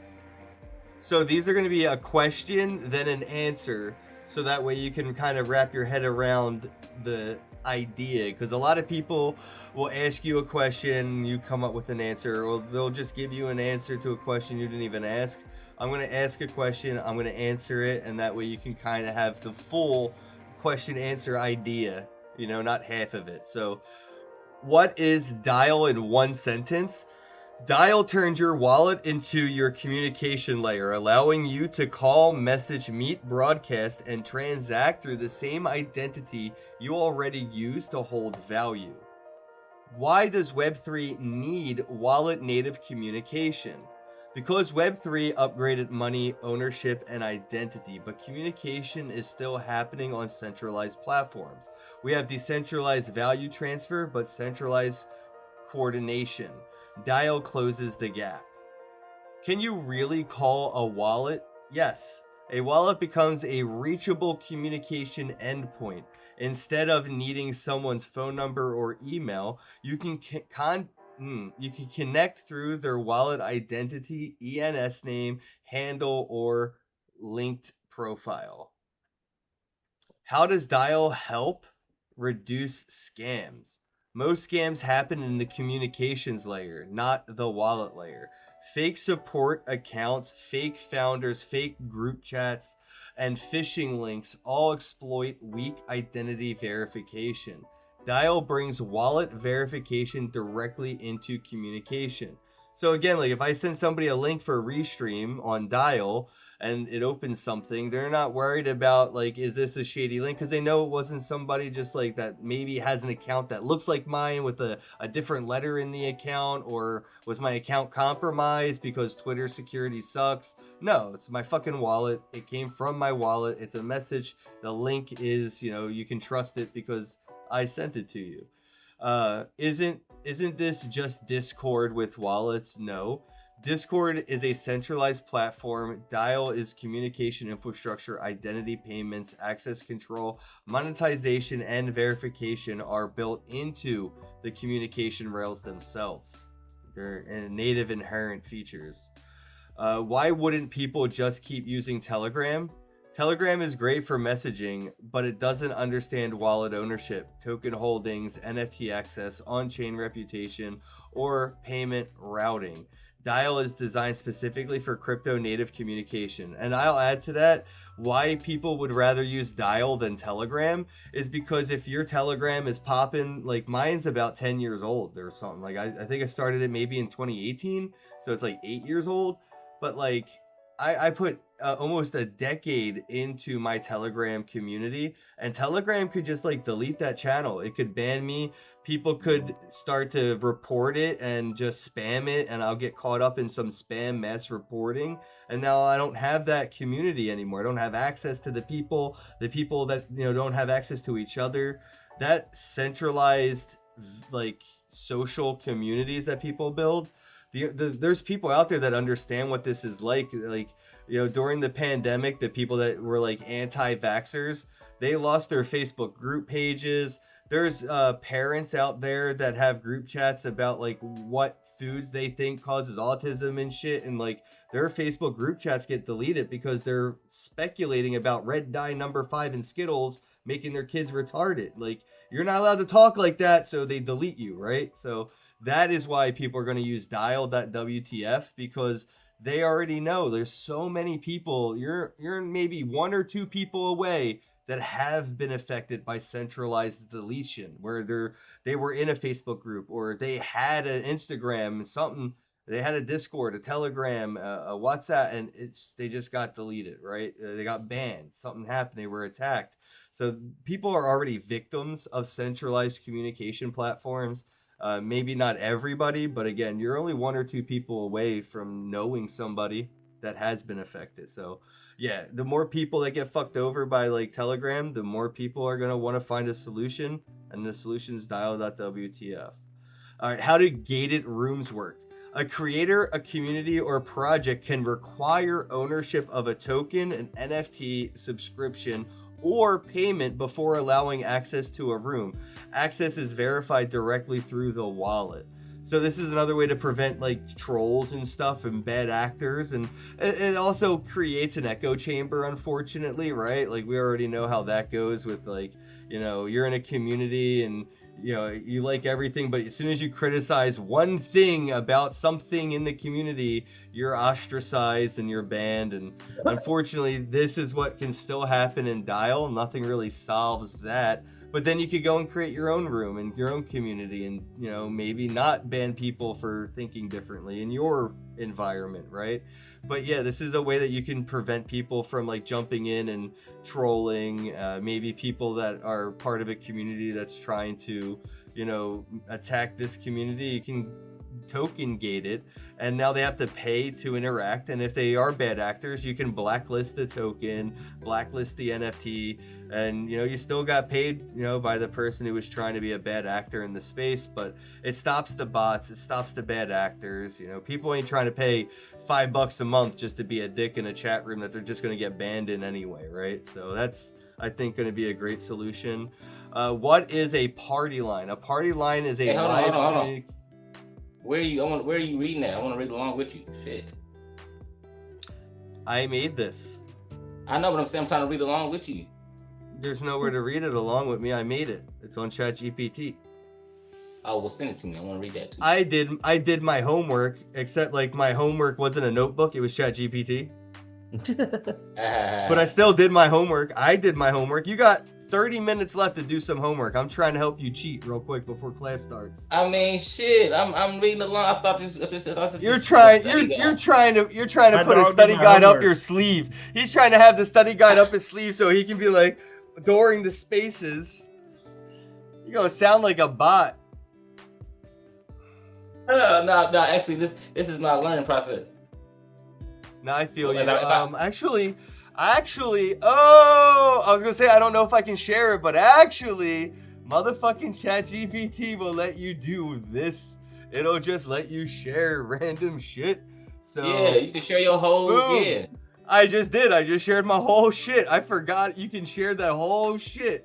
So these are going to be a question, then an answer, so that way you can kind of wrap your head around the idea. Because a lot of people will ask you a question, you come up with an answer, or they'll just give you an answer to a question you didn't even ask. I'm going to ask a question, I'm going to answer it, and that way you can kind of have the full question-answer idea, you know, not half of it. So, what is Dial in one sentence? Dial turns your wallet into your communication layer, allowing you to call, message, meet, broadcast, and transact through the same identity you already use to hold value. Why does Web3 need wallet-native communication? Because Web3 upgraded money, ownership, and identity, but communication is still happening on centralized platforms. We have decentralized value transfer, but centralized coordination. Dial closes the gap. Can you really call a wallet? Yes. A wallet becomes a reachable communication endpoint. Instead of needing someone's phone number or email, you can connect through their wallet identity, ENS name, handle, or linked profile. How does Dial help reduce scams? Most scams happen in the communications layer, not the wallet layer. Fake support accounts, fake founders, fake group chats, and phishing links all exploit weak identity verification. Dial brings wallet verification directly into communication. So again, like if I send somebody a link for a Restream on Dial and it opens something, they're not worried about like, is this a shady link? Because they know it wasn't somebody just like that maybe has an account that looks like mine with a different letter in the account, or was my account compromised because Twitter security sucks? No, it's my fucking wallet. It came from my wallet. It's a message. The link is, you know, you can trust it because I sent it to you. Isn't this just Discord with wallets? No. Discord is a centralized platform. Dial is communication infrastructure, identity, payments, access control, monetization, and verification are built into the communication rails themselves. They're native inherent features. Why wouldn't people just keep using Telegram? Telegram is great for messaging, but it doesn't understand wallet ownership, token holdings, NFT access, on-chain reputation, or payment routing. Dial is designed specifically for crypto native communication. And I'll add to that, why people would rather use Dial than Telegram is because if your Telegram is popping, like mine's about 10 years old or something. Like I think I started it maybe in 2018, so it's like 8 years old. But like I put almost a decade into my Telegram community, and Telegram could just like delete that channel. It could ban me. People could start to report it and just spam it, and I'll get caught up in some spam mass reporting. And now I don't have that community anymore. I don't have access to the people that, you know, don't have access to each other. That centralized like social communities that people build. There's people out there that understand what this is like, you know, during the pandemic, the people that were like anti-vaxxers, they lost their Facebook group pages. There's parents out there that have group chats about like what foods they think causes autism and shit, and like their Facebook group chats get deleted because they're speculating about red dye number 5 in Skittles making their kids retarded. Like, you're not allowed to talk like that, so they delete you, right? So that is why people are going to use dial.wtf, because they already know there's so many people. You're maybe 1 or 2 people away that have been affected by centralized deletion, where they were in a Facebook group, or they had an Instagram, something, they had a Discord, a Telegram, a WhatsApp, and they just got deleted, right? They got banned. Something happened. They were attacked. So people are already victims of centralized communication platforms. Maybe not everybody, but again, you're only 1 or 2 people away from knowing somebody that has been affected. So yeah, the more people that get fucked over by like Telegram, the more people are going to want to find a solution, and the solution is dial.wtf. All right, how do gated rooms work? A creator, a community, or a project can require ownership of a token, an NFT, subscription, or payment before allowing access to a room. Access is verified directly through the wallet. So this is another way to prevent like trolls and stuff and bad actors, and it also creates an echo chamber, unfortunately, right? Like, we already know how that goes with, like, you know, you're in a community and you know, you like everything, but as soon as you criticize one thing about something in the community, you're ostracized and you're banned. And unfortunately, this is what can still happen in Dial. Nothing really solves that. But then you could go and create your own room in your own community, and, you know, maybe not ban people for thinking differently in your environment, right? But yeah, this is a way that you can prevent people from like jumping in and trolling. Maybe people that are part of a community that's trying to, you know, attack this community. You can token gate it, and now they have to pay to interact. And if they are bad actors, you can blacklist the token, blacklist the NFT, and, you know, you still got paid, you know, by the person who was trying to be a bad actor in the space. But it stops the bots, it stops the bad actors. You know, people ain't trying to pay $5 a month just to be a dick in a chat room that they're just going to get banned in anyway, right? So that's, I think, going to be a great solution. What is a party line? A party line is a hold on. Where are you reading that? I want to read along with you. Shit. I made this. I know, but I'm saying I'm trying to read along with you. There's nowhere to read it along with me. I made it. It's on ChatGPT. Oh, well, send it to me. I want to read that too. I did my homework, except like my homework wasn't a notebook. It was ChatGPT. But I still did my homework. I did my homework. You got 30 minutes left to do some homework. I'm trying to help you cheat real quick before class starts. I mean, shit. I'm reading along. I thought this. You're trying to put a study guide up your sleeve. He's trying to have the study guide up his sleeve so he can be like, during the spaces, you're gonna sound like a bot. No. Actually, this is my learning process. No, I feel you. Actually, oh, I was gonna say I don't know if I can share it, but actually, motherfucking ChatGPT will let you do this. It'll just let you share random shit. So yeah, you can share your whole. boom. Yeah. I just did. I just shared my whole shit. I forgot you can share that whole shit.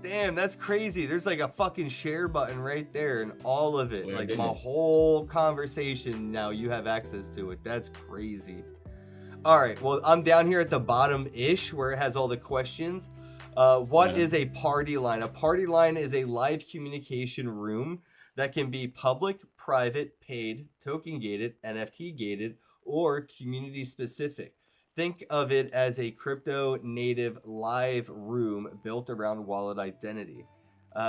Damn, that's crazy. There's like a fucking share button right there, and all of it, like my whole conversation, now you have access to it. That's crazy. All right, well, I'm down here at the bottom-ish where it has all the questions. What is a party line? A party line is a live communication room that can be public, private, paid, token-gated, NFT-gated, or community-specific. Think of it as a crypto-native live room built around wallet identity.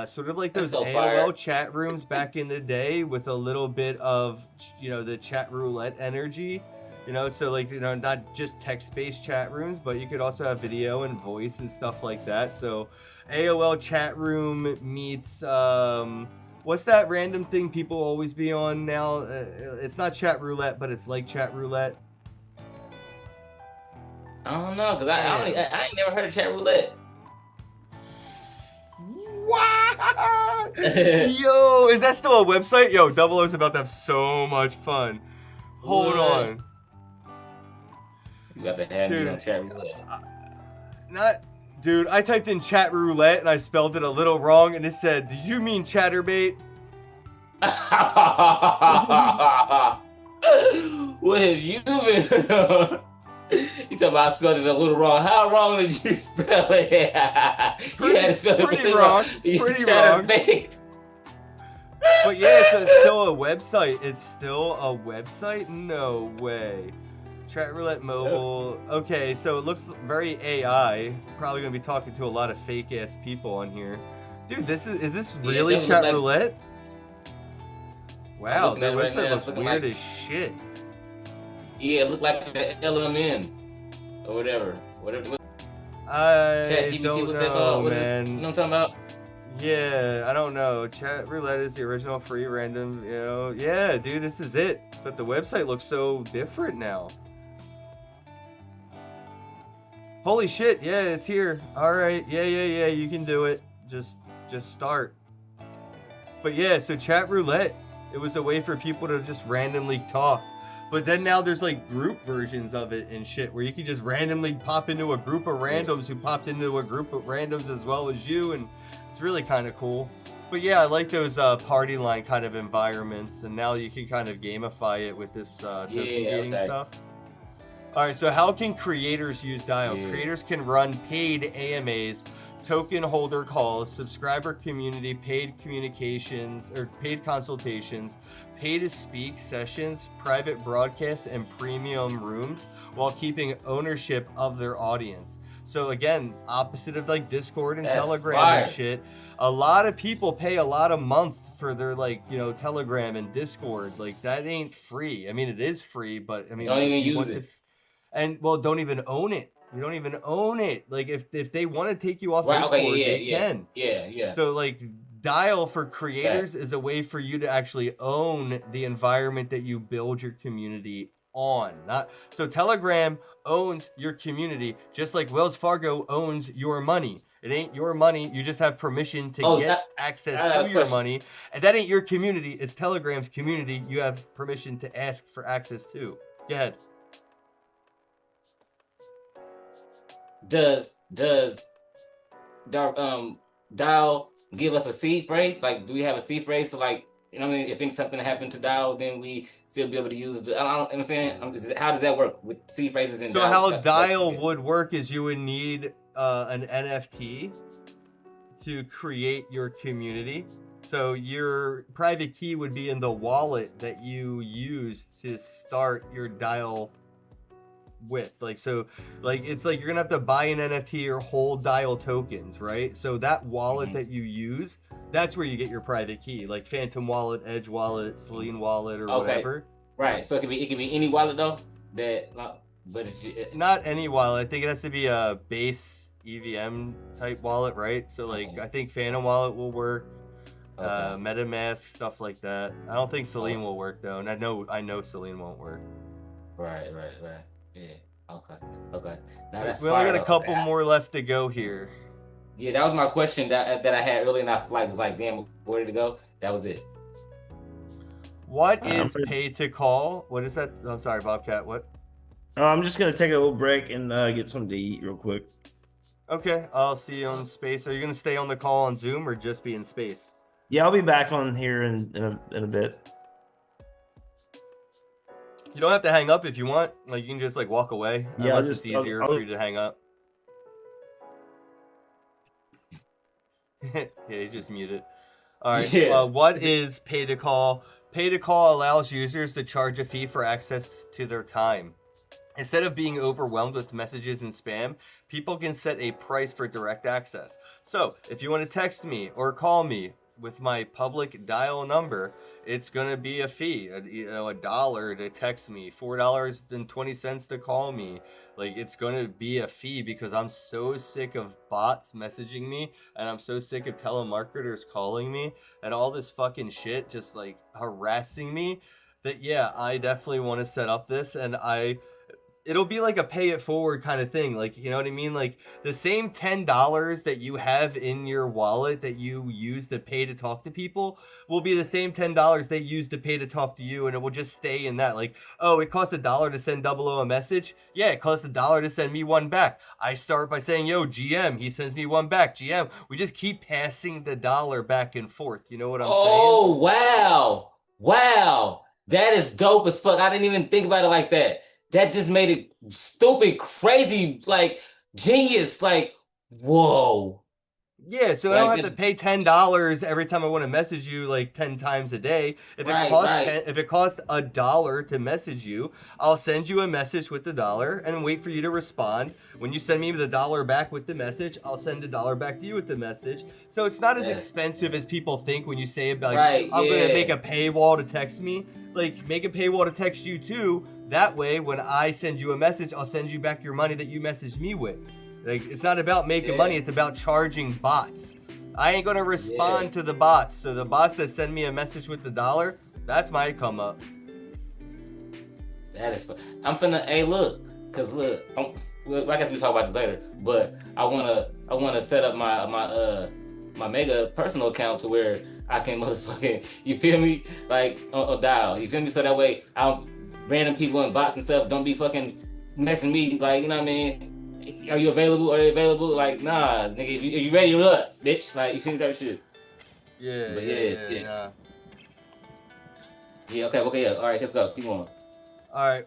Sort of like those AOL chat rooms back in the day with a little bit of, you know, the chat roulette energy. You know, so like, you know, not just text-based chat rooms, but you could also have video and voice and stuff like that. So AOL chat room meets, what's that random thing people always be on now? It's not chat roulette, but it's like chat roulette. I don't know, because I ain't never heard of chat roulette. What? Yo, is that still a website? Yo, Double O's about to have so much fun. Hold on. You got to have me on chat roulette. Dude, I typed in chat roulette and I spelled it a little wrong and it said, did you mean chatterbait? What have you been? You talking about I spelled it a little wrong. How wrong did you spell it? You had to spell it pretty really wrong. You Pretty chatterbait. wrong. But yeah, it's still a website. It's still a website? No way. Chat Roulette Mobile. Okay, so it looks very AI. Probably gonna be talking to a lot of fake ass people on here. Dude, is this really it Chat look like- Roulette? Wow, looking that at it right website now, looks it's looking weird like- as shit. Yeah, it looked like the LMN or whatever. Whatever. I ChatGPT, don't what's that know, called? What is it? man. You know what I'm talking about? Yeah, I don't know. Chat Roulette is the original free random, you know. Yeah, dude, this is it. But the website looks so different now. Holy shit, yeah, it's here. All right, yeah, you can do it. Just start. But yeah, so Chat Roulette, it was a way for people to just randomly talk. But then now there's like group versions of it and shit where you can just randomly pop into a group of randoms who popped into a group of randoms as well as you, and it's really kind of cool. But yeah, I like those party line kind of environments, and now you can kind of gamify it with this token gating stuff. All right, so how can creators use Dial? Creators can run paid AMAs, token holder calls, subscriber community, paid communications, or paid consultations, pay to speak sessions, private broadcasts, and premium rooms while keeping ownership of their audience. So again, opposite of like Discord and That's Telegram fire. and shit, a lot of people pay a lot a month for their like, you know, Telegram and Discord. Like that ain't free. I mean, it is free, but I mean, Don't even if you use want- it. and well, don't even own it. You don't even own it. Like if they want to take you off Right, Discord, okay, they can. Yeah. So like Dial for creators is a way for you to actually own the environment that you build your community on. Not so Telegram owns your community just like Wells Fargo owns your money. It ain't your money. You just have permission to get access to your money. And that ain't your community. It's Telegram's community. You have permission to ask for access to. Go ahead. Does Dial give us a seed phrase? Like, do we have a seed phrase? So, like, you know what I mean? If something happened to Dial, then we still be able to use the. I don't know what I'm saying. How does that work with seed phrases and So Dial? how Dial would work is you would need an NFT to create your community. So your private key would be in the wallet that you use to start your Dial with. Like, so like it's like you're gonna have to buy an NFT or hold Dial tokens, right? So that wallet that you use, that's where you get your private key, like Phantom Wallet, Edge Wallet, Selene Wallet, or whatever. Right. So it can be any wallet though. But it's not any wallet. I think it has to be a base EVM type wallet, right? So like I think Phantom Wallet will work. MetaMask, stuff like that. I don't think Selene will work though, and I know Selene won't work. Right. Yeah. Okay. Now that's we only got a couple more left to go here. Yeah, that was my question that I had earlier, and I was like, damn, where did it go? That was it. What is pay to call? What is that? I'm sorry, Bobcat. What? Oh, I'm just gonna take a little break and get something to eat real quick. Okay, I'll see you on space. Are you gonna stay on the call on Zoom or just be in space? Yeah, I'll be back on here in a bit. You don't have to hang up if you want. Like you can just like walk away. Yeah, unless it's easier for you to hang up. Yeah, you just mute it. All right. Yeah. What is pay to call? Pay to call allows users to charge a fee for access to their time. Instead of being overwhelmed with messages and spam, people can set a price for direct access. So if you want to text me or call me with my public dial number, it's gonna be a fee. $1 to text me, $4.20 to call me. Like it's gonna be a fee because I'm so sick of bots messaging me, and I'm so sick of telemarketers calling me and all this fucking shit just like harassing me. That yeah, I definitely want to set up this, and I it'll be like a pay it forward kind of thing. Like, you know what I mean? Like the same $10 that you have in your wallet that you use to pay to talk to people will be the same $10 they use to pay to talk to you. And it will just stay in that. Like, oh, it costs $1 to send 00 a message. Yeah, it costs $1 to send me one back. I start by saying, yo, GM, he sends me one back. GM, we just keep passing the dollar back and forth. You know what I'm saying? Oh, wow. Wow. That is dope as fuck. I didn't even think about it like that. That just made it stupid, crazy, like genius. Like, whoa. Yeah, so I don't have to pay $10 every time I want to message you like 10 times a day. If it costs $1 to message you, I'll send you a message with the dollar and wait for you to respond. When you send me the dollar back with the message, I'll send $1 back to you with the message. So it's not as expensive as people think when you say about I'm going to make a paywall to text me. Like, make a paywall to text you too. That way, when I send you a message, I'll send you back your money that you messaged me with. Like, it's not about making money, it's about charging bots. I ain't gonna respond to the bots. So the bots that send me a message with the dollar, that's my come up. That is fun. I'm finna, hey, look, cause look, I guess we talk about this later, but I wanna set up my mega personal account to where I can motherfucking, you feel me? Like, on dial, you feel me? So that way, random people and bots and stuff don't be fucking messing me, like, you know what I mean? Are you available? Are you available? Like, nah, nigga, if you ready, you're up, bitch. Like, you see that shit. Yeah, but yeah. Yeah, okay, yeah. All right, let's go. Keep on. All right,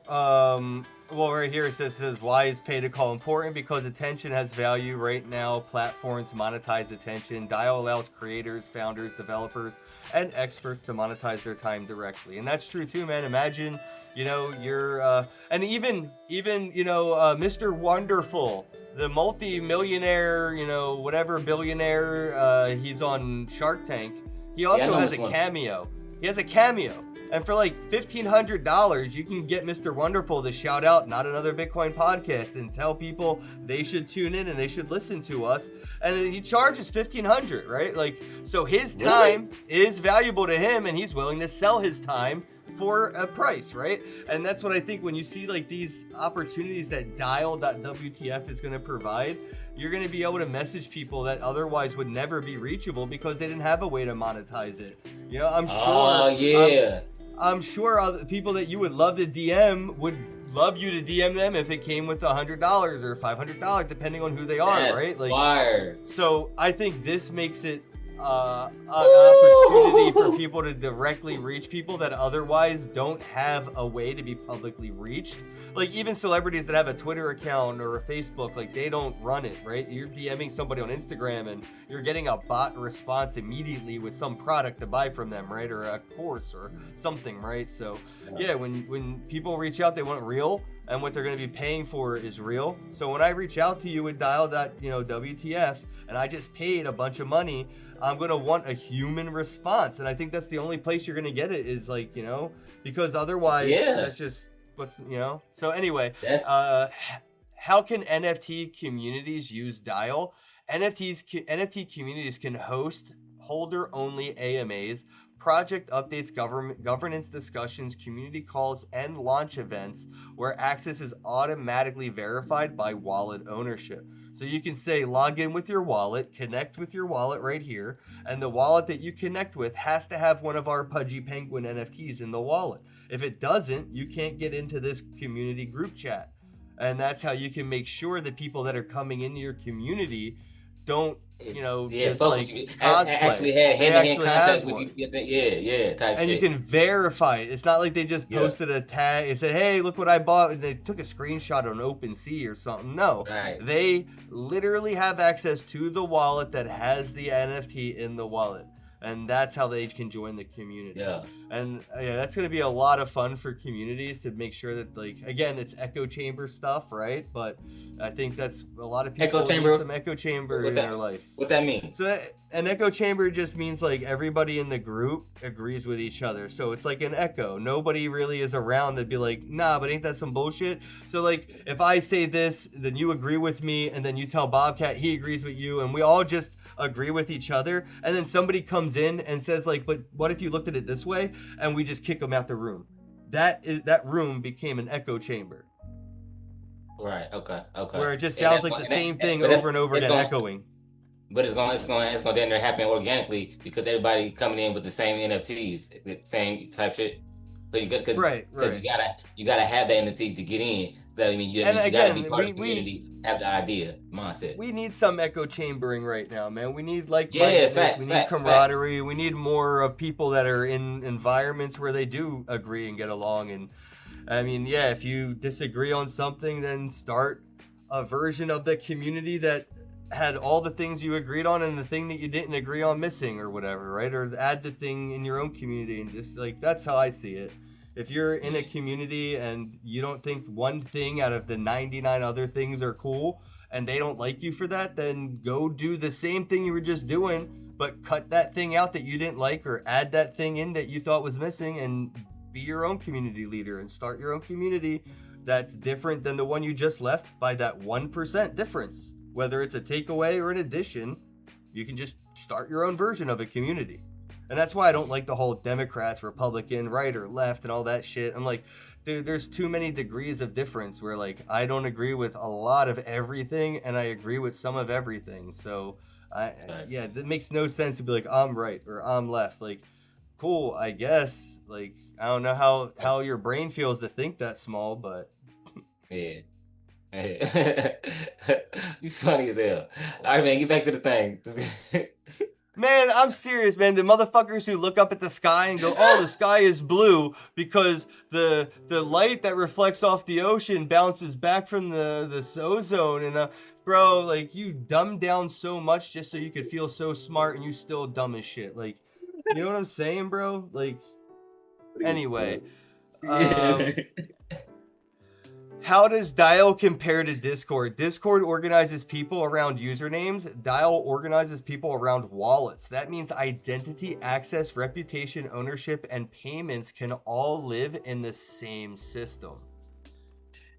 well, right here it says, why is pay to call important? Because attention has value. Right now, platforms monetize attention. Dial allows creators, founders, developers, and experts to monetize their time directly. And that's true too, man. Imagine, you know, you're, and even, you know, Mr. Wonderful, the multi-millionaire, you know, whatever billionaire, he's on Shark Tank. He also has a cameo. He has a cameo. And for like $1,500, you can get Mr. Wonderful to shout out Not Another Bitcoin Podcast and tell people they should tune in and they should listen to us. And he charges $1,500, right? Like, so his time is valuable to him and he's willing to sell his time for a price, right? And that's what I think when you see like these opportunities that dial.wtf is going to provide, you're going to be able to message people that otherwise would never be reachable because they didn't have a way to monetize it. You know, I'm sure. I'm sure other people that you would love to DM would love you to DM them if it came with $100 or $500, depending on who they are, right? Like, fire. So I think this makes it an opportunity for people to directly reach people that otherwise don't have a way to be publicly reached. Like even celebrities that have a Twitter account or a Facebook, like they don't run it, right? You're DMing somebody on Instagram and you're getting a bot response immediately with some product to buy from them, right? Or a course or something, right? So yeah, when people reach out, they want real, and what they're going to be paying for is real. So when I reach out to you with dial.wtf and I just paid a bunch of money, I'm going to want a human response. And I think that's the only place you're going to get it is like, you know, because otherwise that's just what's, you know. So anyway, how can NFT communities use Dial? NFT communities can host holder-only AMAs, project updates, governance discussions, community calls, and launch events where access is automatically verified by wallet ownership. So you can say log in with your wallet, connect with your wallet right here, and the wallet that you connect with has to have one of our Pudgy Penguin NFTs in the wallet. If it doesn't, you can't get into this community group chat. And that's how you can make sure that people that are coming into your community don't, you know, just like actually had hand-to-hand contact with you. Type and shit. You can verify it. It's not like they just posted a tag and said, hey, look what I bought, and they took a screenshot on OpenSea or something. No, they literally have access to the wallet that has the NFT in the wallet. And that's how they can join the community. And that's going to be a lot of fun for communities to make sure that, like, again, it's echo chamber stuff, right? But I think that's a lot of people need some echo chamber in their life. What that mean? So an echo chamber just means like everybody in the group agrees with each other. So it's like an echo. Nobody really is around to be like, nah, but ain't that some bullshit? So like if I say this, then you agree with me, and then you tell Bobcat he agrees with you, and we all just agree with each other, and then somebody comes in and says like, but what if you looked at it this way, and we just kick them out the room. That room became an echo chamber. Right. Okay. Where it just And sounds that's like going, the and that, same thing but over and over it's again, going, echoing. but it's going down there happen organically because everybody coming in with the same NFTs, the same type shit. So because Right. you gotta have that NFT to get in. So that, I mean, you And gotta be again, part of the community, have the idea, mindset. we need some echo chambering right now, man. We need Yeah, like-mindedness. We need facts. camaraderie. We need more of people that are in environments where they do agree and get along. And I mean, yeah, if you disagree on something, then start a version of the community that had all the things you agreed on and the thing that you didn't agree on missing or whatever, right? Or add the thing in your own community and just like, that's how I see it. If you're in a community and you don't think one thing out of the 99 other things are cool and they don't like you for that, then go do the same thing you were just doing, but cut that thing out that you didn't like or add that thing in that you thought was missing and be your own community leader and start your own community that's different than the one you just left by that 1% difference. Whether it's a takeaway or an addition, you can just start your own version of a community. And that's why I don't like the whole Democrats, Republican, right or left and all that shit. I'm like, dude, there's too many degrees of difference where like I don't agree with a lot of everything and I agree with some of everything. So yeah, it makes no sense to be like, I'm right or I'm left. Like, cool, I guess. Like, I don't know how your brain feels to think that small, but Yeah. You funny as hell. All right, man, get back to the thing. man, I'm serious, man. The motherfuckers who look up at the sky and go, "Oh, the sky is blue because the light that reflects off the ocean bounces back from the ozone." And bro, like you dumb down so much just so you could feel so smart, and you still dumb as shit. Like, you know what I'm saying, bro? Like, anyway. How does Dial compare to Discord? Discord organizes people around usernames. Dial organizes people around wallets. That means identity, access, reputation, ownership, and payments can all live in the same system.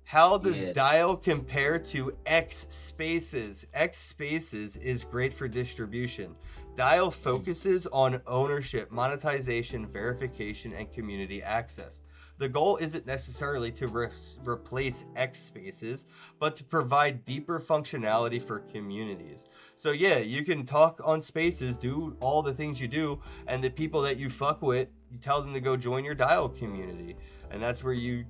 How does Dial compare to X Spaces? X Spaces is great for distribution. Dial focuses on ownership, monetization, verification, and community access. The goal isn't necessarily to replace X Spaces, but to provide deeper functionality for communities. So yeah, you can talk on Spaces, do all the things you do, and the people that you fuck with, you tell them to go join your Dial community. And that's where you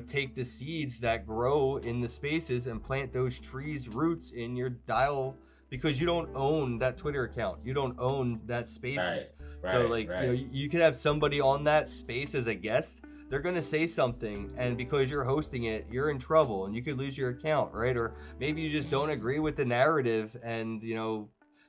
take the seeds that grow in the Spaces and plant those trees' roots in your Dial, because you don't own that Twitter account. You don't own that Spaces. So like, you could have somebody on that space as a guest. They're going to say something, and because you're hosting it, you're in trouble and you could lose your account, right? Or maybe you just don't agree with the narrative and,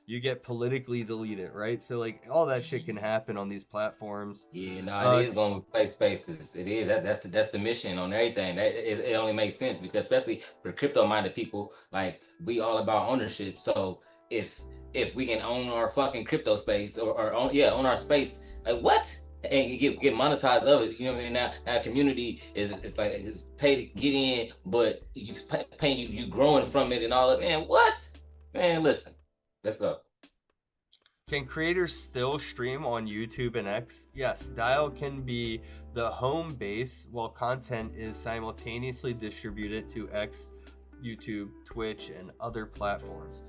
you get politically deleted, right? So like all that shit can happen on these platforms. Yeah, no, it is going to replace Spaces. It is. That's the mission on everything. It only makes sense because especially for crypto-minded people, like we all about ownership. So if we can own our fucking crypto space or own our space, like what? And get monetized of it, you know what I'm saying? Now community it's like it's paid to get in, but you paying you growing from it and all of it. Man, what? Man, listen, let's go. Can creators still stream on YouTube and X? Yes, Dial can be the home base while content is simultaneously distributed to X, YouTube, Twitch, and other platforms.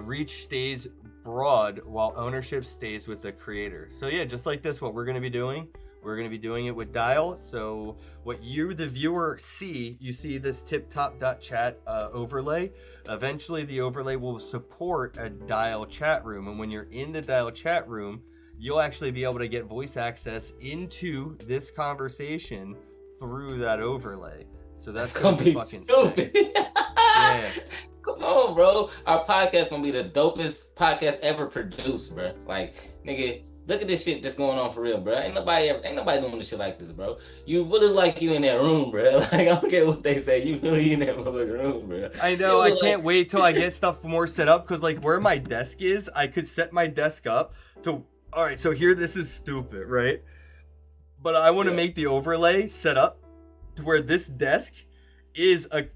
Reach stays broad while ownership stays with the creator. So yeah, just like this, what we're going to be doing, we're going to be doing it with Dial. So what you, the viewer, see, you see this TipTop.chat overlay. Eventually the overlay will support a Dial chat room. And when you're in the Dial chat room, you'll actually be able to get voice access into this conversation through that overlay. So that's going to be fucking stupid. Yeah. Come on, bro. Our podcast gonna be the dopest podcast ever produced, bro. Like, nigga, look at this shit that's going on for real, bro. Ain't nobody doing this shit like this, bro. You really like you in that room, bro. Like, I don't care what they say. You really in that motherfucking room, bro. I know. I can't wait till I get stuff more set up, because like where my desk is, I could set my desk up to. All right, so here, this is stupid, right? But I want to make the overlay set up to where this desk is a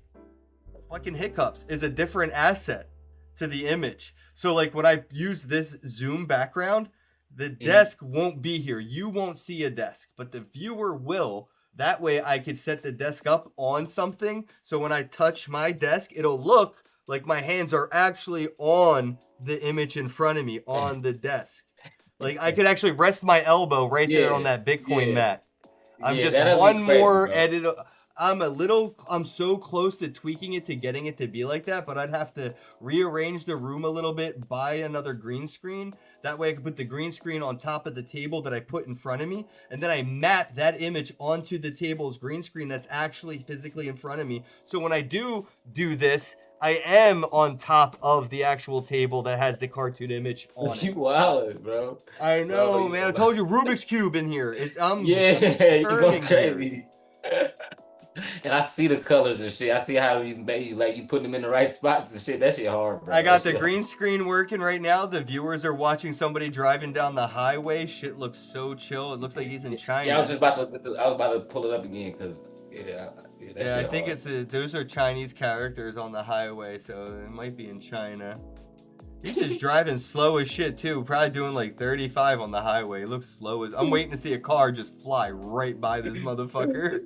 fucking hiccups is a different asset to the image. So like when I use this Zoom background, the desk won't be here. You won't see a desk, but the viewer will, That way I could set the desk up on something. So when I touch my desk, it'll look like my hands are actually on the image in front of me on the desk. Like I could actually rest my elbow right there on that Bitcoin mat. I'm just that'd one be crazy, more bro. edit. I'm so close to tweaking it to getting it to be like that, but I'd have to rearrange the room a little bit, buy another green screen. That way I can put the green screen on top of the table that I put in front of me, and then I map that image onto the table's green screen that's actually physically in front of me. So when I do this, I am on top of the actual table that has the cartoon image on it. You wild, bro. I know, Bro, man. I told you Rubik's Cube in here. I'm you going turning crazy. And I see the colors and shit. I see how you putting them in the right spots and shit. That shit hard, bro. I got That the shit green screen working right now. The viewers are watching somebody driving down the highway. Shit looks so chill. It looks like he's in China. Yeah, I was about to pull it up again because I think those are Chinese characters on the highway, so it might be in China. He's just driving slow as shit too. Probably doing like 35 on the highway. It looks slow as. I'm waiting to see a car just fly right by this motherfucker.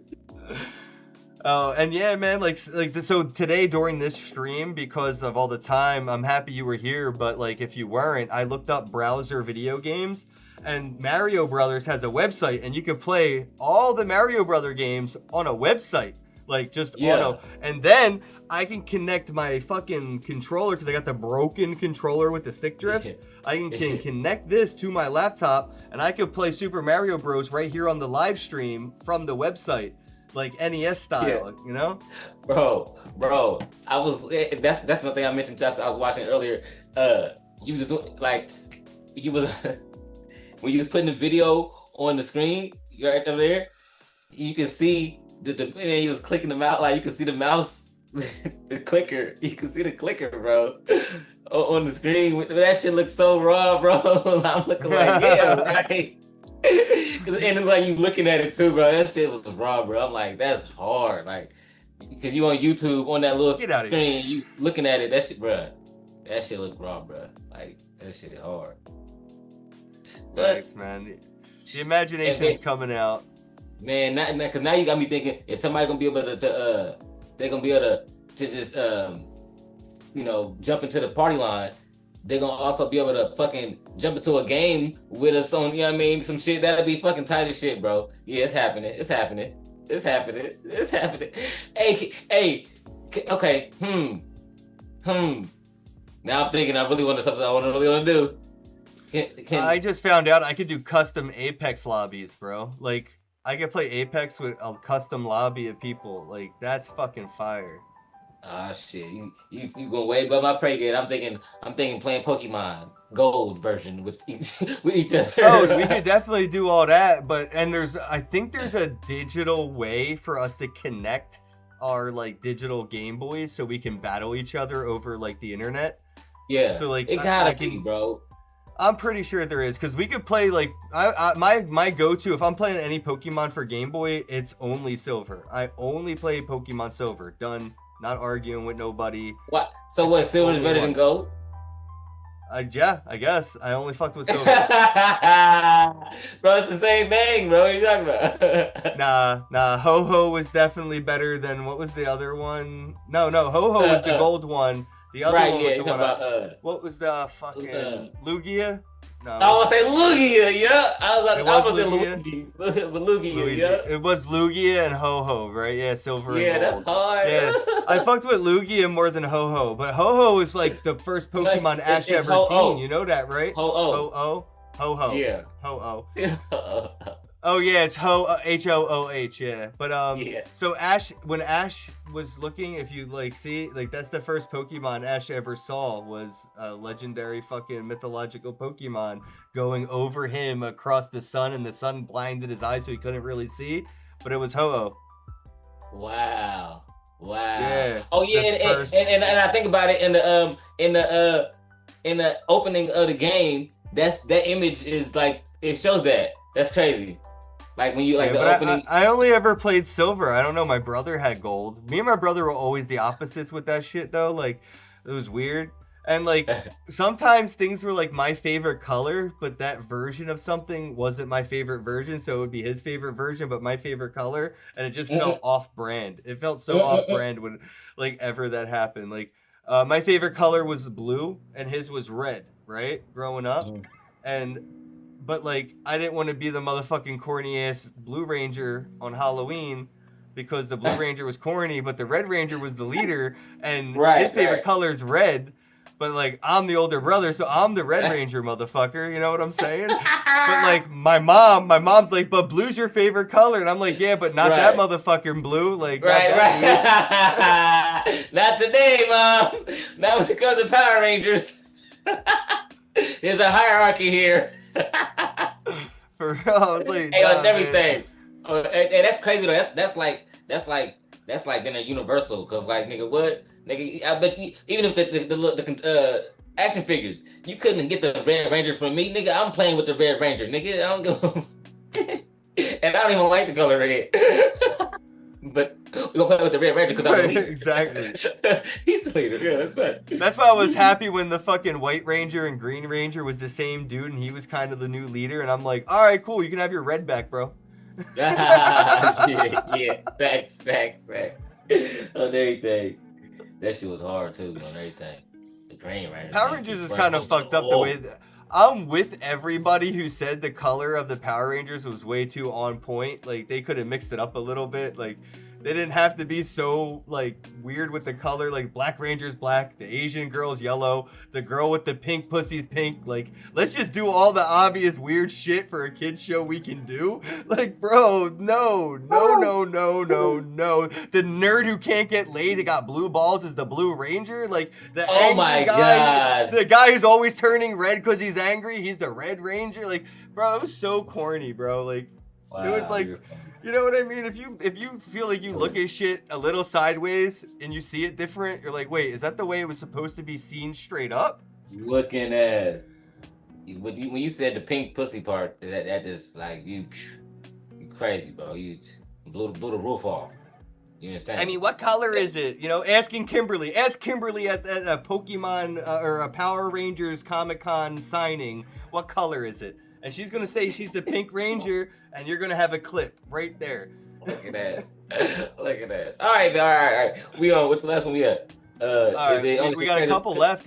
Oh, and yeah, man, so today during this stream, because of all the time, I'm happy you were here, but like if you weren't, I looked up browser video games, and Mario Brothers has a website, and you can play all the Mario Brother games on a website, like just and then I can connect my fucking controller, because I got the broken controller with the stick drift. I can connect this to my laptop, and I can play Super Mario Bros. Right here on the live stream from the website. Like NES style, you know? Bro, that's another thing I mentioned just I was watching earlier. You was doing when you was putting the video on the screen, you're right up there, you can see and he was clicking the mouse, like you can see the mouse, the clicker. You can see the clicker, bro, on the screen. That shit looks so raw, bro. I'm looking like, yeah, right. And it's like you looking at it too, bro. That shit was raw, bro. I'm like, that's hard, like, because you on YouTube on that little screen, you looking at it. That shit, bro. That shit look raw, bro. Like that shit hard. But thanks, man. The imagination's coming out, man. Because now you got me thinking if somebody's gonna be able to they're gonna be able to just jump into the party line. They're gonna also be able to fucking jump into a game with us on, you know what I mean? Some shit that'll be fucking tight as shit, bro. Yeah, it's happening. It's happening. It's happening. It's happening. Hey, okay. Now I'm thinking I really want to something I really want to do. I just found out I could do custom Apex lobbies, bro. Like I could play Apex with a custom lobby of people. Like that's fucking fire. Ah shit, you going way above my pay grade. I'm thinking playing Pokemon Gold version with each other. Oh, we could definitely do all that, I think there's a digital way for us to connect our like digital Game Boys so we can battle each other over like the internet. Yeah, so like it gotta be, bro. I'm pretty sure there is, because we could play like my go-to if I'm playing any Pokemon for Game Boy, it's only Silver. I only play Pokemon Silver. Done. Not arguing with nobody. What? So what? Silver's better than gold? Yeah, I guess. I only fucked with Silver. Bro, it's the same thing, bro. What are you talking about? Nah. Ho-Ho was definitely better than, what was the other one? No. Ho-Ho was the gold one. The other one was the one. What was the fucking Lugia? No. I was say Lugia, yeah. I was say Lugia. Lugia, yeah. It was Lugia and Ho-Ho, right? Yeah, Silver and gold. That's hard. Yeah, I fucked with Lugia more than Ho-Ho, but Ho-Ho is like the first Pokemon Ash ever seen. You know that, right? Ho-Oh. Ho-Ho. Yeah. Ho-Oh. Oh yeah, it's H-O-O-H, yeah. But so Ash, when Ash was looking, if you like see, like that's the first Pokemon Ash ever saw was a legendary fucking mythological Pokemon going over him across the sun, and the sun blinded his eyes so he couldn't really see. But it was Ho-Oh. Wow. Yeah. Oh yeah, and I think about it in the opening of the game. That image is like, it shows that. That's crazy. Like when you like the opening. I only ever played Silver. I don't know. My brother had gold. Me and my brother were always the opposites with that shit though. Like it was weird. And like sometimes things were like my favorite color, but that version of something wasn't my favorite version, so it would be his favorite version, but my favorite color, and it just felt off-brand. It felt so off-brand when like ever that happened. Like my favorite color was blue, and his was red, right? Growing up, and but like I didn't want to be the motherfucking corny ass Blue Ranger on Halloween. Because the Blue Ranger was corny, but the Red Ranger was the leader, and his favorite color is red. But like I'm the older brother, so I'm the Red Ranger, motherfucker. You know what I'm saying? But like my mom's like, but blue's your favorite color, and I'm like, yeah, but not that motherfucking blue. Like, right. Not today, Mom. Not because of Power Rangers. There's a hierarchy here. For real, I was like, hey, on everything. Hey, that's crazy though. That's like then a universal. Cause like nigga, what nigga? I bet you, even if the action figures, you couldn't get the Red Ranger from me, nigga. I'm playing with the Red Ranger, nigga. I don't go. And I don't even like the color red. But we gonna play with the Red Ranger because I'm the leader. Exactly. He's the leader. Yeah, that's bad. That's why I was happy when the fucking White Ranger and Green Ranger was the same dude, and he was kind of the new leader. And I'm like, all right, cool. You can have your red back, bro. yeah, facts. On everything. That shit was hard too, on everything. The Green Ranger. Power Rangers is kind of fucked up the way that I'm with everybody who said the color of the Power Rangers was way too on point. Like they could have mixed it up a little bit. Like they didn't have to be so like weird with the color. Like Black Ranger's black, the Asian girl's yellow, the girl with the pink pussy's pink. Like let's just do all the obvious weird shit for a kids show we can do. Like bro, no. The nerd who can't get laid and got blue balls is the Blue Ranger. Like the God, the guy who's always turning red because he's angry. He's the Red Ranger. Like bro, it was so corny, bro. Like it was like. You know what I mean? If you feel like you look at shit a little sideways and you see it different, you're like, wait, is that the way it was supposed to be seen straight up? Looking at when you said the pink pussy part, that just like you crazy, bro. You blew the roof off. You insane. I mean, what color is it? You know, asking Kimberly. Ask Kimberly at a Pokemon or a Power Rangers Comic-Con signing. What color is it? And she's gonna say she's the Pink Ranger, and you're gonna have a clip right there. Look at that. Look at that. All right. We on. What's the last one we at? Is it only we got a couple left.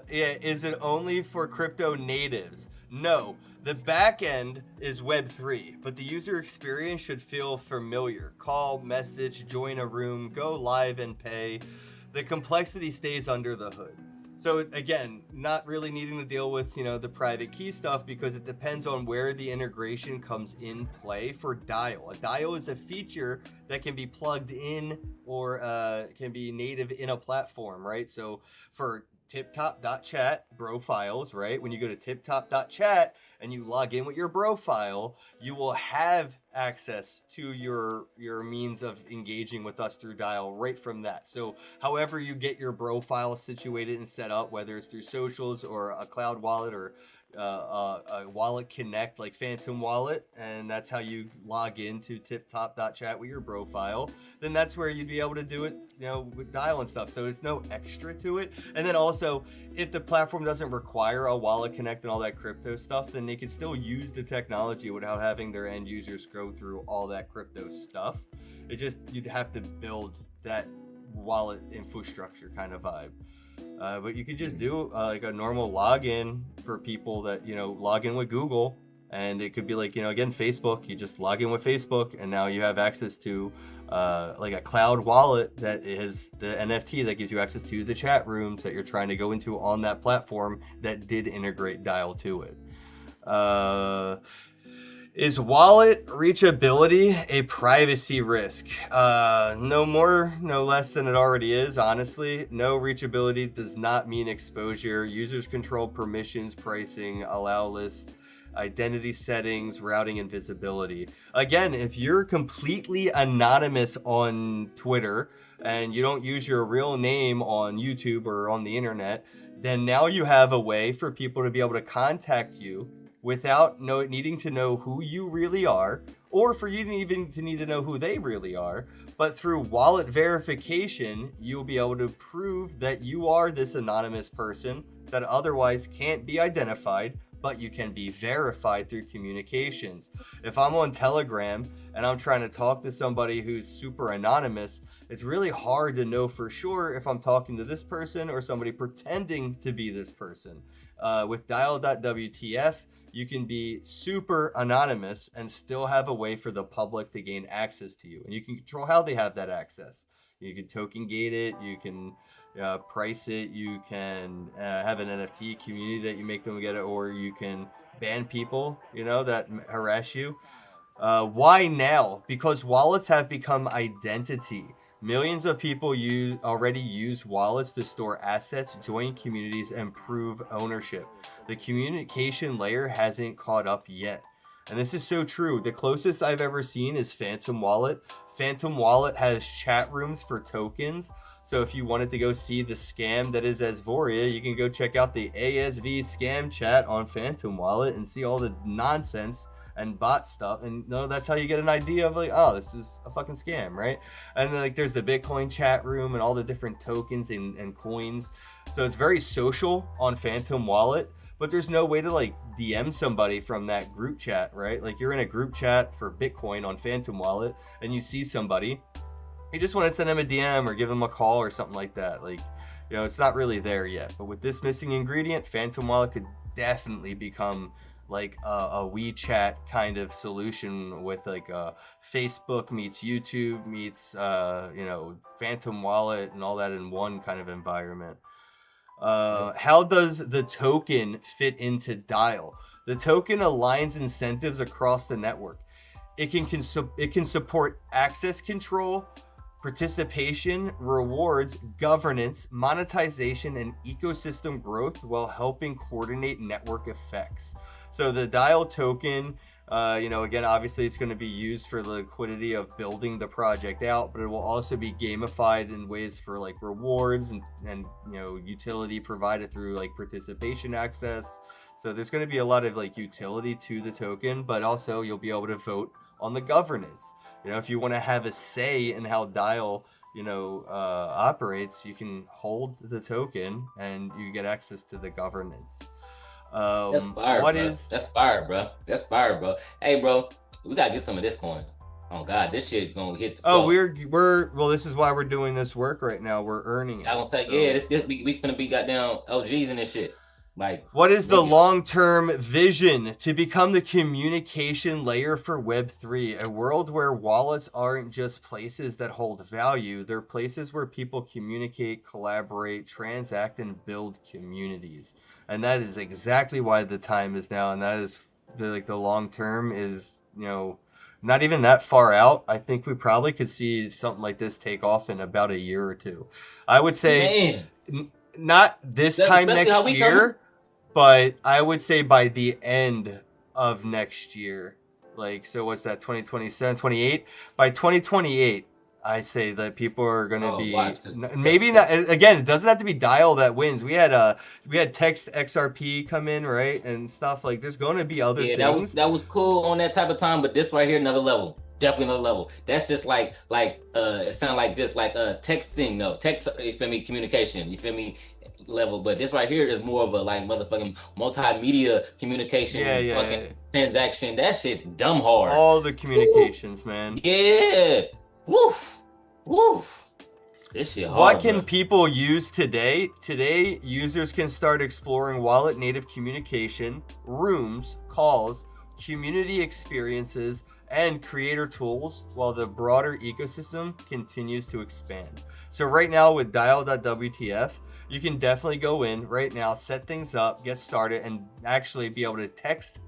Is it only for crypto natives? No. The back end is Web3, but the user experience should feel familiar. Call, message, join a room, go live and pay. The complexity stays under the hood. So again, not really needing to deal with, the private key stuff because it depends on where the integration comes in play for Dial. A Dial is a feature that can be plugged in or can be native in a platform, right? So for TipTop.chat bro files, right? When you go to TipTop.chat and you log in with your bro file, you will have access to your means of engaging with us through Dial right from that. So however you get your bro file situated and set up, whether it's through socials or a cloud wallet or a wallet connect like Phantom Wallet, and that's how you log into TipTop.chat with your bro file, then that's where you'd be able to do it, with Dial and stuff. So there's no extra to it. And then also, if the platform doesn't require a wallet connect and all that crypto stuff, then they can still use the technology without having their end users go through all that crypto stuff. It just, you'd have to build that wallet infrastructure kind of vibe. But you could just do like a normal login for people that, log in with Google, and it could be like, again, Facebook, you just log in with Facebook and now you have access to like a cloud wallet that is the NFT that gives you access to the chat rooms that you're trying to go into on that platform that did integrate Dial to it. Is wallet reachability a privacy risk? No more, no less than it already is, honestly. No reachability does not mean exposure. Users control permissions, pricing, allow list, identity settings, routing, and visibility. Again, if you're completely anonymous on Twitter and you don't use your real name on YouTube or on the internet, then now you have a way for people to be able to contact you without needing to know who you really are, or for you even to need to know who they really are. But through wallet verification, you'll be able to prove that you are this anonymous person that otherwise can't be identified, but you can be verified through communications. If I'm on Telegram and I'm trying to talk to somebody who's super anonymous, it's really hard to know for sure if I'm talking to this person or somebody pretending to be this person. With dial.wtf, you can be super anonymous and still have a way for the public to gain access to you. And you can control how they have that access. You can token gate it, you can price it, you can have an NFT community that you make them get it, or you can ban people, that harass you. Why now? Because wallets have become identity. Millions of people already use wallets to store assets, join communities, and prove ownership. The communication layer hasn't caught up yet. And this is so true. The closest I've ever seen is Phantom Wallet. Phantom Wallet has chat rooms for tokens. So if you wanted to go see the scam that is Asvoria, you can go check out the ASV scam chat on Phantom Wallet and see all the nonsense and bot stuff, and that's how you get an idea of like, oh, this is a fucking scam, right? And then, like, there's the Bitcoin chat room and all the different tokens and coins. So it's very social on Phantom Wallet, but there's no way to like DM somebody from that group chat, right? Like, you're in a group chat for Bitcoin on Phantom Wallet and you see somebody, you just want to send them a DM or give them a call or something like that. Like, it's not really there yet. But with this missing ingredient, Phantom Wallet could definitely become like a WeChat kind of solution with like Facebook meets YouTube meets Phantom Wallet and all that in one kind of environment. How does the token fit into Dial? The token aligns incentives across the network. It can support access control, participation, rewards, governance, monetization, and ecosystem growth while helping coordinate network effects. So the Dial token, again, obviously it's going to be used for the liquidity of building the project out, but it will also be gamified in ways for like rewards and utility provided through like participation access. So there's going to be a lot of like utility to the token, but also you'll be able to vote on the governance. If you want to have a say in how Dial operates, you can hold the token and you get access to the governance. That's fire, bro. That's fire, bro. That's fire, bro. Hey, bro, we gotta get some of this coin. Oh God, this shit gonna hit the floor. Well, this is why we're doing this work right now. We're earning it. I gonna say, so. We finna be goddamn OGs in this shit. Like, what is the long-term vision? To become the communication layer for Web3, a world where wallets aren't just places that hold value, they're places where people communicate, collaborate, transact, and build communities. And that is exactly why the time is now, and that is the long term is not even that far out. I think we probably could see something like this take off in about a year or two. I would say not this time next year, but I would say by the end of next year. Like, so what's that, 2027, 28? By 2028, I say that people are going to be maybe not. Again, it doesn't have to be Dial that wins. We had Text XRP come in, right, and stuff. Like, there's going to be other things. That was cool on that type of time, but this right here, another level. Definitely another level. That's just like it sounds like just like texting, text. You feel me? Communication. You feel me? Level, but this right here is more of a like motherfucking multimedia communication, fucking transaction. That shit dumb hard. All the communications, man. Yeah. Woof. This shit hard. What can people use today? Today, users can start exploring wallet native communication, rooms, calls, community experiences, and creator tools while the broader ecosystem continues to expand. So right now with dial.wtf, you can definitely go in right now, set things up, get started, and actually be able to text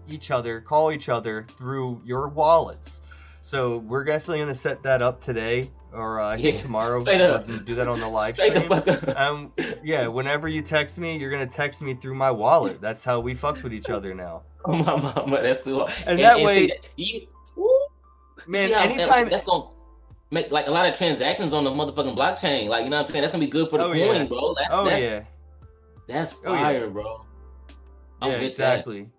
each other, call each other through your wallets. So we're definitely going to set that up today, or I think tomorrow. We're going to do that on the live stream. Whenever you text me, you're going to text me through my wallet. That's how we fucks with each other now. Oh, my mama, that's so hard. And that way, anytime that's going to make like a lot of transactions on the motherfucking blockchain. Like, you know what I'm saying? That's going to be good for the coin, bro. That's fire, bro. Yeah, exactly.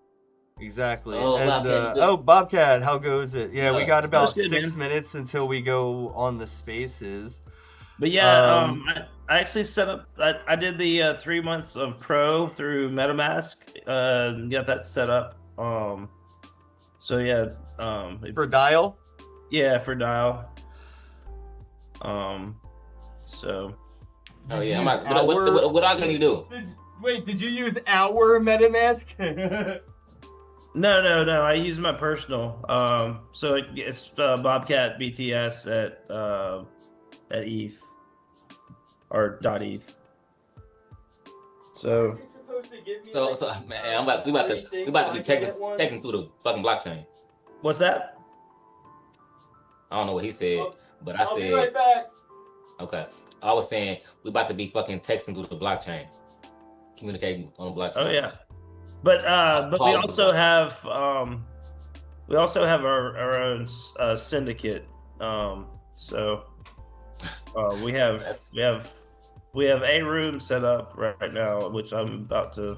Exactly. Oh, And Bobcat. Bobcat, how goes it? Yeah, we got That about was good, 6 man. minutes until we go on the spaces. But yeah, I actually set up. I did the 3 months of Pro through MetaMask. Got that set up. So yeah, For Dial. Yeah, for Dial. So. Oh yeah, what I can you do? Wait, did you use our MetaMask? No. I use my personal. So it's Bobcat BTS at ETH or .ETH. So Man, we about to be taking through the fucking blockchain. What's that? I don't know what he said, but I said. Be right back. Okay, I was saying we about to be fucking texting through the blockchain, communicating on the blockchain. Oh yeah, but we also have our own syndicate. So we have a room set up right now, which I'm about to.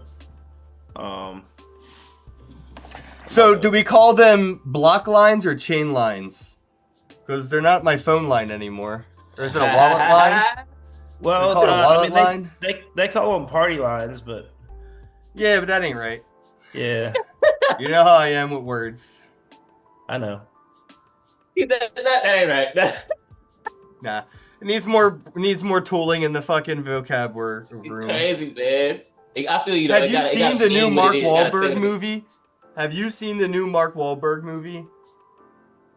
So do we call them block lines or chain lines? Because they're not my phone line anymore. Or is it a wallet line? Well, call it a wallet line? They call them party lines, but yeah, but that ain't right. Yeah, you know how I am with words. I know. That ain't right. Nah, it needs more tooling in the fucking vocab room. Crazy, man. I feel you. Have you seen the new Mark Wahlberg movie? Have you seen the new Mark Wahlberg movie?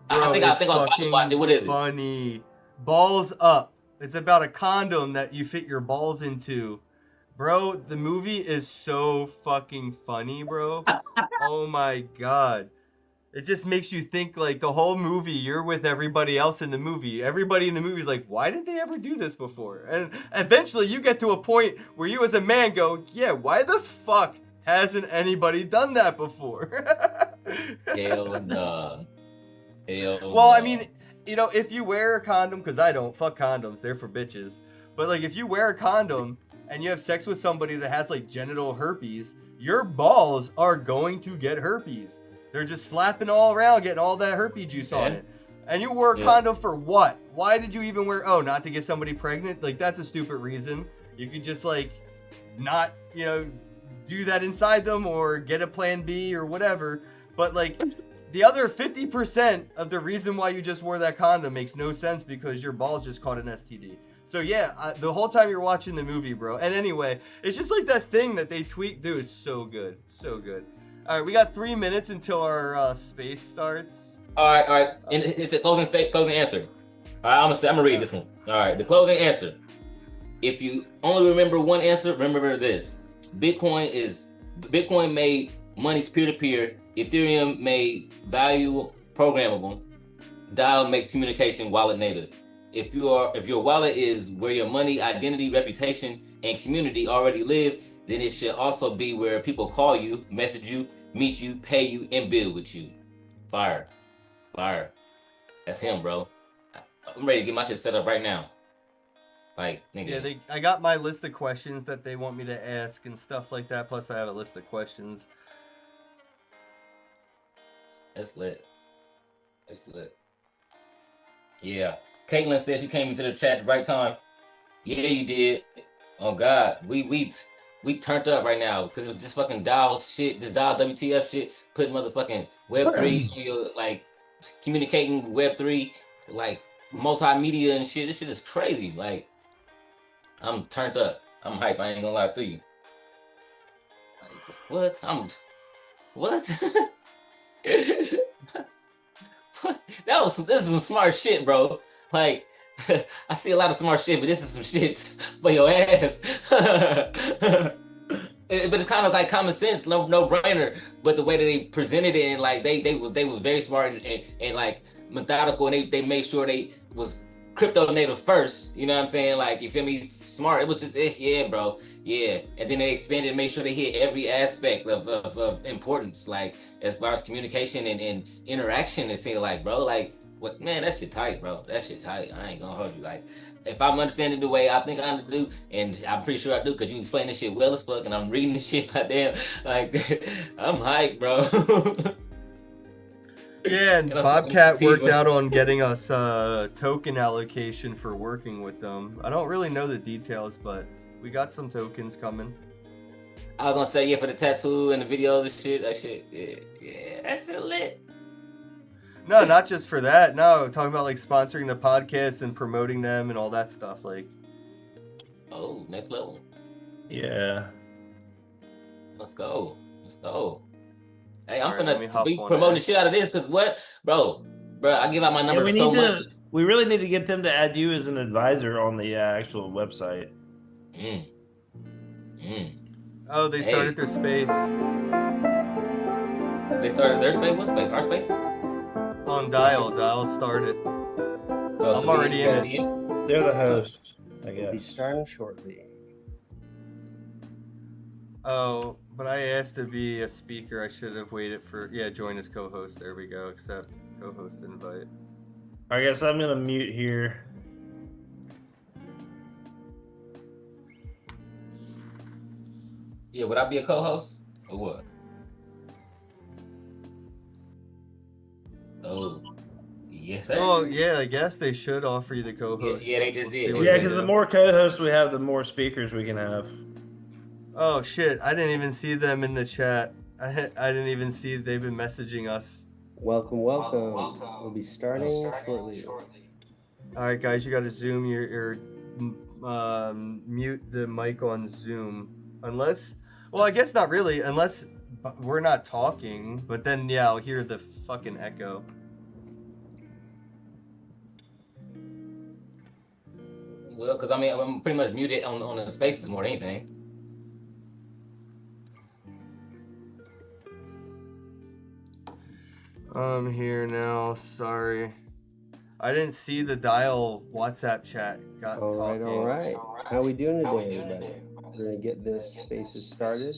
Bro, I think I was about to watch it. What is it? Funny. Balls Up. It's about a condom that you fit your balls into. Bro, the movie is so fucking funny, bro. Oh my god. It just makes you think, like, the whole movie, you're with everybody else in the movie. Everybody in the movie is like, why didn't they ever do this before? And eventually you get to a point where you as a man go, yeah, why the fuck hasn't anybody done that before? Hell no. Well, I mean, you know, if you wear a condom, because I don't, fuck condoms, they're for bitches. But, like, if you wear a condom and you have sex with somebody that has, like, genital herpes, your balls are going to get herpes. They're just slapping all around, getting all that herpes juice on it. And you wore a condom for what? Why did you even wear? Oh, not to get somebody pregnant? Like, that's a stupid reason. You could just, like, not, you know, do that inside them or get a plan B or whatever. But, like, the other 50% of the reason why you just wore that condom makes no sense because your balls just caught an STD. So, yeah, the whole time you're watching the movie, bro. And anyway, it's just like that thing that they tweet. Dude, it's so good. So good. All right, we got 3 minutes until our space starts. All right. And it's a closing answer. All right, I'm gonna read this one. All right, the closing answer. If you only remember one answer, remember this: Bitcoin made money peer-to-peer. Ethereum made value programmable. DAO makes communication wallet native. If your wallet is where your money, identity, reputation, and community already live, then it should also be where people call you, message you, meet you, pay you, and build with you. Fire. That's him, bro. I'm ready to get my shit set up right now. Like, nigga. Yeah, I got my list of questions that they want me to ask and stuff like that. Plus, I have a list of questions. That's lit. Yeah. Caitlin said she came into the chat at the right time. Yeah, you did. Oh God, we turned up right now because it's this fucking dial shit, this dial WTF shit, putting motherfucking Web3 on your, like, communicating Web3, like multimedia and shit. This shit is crazy. Like, I'm turned up. I'm hype. I ain't gonna lie to you. Like, what? This is some smart shit, bro. Like, I see a lot of smart shit, but this is some shit for your ass. But it's kind of like common sense, no brainer. But the way that they presented it, and like they was very smart and like methodical, and they made sure they was crypto native first. You know what I'm saying? Like, you feel me? Smart. It was just yeah, bro. Yeah. And then they expanded and made sure they hit every aspect of importance, like as far as communication and interaction. It seemed like, bro, like What man? That shit tight, bro. That shit tight. I ain't gonna hold you. Like, if I'm understanding the way I think I do, and I'm pretty sure I do, because you explain this shit well as fuck, and I'm reading this shit. Goddamn, like, I'm hyped, bro. Yeah, and Bobcat worked out on getting us token allocation for working with them. I don't really know the details, but we got some tokens coming. I was gonna say, yeah, for the tattoo and the videos and shit. That shit, yeah, that shit lit. No, not just for that. No, talking about like sponsoring the podcast and promoting them and all that stuff. Like, oh, next level. Yeah. Let's go. Let's go. Hey, I'm All right, finna be promoting the shit out of this, because what, bro, I give out my number so much. We really need to get them to add you as an advisor on the actual website. Oh, they started their space. They started their space? What space? Our space? On Dial. Dial started. I'm already in it. They're the host, I guess. We'll be starting shortly. Oh, but I asked to be a speaker. I should have waited for... Yeah, join as co-host. There we go. Accept co-host invite. I guess I'm going to mute here. Yeah, would I be a co-host? Or what? Oh. Yes, sir. Oh, yeah, I guess they should offer you the co-host. Yeah, they just did. Yeah, because the more co-hosts we have, the more speakers we can have. Oh, shit. I didn't even see them in the chat. I didn't even see they've been messaging us. Welcome. We'll be starting shortly. All right, guys, you got to zoom your mute the mic on Zoom. Unless, well, I guess not really, unless we're not talking, but then, yeah, I'll hear the fucking echo. Well, because I mean, I'm pretty much muted on the spaces more than anything. I'm here now. Sorry. I didn't see the Dial WhatsApp chat. Got talking. All right. How we doing today, everybody? We're going to get this spaces started.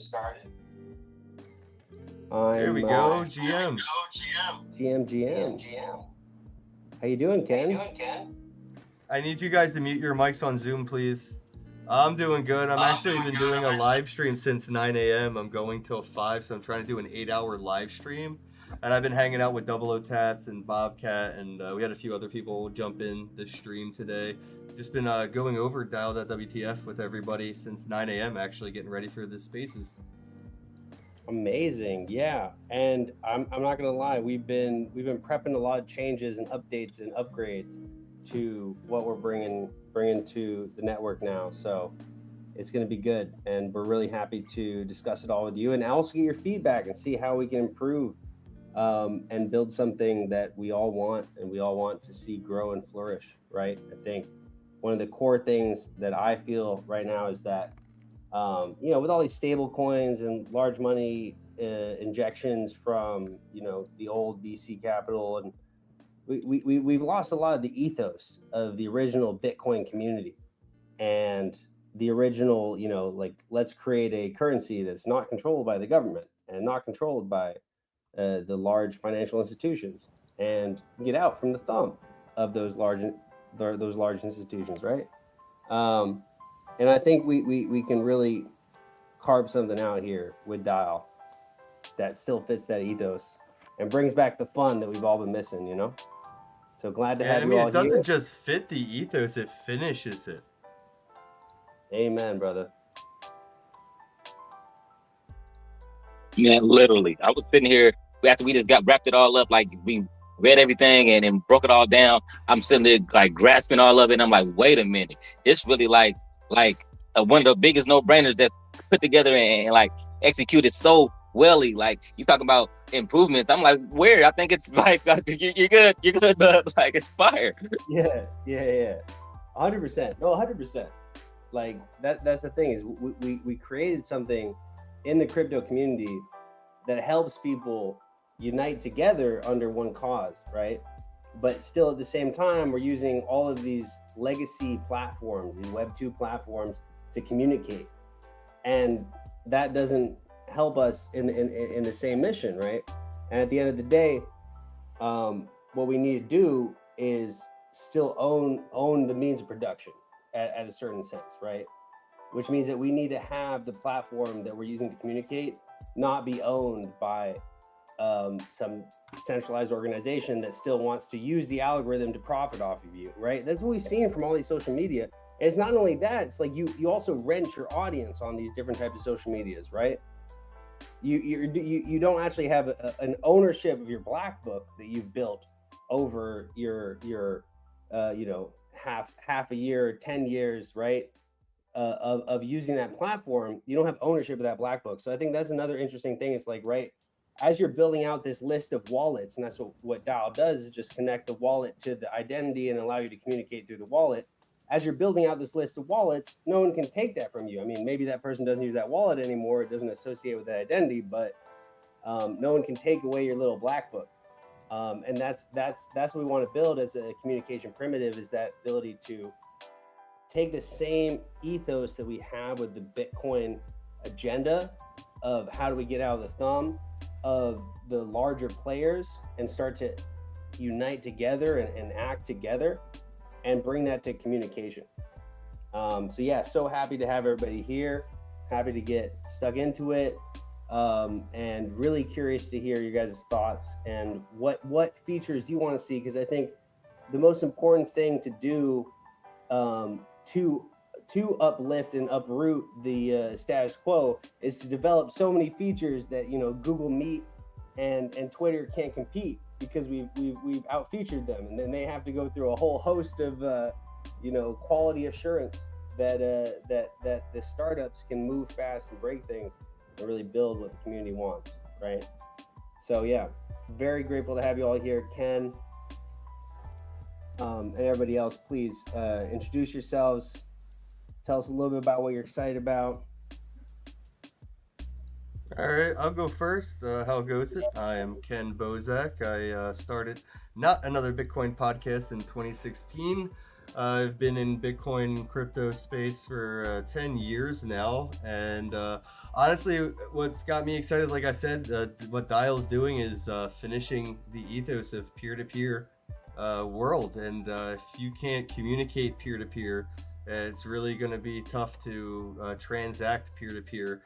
Here we go, GM. GM. How you doing, Ken? I need you guys to mute your mics on Zoom, please. I'm doing good. I'm actually been doing a live stream since 9 a.m. I'm going till 5, so I'm trying to do an 8-hour live stream. And I've been hanging out with Double O Tats and Bobcat, and we had a few other people jump in the stream today. Just been going over Dial.WTF with everybody since 9 a.m. actually, getting ready for the spaces. Amazing, yeah. And I'm not gonna lie, we've been prepping a lot of changes and updates and upgrades to what we're bringing to the network now. So it's going to be good, and we're really happy to discuss it all with you and also get your feedback and see how we can improve and build something that we all want and we all want to see grow and flourish, right? I think one of the core things that I feel right now is that with all these stable coins and large money injections from the old VC capital, and we've lost a lot of the ethos of the original Bitcoin community and the original, let's create a currency that's not controlled by the government and not controlled by the large financial institutions, and get out from the thumb of those large institutions, right? And I think we can really carve something out here with Dial that still fits that ethos and brings back the fun that we've all been missing, So glad to have you all here. It doesn't just fit the ethos, it finishes it. Amen, brother. Man, literally. I was sitting here after we just wrapped it all up, like we read everything and broke it all down. I'm sitting there like grasping all of it. And I'm like, wait a minute. It's really like one of the biggest no-brainers that's put together and like executed so welly. Like you talking about improvements. I'm like, where? I think it's like you're good, but like it's fire. Yeah. 100%. No, 100%. Like that's the thing is we created something in the crypto community that helps people unite together under one cause, right? But still at the same time, we're using all of these legacy platforms, these Web 2 platforms to communicate. And that doesn't help us in the same mission, right? And at the end of the day, what we need to do is still own the means of production at a certain sense, right? Which means that we need to have the platform that we're using to communicate not be owned by some centralized organization that still wants to use the algorithm to profit off of you, right? That's what we've seen from all these social media. And it's not only that, it's like you also rent your audience on these different types of social medias, right? You don't actually have an ownership of your black book that you've built over your half a year, 10 years, right? Of using that platform. You don't have ownership of that black book. So I think that's another interesting thing. It's like, right, as you're building out this list of wallets, and that's what Dial does, is just connect the wallet to the identity and allow you to communicate through the wallet. As you're building out this list of wallets, no one can take that from you. I mean, maybe that person doesn't use that wallet anymore, it doesn't associate with that identity, but no one can take away your little black book. And that's what we want to build as a communication primitive, is that ability to take the same ethos that we have with the Bitcoin agenda of how do we get out of the thumb of the larger players and start to unite together and act together and bring that to communication. So yeah, so happy to have everybody here, happy to get stuck into it, and really curious to hear your guys' thoughts and what features you want to see, because I think the most important thing to do to uplift and uproot the status quo is to develop so many features that, you know, Google Meet and Twitter can't compete, because we've out-featured them, and then they have to go through a whole host of quality assurance that the startups can move fast and break things and really build what the community wants, right? So yeah, very grateful to have you all here. Ken and everybody else, please introduce yourselves. Tell us a little bit about what you're excited about. All right, I'll go first. How goes it? I am Ken Bozak. I started Not Another Bitcoin podcast in 2016. I've been in Bitcoin crypto space for 10 years now. And honestly, what's got me excited, like I said, what Dial's doing is finishing the ethos of peer-to-peer world. And if you can't communicate peer-to-peer, it's really going to be tough to transact peer-to-peer.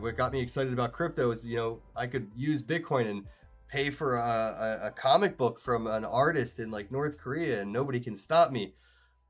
What got me excited about crypto is, you know, I could use Bitcoin and pay for a comic book from an artist in like North Korea and nobody can stop me.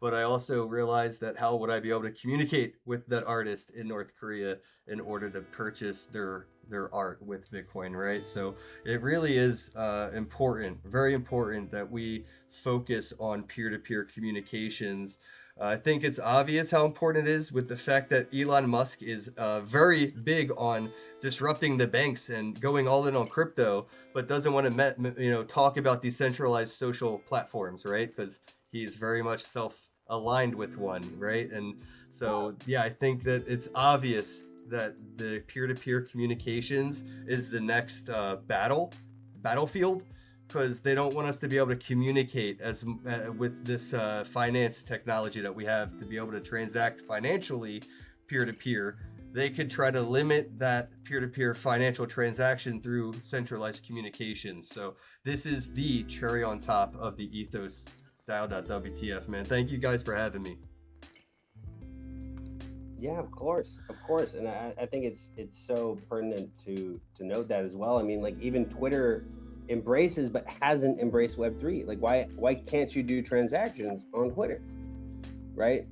But I also realized that how would I be able to communicate with that artist in North Korea in order to purchase their art with Bitcoin, right? So it really is important, very important, that we focus on peer-to-peer communications. I think it's obvious how important it is with the fact that Elon Musk is very big on disrupting the banks and going all in on crypto, but doesn't want to talk about decentralized social platforms, right? Because he's very much self-aligned with one, right? And so, yeah, I think that it's obvious that the peer-to-peer communications is the next battlefield, because they don't want us to be able to communicate as with this finance technology that we have to be able to transact financially peer-to-peer. They could try to limit that peer-to-peer financial transaction through centralized communications. So this is the cherry on top of the ethos. Dial.WTF, man. Thank you guys for having me. Yeah, of course, and I think it's so pertinent to note that as well. I mean, like, even Twitter embraces but hasn't embraced Web3. Like, why can't you do transactions on Twitter, right?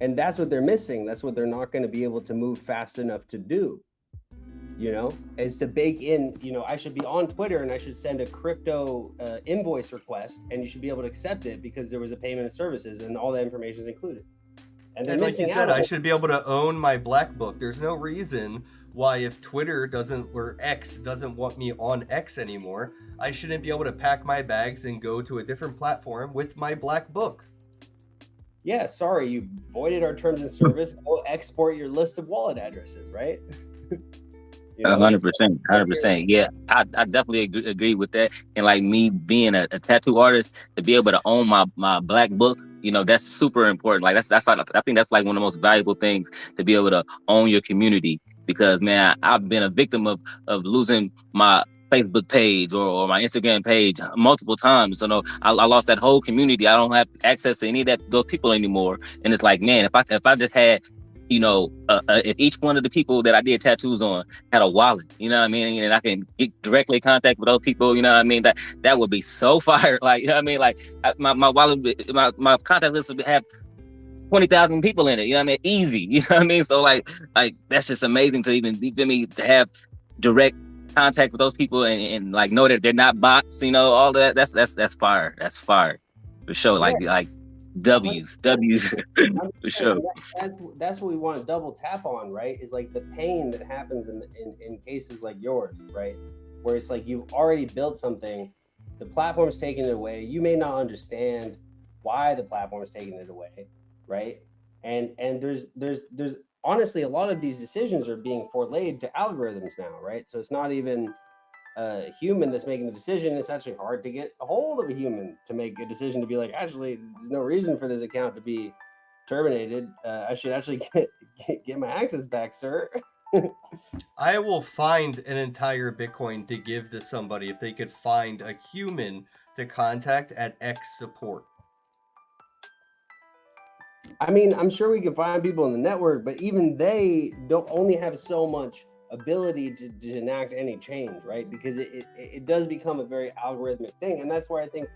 And that's what they're missing. That's what they're not going to be able to move fast enough to do, you know, is to bake in, you know, I should be on Twitter and I should send a crypto invoice request, and you should be able to accept it because there was a payment of services and all that information is included. And like you said, I should be able to own my black book. There's no reason why, if Twitter doesn't, or X doesn't want me on X anymore, I shouldn't be able to pack my bags and go to a different platform with my black book. Yeah, sorry, you voided our terms of service. Go export your list of wallet addresses, right? 100%. Yeah, I definitely agree with that. And like me being a tattoo artist, to be able to own my black book, you know, that's super important. Like that's like, I think that's like one of the most valuable things, to be able to own your community. Because man, I've been a victim of losing my Facebook page or my Instagram page multiple times. So no, I lost that whole community. I don't have access to any of those people anymore. And it's like, man, if I just had, if each one of the people that I did tattoos on had a wallet, you know what I mean, and I can get directly in contact with those people, you know what I mean, that would be so fire. Like, you know what I mean, like my wallet, my contact list would have 20,000 people in it, you know what I mean, easy, you know what I mean. So like that's just amazing to even, you feel me, to have direct contact with those people and like know that they're not bots, all that. That's fire. That's fire for sure. Like W's for sure. That's what we want to double tap on, right? Is like the pain that happens in cases like yours, right? Where it's like you've already built something, the platform's taking it away. You may not understand why the platform is taking it away, right? And there's honestly, a lot of these decisions are being forelayed to algorithms now, right? So it's not even a human that's making the decision. It's actually hard to get a hold of a human to make a decision to be like, actually, there's no reason for this account to be terminated. I should actually get my access back, sir. I will find an entire Bitcoin to give to somebody if they could find a human to contact at X support. I mean, I'm sure we can find people in the network, but even they don't only have so much ability to enact any change, right? Because it does become a very algorithmic thing. And that's where I think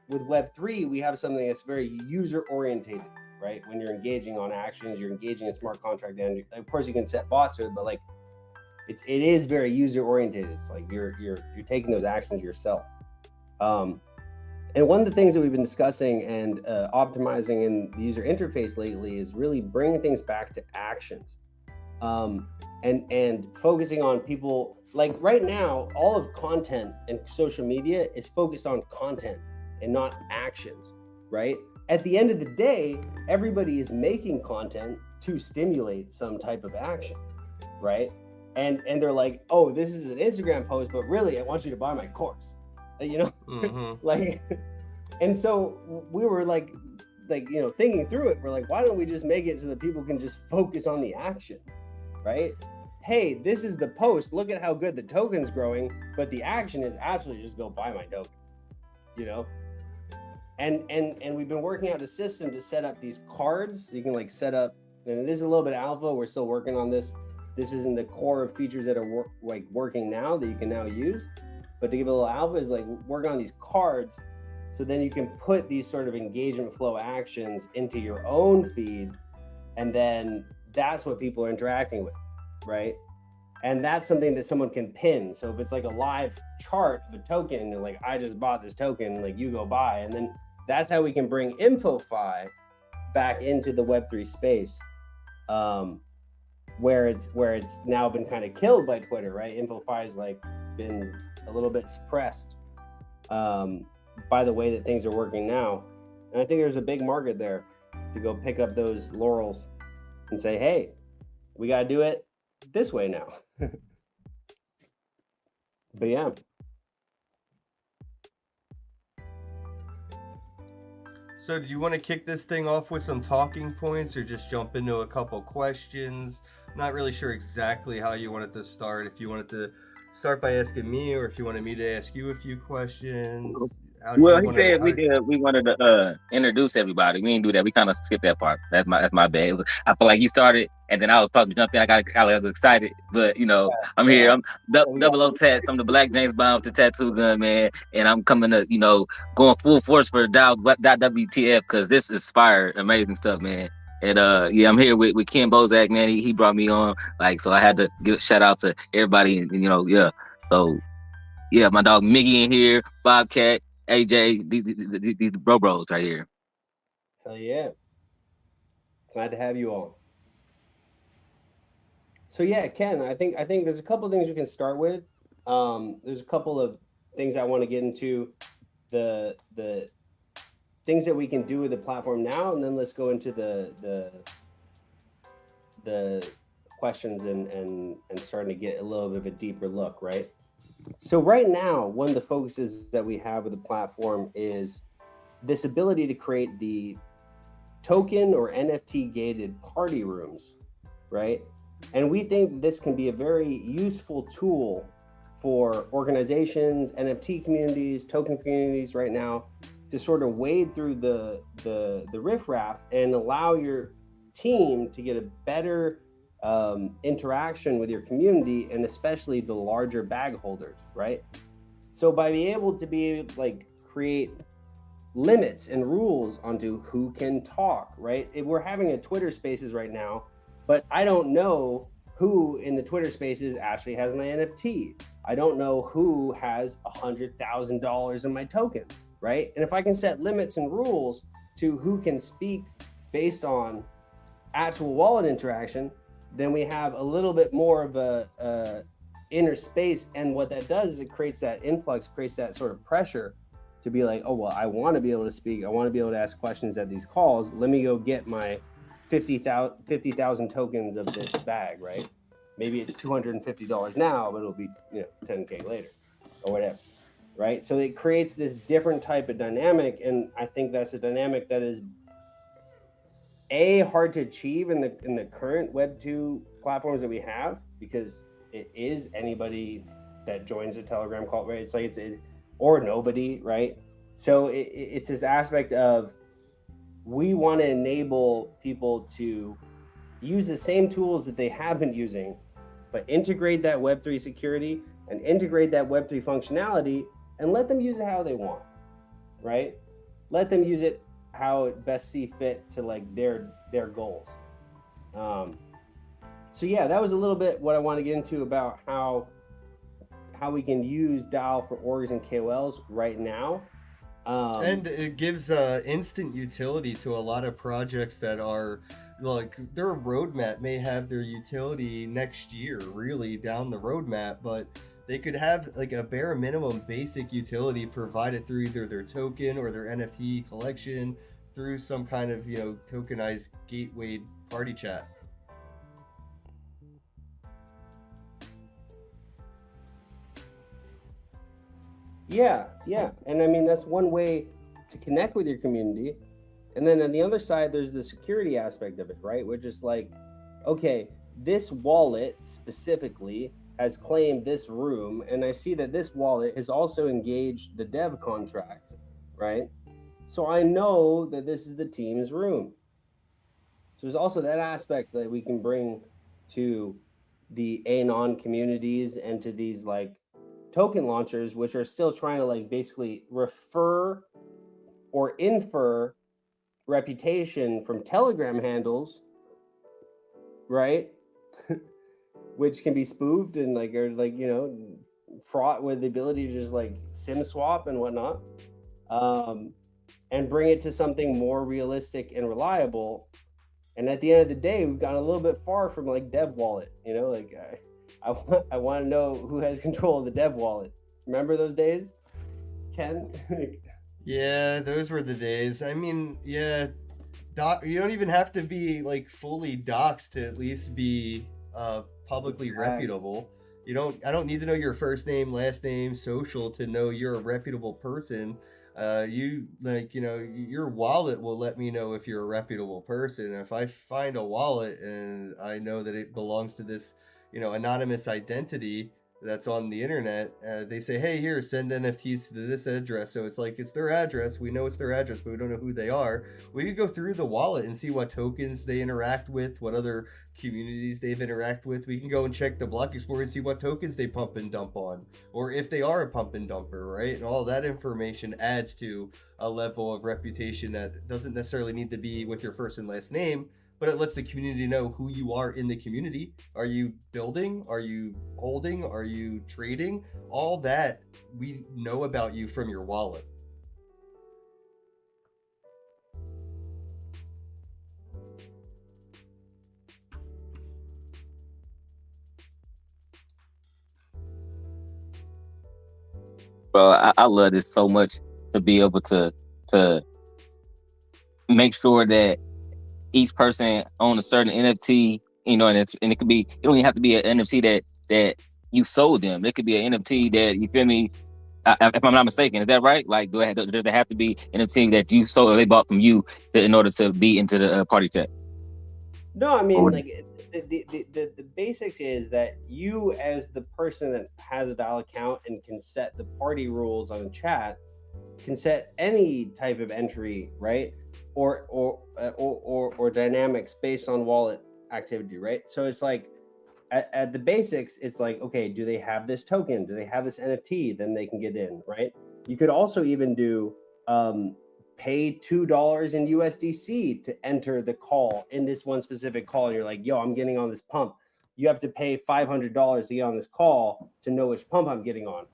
with Web3, we have something that's very user orientated, right? When you're engaging on actions, you're engaging in smart contract. And of course you can set bots with, but like it is very user oriented. It's like you're taking those actions yourself. And one of the things that we've been discussing and optimizing in the user interface lately is really bringing things back to actions, and focusing on people. Like right now, all of content and social media is focused on content and not actions, right? At the end of the day, everybody is making content to stimulate some type of action, right? And they're like, oh, this is an Instagram post, but really, I want you to buy my course. Like, and so we were like thinking through it. We're like, why don't we just make it so that people can just focus on the action, right? Hey, this is the post. Look at how good the token's growing, but the action is actually just go buy my token, And we've been working out a system to set up these cards. You can like set up, and this is a little bit alpha. We're still working on this. This isn't the core of features that are working now that you can now use. But to give a little alpha is like work on these cards, so then you can put these sort of engagement flow actions into your own feed, and then that's what people are interacting with, right? And that's something that someone can pin. So if it's like a live chart of a token, and like I just bought this token, like you go buy, and then that's how we can bring InfoFi back into the Web3 space, where it's now been kind of killed by Twitter, right? InfoFi's like been a little bit suppressed by the way that things are working now. And I think there's a big market there to go pick up those laurels and say, hey, we got to do it this way now. But yeah. So do you want to kick this thing off with some talking points or just jump into a couple questions? Not really sure exactly how you wanted to start. If you wanted to start by asking me, or if you wanted me to ask you a few questions. Well, he said we wanted to introduce everybody. We didn't do that. We kind of skipped that part. That's my bad. I feel like you started, and then I was about to jump in. I got excited, but I'm here. I'm double O tats. I'm the Black James Bond with the tattoo gun, man, and I'm coming to going full force for WTF because this is inspired, amazing stuff, man. And I'm here with Ken Bozak, man. He brought me on, so I had to give a shout out to everybody, and So yeah, my dog Miggy in here, Bobcat, AJ, these bros right here. Hell yeah. Glad to have you all. So yeah, Ken, I think there's a couple of things we can start with. There's a couple of things I want to get into, the things that we can do with the platform now, and then let's go into the questions and starting to get a little bit of a deeper look, right? So right now, one of the focuses that we have with the platform is this ability to create the token or NFT gated party rooms, right? And we think this can be a very useful tool for organizations, NFT communities, token communities right now to sort of wade through the riffraff and allow your team to get a better interaction with your community, and especially the larger bag holders, right? So by being able to like create limits and rules onto who can talk, right? If we're having a Twitter Spaces right now, but I don't know who in the Twitter Spaces actually has my NFT. I don't know who has $100,000 in my token, right? And if I can set limits and rules to who can speak based on actual wallet interaction, then we have a little bit more of a inner space. And what that does is it creates that influx, creates that sort of pressure to be like, oh, well, I want to be able to speak. I want to be able to ask questions at these calls. Let me go get my 50,000 tokens of this bag, right? Maybe it's $250 now, but it'll be, you know, 10K later or whatever, right? So it creates this different type of dynamic. And I think that's a dynamic that is hard to achieve in the current Web 2 platforms that we have, because it is anybody that joins a Telegram call, right? It's like it's or nobody, right? So it's this aspect of we want to enable people to use the same tools that they have been using, but integrate that Web3 security and integrate that Web3 functionality and let them use it how they want, right? Let them use it how it best see fit to like their goals. So yeah, that was a little bit what I want to get into about how we can use DAO for orgs and KOLs right now. And it gives instant utility to a lot of projects that are like their roadmap may have their utility next year, really down the roadmap, but they could have like a bare minimum basic utility provided through either their token or their NFT collection through some kind of, you know, tokenized gateway party chat. Yeah. And I mean, that's one way to connect with your community. And then on the other side, there's the security aspect of it, right? Which is like, okay, this wallet specifically has claimed this room, and I see that this wallet has also engaged the dev contract, right? So I know that this is the team's room. So there's also that aspect that we can bring to the Anon communities and to these like token launchers, which are still trying to like basically refer or infer reputation from Telegram handles, right? Which can be spoofed and like, or like, you know, fraught with the ability to just like SIM swap and whatnot, and bring it to something more realistic and reliable. And at the end of the day, we've gone a little bit far from like dev wallet, you know, like I want to know who has control of the dev wallet. Remember those days, Ken? Yeah, those were the days. I mean, yeah, you don't even have to be like fully doxed to at least be publicly reputable. I don't need to know your first name, last name, social to know you're a reputable person. Your wallet will let me know if you're a reputable person. If I find a wallet and I know that it belongs to this, anonymous identity that's on the internet, they say, hey, here, send NFTs to this address. So it's like, it's their address. We know it's their address, but we don't know who they are. We could go through the wallet and see what tokens they interact with, what other communities they've interacted with. We can go and check the block explorer and see what tokens they pump and dump on, or if they are a pump and dumper, right? And all that information adds to a level of reputation that doesn't necessarily need to be with your first and last name, but it lets the community know who you are in the community. Are you building? Are you holding? Are you trading? All that we know about you from your wallet. Bro, I love this so much, to be able to make sure that each person own a certain NFT, and it could be, it don't even have to be an NFT that you sold them. It could be an NFT that, you feel me? If I'm not mistaken, is that right? Like, does there have to be an NFT that you sold or they bought from you in order to be into the party chat? No, I mean, like, the basics is that you, as the person that has a dial account and can set the party rules on a chat, can set any type of entry, right? Or dynamics based on wallet activity, right? So it's like at the basics, it's like, okay, do they have this token? Do they have this NFT? Then they can get in, right? You could also even do pay $2 in USDC to enter the call in this one specific call. And you're like, yo, I'm getting on this pump. You have to pay $500 to get on this call to know which pump I'm getting on,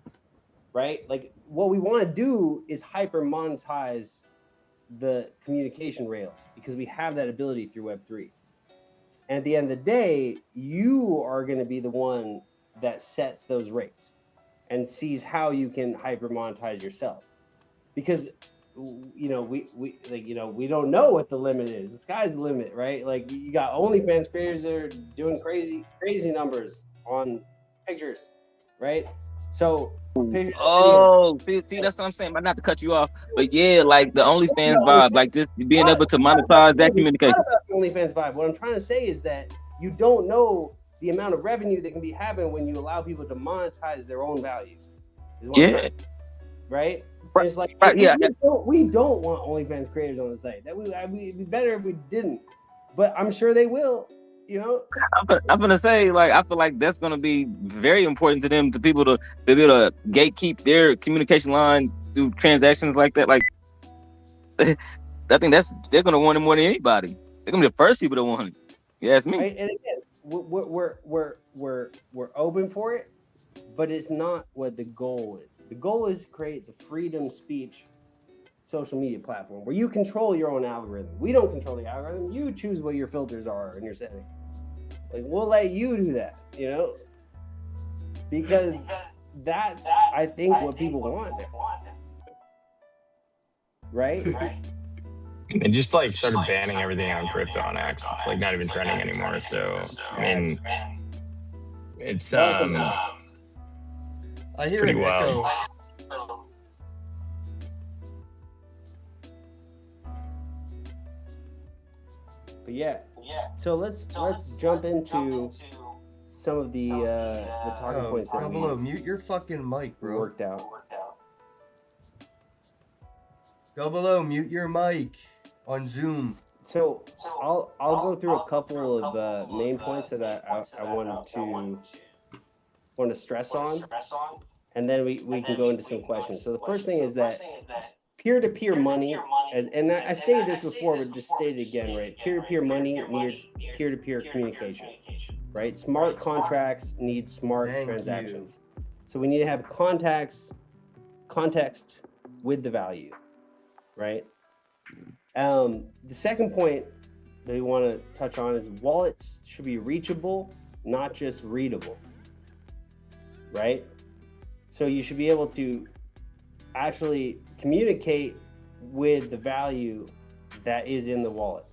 right? Like what we want to do is hyper monetize the communication rails because we have that ability through Web3. And at the end of the day, you are going to be the one that sets those rates and sees how you can hyper monetize yourself. Because we don't know what the limit is. The sky's the limit, right? Like you got OnlyFans creators that are doing crazy numbers on pictures, right? So see, that's what I'm saying. But not to cut you off, but yeah, like the OnlyFans vibe, like just being able to monetize that communication. Not about the OnlyFans vibe. What I'm trying to say is that you don't know the amount of revenue that can be happening when you allow people to monetize their own value. Yeah. Right? Right. It's like right, yeah. We don't want OnlyFans creators on the site. That it'd be better if we didn't. But I'm sure they will. You know, I'm gonna say, like, I feel like that's gonna be very important to them, to people to be able to gatekeep their communication line through transactions like that. Like, I think they're gonna want it more than anybody. They're gonna be the first people to want it. You ask me. Right? And again, we're open for it, but it's not what the goal is. The goal is to create the freedom speech social media platform where you control your own algorithm. We don't control the algorithm. You choose what your filters are in your setting. Like, we'll let you do that, you know, because that's I think what people want, right? They just like started banning everything on crypto on X. It's like not even trending anymore. So I mean, it's pretty wild. But yeah. So let's jump into some of the talking points that Below, mute your fucking mic, bro. Worked out. Go below, mute your mic on Zoom. So I'll go through a couple of main points that I want to stress on, and then we can go into some questions. So the first thing is that peer-to-peer money, and I stated this before, but just state it again, right? Peer-to-peer money needs peer-to-peer communication, right? Smart contracts need smart transactions. So we need to have context with the value, right? The second point that we want to touch on is wallets should be reachable, not just readable, right? So you should be able to actually communicate with the value that is in the wallet.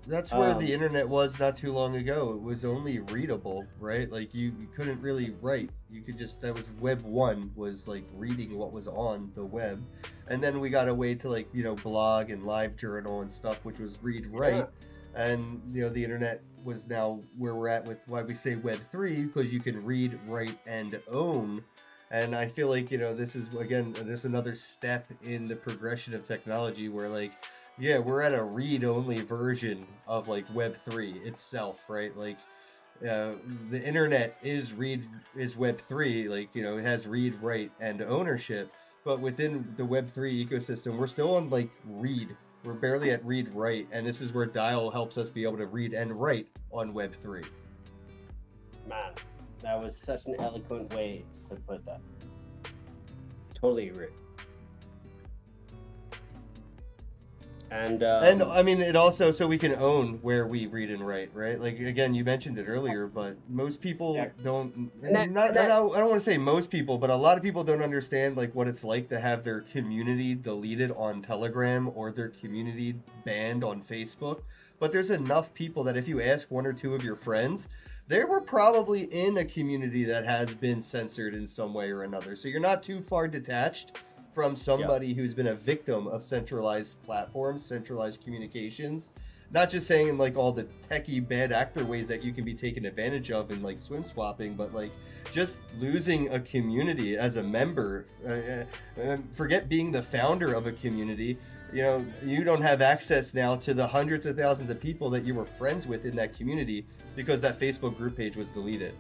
That's where the internet was not too long ago. It was only readable, right? Like you couldn't really write. You could just, that was Web 1 was like reading what was on the web. And then we got away to like, blog and live journal and stuff, which was read write. Yeah. And the internet was now where we're at with why we say Web 3, because you can read, write, and own. And I feel like, this is, again, there's another step in the progression of technology where, like, yeah, we're at a read-only version of, like, Web 3 itself, right? Like, the internet is Web 3, like, it has read, write, and ownership. But within the Web 3 ecosystem, we're still on, like, read. We're barely at read, write. And this is where Dial helps us be able to read and write on Web 3. Man. That was such an eloquent way to put that. Totally agree. And I mean, it also, so we can own where we read and write, right? Like, again, you mentioned it earlier, but most people don't, I don't want to say most people, but a lot of people don't understand, like, what it's like to have their community deleted on Telegram or their community banned on Facebook. But there's enough people that if you ask one or two of your friends, they were probably in a community that has been censored in some way or another. So you're not too far detached from somebody who's been a victim of centralized platforms, centralized communications. not just saying in like all the techie bad actor ways that you can be taken advantage of in like swim swapping, but like just losing a community as a member. Forget being the founder of a community. You know, you don't have access now to the hundreds of thousands of people that you were friends with in that community because that Facebook group page was deleted.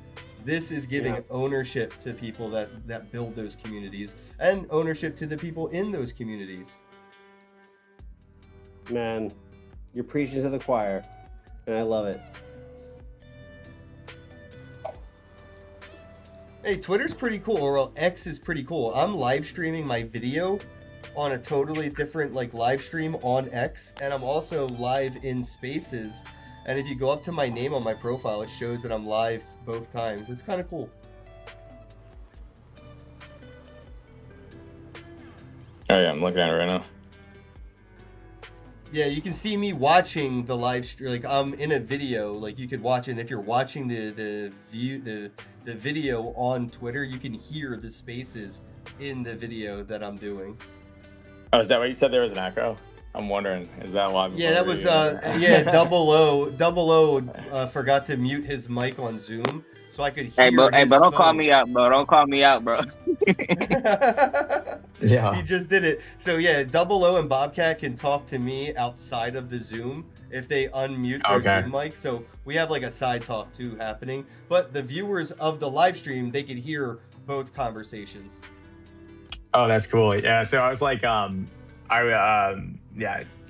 This is giving ownership to people that build those communities and ownership to the people in those communities. Man, you're preaching to the choir, and I love it. Hey, Twitter's pretty cool, or well, X is pretty cool. I'm live streaming my video on a totally different like live stream on X, and I'm also live in Spaces. And if you go up to my name on my profile, it shows that I'm live both times. It's kind of cool. Oh yeah, I'm looking at it right now. Yeah, you can see me watching the live stream. Like I'm in a video. Like you could watch it. And if you're watching the video on Twitter, you can hear the spaces in the video that I'm doing. Oh, is that what you said? There was an echo. I'm wondering, is that why? Yeah, that was Double O forgot to mute his mic on Zoom, so I could hear. But don't call me out, bro. Don't call me out, bro. Yeah. He just did it. So yeah, Double O and Bobcat can talk to me outside of the Zoom if they unmute their Zoom mic. So we have like a side talk too happening. But the viewers of the live stream, they could hear both conversations. Oh, that's cool. Yeah. So I was like,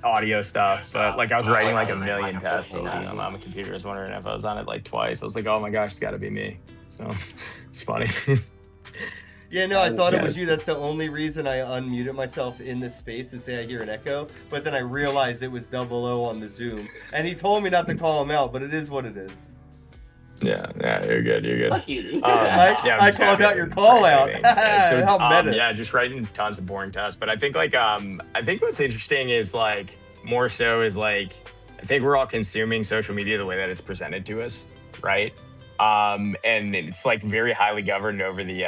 audio stuff, but like I was writing like a million tests on my computer. I was wondering if I was on it like twice. I was like, oh my gosh, it's got to be me. So it's funny. Yeah, no, I thought it was you. That's the only reason I unmuted myself in this space to say I hear an echo. But then I realized it was Double O on the Zoom, and he told me not to call him out, but it is what it is. Yeah, you're good. You're good. Fuck you. I called out your call out. How meta. Yeah, just writing tons of boring tests. But I think like I think what's interesting is like more so is like I think we're all consuming social media the way that it's presented to us, right? And it's like very highly governed over the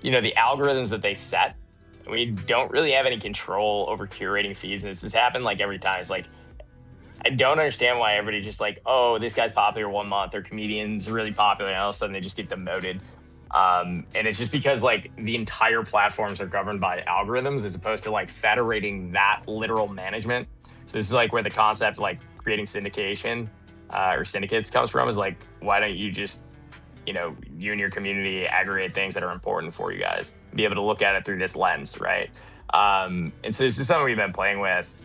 the algorithms that they set. We don't really have any control over curating feeds, and this has happened like every time. It's like I don't understand why everybody's just like, oh, this guy's popular 1 month, or comedian's really popular, and all of a sudden they just get demoted. And it's just because like the entire platforms are governed by algorithms as opposed to like federating that literal management. So this is like where the concept of like creating syndication or syndicates comes from, is like, why don't you just, you and your community aggregate things that are important for you guys, be able to look at it through this lens, right? And so this is something we've been playing with.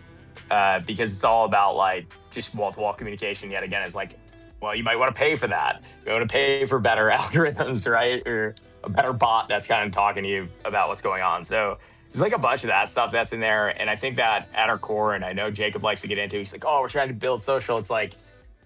Because it's all about like just wall-to-wall communication yet again. Is like, well, you might want to pay for that. You want to pay for better algorithms, right? Or a better bot that's kind of talking to you about what's going on. So there's like a bunch of that stuff that's in there. And I think that at our core, and I know Jacob likes to get into, he's like, oh, we're trying to build social. It's like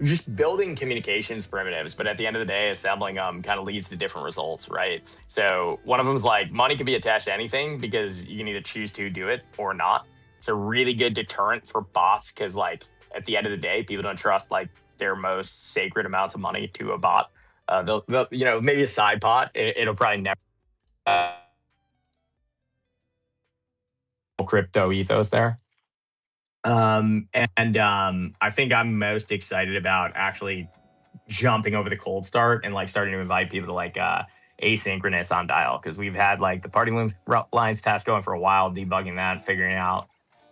just building communications primitives, but at the end of the day, assembling them kind of leads to different results, right? So one of them is like money can be attached to anything because you can either choose to do it or not. It's a really good deterrent for bots because, like, at the end of the day, people don't trust like their most sacred amounts of money to a bot. They'll maybe a side pot. It'll probably never crypto ethos there. I think I'm most excited about actually jumping over the cold start and like starting to invite people to like asynchronous on dial, because we've had like the party lines task going for a while, debugging that, figuring it out.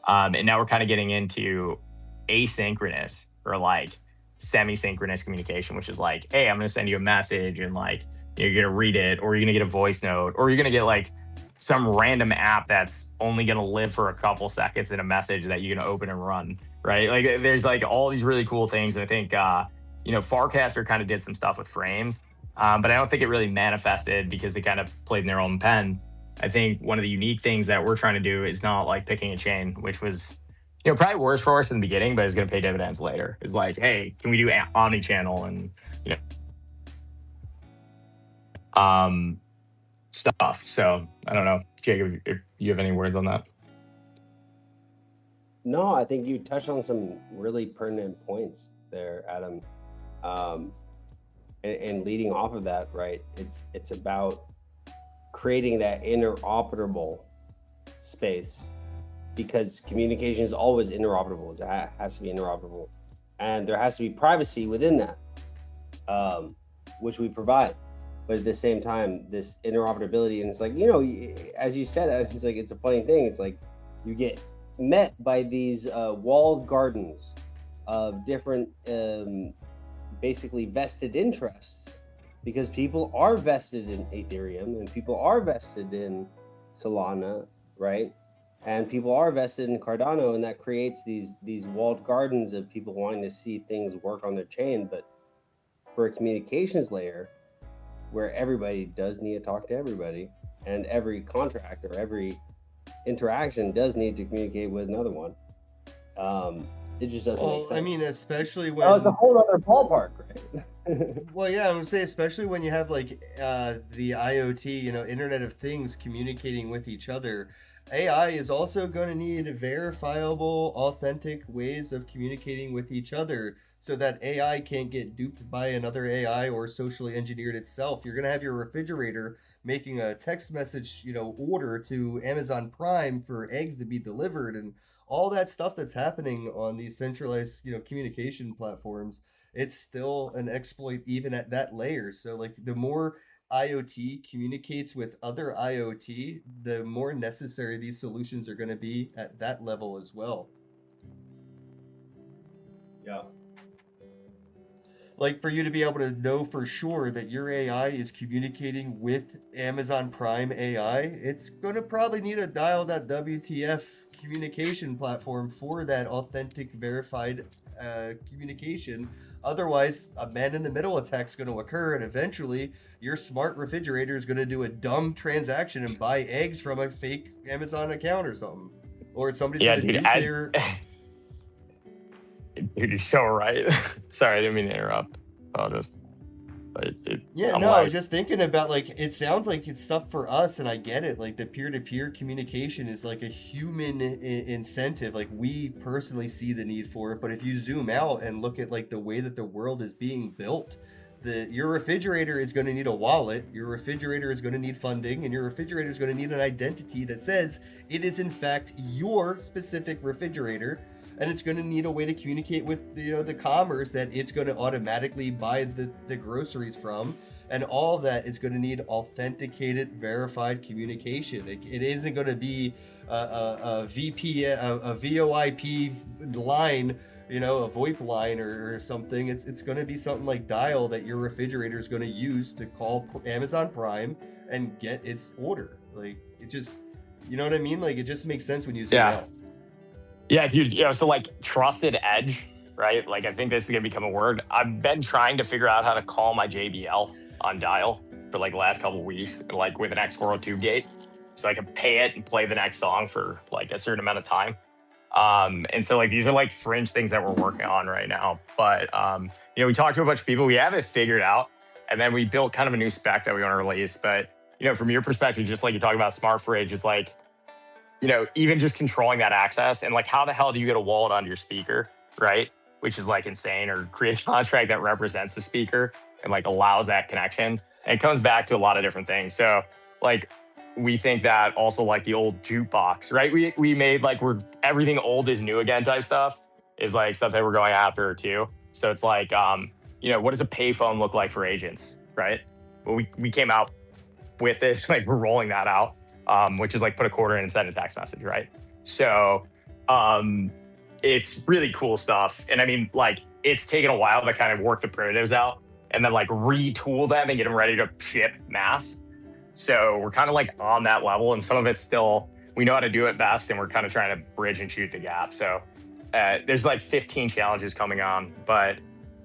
And now we're kind of getting into asynchronous or like semi-synchronous communication, which is like, hey, I'm going to send you a message and like you're going to read it, or you're going to get a voice note, or you're going to get like some random app that's only going to live for a couple seconds in a message that you're going to open and run, right? Like there's like all these really cool things. And I think, Farcaster kind of did some stuff with frames, but I don't think it really manifested because they kind of played in their own pen. I think one of the unique things that we're trying to do is not like picking a chain, which was, probably worse for us in the beginning, but it's going to pay dividends later. It's like, hey, can we do omni-channel and, stuff. So I don't know, Jacob, if you have any words on that. No, I think you touched on some really pertinent points there, Adam. And leading off of that, right? It's about creating that interoperable space because communication is always interoperable. It has to be interoperable, and there has to be privacy within that, which we provide. But at the same time, this interoperability, and it's like, you know, as you said, it's like, it's a funny thing. It's like you get met by these walled gardens of different basically vested interests, because people are vested in Ethereum and people are vested in Solana, right? And people are vested in Cardano, and that creates these walled gardens of people wanting to see things work on their chain. But for a communications layer, where everybody does need to talk to everybody, and every contract or every interaction does need to communicate with another one, it just doesn't make sense. I mean, especially when it's a whole other ballpark, right? Well, yeah, I would say especially when you have like the IoT, you know, Internet of Things communicating with each other. AI is also going to need verifiable, authentic ways of communicating with each other, so that AI can't get duped by another AI or socially engineered itself. You're going to have your refrigerator making a text message, you know, order to Amazon Prime for eggs to be delivered, and all that stuff that's happening on these centralized, you know, communication platforms. It's still an exploit even at that layer. So like the more IoT communicates with other IoT, the more necessary these solutions are going to be at that level as well. Yeah. Like for you to be able to know for sure that your AI is communicating with Amazon Prime AI, it's going to probably need a dial.wtf communication platform for that authentic, verified communication. Otherwise, a man-in-the-middle attack is going to occur, and eventually your smart refrigerator is going to do a dumb transaction and buy eggs from a fake Amazon account or something. Or somebody's going to dupe their... Dude, you're so right. Sorry, I didn't mean to interrupt. I was just thinking about, like, it sounds like it's stuff for us, and I get it. Like, the peer-to-peer communication is like a human incentive. Like, we personally see the need for it, but if you zoom out and look at like the way that the world is being built, your refrigerator is going to need a wallet, your refrigerator is going to need funding, and your refrigerator is going to need an identity that says it is in fact your specific refrigerator. And it's going to need a way to communicate with the commerce that it's going to automatically buy the groceries from, and all of that is going to need authenticated, verified communication. It isn't going to be a VoIP line, a VoIP line or something. It's going to be something like Dial that your refrigerator is going to use to call Amazon Prime and get its order. Like, it just, you know what I mean? Like, it just makes sense when you zoom out. Yeah, dude. So like trusted edge, right? Like I think this is gonna become a word. I've been trying to figure out how to call my JBL on Dial for like the last couple of weeks, like with an X402 gate, so I can pay it and play the next song for like a certain amount of time. And so like these are like fringe things that we're working on right now. But we talked to a bunch of people. We have it figured out, and then we built kind of a new spec that we want to release. But from your perspective, just like you talk about smart fridge, it's like, even just controlling that access, and like, how the hell do you get a wallet onto your speaker, right? Which is like insane, or create a contract that represents the speaker and like allows that connection. And it comes back to a lot of different things. So like, we think that also like the old jukebox, right? We made like, everything old is new again type stuff is like stuff that we're going after too. So it's like, what does a payphone look like for agents, right? Well, we came out with this, like we're rolling that out. Which is like put a quarter in and send a text message, right? So it's really cool stuff. And I mean, like, it's taken a while to kind of work the primitives out and then like retool them and get them ready to ship mass. So we're kind of like on that level, and some of it's still, we know how to do it best, and we're kind of trying to bridge and shoot the gap. So there's like 15 challenges coming on, but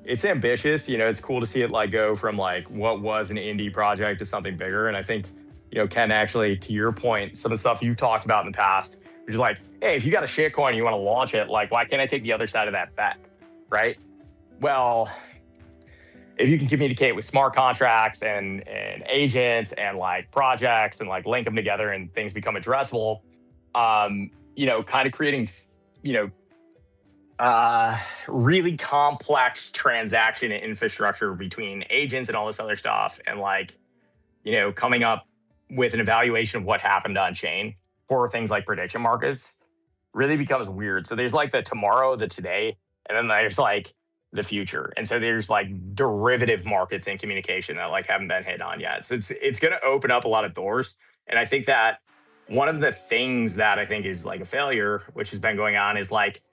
it's ambitious. It's cool to see it like go from like what was an indie project to something bigger. And I think, Ken, actually, to your point, some of the stuff you've talked about in the past, which is like, hey, if you got a shitcoin and you want to launch it, like, why can't I take the other side of that bet, right? Well, if you can communicate with smart contracts and agents and like projects and like link them together and things become addressable, kind of creating, really complex transaction infrastructure between agents and all this other stuff, and like, coming up with an evaluation of what happened on chain for things like prediction markets really becomes weird. So there's like the tomorrow, the today, and then there's like the future. And so there's like derivative markets in communication that like haven't been hit on yet. So it's going to open up a lot of doors. And I think that one of the things that I think is like a failure, which has been going on, is like,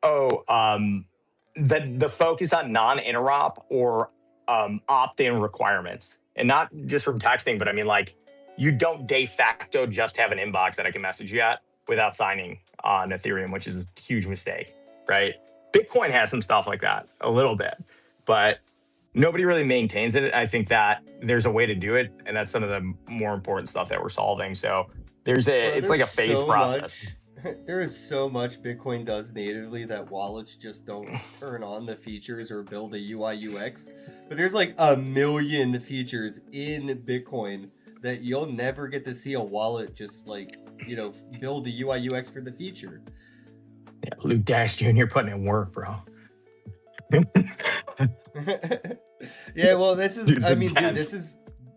the focus on non-interop or opt-in requirements, and not just from texting, but I mean like you don't de facto just have an inbox that I can message you at without signing on Ethereum, which is a huge mistake, right? Bitcoin has some stuff like that a little bit, but nobody really maintains it. I think that there's a way to do it, and that's some of the more important stuff that we're solving. So it's like a phased process. There is so much Bitcoin does natively that wallets just don't turn on the features or build a UI UX. But there's like a million features in Bitcoin that you'll never get to see a wallet just like, build a UI UX for the feature. Yeah, Luke Dash Jr. putting in work, bro. Yeah, well, this is, Dude's I mean, intense. dude,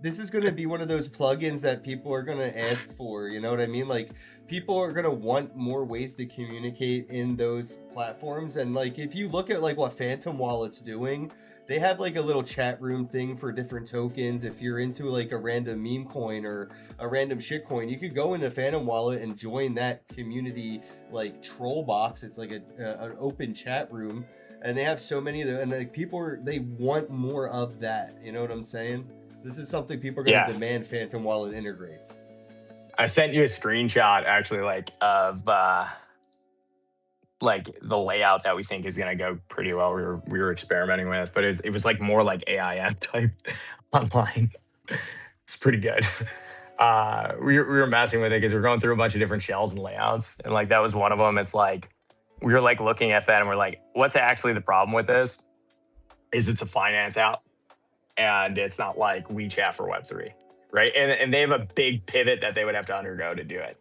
this is going to be one of those plugins that people are going to ask for, you know what I mean? Like, people are going to want more ways to communicate in those platforms. And like, if you look at like what Phantom Wallet's doing, they have like a little chat room thing for different tokens. If you're into like a random meme coin or a random shit coin, you could go into Phantom Wallet and join that community like troll box. It's like an open chat room, and they have so many of them, and like they want more of that. You know what I'm saying? This is something people are going to demand Phantom Wallet integrates. I sent you a screenshot actually, like of like the layout that we think is going to go pretty well. We were experimenting with, but it was like more like AIM type online. It's pretty good. We were messing with it because we're going through a bunch of different shells and layouts, and like that was one of them. It's like we were like looking at that and we're like, what's actually the problem with this? Is it's a finance app, and it's not like WeChat for Web3, right? And they have a big pivot that they would have to undergo to do it.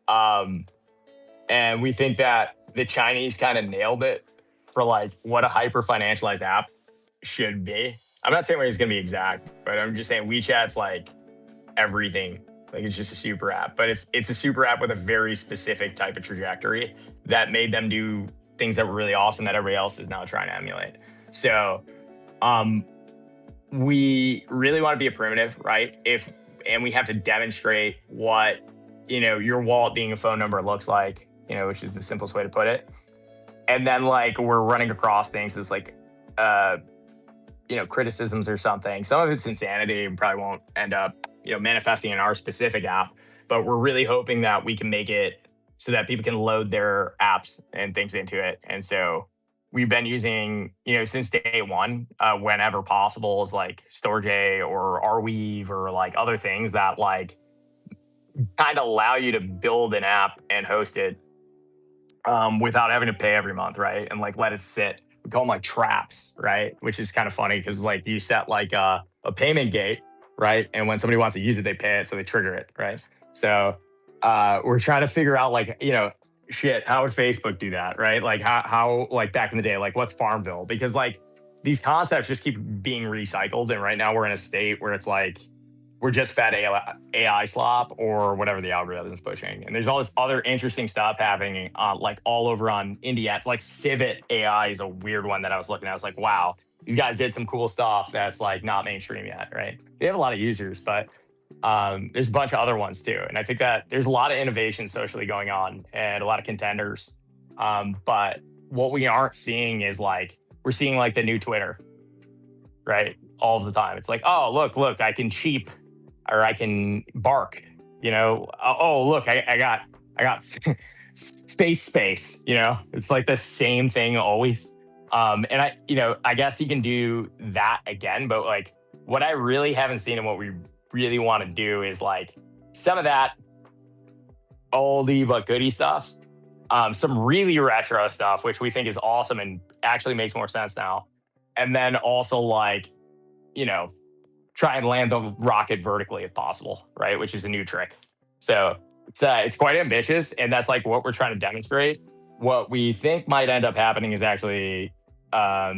And we think that the Chinese kind of nailed it for like what a hyper financialized app should be. I'm not saying it's going to be exact, but I'm just saying WeChat's like everything. Like it's just a super app, but it's a super app with a very specific type of trajectory that made them do things that were really awesome that everybody else is now trying to emulate. So, we really want to be a primitive, right? And we have to demonstrate what, your wallet being a phone number looks like, which is the simplest way to put it. And then like we're running across things as like, criticisms or something. Some of it's insanity and probably won't end up, manifesting in our specific app, but we're really hoping that we can make it so that people can load their apps and things into it. And so we've been using, since day one, whenever possible, is like Storj or Arweave or like other things that like kind of allow you to build an app and host it without having to pay every month, right? And like let it sit. We call them like traps, right? Which is kind of funny because like you set like a payment gate, right? And when somebody wants to use it, they pay it, so they trigger it, right? So we're trying to figure out like, shit, how would Facebook do that, right? Like how like back in the day, like what's Farmville? Because like these concepts just keep being recycled, and right now we're in a state where it's like we're just fed AI slop or whatever the algorithm's pushing. And there's all this other interesting stuff happening like all over on India. It's like Civet AI is a weird one that I was looking at. I was like, wow, these guys did some cool stuff that's like not mainstream yet, right? They have a lot of users, but there's a bunch of other ones too. And I think that there's a lot of innovation socially going on and a lot of contenders. But what we aren't seeing is like, we're seeing like the new Twitter, right? All of the time. It's like, oh, look, I can cheap or I can bark, oh, look, I got face space, it's like the same thing always. And I guess you can do that again, but like what I really haven't seen and what we really want to do is like some of that oldie but goodie stuff, some really retro stuff, which we think is awesome and actually makes more sense now. And then also like, try and land the rocket vertically if possible, right? Which is a new trick. So it's quite ambitious, and that's like what we're trying to demonstrate. What we think might end up happening is actually, what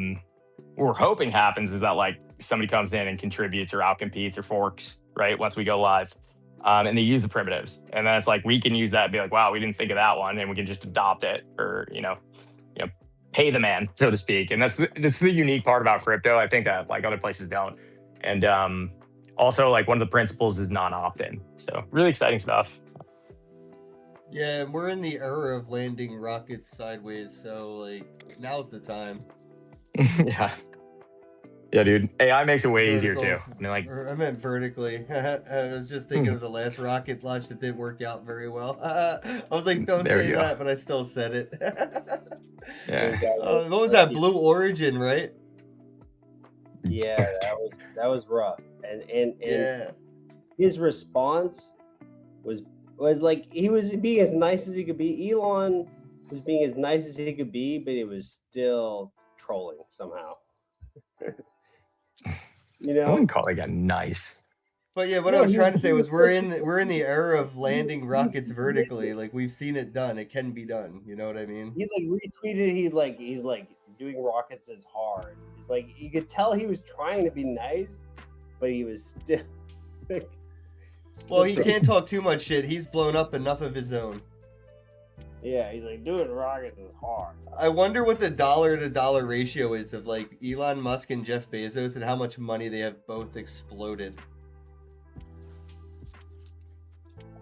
we're hoping happens is that like somebody comes in and contributes or outcompetes or forks, right? Once we go live. and they use the primitives, and then it's like we can use that and be like, wow, we didn't think of that one, and we can just adopt it, or pay the man, so to speak. And that's the unique part about crypto. I think that like other places don't. And also like one of the principles is non-opt-in. So really exciting stuff. Yeah, and we're in the era of landing rockets sideways, so like now's the time. Yeah. Yeah, dude. AI makes it way easier too. Vertical. I mean, like, Or I meant vertically. I was just thinking of the last rocket launch that didn't work out very well. I was like, don't There say you go. that, but I still said it. yeah. What was that? Blue Origin, right? Yeah, that was rough. And Yeah. his response was like he was being as nice as he could be. Elon was being as nice as he could be, but it was still trolling somehow. I wouldn't call it nice. But yeah, what I was trying to say was we're in the era of landing rockets vertically. Like we've seen it done. It can be done. You know what I mean? He like retweeted. He's like doing rockets is hard. It's like you could tell he was trying to be nice, but he was still. Well, he can't talk too much shit. He's blown up enough of his own. Yeah, he's like doing rockets is hard. I wonder what the dollar-to-dollar ratio is of like Elon Musk and Jeff Bezos and how much money they have both exploded.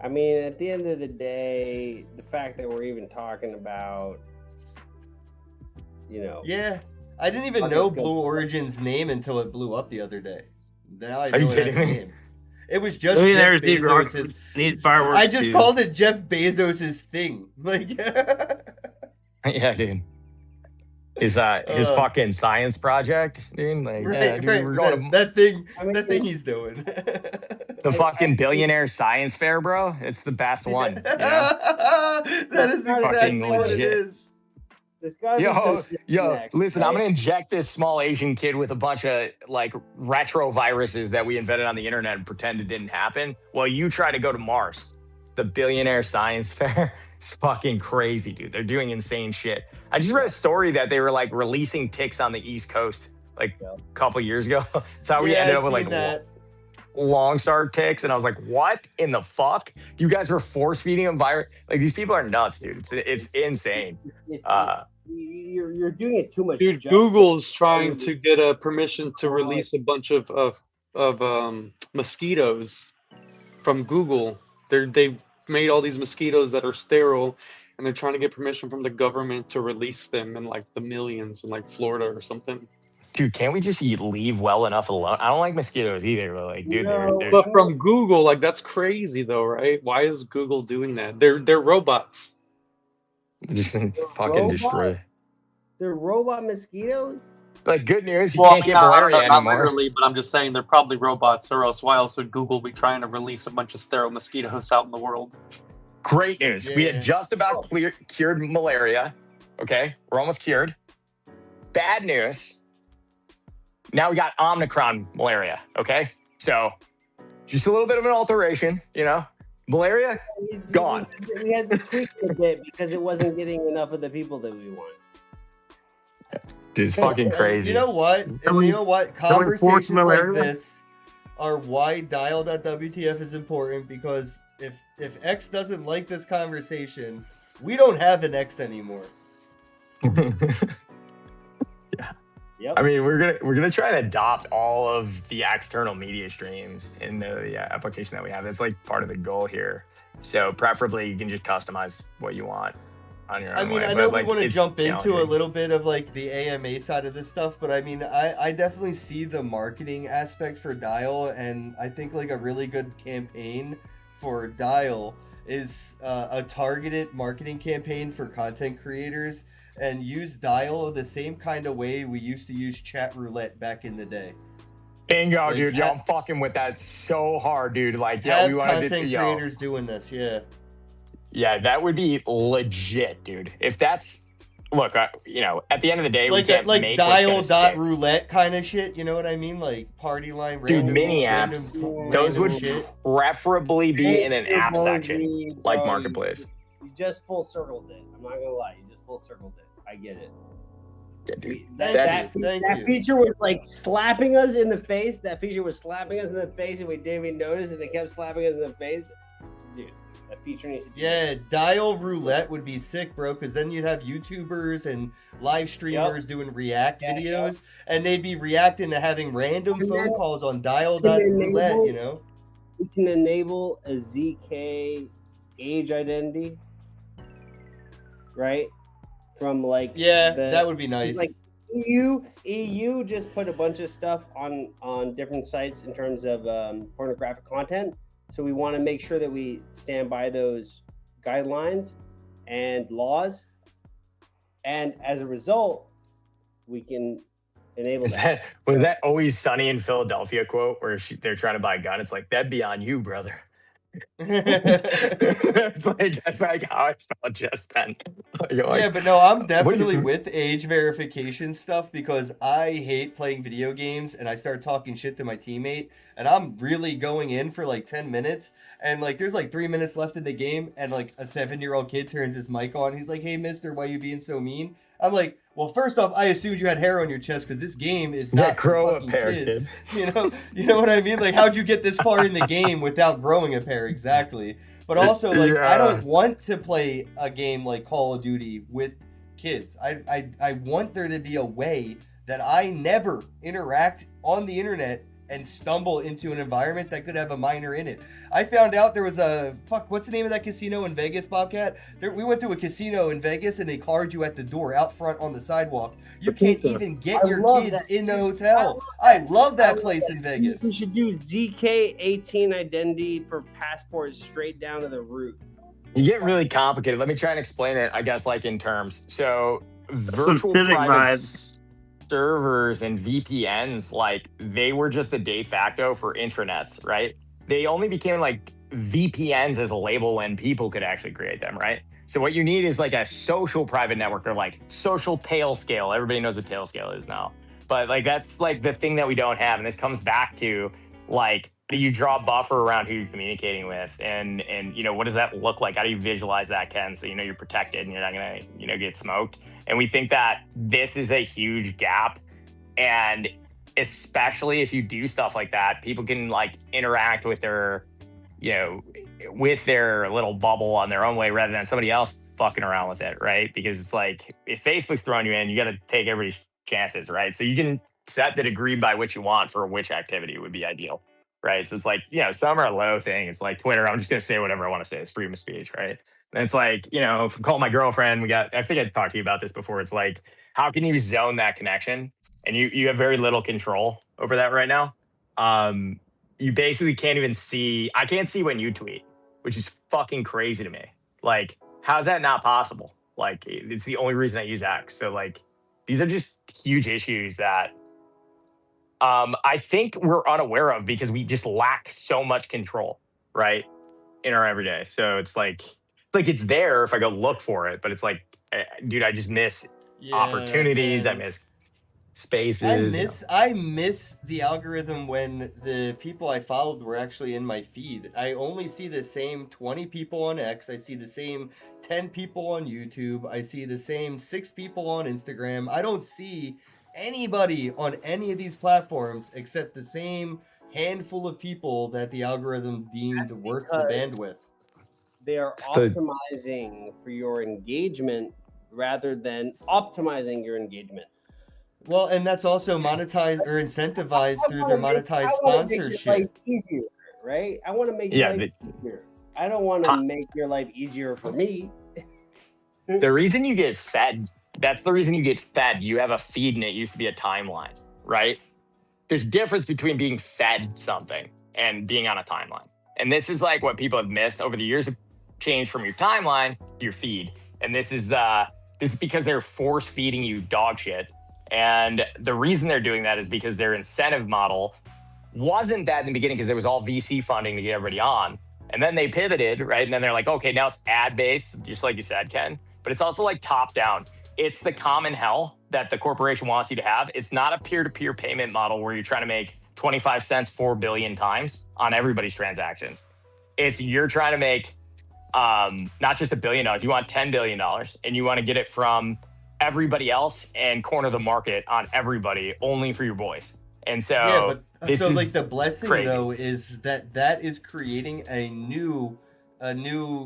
I mean, at the end of the day, the fact that we're even talking about, Yeah, I didn't even know Blue Origin's name until it blew up the other day. Now I Are you know it has a kidding me? name. It was just Millionaires Jeff Bezos's. need fireworks. I just too. called it Jeff Bezos's thing. Like, Yeah, dude. His fucking science project, dude. Like, yeah, dude, we're going to that thing he's doing. the fucking billionaire science fair, bro. It's the best one. You know? That is exactly what it is. There's gotta be some disconnect, listen, right? I'm gonna inject this small Asian kid with a bunch of like retroviruses that we invented on the internet and pretend it didn't happen. While you try to go to Mars. The billionaire science fair is fucking crazy, dude. They're doing insane shit. I just read a story that they were like releasing ticks on the East Coast like a couple years ago. That's how we ended up with like long start ticks, and I was like, what in the fuck? You guys were force feeding them virus? Like these people are nuts, dude. It's insane. You're doing it too much. Dude, Google's trying to get a permission to release a bunch of mosquitoes from Google. They've made all these mosquitoes that are sterile, and they're trying to get permission from the government to release them in like the millions in like Florida or something. Dude, can't we just leave well enough alone? I don't like mosquitoes either, but like, dude, they're But from Google, like that's crazy though, right? Why is Google doing that? They're robots. just fucking destroy. They're robot mosquitoes? Like, good news, you Well, can't get malaria not anymore. literally, but I'm just saying they're probably robots, or else why else would Google be trying to release a bunch of sterile mosquitoes out in the world? Great news. We had just about cured malaria. Okay, we're almost cured. Bad news. Now we got Omicron malaria. Okay, so just a little bit of an alteration, Malaria gone. We had to tweak it a bit because it wasn't getting enough of the people that we want. Dude, it's fucking crazy. You know what? Conversations like this are why dial.wtf is important, because if X doesn't like this conversation, we don't have an X anymore. I mean, we're gonna try to adopt all of the external media streams in the application that we have. That's like part of the goal here. So preferably, you can just customize what you want on your own. I mean, way, I know but, we want to it's jump into a challenging. little bit of like the AMA side of this stuff, but I mean, I definitely see the marketing aspect for Dial, and I think like a really good campaign for Dial is a targeted marketing campaign for content creators, and use Dial the same kind of way we used to use chat roulette back in the day. Bingo, Like, dude. Yo, I'm fucking with that so hard, dude. Like, yo, Have we wanted content to, creators doing this, yeah. Yeah, that would be legit, dude. If that's, look, at the end of the day, Like we can't like make what's gonna stick. dial.roulette kind of shit, you know what I mean? Like party line, Dude, random, mini random- apps, random those would shit. preferably be in an app Bro, section, you- like bro, Marketplace. You just full circled it. I'm not gonna lie, you just full circled it. I get it. That feature was like slapping us in the face. That feature was slapping us in the face, and we didn't even notice, and it kept slapping us in the face. Dude, that feature needs to be. Yeah, dial roulette would be sick, bro, because then you'd have YouTubers and live streamers doing react videos, and they'd be reacting to having random phone calls on dial.roulette, you know? We can enable a ZK age identity, right? From like that would be nice. Like EU just put a bunch of stuff on different sites in terms of pornographic content. So we want to make sure that we stand by those guidelines and laws, and as a result, we can enable that. Was that Always Sunny in Philadelphia quote where they're trying to buy a gun? It's like, that'd be on you, brother. That's like how I felt just then. Yeah, but no, I'm definitely with age verification stuff because I hate playing video games and I start talking shit to my teammate and I'm really going in for like 10 minutes and like there's like 3 minutes left in the game and like a 7-year-old kid turns his mic on. He's like, "Hey, mister, why you being so mean?" I'm like, well, first off, I assumed you had hair on your chest because this game is not grow for a pair, kid. You know what I mean? Like, how'd you get this far in the game without growing a pair? Exactly. But also, like, I don't want to play a game like Call of Duty with kids. I want there to be a way that I never interact on the internet and stumble into an environment that could have a minor in it. I found out there was what's the name of that casino in Vegas, Bobcat? We went to a casino in Vegas and they card you at the door out front on the sidewalks. You can't even get your kids in the hotel. I love that place in Vegas. We should do ZK18 identity for passports straight down to the root. You get really complicated. Let me try and explain it, I guess, like in terms. So virtual civic private vibes. servers and VPNs, like they were just the de facto for intranets, right? They only became like VPNs as a label when people could actually create them, right? So what you need is like a social private network or like social tailscale. Everybody knows what tailscale is now. But like that's like the thing that we don't have. And this comes back to like, how do you draw a buffer around who you're communicating with? And you know, what does that look like? How do you visualize that, Ken? So you know you're protected and you're not gonna, you know, get smoked. And we think that this is a huge gap. And especially if you do stuff like that, people can like interact with their, you know, with their little bubble on their own way rather than somebody else fucking around with it, right? Because it's like, if Facebook's throwing you in, you got to take everybody's chances, right? So you can set the degree by which you want for which activity would be ideal, right? So it's like, you know, some are a low thing. It's like Twitter, I'm just going to say whatever I want to say. It's freedom of speech, right? And it's like, you know, if I call my girlfriend, I think I talked to you about this before. It's like, how can you zone that connection? And you have very little control over that right now. You basically can't even see, I can't see when you tweet, which is fucking crazy to me. Like, how's that not possible? Like, it's the only reason I use X. So like, these are just huge issues that I think we're unaware of because we just lack so much control, right? In our everyday. So it's like it's there if I go look for it, but it's like, dude, I just miss opportunities. Man. I miss spaces. I miss the algorithm when the people I followed were actually in my feed. I only see the same 20 people on X. I see the same 10 people on YouTube. I see the same 6 people on Instagram. I don't see anybody on any of these platforms except the same handful of people that the algorithm deemed worth the bandwidth. They are optimizing for your engagement rather than optimizing your engagement. Well, and that's also monetized or incentivized through their monetized sponsorship. Make your life easier, right? I want to make your life easier. I don't want to make your life easier for me. The reason you get fed, that's the reason you get fed. You have a feed and it used to be a timeline, right? There's a difference between being fed something and being on a timeline. And this is like what people have missed over the years. Have changed from your timeline to your feed. And this is because they're force feeding you dog shit. And the reason they're doing that is because their incentive model wasn't that in the beginning because it was all VC funding to get everybody on. And then they pivoted, right? And then they're like, okay, now it's ad-based, just like you said, Ken. But it's also like top-down. It's the common hell that the corporation wants you to have. It's not a peer-to-peer payment model where you're trying to make 25 cents 4 billion times on everybody's transactions. It's you're trying to make not just $1 billion, you want $10 billion, and you want to get it from everybody else and corner the market on everybody only for your boys. And so Yeah, but this so like is the blessing crazy. though is that is creating a new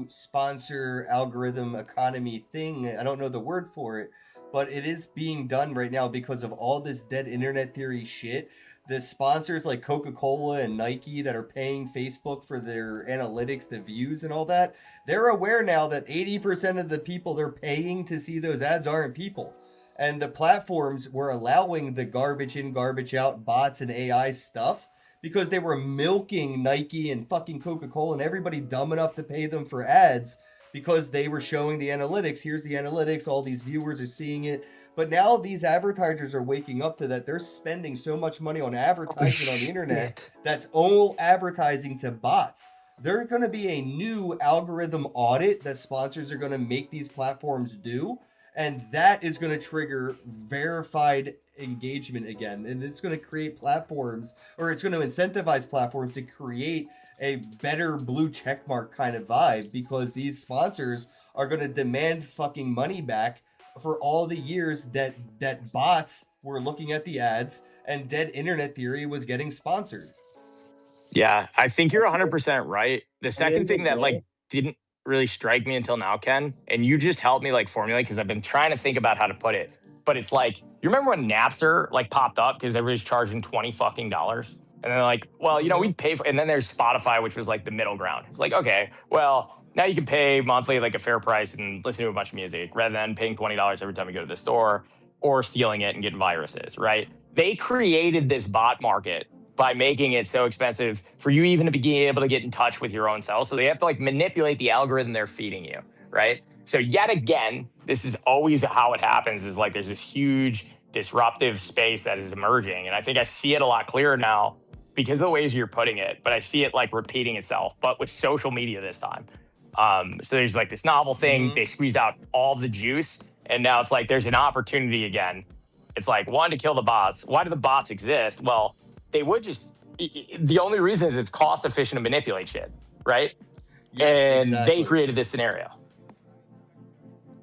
sponsor algorithm economy thing. I don't know the word for it, but it is being done right now because of all this dead internet theory shit. The sponsors like Coca-Cola and Nike that are paying Facebook for their analytics, the views and all that, they're aware now that 80% of the people they're paying to see those ads aren't people. And the platforms were allowing the garbage in, garbage out bots and AI stuff because they were milking Nike and fucking Coca-Cola and everybody dumb enough to pay them for ads because they were showing the analytics. Here's the analytics. All these viewers are seeing it. But now these advertisers are waking up to that. They're spending so much money on advertisement on the internet that's all advertising to bots. There's going to be a new algorithm audit that sponsors are going to make these platforms do. And that is going to trigger verified engagement again. And it's going to create platforms, or it's going to incentivize platforms to create a better blue checkmark kind of vibe because these sponsors are going to demand fucking money back for all the years that bots were looking at the ads and dead internet theory was getting sponsored. Yeah, I think you're 100% right. The the second end of thing the that like day- didn't really strike me until now, Ken, and you just helped me like formulate because I've been trying to think about how to put it. But it's like, you remember when Napster like popped up because everybody's charging $20 fucking dollars? And they're like, well, you know, we'd pay for, and then there's Spotify, which was like the middle ground. It's like, okay, well, now you can pay monthly like a fair price and listen to a bunch of music rather than paying $20 every time you go to the store or stealing it and getting viruses, right? They created this bot market by making it so expensive for you even to be able to get in touch with your own cells. So they have to like manipulate the algorithm they're feeding you, right? So yet again, this is always how it happens is like there's this huge disruptive space that is emerging. And I think I see it a lot clearer now because of the ways you're putting it, but I see it like repeating itself, but with social media this time. So there's like this novel thing, they squeezed out all the juice, and now it's like there's an opportunity again. It's like, one, to kill the bots. Why do the bots exist? Well, they would just, the only reason is it's cost efficient to manipulate shit, right? Yeah, and exactly. they created this scenario.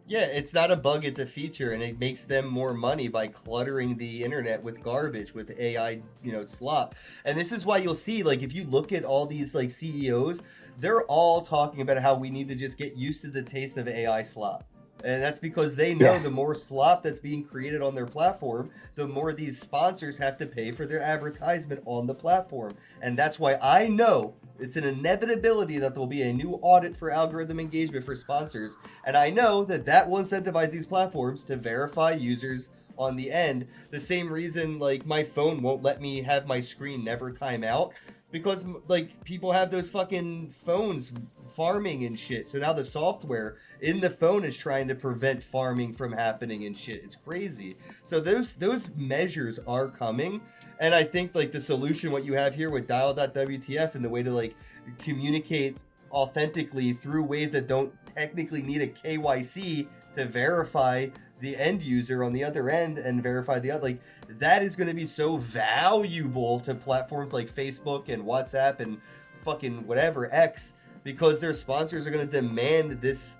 Yeah, it's not a bug, it's a feature, and it makes them more money by cluttering the internet with garbage, with AI, slop. And this is why you'll see, like, if you look at all these, like, CEOs, they're all talking about how we need to just get used to the taste of AI slop. And that's because they know the more slop that's being created on their platform, the more these sponsors have to pay for their advertisement on the platform. And that's why I know it's an inevitability that there'll be a new audit for algorithm engagement for sponsors. And I know that will incentivize these platforms to verify users on the end. The same reason, like, my phone won't let me have my screen never time out. Because, like, people have those fucking phones farming and shit. So now the software in the phone is trying to prevent farming from happening and shit. It's crazy. So those measures are coming. And I think, like, the solution, what you have here with dial.wtf and the way to, like, communicate authentically through ways that don't technically need a KYC to verify the end user on the other end and verify the other, like, that is going to be so valuable to platforms like Facebook and WhatsApp and fucking whatever X, because their sponsors are going to demand this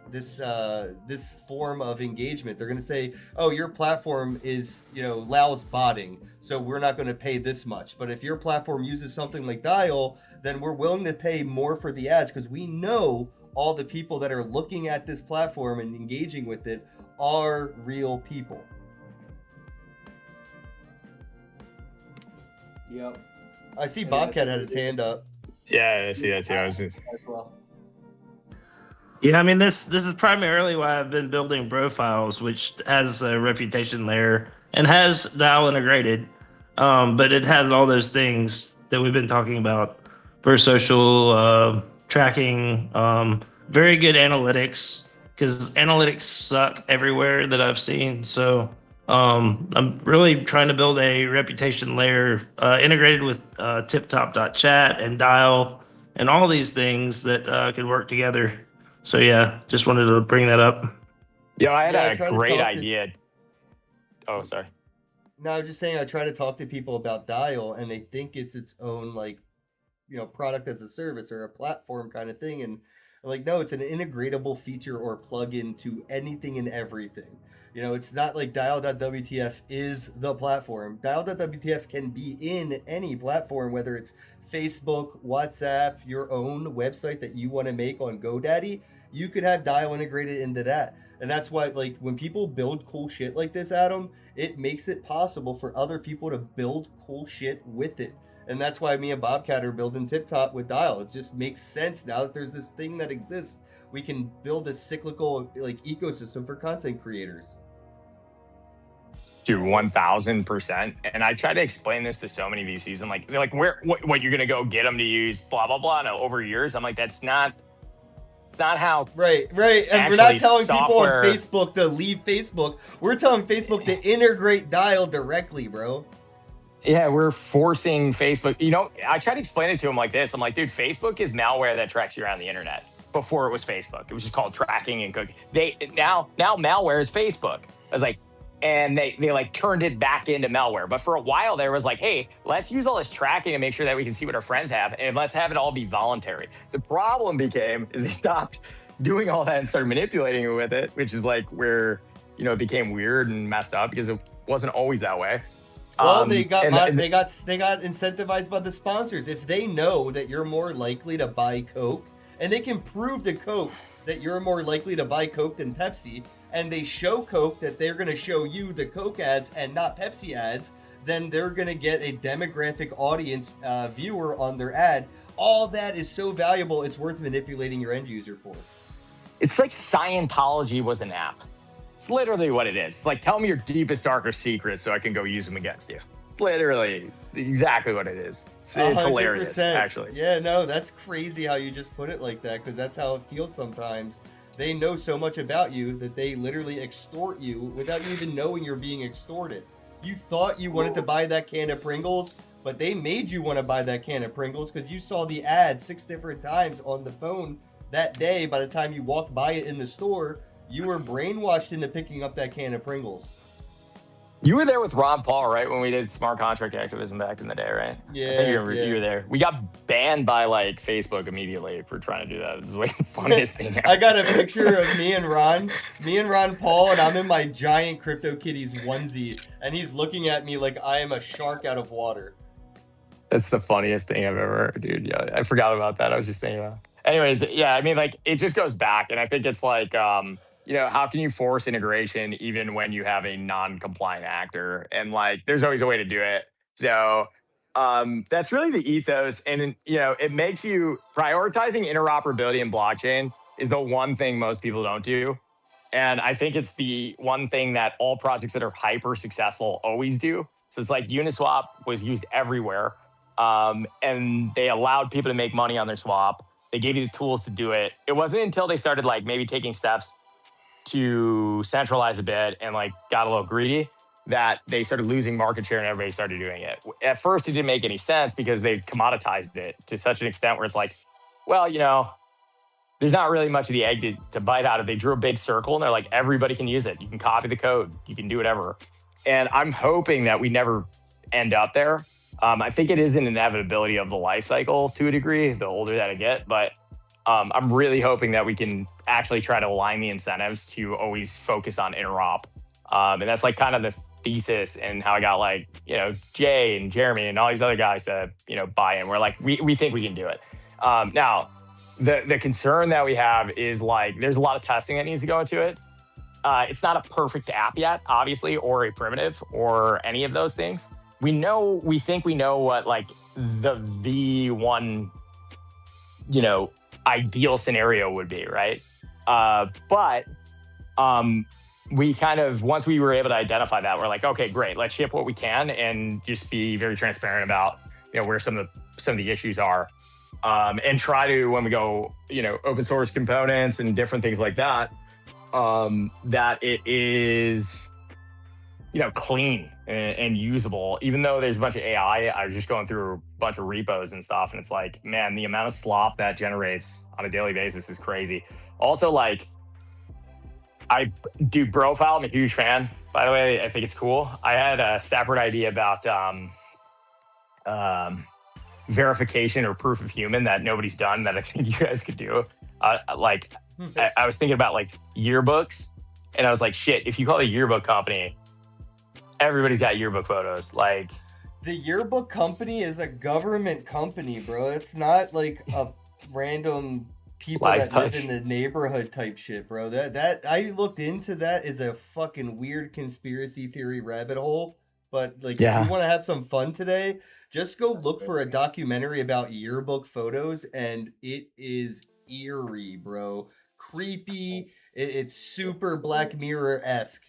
form of engagement. They're going to say, oh, your platform is, allows botting, so we're not going to pay this much. But if your platform uses something like Dial, then we're willing to pay more for the ads because we know all the people that are looking at this platform and engaging with it are real people. Yep. I see Bobcat had his hand up. Yeah, I see that too. I was just... Yeah, I mean, this is primarily why I've been building profiles, which has a reputation layer and has Dial integrated, but it has all those things that we've been talking about for social tracking, very good analytics, because analytics suck everywhere that I've seen. So I'm really trying to build a reputation layer integrated with TipTop.chat and Dial and all these things that can work together. So yeah, just wanted to bring that up. Yo, I had a great idea. Oh, sorry. No, I was just saying I try to talk to people about Dial, and they think it's its own, like, product as a service or a platform kind of thing. And like, no, it's an integratable feature or plug-in to anything and everything. It's not like Dial.WTF is the platform. Dial.WTF can be in any platform, whether it's Facebook, WhatsApp, your own website that you want to make on GoDaddy. You could have Dial integrated into that. And that's why, like, when people build cool shit like this, Adam, it makes it possible for other people to build cool shit with it. And that's why me and Bobcat are building TipTop with Dial. It just makes sense now that there's this thing that exists. We can build a cyclical like ecosystem for content creators. Dude, 1000%. And I try to explain this to so many VCs. I'm like, they're like, what you're gonna go get them to use blah blah blah no, over years. I'm like, that's not how. Right. And we're not telling people on Facebook to leave Facebook. We're telling Facebook to integrate Dial directly, bro. Yeah, we're forcing Facebook. I try to explain it to them like this. I'm like, dude, Facebook is malware that tracks you around the internet. Before it was Facebook, it was just called tracking and cookie. Now malware is Facebook. I was like, and they like turned it back into malware. But for a while there was like, hey, let's use all this tracking to make sure that we can see what our friends have, and let's have it all be voluntary. The problem became is they stopped doing all that and started manipulating it with it, which is like where it became weird and messed up because it wasn't always that way. Well, they got incentivized by the sponsors. If they know that you're more likely to buy Coke, and they can prove to Coke that you're more likely to buy Coke than Pepsi, and they show Coke that they're going to show you the Coke ads and not Pepsi ads, then they're going to get a demographic audience viewer on their ad. All that is so valuable, it's worth manipulating your end user for. It's like Scientology was an app. It's literally what it is. It's like, tell me your deepest, darkest secrets so I can go use them against you. It's literally exactly what it is. It's hilarious, actually. Yeah, no, that's crazy how you just put it like that, because that's how it feels sometimes. They know so much about you that they literally extort you without you even knowing you're being extorted. You thought you wanted to buy that can of Pringles, but they made you want to buy that can of Pringles because you saw the ad 6 different times on the phone that day. By the time you walked by it in the store, you were brainwashed into picking up that can of Pringles. You were there with Ron Paul, right? When we did smart contract activism back in the day, right? Yeah. I think you were there. We got banned by like Facebook immediately for trying to do that. It was like the funniest thing ever. I got a picture of me and Ron Paul, and I'm in my giant CryptoKitties onesie, and he's looking at me like I am a shark out of water. That's the funniest thing I've ever heard, dude. Yeah, I forgot about that. I was just thinking about it. Anyways, yeah, I mean, like, it just goes back, and I think it's like, how can you force integration even when you have a non-compliant actor? And like, there's always a way to do it. So that's really the ethos. And, it makes you prioritizing interoperability in blockchain is the one thing most people don't do. And I think it's the one thing that all projects that are hyper successful always do. So it's like Uniswap was used everywhere. And they allowed people to make money on their swap. They gave you the tools to do it. It wasn't until they started like maybe taking steps to centralize a bit and like got a little greedy that they started losing market share and everybody started doing it. At first, it didn't make any sense because they commoditized it to such an extent where it's like, well, there's not really much of the egg to bite out of. They drew a big circle and they're like, everybody can use it. You can copy the code. You can do whatever. And I'm hoping that we never end up there. I think it is an inevitability of the life cycle to a degree, the older that I get. But I'm really hoping that we can actually try to align the incentives to always focus on interop. And that's like kind of the thesis and how I got like, Jay and Jeremy and all these other guys to, buy in. We're like, we think we can do it. Now, the concern that we have is like, there's a lot of testing that needs to go into it. It's not a perfect app yet, obviously, or a primitive or any of those things. We think we know what like the one, ideal scenario would be, right? But we kind of, once we were able to identify that, we're like, okay, great, let's ship what we can and just be very transparent about, where some of the issues are. And try to, when we go, open source components and different things like that, that it is, clean and usable. Even though there's a bunch of AI, I was just going through a bunch of repos and stuff, and it's like, man, the amount of slop that generates on a daily basis is crazy. Also, like, I do Profile. I'm a huge fan, by the way. I think it's cool. I had a separate idea about verification or proof of human that nobody's done that I think you guys could do. I was thinking about like yearbooks, and I was like, shit, if you call it a yearbook company, everybody's got yearbook photos. Like, the yearbook company is a government company, bro. It's not like a random people Life that live touch. in the neighborhood type shit, bro. That I looked into that is a fucking weird conspiracy theory rabbit hole. But like, if Yeah. you want to have some fun today, just go look for a documentary about yearbook photos, and it is eerie, bro. Creepy. It's super Black Mirror esque.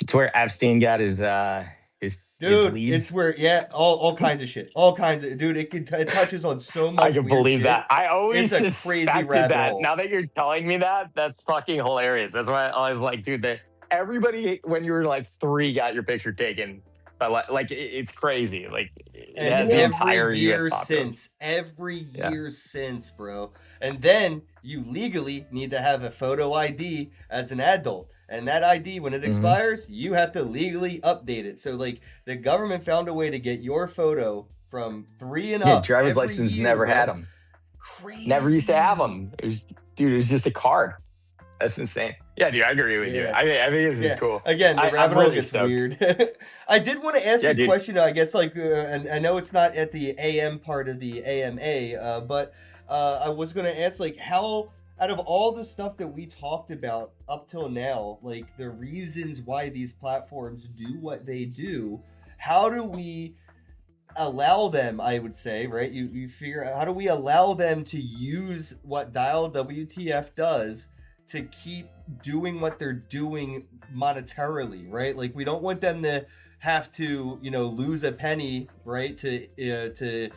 It's where Epstein got his Dude, leads. it's where all kinds of shit, all kinds of dude. It touches on so much. I can weird believe shit. that. I always It's a crazy suspected rabbit that. hole. Now that you're telling me that, that's fucking hilarious. That's why I was like, dude, everybody when you were like 3 got your picture taken. But it's crazy. Like it And has the every entire year US populace. since, every Yeah. year since, bro. And then you legally need to have a photo ID as an adult. And that ID, when it expires, you have to legally update it. So, like, the government found a way to get your photo from 3 and Yeah, up. driver's every license year, never bro. had them. Crazy. Never used to have them. It was just a card. That's insane. Yeah, dude, I agree with you. Yeah. I think this is cool. Again, the I'm rabbit hole really gets stoked. weird. I did want to ask Yeah, a dude. question, I guess, and I know it's not at the AM part of the AMA, but I was going to ask, like, how, out of all the stuff that we talked about up till now, like, the reasons why these platforms do what they do, how do we allow them, I would say, right? You figure out, how do we allow them to use what Dial WTF does to keep doing what they're doing monetarily, right? Like, we don't want them to have to, lose a penny, right, to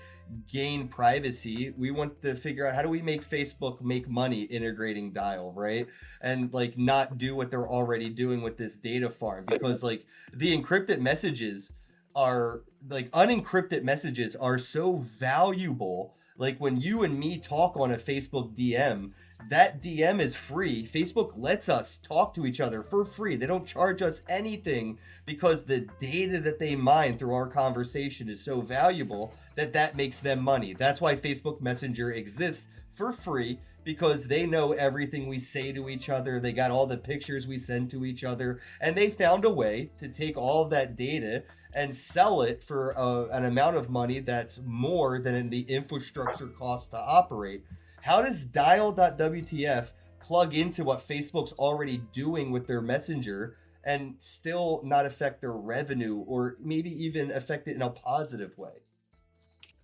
gain privacy. We want to figure out, how do we make Facebook make money integrating Dial, right? And like, not do what they're already doing with this data farm, because like the encrypted messages are like, unencrypted messages are so valuable. Like, when you and me talk on a Facebook DM, that DM is free. Facebook lets us talk to each other for free. They don't charge us anything, because the data that they mine through our conversation is so valuable that makes them money. That's why Facebook Messenger exists for free, because they know everything we say to each other. They got all the pictures we send to each other, and they found a way to take all of that data and sell it for an amount of money that's more than the infrastructure costs to operate. How does Dial.WTF plug into what Facebook's already doing with their messenger and still not affect their revenue, or maybe even affect it in a positive way?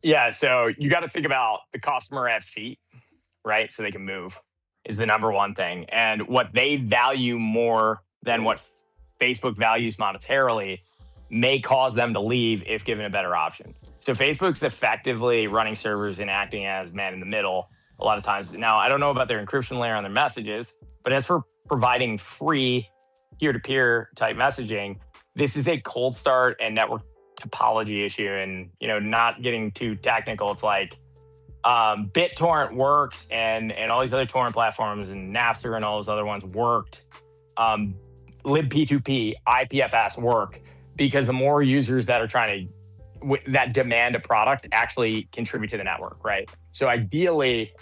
Yeah, so you got to think about the customer at feet, right? So they can move is the number one thing. And what they value more than what Facebook values monetarily may cause them to leave if given a better option. So Facebook's effectively running servers and acting as man in the middle a lot of times. Now, I don't know about their encryption layer on their messages, but as for providing free peer-to-peer type messaging, this is a cold start and network topology issue. And, not getting too technical, it's like BitTorrent works and all these other torrent platforms and Napster and all those other ones worked. libp2p, IPFS work because the more users that are trying to that demand a product actually contribute to the network, right? So ideally,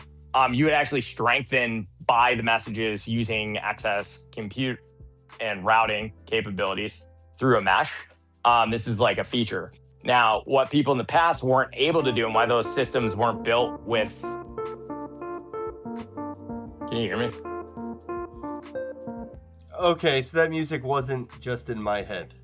you would actually strengthen by the messages using excess compute and routing capabilities through a mesh. This is like a feature. Now, what people in the past weren't able to do and why those systems weren't built with... Can you hear me? Okay, so that music wasn't just in my head.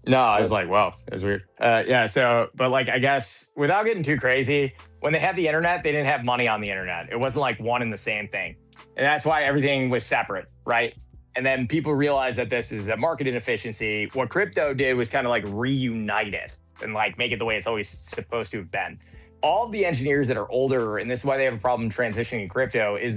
No, I was like, wow, that's weird. Yeah, so, but like, I guess without getting too crazy, when they had the internet, they didn't have money on the internet. It wasn't like one and the same thing. And that's why everything was separate, right? And then people realized that this is a market inefficiency. What crypto did was kind of like reunite it and like make it the way it's always supposed to have been. All the engineers that are older, and this is why they have a problem transitioning in crypto, is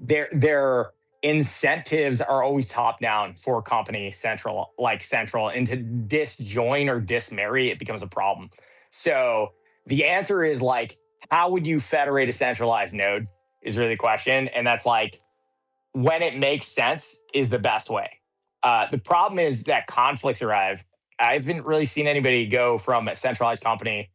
their incentives are always top down for a company central, and to disjoin or dismarry, it becomes a problem. So the answer is like, how would you federate a centralized node is really the question. And that's like, when it makes sense is the best way. The problem is that conflicts arrive. I haven't really seen anybody go from a centralized company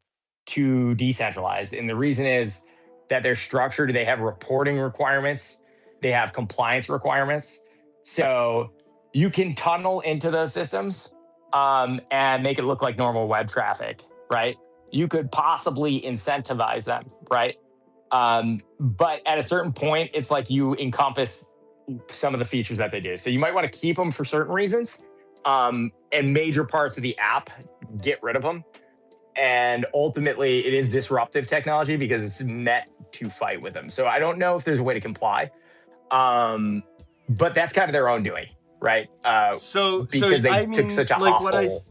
to decentralized. And the reason is that they're structured. They have reporting requirements. They have compliance requirements. So you can tunnel into those systems and make it look like normal web traffic, right? You could possibly incentivize them, right? But at a certain point, it's like you encompass some of the features that they do. So you might want to keep them for certain reasons, and major parts of the app, get rid of them. And ultimately, it is disruptive technology because it's meant to fight with them. So I don't know if there's a way to comply, but that's kind of their own doing, right? Because they took such a hostile.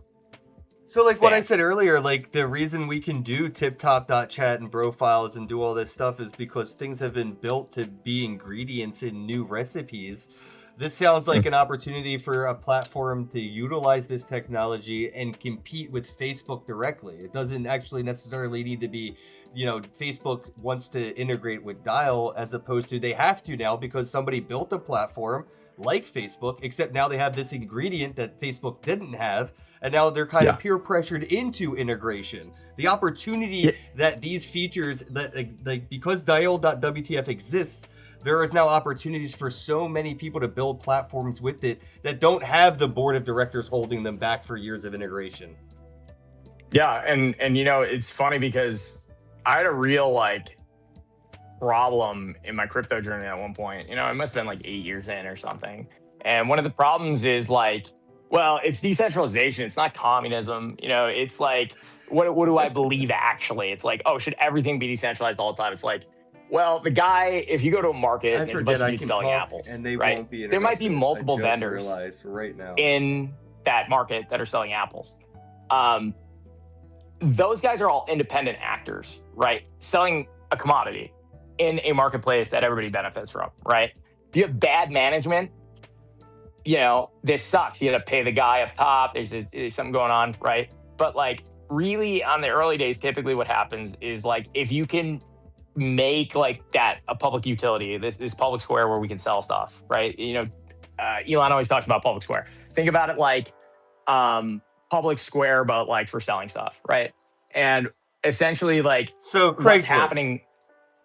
What I said earlier, like the reason we can do TipTop.chat and bro files and do all this stuff is because things have been built to be ingredients in new recipes. This sounds like an opportunity for a platform to utilize this technology and compete with Facebook directly. It doesn't actually necessarily need to be, Facebook wants to integrate with Dial as opposed to they have to now because somebody built a platform like Facebook, except now they have this ingredient that Facebook didn't have, and now they're kind of peer pressured into integration. The opportunity that these features, that because Dial.wtf exists, there is now opportunities for so many people to build platforms with it that don't have the board of directors holding them back for years of integration. Yeah, and it's funny because I had a real problem in my crypto journey at one point. It must have been 8 years in or something. And one of the problems is it's decentralization. It's not communism. It's what do I believe actually? It's should everything be decentralized all the time? It's well, the guy, if you go to a market and there's a bunch of dudes selling apples, and they right? won't be There might be multiple vendors right now in that market that are selling apples. Those guys are all independent actors, right? Selling a commodity in a marketplace that everybody benefits from, right? If you have bad management, this sucks. You got to pay the guy up top. There's something going on, right? But really on the early days, typically what happens is if you can make that a public utility, this public square where we can sell stuff, right? Elon always talks about public square. Think about it public square, but for selling stuff, right? And essentially so what's happening.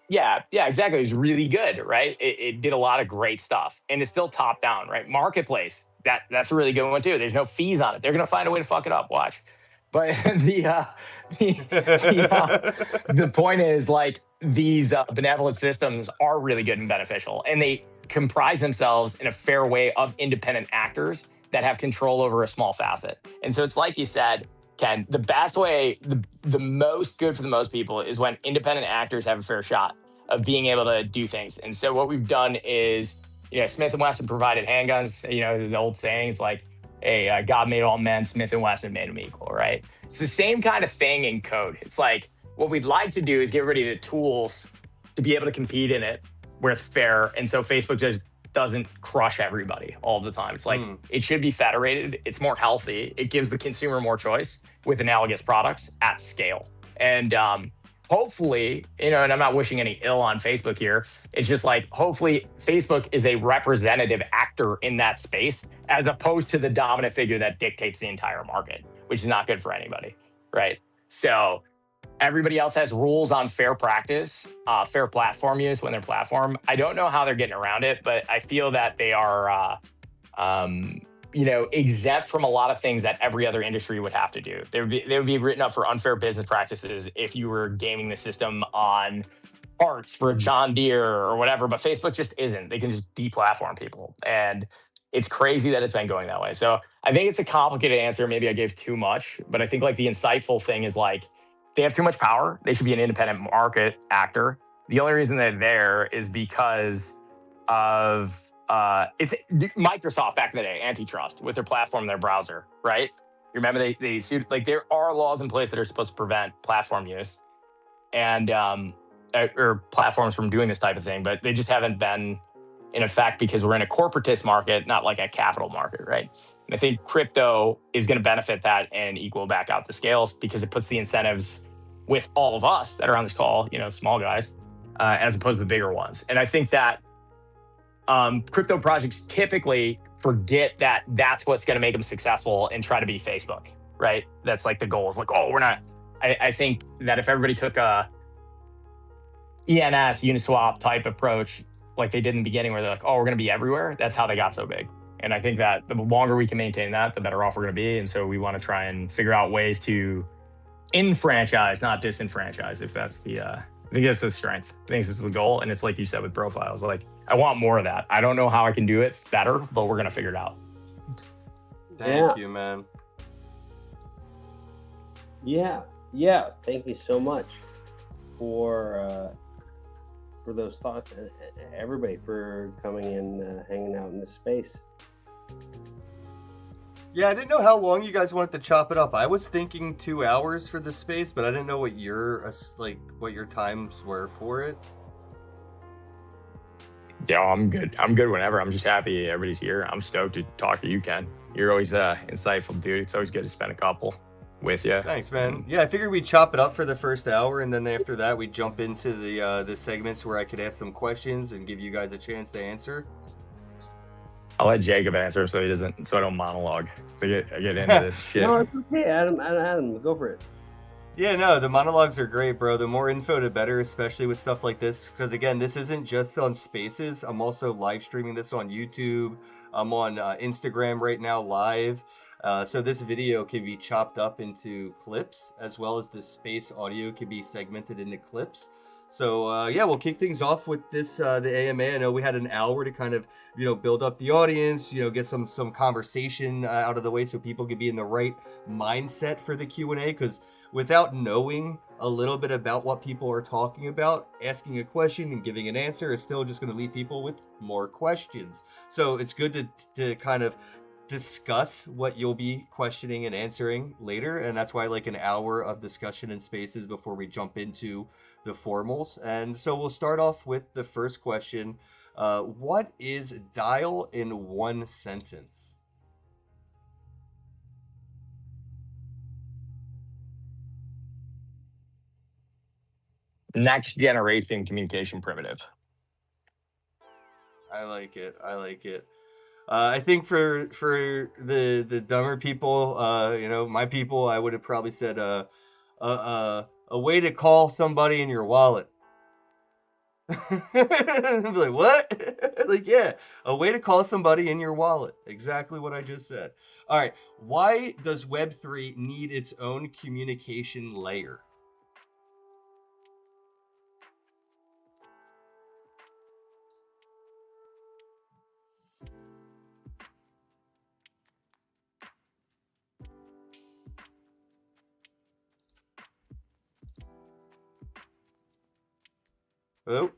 Yeah, exactly. It was really good, right? It did a lot of great stuff, and it's still top down, right? Marketplace, that's a really good one too. There's no fees on it. They're gonna find a way to fuck it up. Watch. But the point is these benevolent systems are really good and beneficial, and they comprise themselves in a fair way of independent actors that have control over a small facet. And so it's like you said, Ken, the best way, the most good for the most people is when independent actors have a fair shot of being able to do things. And so what we've done is, Smith & Wesson provided handguns. The old saying is hey, God made all men, Smith & Wesson made them equal, right? It's the same kind of thing in code. It's what we'd like to do is give everybody the tools to be able to compete in it where it's fair. And so Facebook just doesn't crush everybody all the time. It's it should be federated. It's more healthy. It gives the consumer more choice with analogous products at scale. And hopefully, and I'm not wishing any ill on Facebook here. It's just hopefully Facebook is a representative actor in that space as opposed to the dominant figure that dictates the entire market, which is not good for anybody, right? So everybody else has rules on fair practice, fair platform use when they're platform. I don't know how they're getting around it, but I feel that they are, exempt from a lot of things that every other industry would have to do. They would be written up for unfair business practices if you were gaming the system on parts for a John Deere or whatever, but Facebook just isn't. They can just deplatform people. And it's crazy that it's been going that way. So I think it's a complicated answer. Maybe I gave too much, but I think the insightful thing is they have too much power. They should be an independent market actor. The only reason they're there is because of it's Microsoft back in the day, antitrust with their platform, their browser, right? You remember they sued, there are laws in place that are supposed to prevent platform use and or platforms from doing this type of thing, but they just haven't been in effect because we're in a corporatist market, not a capital market, right? And I think crypto is going to benefit that and equal back out the scales because it puts the incentives with all of us that are on this call, small guys, as opposed to the bigger ones. And I think that crypto projects typically forget that that's what's going to make them successful and try to be Facebook, right? That's the goal is we're not I think that if everybody took a ENS, Uniswap type approach, like they did in the beginning, where they're like, oh, we're going to be everywhere, that's how they got so big. And I think that the longer we can maintain that, the better off we're going to be. And so we want to try and figure out ways to enfranchise, not disenfranchise, if that's the, I think that's the strength. I think this is the goal. And it's like you said with profiles, like, I want more of that. I don't know how I can do it better, but we're going to figure it out. Thank you, man. Yeah. Thank you so much for those thoughts, and everybody for coming and hanging out in this space. Yeah, I didn't know how long you guys wanted to chop it up. I was thinking 2 hours for the space, but I didn't know what your times were for it. Yeah, I'm good. I'm good whenever. I'm just happy everybody's here. I'm stoked to talk to you, Ken. You're always insightful, dude. It's always good to spend a couple with you. Thanks, man. Yeah, I figured we'd chop it up for the first hour, and then after that, we'd jump into the segments where I could ask some questions and give you guys a chance to answer. I'll let Jacob answer so I don't monologue. So I get into this shit. No, it's okay, Adam, go for it. Yeah, no, the monologues are great, bro. The more info, the better, especially with stuff like this. Because, again, this isn't just on Spaces. I'm also live streaming this on YouTube. I'm on Instagram right now live. So this video can be chopped up into clips, as well as the space audio can be segmented into clips. So, yeah, we'll kick things off with this, the AMA. I know we had an hour to kind of, build up the audience, get some conversation out of the way so people can be in the right mindset for the Q&A. Because without knowing a little bit about what people are talking about, asking a question and giving an answer is still just going to leave people with more questions. So it's good to kind of discuss what you'll be questioning and answering later, and that's why like an hour of discussion in Spaces before we jump into the formals. And so we'll start off with the first question. What is dial in one sentence? Next generation communication primitive. I like it. I think for the dumber people, my people, I would have probably said a way to call somebody in your wallet. I'm like, what? Like, yeah, a way to call somebody in your wallet. Exactly what I just said. All right. Why does Web3 need its own communication layer? Hello?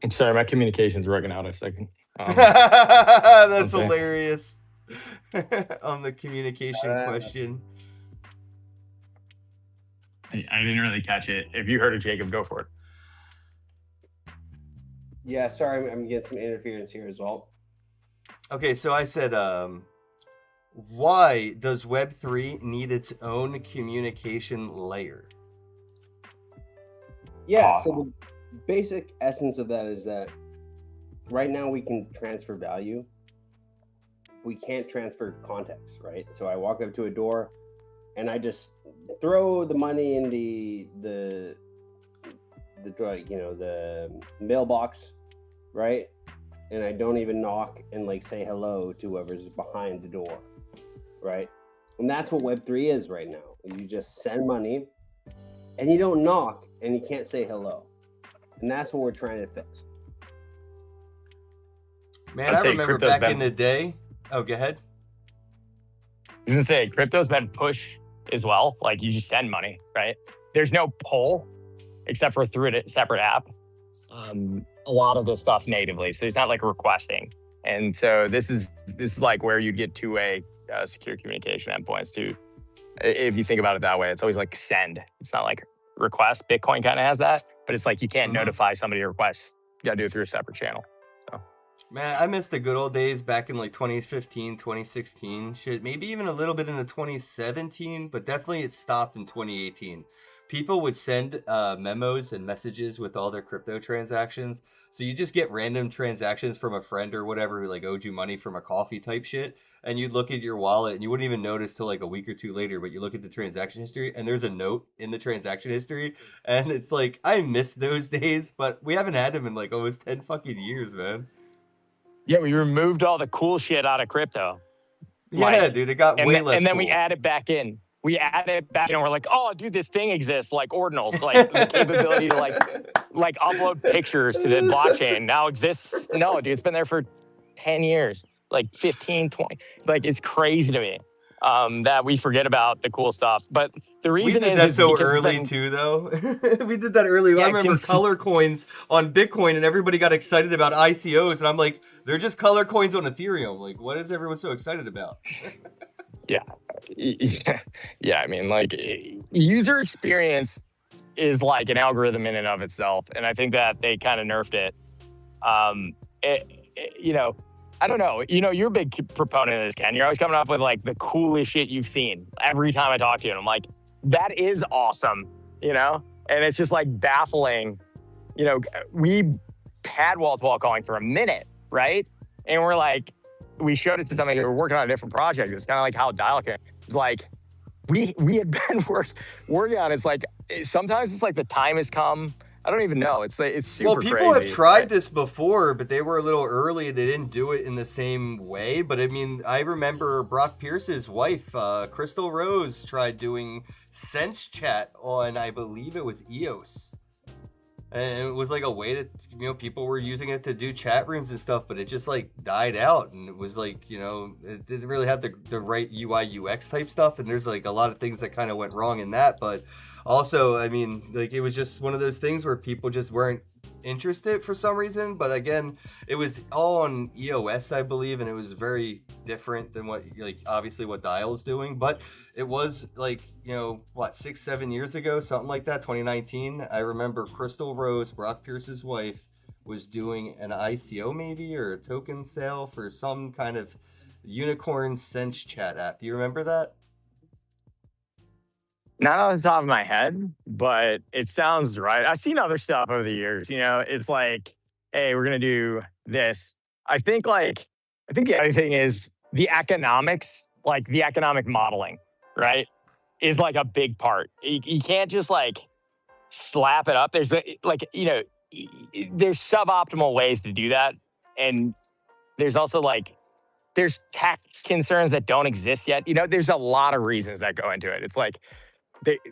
Sorry, my communication's working out a second. That's hilarious. On the communication question. I didn't really catch it. If you heard it, Jacob, go for it. Yeah, sorry, I'm getting some interference here as well. Okay, so I said, why does Web3 need its own communication layer? Yeah, so the basic essence of that is that right now we can transfer value. We can't transfer context, right? So I walk up to a door and I just throw the money in the mailbox, right? And I don't even knock and like say hello to whoever's behind the door, right? And that's what Web3 is right now. You just send money and you don't knock and you can't say hello. And that's what we're trying to fix. Man, I remember back in the day. Oh, go ahead. I was gonna say, crypto's been pushed as well. Like, you just send money, right? There's no pull except for through a separate app. A lot of this stuff natively, so it's not like requesting. And so this is like where you get two-way secure communication endpoints too. If you think about it that way, it's always like send. It's not like request. Bitcoin kind of has that, but it's like you can't notify somebody a request. You gotta do it through a separate channel. So. Man, I miss the good old days back in like 2015, 2016. Shit, maybe even a little bit into 2017, but definitely it stopped in 2018. people would send memos and messages with all their crypto transactions. So you just get random transactions from a friend or whatever who like owed you money from a coffee type shit. And you'd look at your wallet and you wouldn't even notice till like a week or two later, but you look at the transaction history and there's a note in the transaction history. And it's like, I miss those days, but we haven't had them in like almost 10 fucking years, man. Yeah, we removed all the cool shit out of crypto. Yeah, dude, it got way less And then cool. we add it back in. We add it back in and we're like, oh, dude, this thing exists, like ordinals, like the capability to like upload pictures to the blockchain now exists. No, dude, it's been there for 10 years, like 15, 20. Like, it's crazy to me that we forget about the cool stuff. But the reason we did is that is so because early too, though. We did that early. Yeah, I remember color coins on Bitcoin, and everybody got excited about ICOs, and I'm like, they're just color coins on Ethereum. Like, what is everyone so excited about? Yeah. Yeah, I mean, like, user experience is like an algorithm in and of itself, and I think that they kind of nerfed it. You know, I don't know. You know, you're a big proponent of this, Ken. You're always coming up with like the coolest shit you've seen every time I talk to you. And I'm like, that is awesome, you know? And it's just like baffling. You know, we had wall-to-wall calling for a minute, right? And we're like, we showed it to somebody. We were working on a different project. It's kind of like how dial came. It's like, we had been working on it. It's like, sometimes it's like the time has come. I don't even know. It's super Well, people crazy. have tried this before, but they were a little early. They didn't do it in the same way. But I mean, I remember Brock Pierce's wife, Crystal Rose, tried doing Sense Chat on, I believe it was EOS. And it was like a way to, you know, people were using it to do chat rooms and stuff, but it just like died out. And it was like, you know, it didn't really have the right UI UX type stuff. And there's like a lot of things that kind of went wrong in that. But also, I mean, like it was just one of those things where people just weren't interested for some reason. But again, it was all on EOS, I believe, and it was very different than what, like, obviously what Dial's doing. But it was like, you know, what, 6-7 years ago, something like that, 2019. I remember Crystal Rose, Brock Pierce's wife, was doing an ICO maybe, or a token sale for some kind of unicorn Sense Chat app. Do you remember that? Not off the top of my head, but it sounds right. I've seen other stuff over the years. You know, it's like, hey, we're gonna do this. I think the other thing is the economics, like the economic modeling, right, is like a big part. You can't just like slap it up. There's like, you know, there's suboptimal ways to do that, and there's also like there's tax concerns that don't exist yet. You know, there's a lot of reasons that go into it. It's like,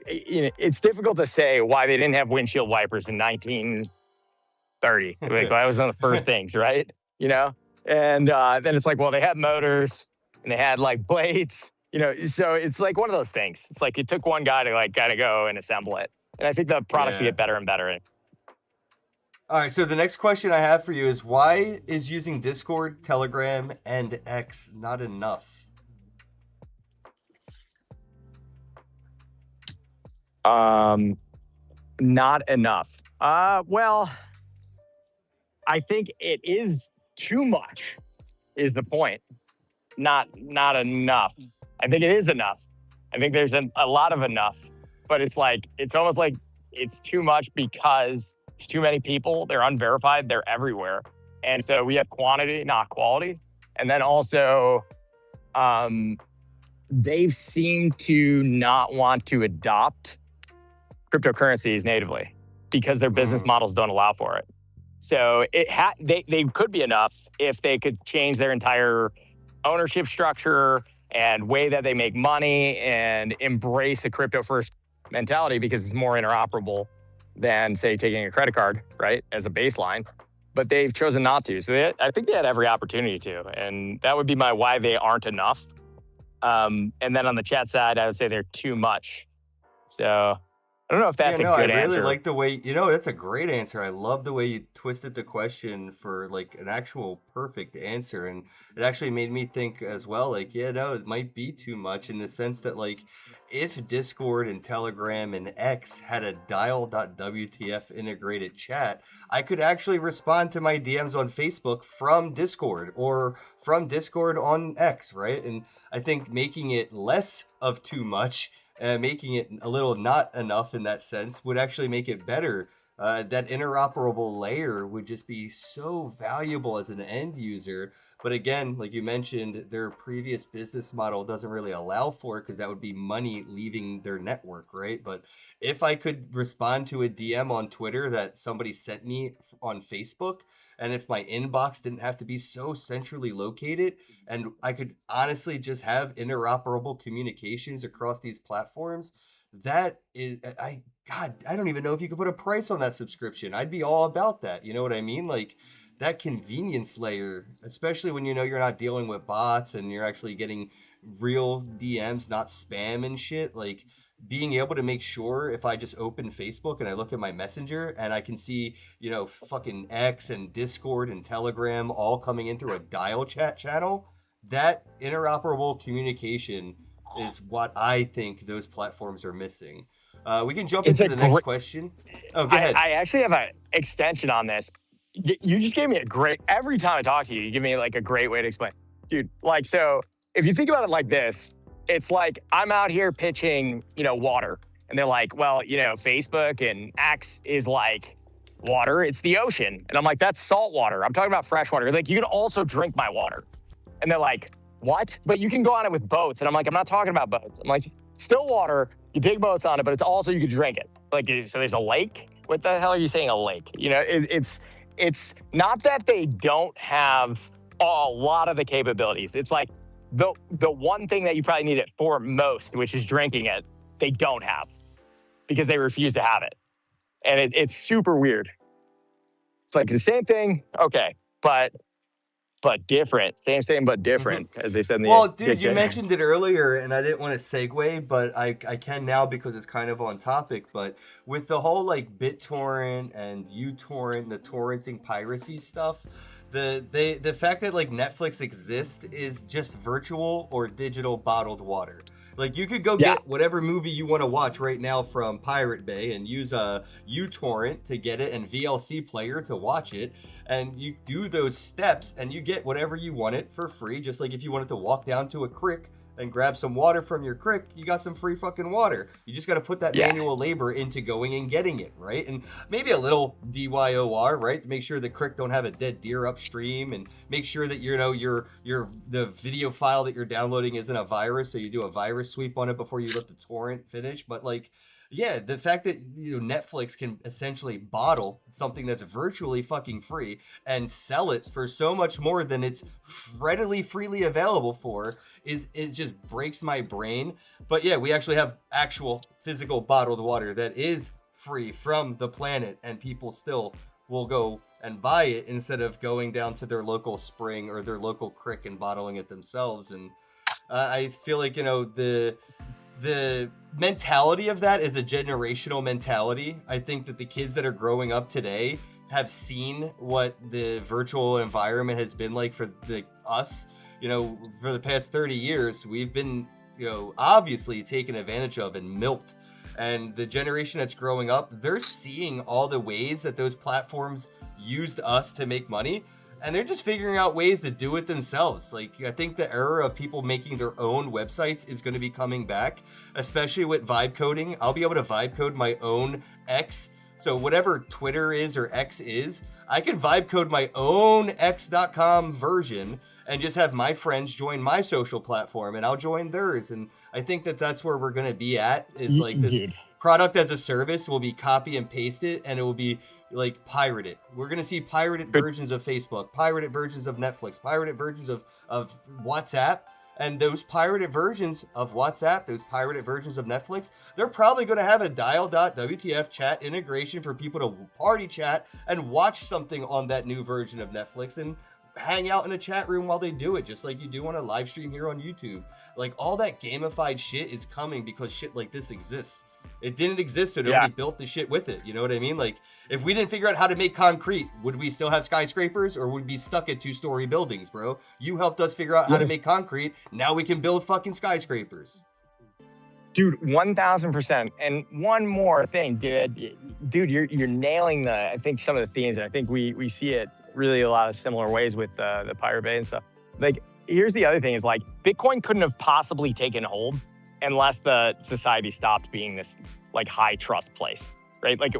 you know, it's difficult to say why they didn't have windshield wipers in 1930. Like, that was one of the first things, right? You know, and then it's like, well, they had motors and they had like blades. You know, so it's like one of those things. It's like it took one guy to like gotta go and assemble it. And I think the products will get better and better. All right, so the next question I have for you is, why is using Discord, Telegram, and X not enough? Not enough. Well, I think it is too much is the point. Not enough. I think it is enough. I think there's a lot of enough, but it's like, it's almost like it's too much because there's too many people. They're unverified. They're everywhere. And so we have quantity, not quality. And then also, they seem to not want to adopt cryptocurrencies natively because their business models don't allow for it. So they could be enough if they could change their entire ownership structure and way that they make money and embrace a crypto first mentality, because it's more interoperable than, say, taking a credit card, right, as a baseline. But they've chosen not to. So I think they had every opportunity to. And that would be my why they aren't enough. And then on the chat side, I would say they're too much. So I don't know if that's a good I really answer. like the way, you know, that's a great answer. I love the way you twisted the question for like an actual perfect answer. And it actually made me think as well, like, yeah, no, it might be too much in the sense that, like, if Discord and Telegram and X had a dial.wtf integrated chat, I could actually respond to my DMs on Facebook from Discord or from Discord on X, right? And I think making it less of too much making it a little not enough in that sense would actually make it better. That interoperable layer would just be so valuable as an end user. But again, like you mentioned, their previous business model doesn't really allow for it because that would be money leaving their network, right? But if I could respond to a DM on Twitter that somebody sent me on Facebook, and if my inbox didn't have to be so centrally located, and I could honestly just have interoperable communications across these platforms, that is, God, I don't even know if you could put a price on that subscription. I'd be all about that. You know what I mean? Like that convenience layer, especially when you know you're not dealing with bots and you're actually getting real DMs, not spam and shit. Like being able to make sure if I just open Facebook and I look at my messenger and I can see, you know, fucking X and Discord and Telegram all coming in through a dial chat channel, that interoperable communication is what I think those platforms are missing. We can jump into the next question. Oh, go ahead. I actually have an extension on this. You just gave me a great, every time I talk to you, you give me like a great way to explain. Dude, like, so if you think about it like this, it's like I'm out here pitching, you know, water. And they're like, well, you know, Facebook and X is like water. It's the ocean. And I'm like, that's salt water. I'm talking about fresh water. Like, you can also drink my water. And they're like, what? But you can go on it with boats. And I'm like, I'm not talking about boats. I'm like, still water. You dig boats on it, but it's also, you can drink it. Like, so there's a lake? What the hell are you saying, a lake? You know, it's not that they don't have a lot of the capabilities. It's like the one thing that you probably need it for most, which is drinking it, they don't have because they refuse to have it. And it's super weird. It's like the same thing, okay, but different. Same, but different, as they said in the Well, dude, you mentioned it earlier, and I didn't want to segue, but I can now because it's kind of on topic. But with the whole like BitTorrent and uTorrent, the torrenting piracy stuff, the fact that like Netflix exists is just virtual or digital bottled water. Like you could go get whatever movie you want to watch right now from Pirate Bay and use a uTorrent to get it and VLC player to watch it. And you do those steps and you get whatever you want it for free. Just like if you wanted to walk down to a creek and grab some water from your creek, you got some free fucking water. You just got to put that manual labor into going and getting it, right? And maybe a little DYOR, right? To make sure the creek don't have a dead deer upstream and make sure that, you know, the video file that you're downloading isn't a virus. So you do a virus sweep on it before you let the torrent finish. But like, yeah, the fact that, you know, Netflix can essentially bottle something that's virtually fucking free and sell it for so much more than it's readily freely available for it just breaks my brain. But yeah, we actually have actual physical bottled water that is free from the planet and people still will go and buy it instead of going down to their local spring or their local creek and bottling it themselves. And I feel like, you know, the mentality of that is a generational mentality. I think that the kids that are growing up today have seen what the virtual environment has been like for us. You know, for the past 30 years, we've been, you know, obviously taken advantage of and milked. And the generation that's growing up, they're seeing all the ways that those platforms used us to make money. And they're just figuring out ways to do it themselves. Like, I think the era of people making their own websites is going to be coming back, especially with vibe coding. I'll be able to vibe code my own X. So whatever Twitter is or X is, I can vibe code my own X.com version and just have my friends join my social platform and I'll join theirs. And I think that that's where we're going to be at, is like this product as a service will be copy and paste it, and it will be like pirated. We're going to see pirated versions of Facebook, pirated versions of Netflix, pirated versions of WhatsApp. And those pirated versions of WhatsApp, those pirated versions of Netflix, they're probably going to have a dial.wtf chat integration for people to party chat and watch something on that new version of Netflix and hang out in a chat room while they do it, just like you do on a live stream here on YouTube. Like, all that gamified shit is coming because shit like this exists. It didn't exist, so nobody built the shit with it. You know what I mean? Like, if we didn't figure out how to make concrete, would we still have skyscrapers, or would we be stuck at 2-story buildings, bro? You helped us figure out how to make concrete. Now we can build fucking skyscrapers. Dude, 1000%. And one more thing, dude, you're nailing I think some of the themes, and I think we see it really a lot of similar ways with the Pirate Bay and stuff. Like, here's the other thing is, like, Bitcoin couldn't have possibly taken hold unless the society stopped being this like high trust place, right? Like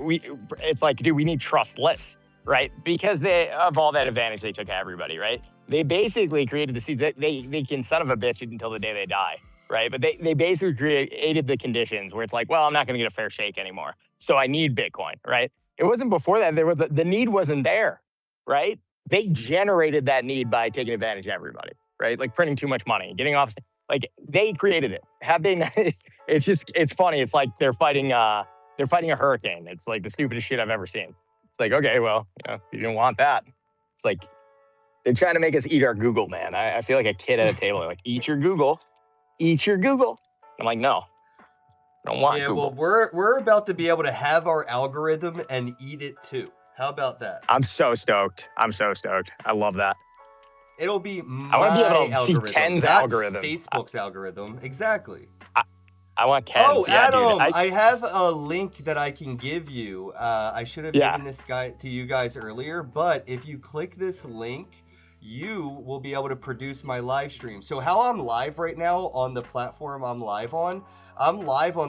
it's like, dude, we need trustless, right? Because of all that advantage they took of everybody, right? They basically created the seeds that they can son of a bitch until the day they die, right? But they basically created the conditions where it's like, well, I'm not going to get a fair shake anymore, so I need Bitcoin, right? It wasn't before that. There was the need wasn't there, right? They generated that need by taking advantage of everybody, right? Like printing too much money, getting off. Like they created it. Have they? It's funny. It's like they're fighting a hurricane. It's like the stupidest shit I've ever seen. It's like, okay, well, you didn't want that. It's like they're trying to make us eat our Google, man. I feel like a kid at a table. They're like, eat your Google. I'm like, no, I don't want Google. Well, we're about to be able to have our algorithm and eat it too. How about that? I'm so stoked. I love that. It'll be my I want to be able to algorithm, see Ken's not algorithm. Facebook's algorithm. Exactly. I want Ken's. Oh, yeah, Adam, dude. I have a link that I can give you. I should have given this guy to you guys earlier, but if you click this link, you will be able to produce my live stream. So how I'm live right now on the platform I'm live on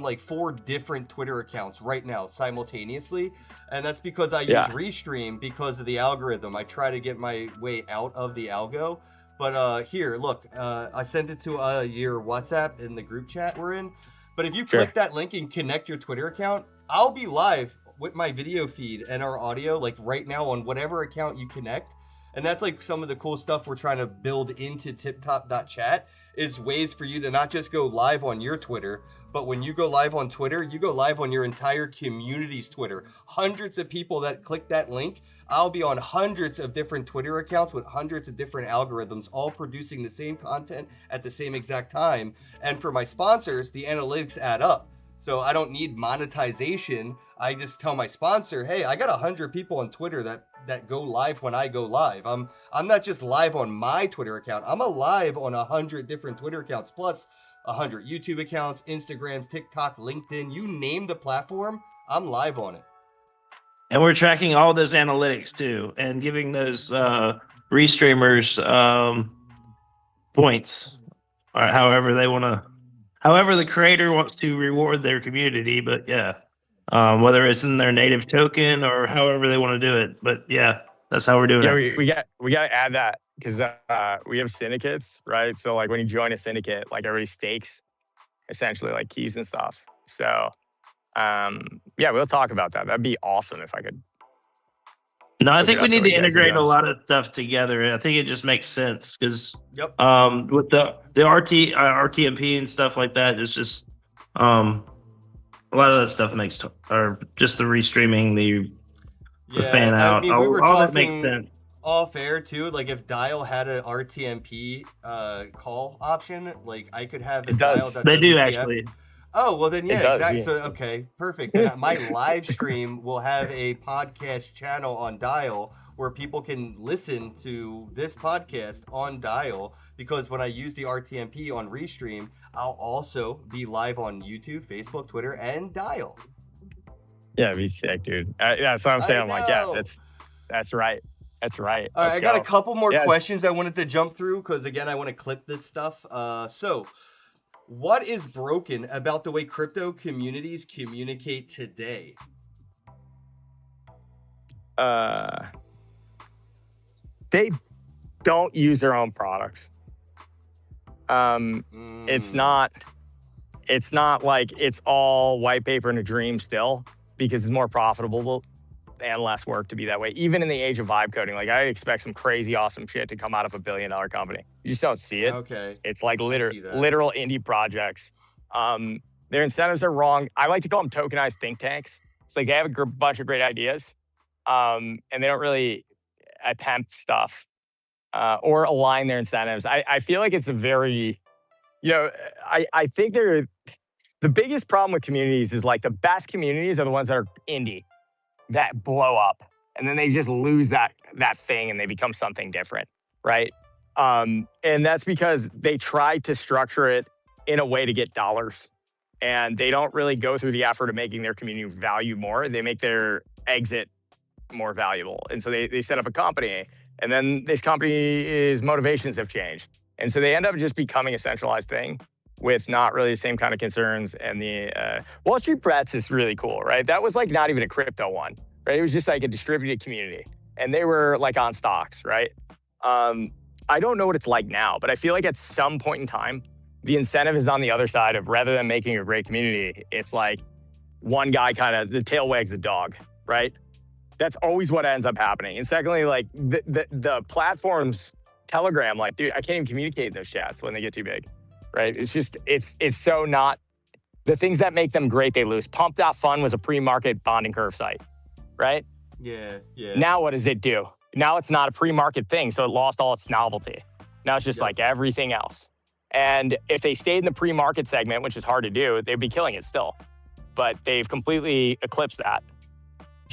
like 4 different Twitter accounts right now simultaneously. And that's because I use Restream because of the algorithm. I try to get my way out of the algo. But here, look, I sent it to your WhatsApp in the group chat we're in. But if you click that link and connect your Twitter account, I'll be live with my video feed and our audio like right now on whatever account you connect. And that's like some of the cool stuff we're trying to build into TipTop.chat is ways for you to not just go live on your Twitter, but when you go live on Twitter, you go live on your entire community's Twitter. Hundreds of people that click that link. I'll be on hundreds of different Twitter accounts with hundreds of different algorithms, all producing the same content at the same exact time. And for my sponsors, the analytics add up. So I don't need monetization. I just tell my sponsor, hey, I got 100 people on Twitter that go live when I go live. I'm not just live on my Twitter account. I'm live on 100 different Twitter accounts, plus 100 YouTube accounts, Instagrams, TikTok, LinkedIn, you name the platform, I'm live on it. And we're tracking all those analytics too, and giving those restreamers points, or however the creator wants to reward their community. But whether it's in their native token or however they want to do it. But that's how we're doing it. We got to add that because we have syndicates, right? So like when you join a syndicate, like everybody stakes essentially like keys and stuff. So we'll talk about that. That'd be awesome if I could. No, I think we need to integrate a lot of stuff together. I think it just makes sense because with the RTMP and stuff like that, it's just a lot of that stuff makes or just the restreaming, the fan out. I mean, we were all talking that makes sense. Off air too. Like if Dial had an RTMP call option, like I could have It does. They do actually. Oh, well then, It does, exactly. So, okay, perfect. Then my live stream will have a podcast channel on Dial where people can listen to this podcast on Dial because when I use the RTMP on Restream, I'll also be live on YouTube, Facebook, Twitter, and Dial. Yeah, it'd be sick, dude. That's what I'm saying. I'm like, that's right. That's right. All right, I got a couple more questions I wanted to jump through because, again, I want to clip this stuff. So, what is broken about the way crypto communities communicate today? They don't use their own products. It's not like it's all white paper and a dream still because it's more profitable and less work to be that way. Even in the age of vibe coding, like I expect some crazy awesome shit to come out of a $1 billion company. You just don't see it. Okay. It's like literal indie projects. Their incentives are wrong. I like to call them tokenized think tanks. It's like they have a bunch of great ideas, and they don't really attempt stuff or align their incentives. I feel like it's a very, I think the biggest problem with communities is like the best communities are the ones that are indie, that blow up, and then they just lose that thing and they become something different, right? And that's because they try to structure it in a way to get dollars, and they don't really go through the effort of making their community value more. They make their exit more valuable, and so they set up a company, and then this company's motivations have changed, and so they end up just becoming a centralized thing. with not really the same kind of concerns. And the Wall Street Bets is really cool, right? That was like not even a crypto one, right? It was just like a distributed community, and they were like on stocks, right? I don't know what it's like now, but I feel like at some point in time, the incentive is on the other side of, rather than making a great community, it's like one guy kind of, the tail wags the dog, right? That's always what ends up happening. And secondly, like the platforms, Telegram, like, dude, I can't even communicate in those chats when they get too big, right? It's just, it's so not, the things that make them great, they lose. Pump.fun was a pre-market bonding curve site, right? Yeah. Now what does it do? Now it's not a pre-market thing, so it lost all its novelty. Now it's just like everything else. And if they stayed in the pre-market segment, which is hard to do, they'd be killing it still. But they've completely eclipsed that.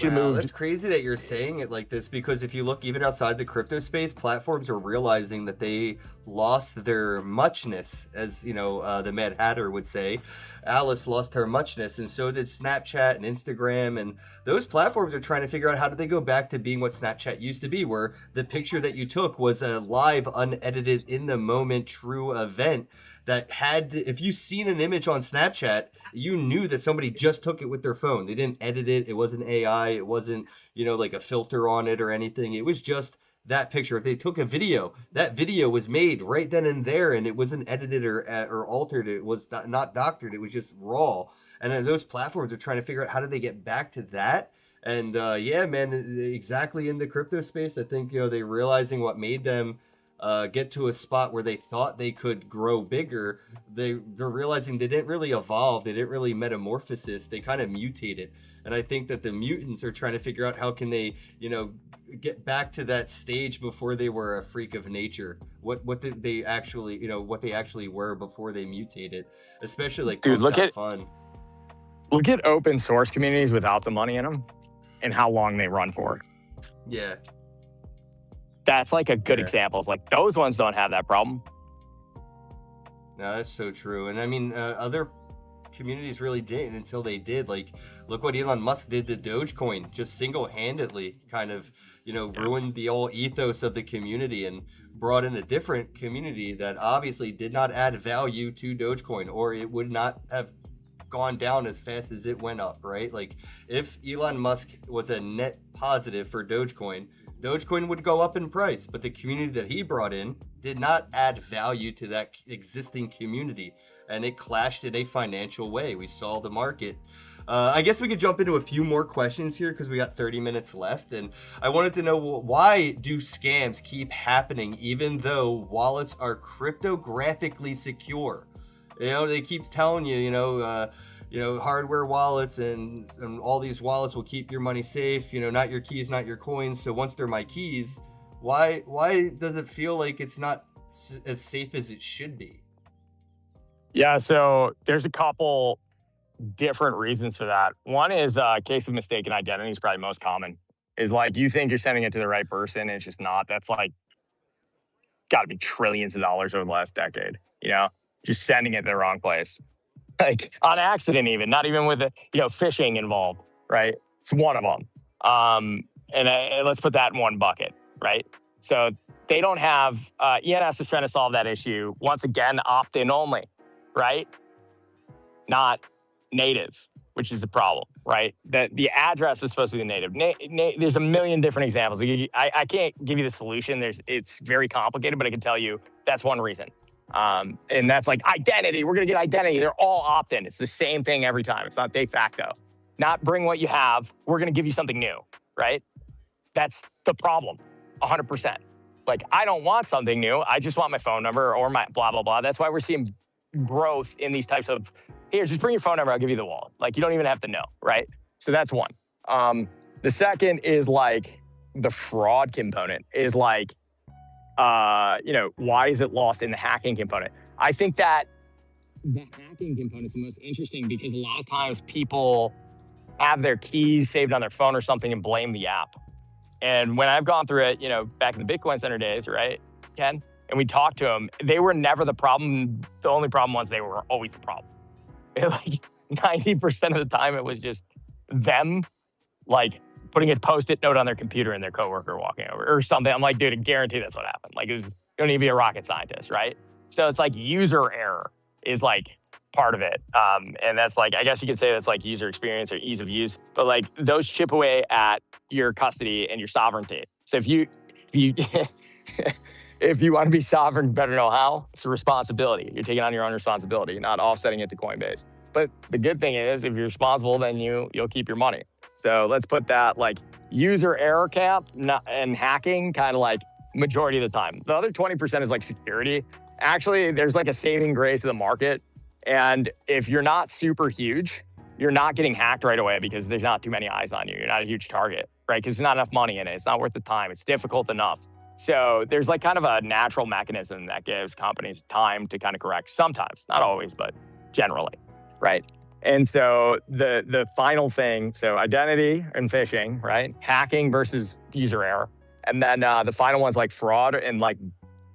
Wow, that's crazy that you're saying it like this, because if you look even outside the crypto space, platforms are realizing that they lost their muchness, as you know, the Mad Hatter would say. Alice lost her muchness, and so did Snapchat and Instagram, and those platforms are trying to figure out how do they go back to being what Snapchat used to be, where the picture that you took was a live, unedited, in the moment, true event that had, if you seen an image on Snapchat, you knew that somebody just took it with their phone. They didn't edit it. It wasn't AI. It wasn't, you know, like a filter on it or anything. It was just that picture. If they took a video, that video was made right then and there, and it wasn't edited or altered. It was not doctored. It was just raw. And then those platforms are trying to figure out how do they get back to that. And yeah, man, exactly in the crypto space, I think, you know, they're realizing what made them get to a spot where they thought they could grow bigger. They're realizing they didn't really evolve. They didn't really metamorphosis. They kind of mutated. And I think that the mutants are trying to figure out how can they, you know, get back to that stage before they were a freak of nature. What did they actually, you know, what they actually were before they mutated, especially like, dude, look at fun. Look at open source communities without the money in them and how long they run for. Yeah. That's like a good example. It's like those ones don't have that problem. No, that's so true. And I mean, other communities really didn't until they did. Like, look what Elon Musk did to Dogecoin, just single-handedly kind of, you know, ruined the whole ethos of the community and brought in a different community that obviously did not add value to Dogecoin, or it would not have gone down as fast as it went up, right? Like, if Elon Musk was a net positive for Dogecoin would go up in price, but the community that he brought in did not add value to that existing community, and it clashed in a financial way. We saw the market. I guess we could jump into a few more questions here because we got 30 minutes left, and I wanted to know, why do scams keep happening even though wallets are cryptographically secure? You know, they keep telling you, you know, hardware wallets and all these wallets will keep your money safe, you know, not your keys, not your coins. So once they're my keys, why does it feel like it's not as safe as it should be? Yeah, so there's a couple different reasons for that. One is case of mistaken identity is probably most common. Is like you think you're sending it to the right person, and it's just not. That's like got to be trillions of dollars over the last decade, you know, just sending it to the wrong place. Like on accident, even not even with phishing involved, right? It's one of them. And let's put that in one bucket, right? So they don't have ENS is trying to solve that issue once again, opt-in only, right? Not native, which is the problem, right? That the address is supposed to be native. There's a million different examples. I can't give you the solution. It's very complicated, but I can tell you that's one reason. And that's like identity. We're going to get identity. They're all opt-in. It's the same thing every time. It's not de facto. Not bring what you have. We're going to give you something new, right? That's the problem, 100%. Like, I don't want something new. I just want my phone number or my blah, blah, blah. That's why we're seeing growth in these types of, here, just bring your phone number. I'll give you the wallet. Like, you don't even have to know, right? So that's one. The second is like the fraud component is like, why is it lost in the hacking component? I think that the hacking component is the most interesting because a lot of times people have their keys saved on their phone or something and blame the app. And when I've gone through it, back in the Bitcoin Center days, right, Ken? And we talked to them, they were never the problem. The only problem was they were always the problem. Like 90% of the time, it was just them, like, putting a Post-it note on their computer and their coworker walking over or something. I'm like, dude, I guarantee that's what happened. Like, you don't need to be a rocket scientist, right? So it's like user error. is like part of it. And that's like, I guess you could say that's like user experience or ease of use, but like those chip away at your custody and your sovereignty. So if you if you want to be sovereign, you better know how. It's a responsibility. You're taking on your own responsibility, not offsetting it to Coinbase. But the good thing is, if you're responsible, then you'll keep your money. So let's put that like user error cap and hacking kind of like majority of the time. The other 20% is like security. Actually, there's like a saving grace of the market. And if you're not super huge, you're not getting hacked right away because there's not too many eyes on you. You're not a huge target, right? Because there's not enough money in it. It's not worth the time. It's difficult enough. So there's like kind of a natural mechanism that gives companies time to kind of correct sometimes, not always, but generally, right? And so the final thing, so identity and phishing, right? Hacking versus user error. And then the final one's like fraud and like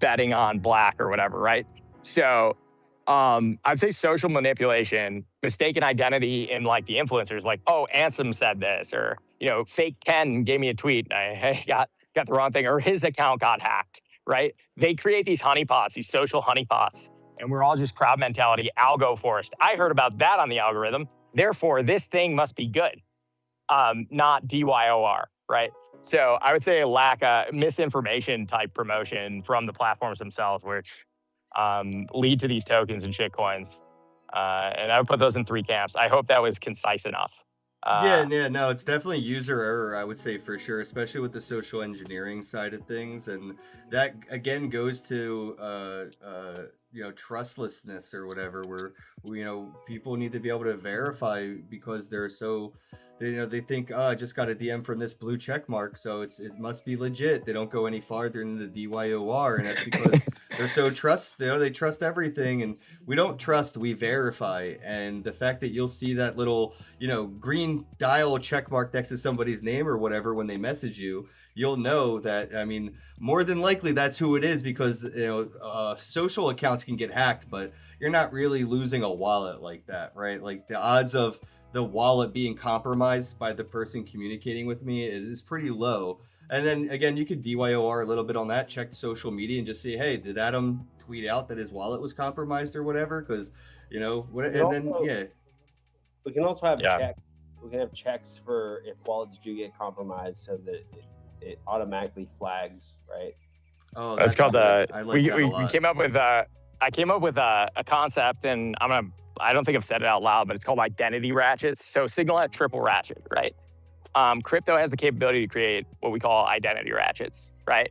betting on black or whatever, right? So I'd say social manipulation, mistaken identity in like the influencers, like, oh, Ansem said this, or, you know, fake Ken gave me a tweet. I got the wrong thing, or his account got hacked, right? They create these honeypots, these social honeypots, and we're all just crowd mentality, algo forest. I heard about that on the algorithm. Therefore, this thing must be good, not DYOR, right? So I would say a lack of misinformation type promotion from the platforms themselves, which lead to these tokens and shitcoins. And I would put those in 3 camps. I hope that was concise enough. No, it's definitely user error, I would say, for sure, especially with the social engineering side of things. And that, again, goes to, you know, trustlessness or whatever, where, you know, people need to be able to verify because they're so, you know, they think, oh, I just got a DM from this blue check mark, so it must be legit. They don't go any farther than the DYOR, and that's because they're so they trust everything, and we don't trust, we verify. And the fact that you'll see that little, you know, green dial check mark next to somebody's name or whatever when they message you, you'll know that, I mean, more than likely that's who it is, because, you know, social accounts can get hacked, but you're not really losing a wallet like that, right? Like the odds of the wallet being compromised by the person communicating with me is pretty low. And then again, you could DYOR a little bit on that, check social media and just say, hey, did Adam tweet out that his wallet was compromised or whatever? Because, you know, we can also have checks. We can have checks for if wallets do get compromised, so that it automatically flags, right? Oh, that's called we came up with I came up with a concept, and I don't think I've said it out loud, but it's called identity ratchets. So Signal had triple ratchet, right? Crypto has the capability to create what we call identity ratchets, right?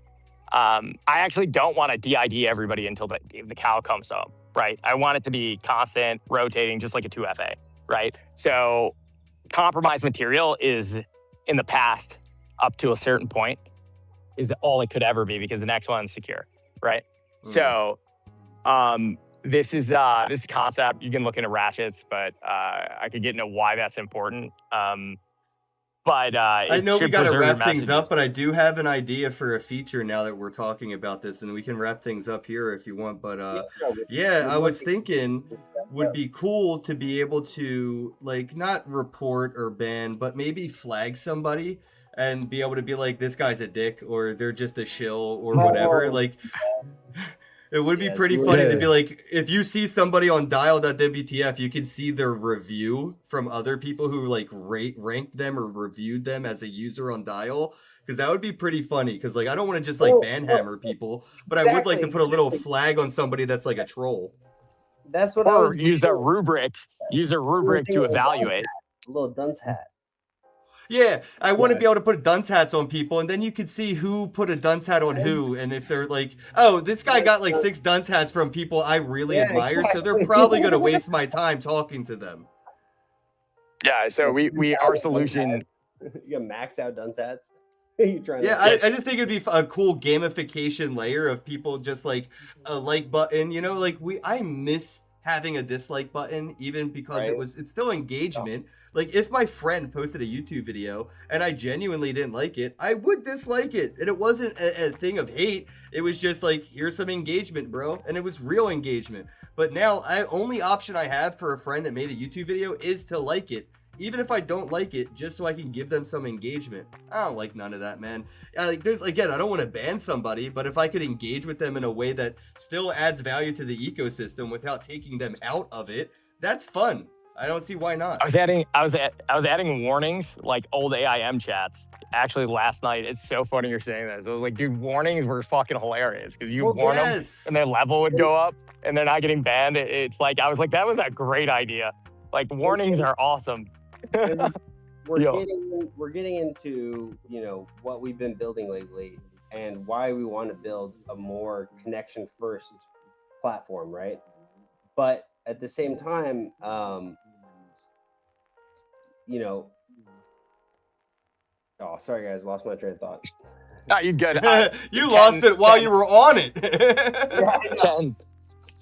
I actually don't want to DID everybody until the cow comes home, right? I want it to be constant, rotating, just like a 2FA, right? So compromised material is in the past up to a certain point is all it could ever be, because the next one's secure, right? So this is this concept. You can look into ratchets, but I could get into why that's important. But I know we got to wrap things up, but I do have an idea for a feature now that we're talking about this, and we can wrap things up here if you want. But I was thinking would be cool to be able to, like, not report or ban, but maybe flag somebody and be able to be like, this guy's a dick, or they're just a shill, or whatever. Like, it would be pretty funny to be like, if you see somebody on dial.wtf, you can see their review from other people who like ranked them or reviewed them as a user on dial. Because that would be pretty funny. Because like, I don't want to just like banhammer people, but I would like to put a little flag on somebody that's like a troll. That's what or use a rubric. Use a rubric to evaluate. A little dunce hat. Yeah, I want to be able to put dunce hats on people, and then you could see who put a dunce hat on who, and if they're like, oh, this guy got like 6 dunce hats from people I really admire, so they're probably going to waste my time talking to them. Yeah, so our solution. You got max out dunce hats. You trying? Yeah, I just think it'd be a cool gamification layer of people just like a like button, you know, like I miss having a dislike button, even because it's still engagement. Like if my friend posted a YouTube video and I genuinely didn't like it, I would dislike it. And it wasn't a thing of hate. It was just like, here's some engagement, bro. And it was real engagement. But now only option I have for a friend that made a YouTube video is to like it. even if I don't like it, just so I can give them some engagement. I don't like none of that, man. Like, there's, again, I don't want to ban somebody, but if I could engage with them in a way that still adds value to the ecosystem without taking them out of it, that's fun. I don't see why not. I was adding warnings, like old AIM chats. Actually, last night, it's so funny you're saying this. I was like, dude, warnings were fucking hilarious because you warn them and their level would go up and they're not getting banned. It's like, I was like, that was a great idea. Like, warnings are awesome. We're getting into, you know, what we've been building lately and why we want to build a more connection first platform, right? But at the same time, you know, oh, sorry guys, lost my train of thought. No, you good. You lost it while you were on it.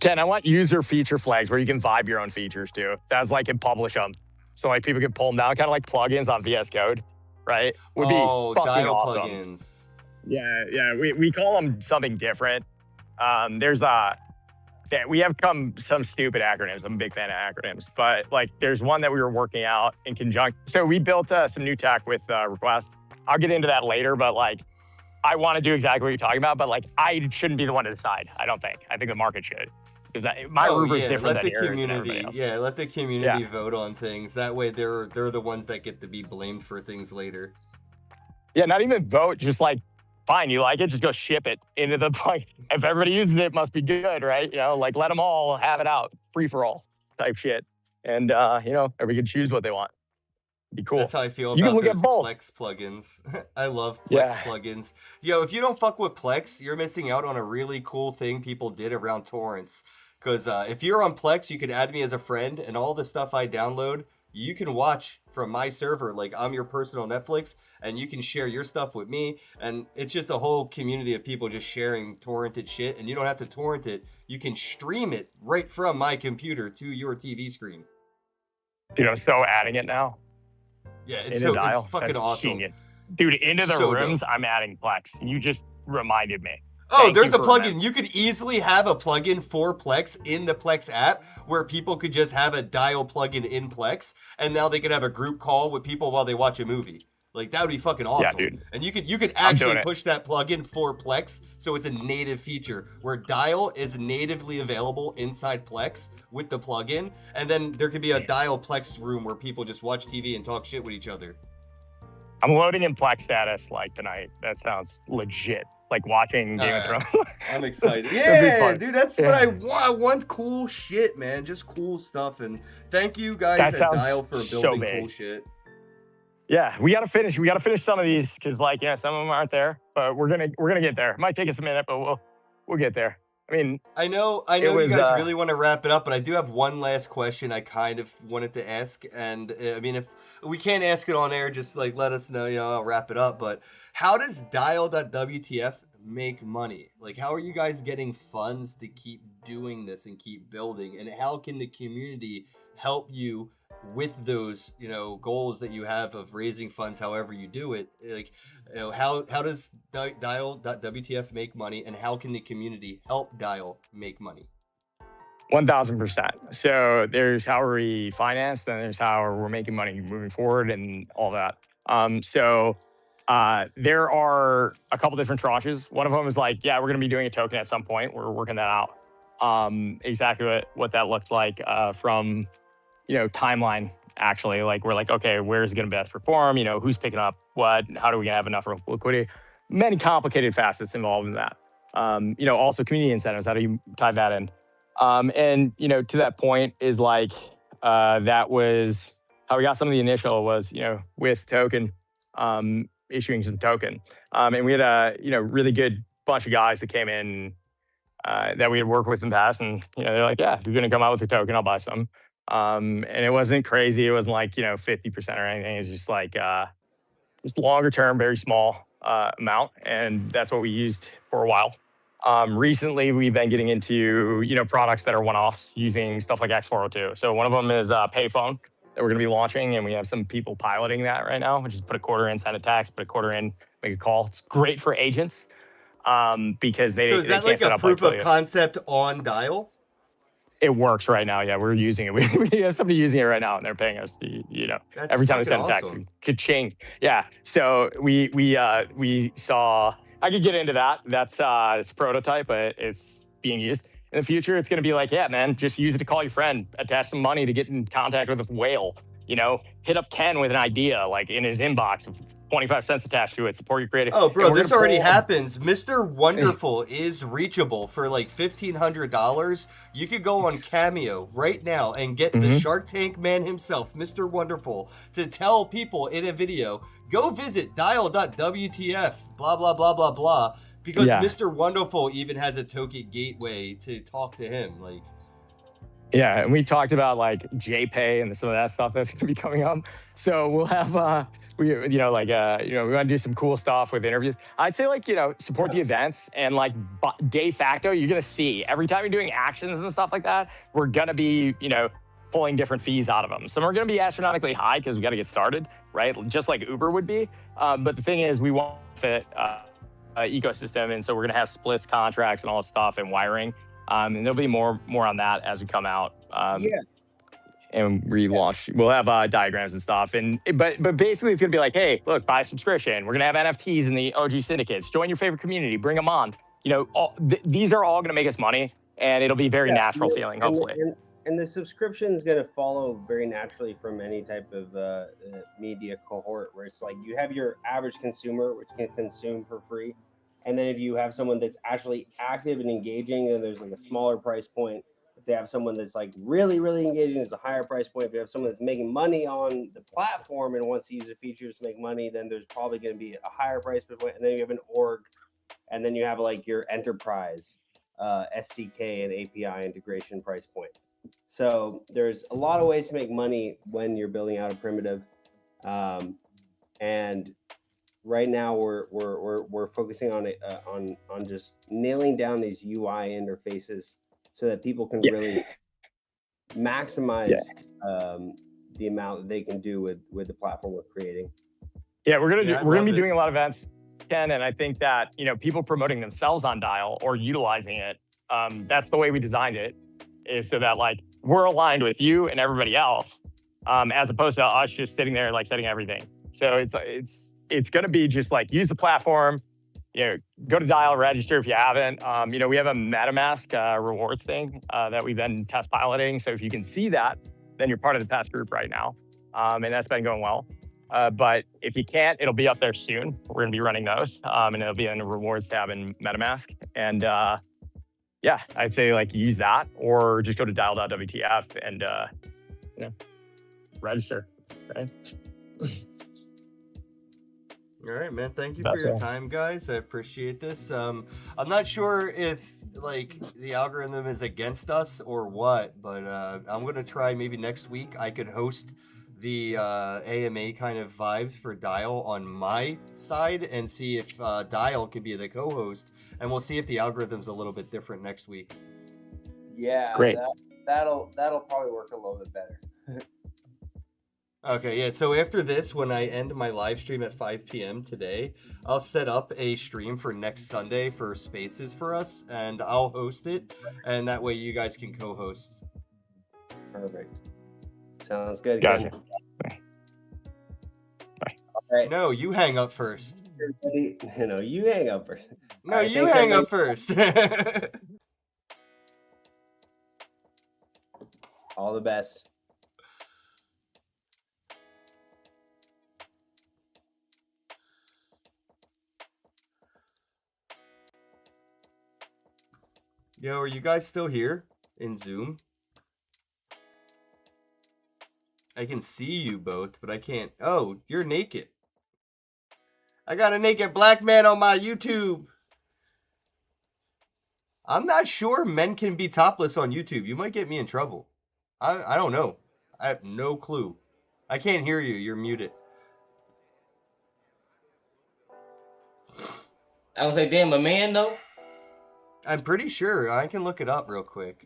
Ken, I want user feature flags where you can vibe your own features too. That's like, and publish them. So like people can pull them down, kind of like plugins on VS Code, right? Would be fucking dial awesome. plugins. Yeah. We call them something different. We have some stupid acronyms. I'm a big fan of acronyms, but like there's one that we were working out in conjunction. So we built some new tech with Request. I'll get into that later, but like I want to do exactly what you're talking about, but like I shouldn't be the one to decide. I don't think. I think the market should. Because my rubric's different than yours and everybody else. Yeah, let the community vote on things. That way they're the ones that get to be blamed for things later. Yeah, not even vote, just like, fine, you like it, just go ship it into the plug. If everybody uses it, it must be good, right? You know, like let them all have it out, free for all type shit. And, you know, everybody can choose what they want. Be cool. That's how I feel you about can look those at both. Plex plugins. I love Plex plugins. Yo, if you don't fuck with Plex, you're missing out on a really cool thing people did around torrents. Because if you're on Plex, you can add me as a friend, and all the stuff I download, you can watch from my server. Like, I'm your personal Netflix, and you can share your stuff with me. And it's just a whole community of people just sharing torrented shit, and you don't have to torrent it. You can stream it right from my computer to your TV screen. Dude, I'm so adding it now. Yeah, it's fucking That's awesome. Genius. Dude, into the So rooms, dope. I'm adding Plex. You just reminded me. Oh, Thank there's you a for plugin. remembering. You could easily have a plugin for Plex in the Plex app where people could just have a dial plugin in Plex, and now they could have a group call with people while they watch a movie. Like, that would be fucking awesome. Yeah, dude. And you could I'm doing actually it. push that plugin for Plex, so it's a native feature where dial is natively available inside Plex with the plugin, and then there could be a dial Plex room where people just watch TV and talk shit with each other. I'm loading in Plex status like tonight. That sounds legit. Like watching Game of Thrones. I'm excited. It'll be Yeah, fun. dude, that's what I want. I want cool shit, man. Just cool stuff. And thank you guys That at sounds Dial for so building cool based. shit. Yeah, we gotta finish. We gotta finish some of these because, like, yeah, some of them aren't there, but we're gonna get there. It might take us a minute, but we'll get there. I mean, I know it you was, guys really want to wrap it up, but I do have one last question I kind of wanted to ask. And I mean, if we can't ask it on air, just like let us know, I'll wrap it up. But how does Dial.wtf make money? Like, how are you guys getting funds to keep doing this and keep building? And how can the community help you with those, goals that you have of raising funds, however you do it? Like, how does Dial.wtf make money, and how can the community help Dial make money? 1000%. So there's how we finance, then there's how we're making money moving forward and all that. There are a couple different tranches. One of them is like, we're going to be doing a token at some point. We're working that out. Exactly what that looks like from, timeline, actually. Like, we're like, okay, where's it going to best perform? Who's picking up what? How do we have enough liquidity? Many complicated facets involved in that. Also community incentives. How do you tie that in? To that point is like, that was how we got some of the initial was, with token, issuing some token. And we had a, really good bunch of guys that came in that we had worked with in the past. And, they're like, yeah, if you're going to come out with a token, I'll buy some. And it wasn't crazy. It wasn't like, 50% or anything. It's just like, just longer term, very small amount. And that's what we used for a while. Recently, we've been getting into, products that are one-offs using stuff like X402. So one of them is Payphone that we're going to be launching, and we have some people piloting that right now, which is put a quarter in, send a text, put a quarter in, make a call. It's great for agents because they So is that can't like set a up proof like of concept on Dial? It works right now. Yeah, we're using it. We have somebody using it right now, and they're paying us. That's every time we fucking send a text, awesome. ka-ching. Yeah. So we saw. I could get into that. That's it's a prototype, but it's being used. In the future, it's going to be like, yeah, man, just use it to call your friend, attach some money to get in contact with a whale. Hit up Ken with an idea, like in his inbox, 25 cents attached to it. Support your creative. Oh, bro, And we're this gonna already pull- happens. Mr. Wonderful is reachable for like $1,500. You could go on Cameo right now and get the Mhm. Shark Tank man himself, Mr. Wonderful, to tell people in a video, go visit dial.wtf, blah, blah, blah, blah, blah, because Yeah. Mr. Wonderful even has a token gateway to talk to him. Like, Yeah, and we talked about like JPay and some of that stuff that's going to be coming up. So we'll have we want to do some cool stuff with interviews. I'd say support the events and de facto you're going to see every time you're doing actions and stuff like that, we're going to be pulling different fees out of them. Some are going to be astronomically high because we got to get started, right? Just like Uber would be. But the thing is, we want to fit ecosystem, and so we're going to have splits, contracts, and all this stuff, and wiring. And there'll be more on that as we come out. And relaunch. We'll have diagrams and stuff. But basically, it's gonna be like, hey, look, buy a subscription. We're gonna have NFTs in the OG syndicates. Join your favorite community. Bring them on. These are all gonna make us money, and it'll be very natural feeling. Hopefully. And the subscription is going to follow very naturally from any type of media cohort, where it's like you have your average consumer, which can consume for free. And then if you have someone that's actually active and engaging, then there's like a smaller price point. If they have someone that's like really, really engaging, there's a higher price point. If you have someone that's making money on the platform and wants to use the features to make money, then there's probably going to be a higher price point. And then you have an org, and then you have like your enterprise SDK and API integration price point. So there's a lot of ways to make money when you're building out a primitive, and right now we're focusing on it on just nailing down these UI interfaces so that people can really maximize the amount that they can do with the platform we're creating. Yeah, we're gonna be doing a lot of events, Ken, and I think that people promoting themselves on Dial or utilizing it. That's the way we designed it, is so that we're aligned with you and everybody else, as opposed to us just sitting there setting everything. So it's going to be just use the platform, go to Dial, register if you haven't. We have a MetaMask rewards thing that we've been test piloting. So if you can see that, then you're part of the test group right now. And that's been going well. But if you can't, it'll be up there soon. We're going to be running those, and it'll be in the rewards tab in MetaMask. And yeah, I'd say use that, or just go to dial.wtf and register. Right? all right, man. Thank you for your time, guys. I appreciate this. I'm not sure if the algorithm is against us or what, but I'm gonna try maybe next week. I could host the AMA kind of vibes for Dial on my side and see if Dial can be the co-host, and we'll see if the algorithm's a little bit different next week. Yeah, great. That'll probably work a little bit better. Okay, yeah, so after this, when I end my live stream at 5 p.m. today, I'll set up a stream for next Sunday for Spaces for us, and I'll host it, and that way you guys can co-host. Perfect. Sounds good. Gotcha. Bye. All right. No, you hang up first. No, you hang up first. No, right, you hang up first. All the best. Yo, are you guys still here in Zoom? I can see you both, but I can't. Oh, you're naked. I got a naked black man on my YouTube. I'm not sure men can be topless on YouTube. You might get me in trouble. I don't know. I have no clue. I can't hear you. You're muted. I was like, damn, a man though? I'm pretty sure. I can look it up real quick.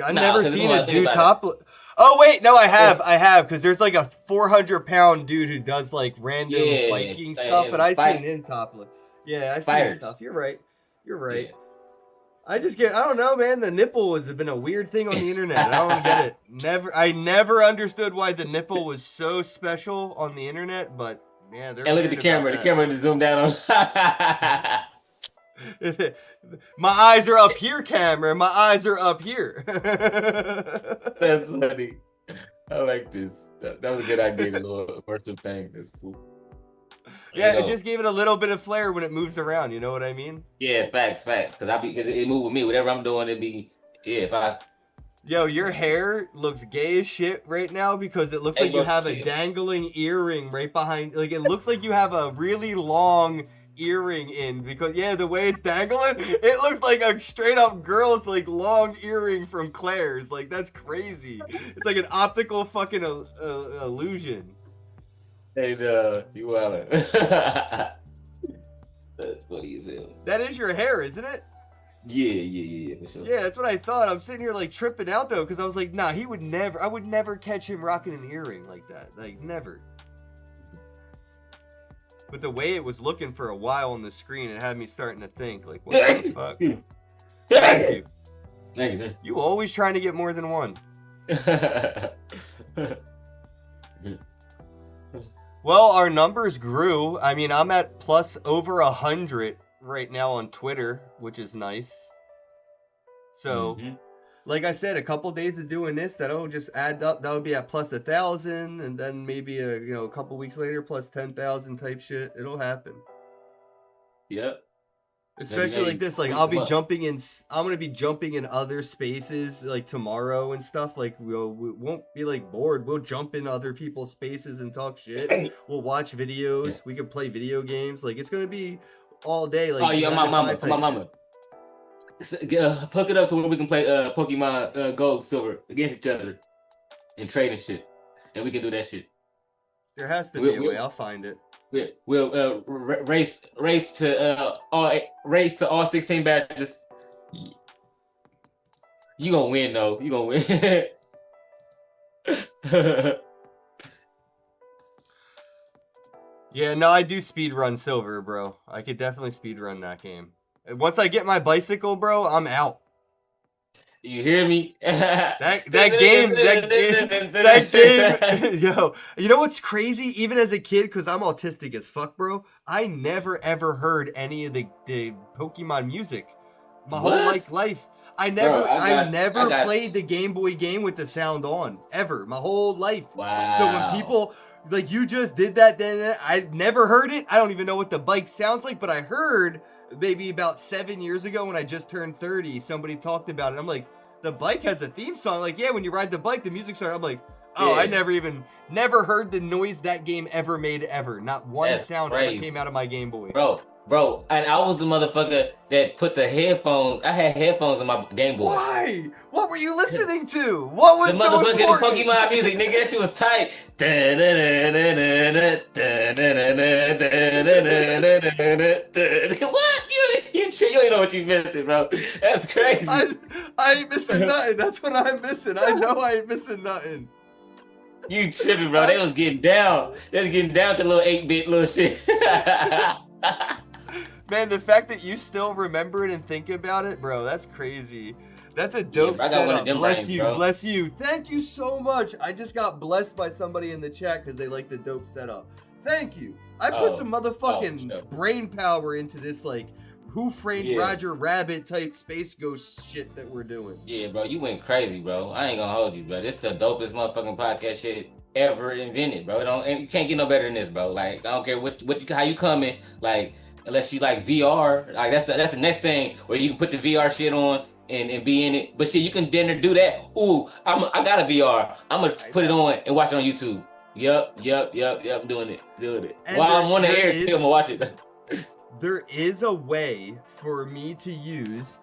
I've Nah, never 'cause seen when I a think dude about topless. Oh wait, no, I have, because there's a 400-pound dude who does random biking stuff, and I've seen him topless. Yeah, I've seen Fires. stuff. You're right. You're right. I don't know, man. The nipple has been a weird thing on the internet. I don't get it. I never understood why the nipple was so special on the internet, but yeah, they're And look at the weird about camera. The that. camera just zoomed down on. My eyes are up here, camera. My eyes are up here. That's funny. I like this. That was a good idea, the little virtual thing. That's cool. Yeah, it just gave it a little bit of flair when it moves around. You know what I mean? Yeah, facts. Because it moved with me. Whatever I'm doing, it be Yo, your hair looks gay as shit right now because it looks like you have a dangling earring right behind. Like, it looks like you have a really long earring in because, yeah, the way it's dangling, it looks like a straight up girl's, like, long earring from Claire's. Like, that's crazy. It's like an optical fucking illusion. Hey, you wildin'. That's funny as hell. That is your hair, isn't it? Yeah, for sure. Yeah, that's what I thought. I'm sitting here like tripping out though, because I was like, nah, I would never catch him rocking an earring like that. Like, never. But the way it was looking for a while on the screen, it had me starting to think, like, what the fuck? Thank you. Thank you. You always trying to get more than one. Well, our numbers grew. I mean, I'm at plus over 100 right now on Twitter, which is nice. So, like I said, a couple days of doing this, that'll just add up. That would be at plus 1,000, and then maybe a couple weeks later, plus 10,000 type shit. It'll happen. Yep. Especially like this, like I'm gonna be jumping in other spaces like tomorrow and stuff. Like we won't be like bored. We'll jump in other people's spaces and talk shit. We'll watch videos. Yeah. We can play video games. Like it's gonna be all day. Like my mama. Hook it up to where we can play Pokemon Gold, Silver against each other and trade and shit, and we can do that shit. There has to be a way. I'll find it. We'll race to all 16 badges. You gonna win though. You gonna win. Yeah, no, I do speedrun Silver, bro. I could definitely speedrun that game. Once I get my bicycle, bro, I'm out. You hear me? that game, yo. You know what's crazy? Even as a kid, because I'm autistic as fuck, bro, I never ever heard any of the Pokemon music. My whole life. I never played the Game Boy game with the sound on, ever. My whole life. Wow. So when people, like, you just did that, then I never heard it. I don't even know what the bike sounds like, but I heard maybe about 7 years ago when I just turned 30, somebody talked about it. I'm like, the bike has a theme song. Like, yeah, when you ride the bike, the music starts. I'm like, oh, yeah. I never heard the noise that game ever made ever. Not one sound ever came out of my Game Boy. Bro, and I was the motherfucker that put the headphones. I had headphones in my Game Boy. Why? What were you listening to? What was the so motherfucking important? Pokemon music, nigga? That shit was tight. What? You ain't know what you missing, bro. That's crazy. I ain't missing nothing. That's what I'm missing. I know I ain't missing nothing. You tripping, bro. They was getting down. They was getting down to little 8-bit little shit. Man, the fact that you still remember it and think about it, bro, that's crazy. That's a dope setup. Bless you. Thank you so much. I just got blessed by somebody in the chat because they like the dope setup. Thank you. I put some motherfucking brain power into this, like, Who Framed Roger Rabbit type Space Ghost shit that we're doing. Yeah, bro, you went crazy, bro. I ain't gonna hold you, bro. This the dopest motherfucking podcast shit ever invented, bro. You can't get no better than this, bro. Like, I don't care how you coming, like, unless you like VR, like that's the next thing where you can put the VR shit on and be in it. But shit, you can dinner do that. Ooh, I got a VR. I'm gonna put it on and watch it on YouTube. Yup. I'm doing it. While I'm on the air, I'm gonna watch it. There is a way for me to use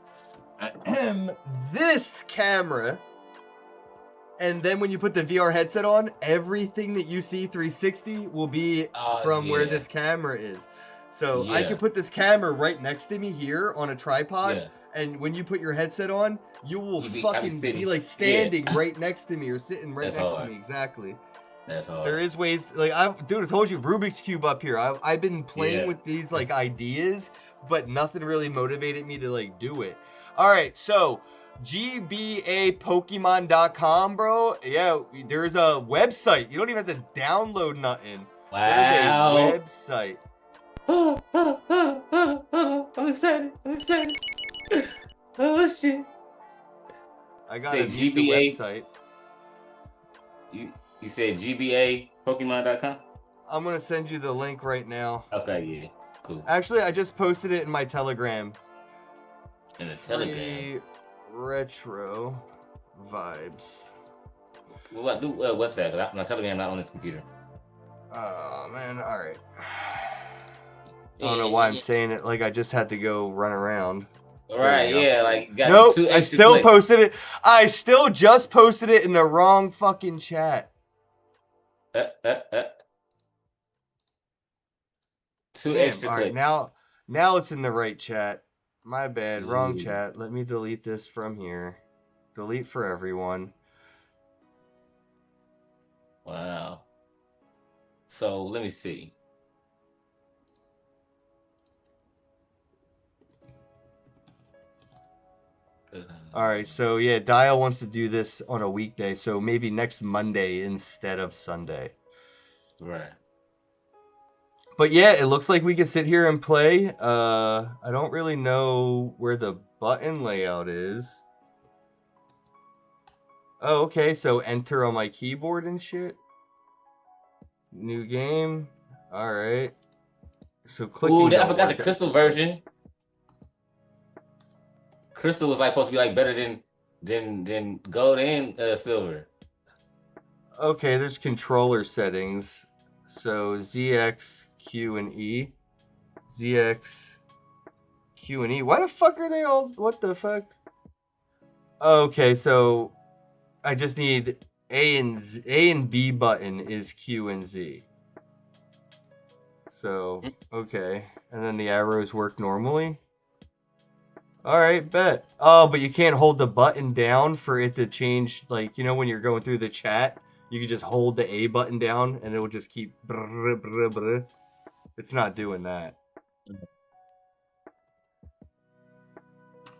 this camera, and then when you put the VR headset on, everything that you see 360 will be from where this camera is. So I can put this camera right next to me here on a tripod, and when you put your headset on, you will fucking be like standing right next to me or sitting right next to me. Exactly. That's hard. There is ways, like I told you Rubik's Cube up here. I've been playing with these like ideas, but nothing really motivated me to like do it. All right, so gbapokemon.com, bro. Yeah, there's a website. You don't even have to download nothing. Wow. There's a website. I'm excited. Oh shit. I got to mute the website. You said GBA Pokemon.com? I'm gonna send you the link right now. Okay, yeah, cool. Actually, I just posted it in my Telegram. In the Telegram. Retro vibes. What do what's that? Cause my Telegram not on this computer. Oh man, all right. I don't know why I'm saying it like I just had to go run around. All right, yeah, like got nope, two I still posted it. I still just posted it in the wrong fucking chat. Two Damn, extra all clicks. right, now it's in the right chat. My bad, wrong chat. Let me delete this from here. Delete for everyone. Wow. So let me see. All right, so yeah, Dial wants to do this on a weekday, so maybe next Monday instead of Sunday. Right. But yeah, it looks like we can sit here and play. I don't really know where the button layout is. Oh, okay, so enter on my keyboard and shit. New game. All right. So clicking. Ooh, I forgot the crystal version. Crystal was like supposed to be like better than gold and silver. Okay, there's controller settings. So ZX, Q, and E. ZX, Q, and E. Why the fuck are they all? What the fuck? Okay, so I just need A and B button is Q and Z. So okay, and then the arrows work normally. All right, bet. Oh, but you can't hold the button down for it to change. Like, you know, when you're going through the chat, you can just hold the A button down and it will just keep. It's not doing that.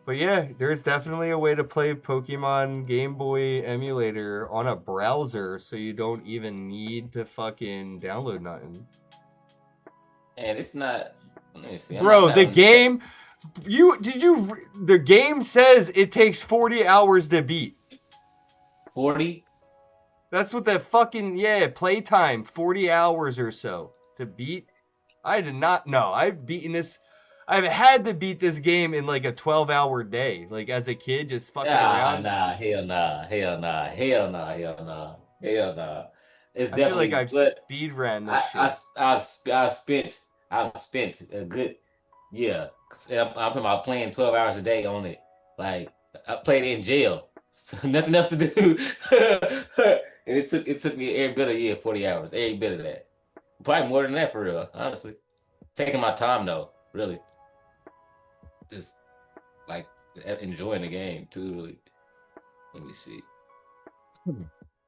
But yeah, there's definitely a way to play Pokemon Game Boy emulator on a browser, so you don't even need to fucking download nothing. And it's not. Let me see. Bro, the game. The game says it takes 40 hours to beat. 40? That's what the fucking, playtime, 40 hours or so to beat. I did not know. I've beaten this. I've had to beat this game in like a 12-hour day. Like as a kid, just fucking around. Hell nah. It's I feel like I've speed ran this shit. I've spent a good, I'm playing 12 hours a day on it. Like I played it in jail, so nothing else to do. And it took me every bit of 40 hours, every bit of that. Probably more than that for real, honestly. Taking my time though, really. Just like enjoying the game too, really. Let me see.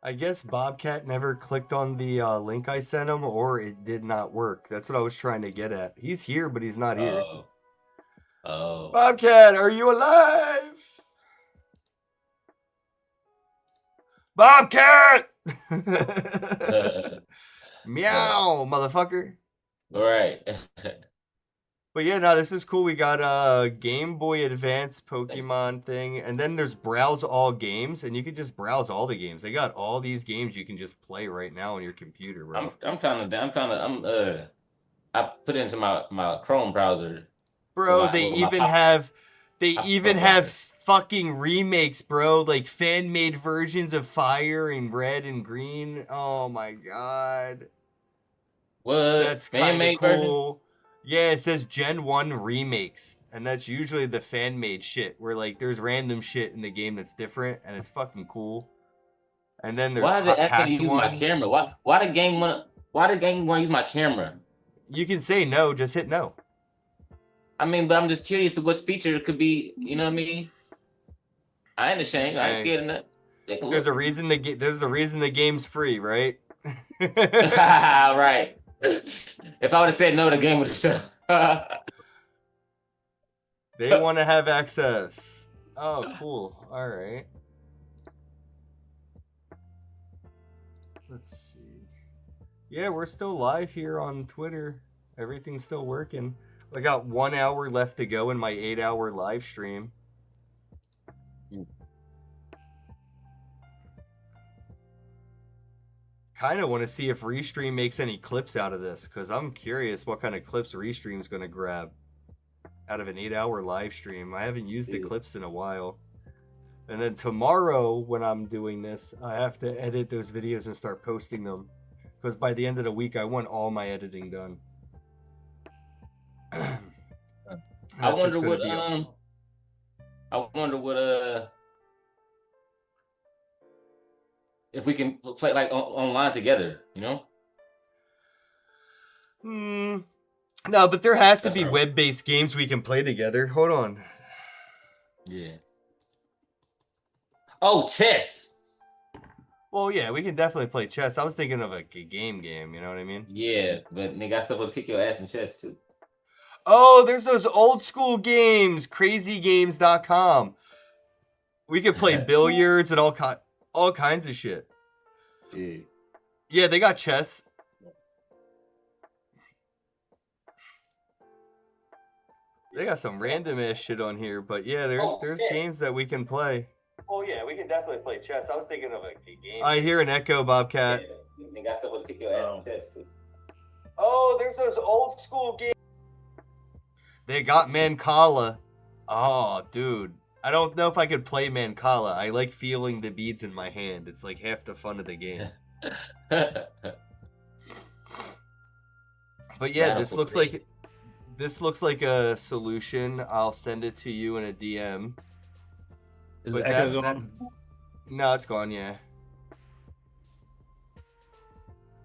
I guess Bobcat never clicked on the link I sent him, or it did not work. That's what I was trying to get at. He's here, but he's not here. Oh. Bobcat, are you alive? Bobcat! Meow, motherfucker. All right. But yeah, no, this is cool. We got a Game Boy Advance Pokemon thing, and then there's browse all games, and you can just browse all the games. They got all these games you can just play right now on your computer, bro. I put it into my Chrome browser. Bro, they even have fucking remakes, bro, like fan-made versions of Fire and Red and Green. Oh my god. What? That's fan-made cool. version? Yeah, it says Gen 1 remakes, and that's usually the fan-made shit, where like there's random shit in the game that's different, and it's fucking cool. And then there's why is it asking me to use my camera? Why the game want to use my camera? You can say no, just hit no. I mean, but I'm just curious of what feature it could be. You know what I mean? I ain't ashamed. I ain't scared of that. There's a reason the game's free, right? Right. If I would have said no, the game would have shut. They want to have access. Oh, cool. All right. Let's see. Yeah, we're still live here on Twitter. Everything's still working. I got 1 hour left to go in my 8-hour live stream. Kind of want to see if Restream makes any clips out of this, because I'm curious what kind of clips Restream's going to grab out of an 8-hour live stream. I haven't used the clips in a while. And then tomorrow, when I'm doing this, I have to edit those videos and start posting them. Because by the end of the week, I want all my editing done. I wonder what if we can play like online together, you know? No, but there has to be web-based games we can play together. Hold on. Yeah. Oh, chess. Well, yeah, we can definitely play chess. I was thinking of a game, you know what I mean? Yeah, but nigga, I supposed to kick your ass in chess too. Oh, there's those old school games, crazygames.com. We could play billiards and all kinds of shit. Yeah. Yeah, they got chess. They got some random ass shit on here, but yeah, there's games that we can play. Oh yeah, we can definitely play chess. I was thinking of a game. I hear an echo, Bobcat. Yeah, nigga, I supposed to kick your ass in chess too. Oh, there's those old school games. They got Mancala. Oh, dude. I don't know if I could play Mancala. I like feeling the beads in my hand. It's like half the fun of the game. But yeah, this looks like a solution. I'll send it to you in a DM. Is the echo gone? No, it's gone, yeah.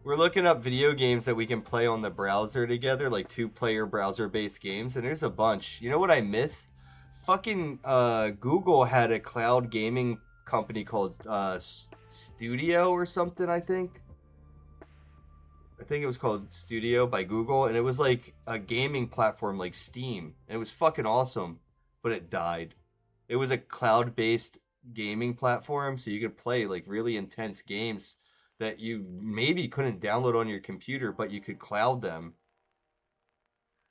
We're looking up video games that we can play on the browser together, like 2-player browser-based games, and there's a bunch. You know what I miss? Fucking Google had a cloud gaming company called Studio or something, I think. I think it was called Studio by Google, and it was like a gaming platform like Steam. And it was fucking awesome, but it died. It was a cloud-based gaming platform, so you could play like really intense games that you maybe couldn't download on your computer, but you could cloud them.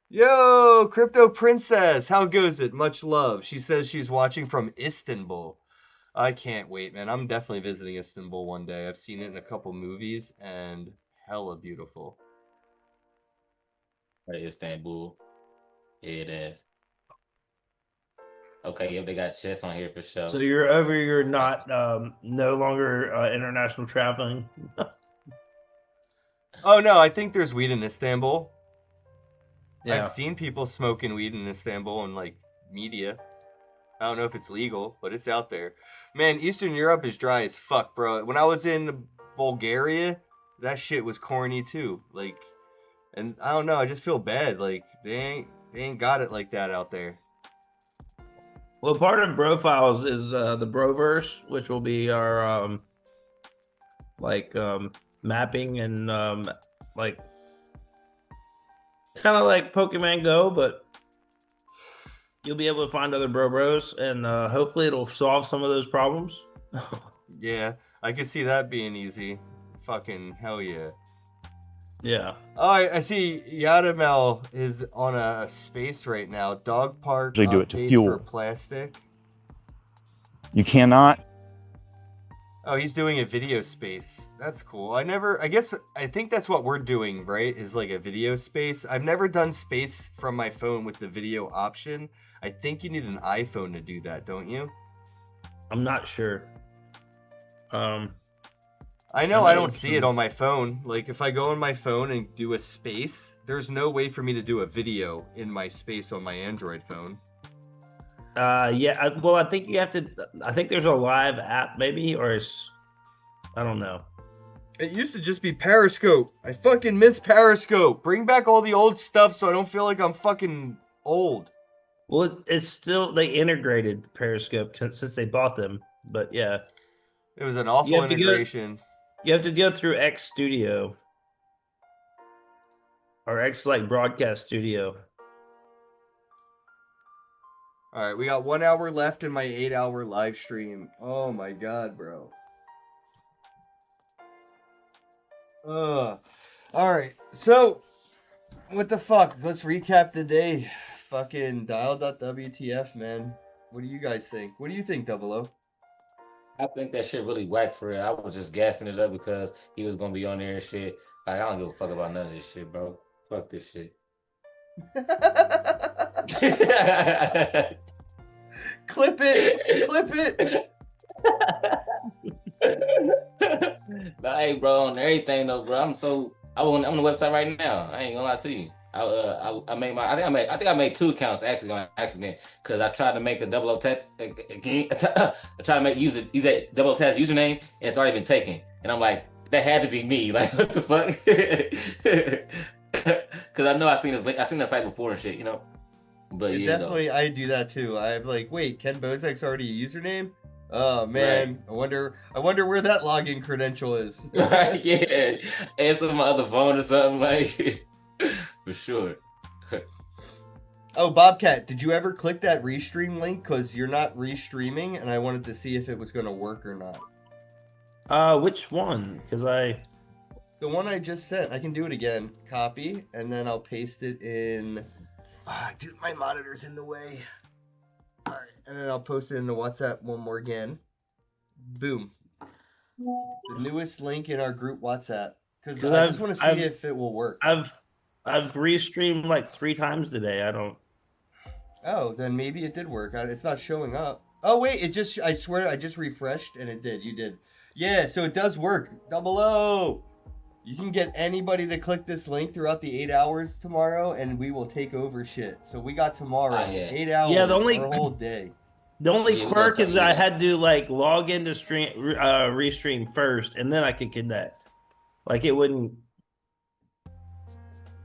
Yo, Crypto Princess, how goes it? Much love. She says she's watching from Istanbul. I can't wait, man. I'm definitely visiting Istanbul one day. I've seen it in a couple movies, and hella beautiful. Right, Istanbul. Yeah, it is. Okay, yep, they got chess on here for sure. So you're over. You're not no longer international traveling. Oh no, I think there's weed in Istanbul. Yeah. I've seen people smoking weed in Istanbul in like media. I don't know if it's legal, but it's out there. Man, Eastern Europe is dry as fuck, bro. When I was in Bulgaria, that shit was corny too. Like, and I don't know, I just feel bad. Like they ain't got it like that out there. Well, part of Bro Files is the Broverse, which will be our mapping and like kind of like Pokemon Go, but you'll be able to find other Bros, and hopefully it'll solve some of those problems. Yeah, I could see that being easy. Fucking hell yeah. Yeah. Oh, I see Yadamel is on a space right now. Dog park Usually do it to updates fuel. for plastic. You cannot. Oh, he's doing a video space. That's cool. I think that's what we're doing, right? Is like a video space. I've never done space from my phone with the video option. I think you need an iPhone to do that, don't you? I'm not sure. I know I don't see it on my phone. Like if I go on my phone and do a space, there's no way for me to do a video in my space on my Android phone. Yeah. Well, I think you have to. I think there's a live app, maybe, or I don't know. It used to just be Periscope. I fucking miss Periscope. Bring back all the old stuff so I don't feel like I'm fucking old. Well, it's still they integrated Periscope since they bought them, but yeah, it was an awful integration. You have to go through X Studio or X like Broadcast Studio. All right, we got 1 hour left in my 8-hour live stream. Oh my god, bro. All right, so what the fuck? Let's recap the day. Fucking dial.wtf, man. What do you guys think? What do you think, Double O? I think that shit really whack for real. I was just gassing it up because he was gonna be on there and shit. Like, I don't give a fuck about none of this shit, bro. Fuck this shit. Clip it! Clip it! Nah, hey, bro, on everything though, bro. I'm on the website right now. I ain't gonna lie to you. I made my. I think I made 2 accounts actually on accident because I tried to make a double O text again. I tried to use that double O text username and it's already been taken. And I'm like, that had to be me. Like, what the fuck? Because I know I seen this link. I seen that site before and shit. You know. But yeah, definitely, I do that too. I'm like, wait, Ken Bozak's already a username? Oh man, right. I wonder where that login credential is. Right? Yeah, answer my other phone or something like. For sure. Oh, Bobcat, did you ever click that restream link? Because you're not restreaming, and I wanted to see if it was going to work or not. Which one? Because the one I just sent. I can do it again. Copy, and then I'll paste it in. Dude, my monitor's in the way. All right, and then I'll post it in the WhatsApp one more again. Boom. The newest link in our group WhatsApp. Because I just want to see if it will work. I've restreamed like 3 times today. I don't. Oh, then maybe it did work. It's not showing up. Oh wait, I swear I just refreshed and it did. You did. Yeah, so it does work. Double O. You can get anybody to click this link throughout the 8 hours tomorrow, and we will take over shit. So we got tomorrow, 8 hours, yeah, our whole day. The only quirk is I had to like log into restream first, and then I could connect. Like it wouldn't.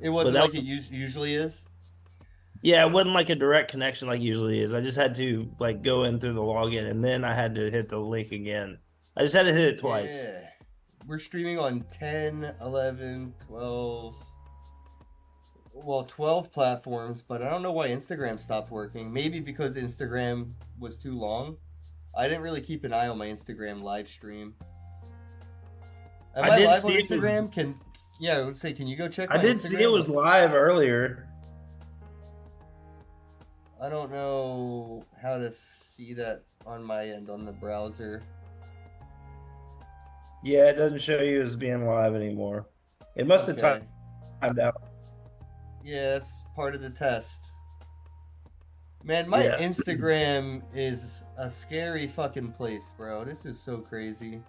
It wasn't like it usually is. Yeah, it wasn't like a direct connection like it usually is. I just had to like go in through the login, and then I had to hit the link again. I just had to hit it twice. Yeah. We're streaming on 10, 11, 12. Well, 12 platforms, but I don't know why Instagram stopped working. Maybe because Instagram was too long. I didn't really keep an eye on my Instagram live stream. Am I live on Instagram? I would say, can you go check my Instagram? I did see it was live earlier. I don't know how to see that on my end on the browser. Yeah, it doesn't show you as being live anymore. It must have timed out. Yeah, that's part of the test. Man, my Instagram is a scary fucking place, bro. This is so crazy.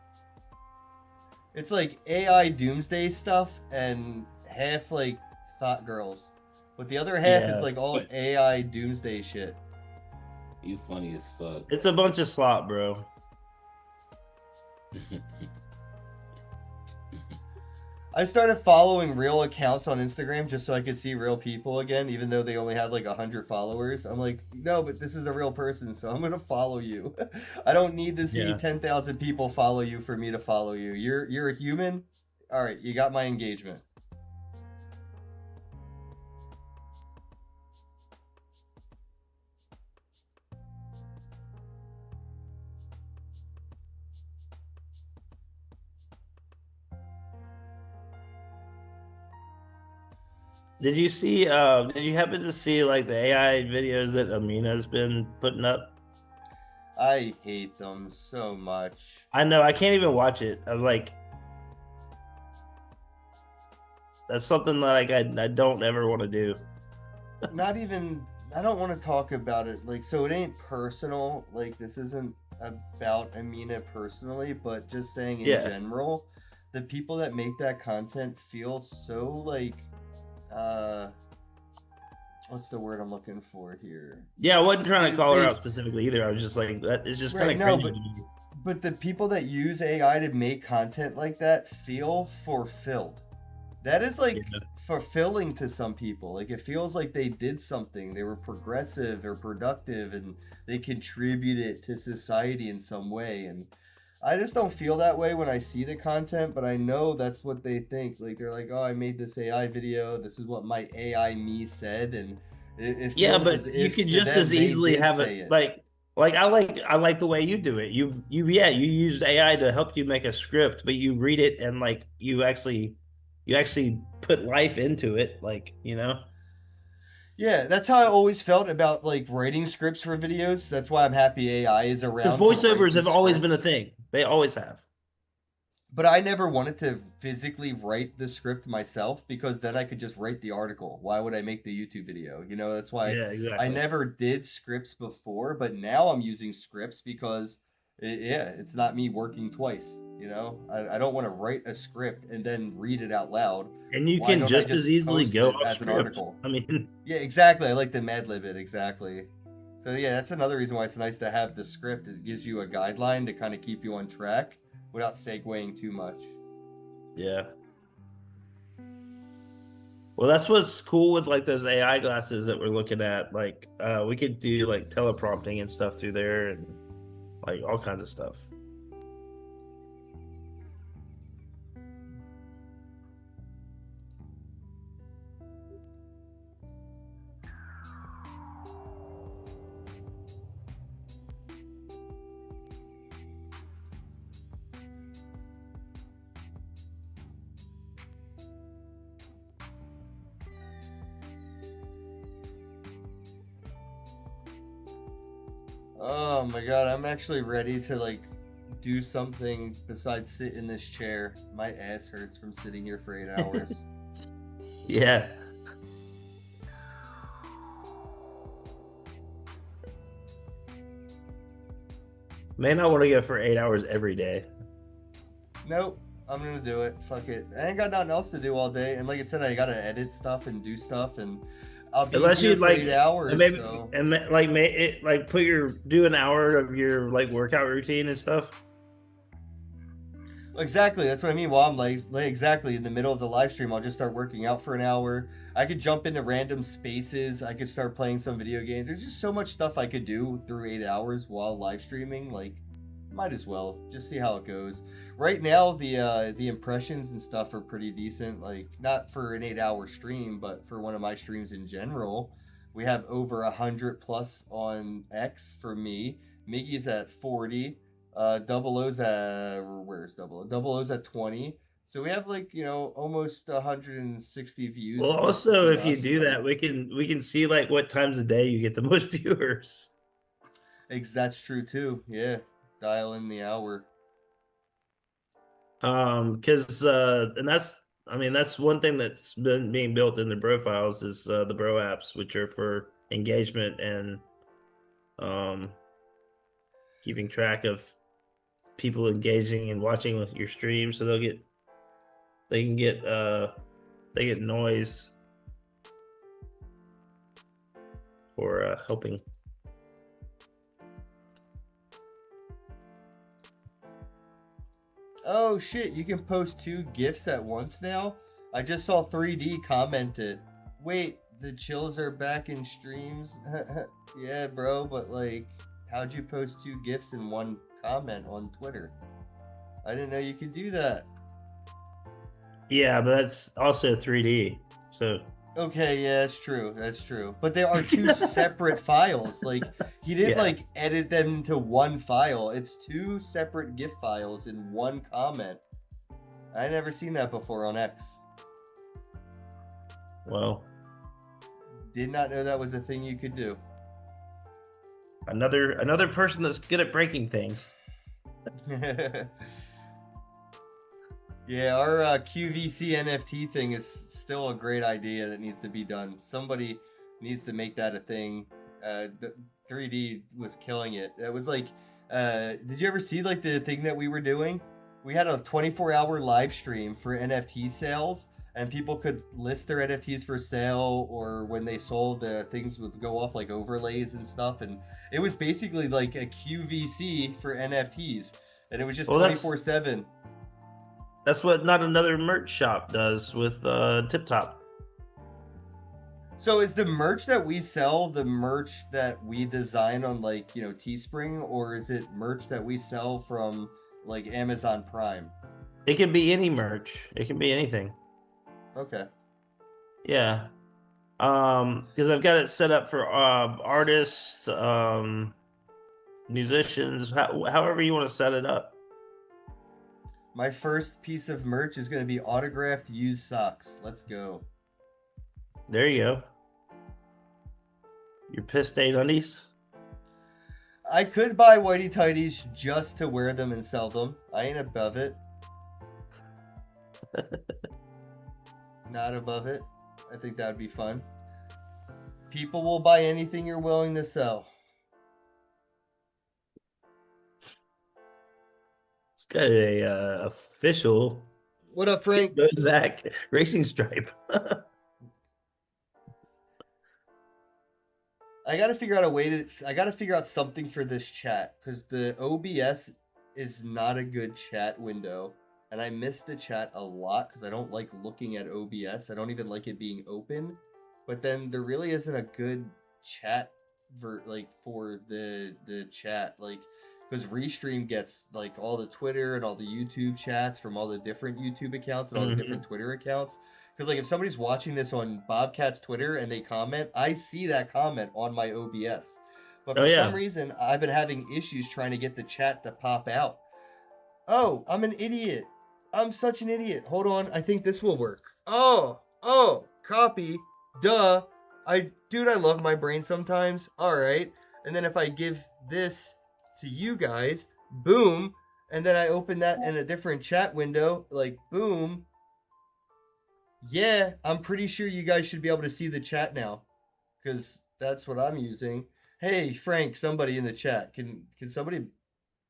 It's like AI doomsday stuff and half like thought girls. But the other half is like all AI doomsday shit. You funny as fuck. It's a bunch of slop, bro. I started following real accounts on Instagram just so I could see real people again, even though they only had like 100 followers. I'm like, no, but this is a real person, so I'm gonna follow you. I don't need to see 10,000 people follow you for me to follow you. You're a human. All right, you got my engagement. Did you see? Did you happen to see like the AI videos that Amina's been putting up? I hate them so much. I know. I can't even watch it. I'm like, that's something that like I don't ever want to do. Not even. I don't want to talk about it. Like, so it ain't personal. Like, this isn't about Amina personally, but just saying in general, the people that make that content feel so like. What's the word I'm looking for here? Yeah, I wasn't trying to call her out specifically either. I was just like, that is just kind of crazy. But the people that use AI to make content like that feel fulfilled. That is like fulfilling to some people. Like it feels like they did something. They were progressive or productive and they contributed to society in some way. And I just don't feel that way when I see the content, but I know that's what they think. Like they're like, "Oh, I made this AI video. This is what my AI me said," and it Yeah, feels as but you if could to just as them they easily did have say it it. like I like the way you do it. You use AI to help you make a script, but you read it and like you actually put life into it, like, you know? Yeah, that's how I always felt about like writing scripts for videos. That's why I'm happy AI is Because around to write voiceovers the have always been a script. thing. They always have. But I never wanted to physically write the script myself because then I could just write the article. Why would I make the YouTube video? You know, that's why Yeah, I exactly. never did scripts before, but now I'm using scripts because, yeah, it's not me working twice. You know, I don't want to write a script and then read it out loud. And you Why can don't I just as just easily post go it off as an script. article? I mean, Yeah, exactly. I like to Mad Lib it, exactly. So yeah, that's another reason why it's nice to have the script. It gives you a guideline to kind of keep you on track without segueing too much. yeah. Well, that's what's cool with like those AI glasses that we're looking at. Like, we could do like teleprompting and stuff through there, and like all kinds of stuff. Oh my god, I'm actually ready to like do something besides sit in this chair. My ass hurts from sitting here for 8 hours. Yeah. May not want to go for 8 hours every day. Nope, I'm gonna do it. Fuck it. I ain't got nothing else to do all day, and like I said, I gotta edit stuff and do stuff, and I'll be Unless here you for like 8 hours. and maybe So and like put your do an hour of your like workout routine and stuff. exactly, that's what I mean. While I'm like exactly in the middle of the live stream, I'll just start working out for an hour. I could jump into random spaces. I could start playing some video games. There's just so much stuff I could do through 8 hours while live streaming. Like, might as well just see how it goes. Right now, the impressions and stuff are pretty decent. Like, not for an 8 hour stream, but for one of my streams in general, we have over 100 plus on X for me. Miggy's at 40. Double O's at where's Double O? Double O's at 20. So we have like, you know, almost 160 views. Well, Just also between if you us, do but that, we can see like what times a day you get the most viewers. that's true too. Yeah, dial in the hour. Because and that's I mean that's one thing that's been being built in the profiles is the bro apps, which are for engagement and keeping track of people engaging and watching with your stream, so they can get noise for helping. Oh shit, you can post 2 GIFs at once now? I just saw 3D commented. Wait, the chills are back in streams? Yeah, bro, but like, how'd you post 2 GIFs in one comment on Twitter? I didn't know you could do that. Yeah, but that's also 3D. So Okay, yeah, that's true. That's true. But they are 2 separate files. Like, he didn't Yeah. like edit them into one file. It's 2 separate GIF files in one comment. I never seen that before on X. Well, did not know that was a thing you could do. Another person that's good at breaking things. Yeah, our QVC NFT thing is still a great idea that needs to be done. Somebody needs to make that a thing. The 3D was killing it. It was like, did you ever see like the thing that we were doing? We had a 24-hour live stream for NFT sales, and people could list their NFTs for sale, or when they sold, things would go off like overlays and stuff. And it was basically like a QVC for NFTs, and it was just 24/7. That's what Not Another Merch Shop does with TipTop. So is the merch that we sell the merch that we design on, like, you know, Teespring, or is it merch that we sell from like Amazon Prime? It can be any merch. It can be anything. Okay. Yeah. Because I've got it set up for artists, musicians, however you want to set it up. My first piece of merch is going to be autographed used socks. Let's go. There you go. Your piss stain undies. I could buy whitey tighties just to wear them and sell them. I ain't above it. Not above it. I think that would be fun. People will buy anything you're willing to sell. It's got a official. What up, Frank? Zach racing stripe. I got to figure out a way to. I got to figure out something for this chat because the OBS is not a good chat window, and I miss the chat a lot because I don't like looking at OBS. I don't even like it being open. But then there really isn't a good chat for the chat, like, because Restream gets like all the Twitter and all the YouTube chats from all the different YouTube accounts and all the different Twitter accounts. Because like if somebody's watching this on Bobcat's Twitter and they comment, I see that comment on my OBS. But for some reason, I've been having issues trying to get the chat to pop out. Oh, I'm an idiot. I'm such an idiot. Hold on, I think this will work. Oh, copy. Duh. I love my brain sometimes. All right. And then if I give this to you guys, boom, and then I open that in a different chat window, like boom. Yeah, I'm pretty sure you guys should be able to see the chat now because that's what I'm using. Hey, Frank, somebody in the chat. Can somebody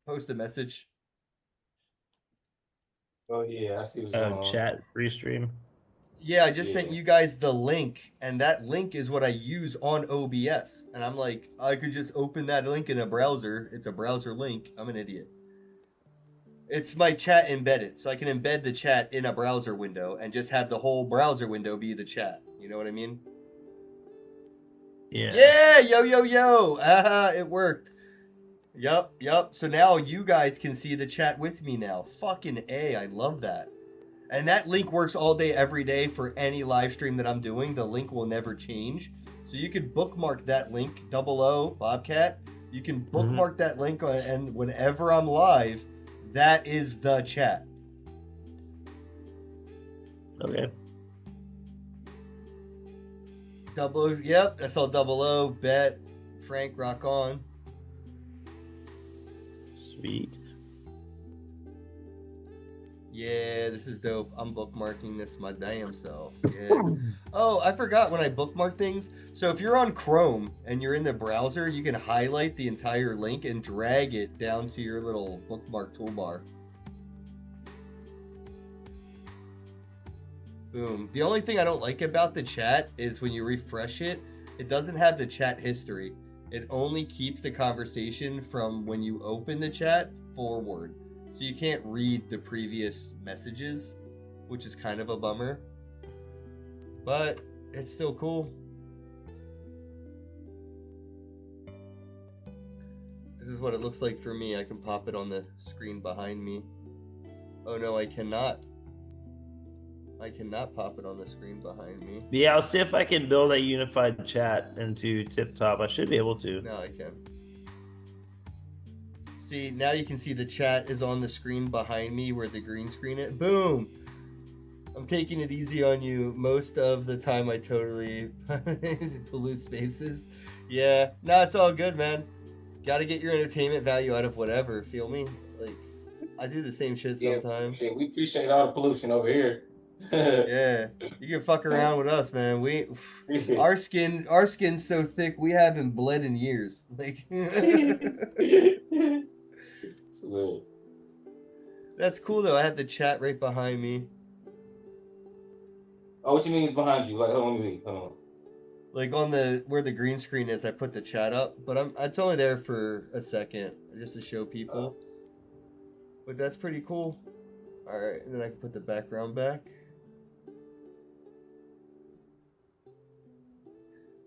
post a message? Oh yeah, I see what's going on. Chat Restream. Yeah, I just sent you guys the link, and that link is what I use on OBS. And I'm like, I could just open that link in a browser. It's a browser link. I'm an idiot. It's my chat embedded, so I can embed the chat in a browser window and just have the whole browser window be the chat. You know what I mean? Yeah. Yeah, yo. It worked. Yup. So now you guys can see the chat with me now. Fucking A, I love that. And that link works all day, every day for any live stream that I'm doing. The link will never change. So you could bookmark that link, 00 Bobcat. You can bookmark that link, and whenever I'm live, that is the chat. Okay. 00, yep, that's all 00. Bet, Frank, rock on. Sweet. Yeah, this is dope. I'm bookmarking this my damn self. Yeah. Oh, I forgot when I bookmark things. So if you're on Chrome and you're in the browser, you can highlight the entire link and drag it down to your little bookmark toolbar. Boom. The only thing I don't like about the chat is when you refresh it, it doesn't have the chat history. It only keeps the conversation from when you open the chat forward. So you can't read the previous messages, which is kind of a bummer. But it's still cool. This is what it looks like for me. I can pop it on the screen behind me. Oh no, I cannot. I cannot pop it on the screen behind me. Yeah, I'll see if I can build a unified chat into TipTop. I should be able to. No, I can. See, now you can see the chat is on the screen behind me where the green screen is. Boom! I'm taking it easy on you. Most of the time I totally pollute spaces. Yeah, no, it's all good, man. Gotta get your entertainment value out of whatever, feel me? Like, I do the same shit sometimes. Yeah, we appreciate all the pollution over here. Yeah, you can fuck around with us, man. Our skin's so thick we haven't bled in years. Like, Sweet. That's cool though. I have the chat right behind me. Oh, what you mean is behind you? Like, hold on. Like on the where the green screen is, I put the chat up, but it's only there for a second just to show people. But that's pretty cool. All right, and then I can put the background back.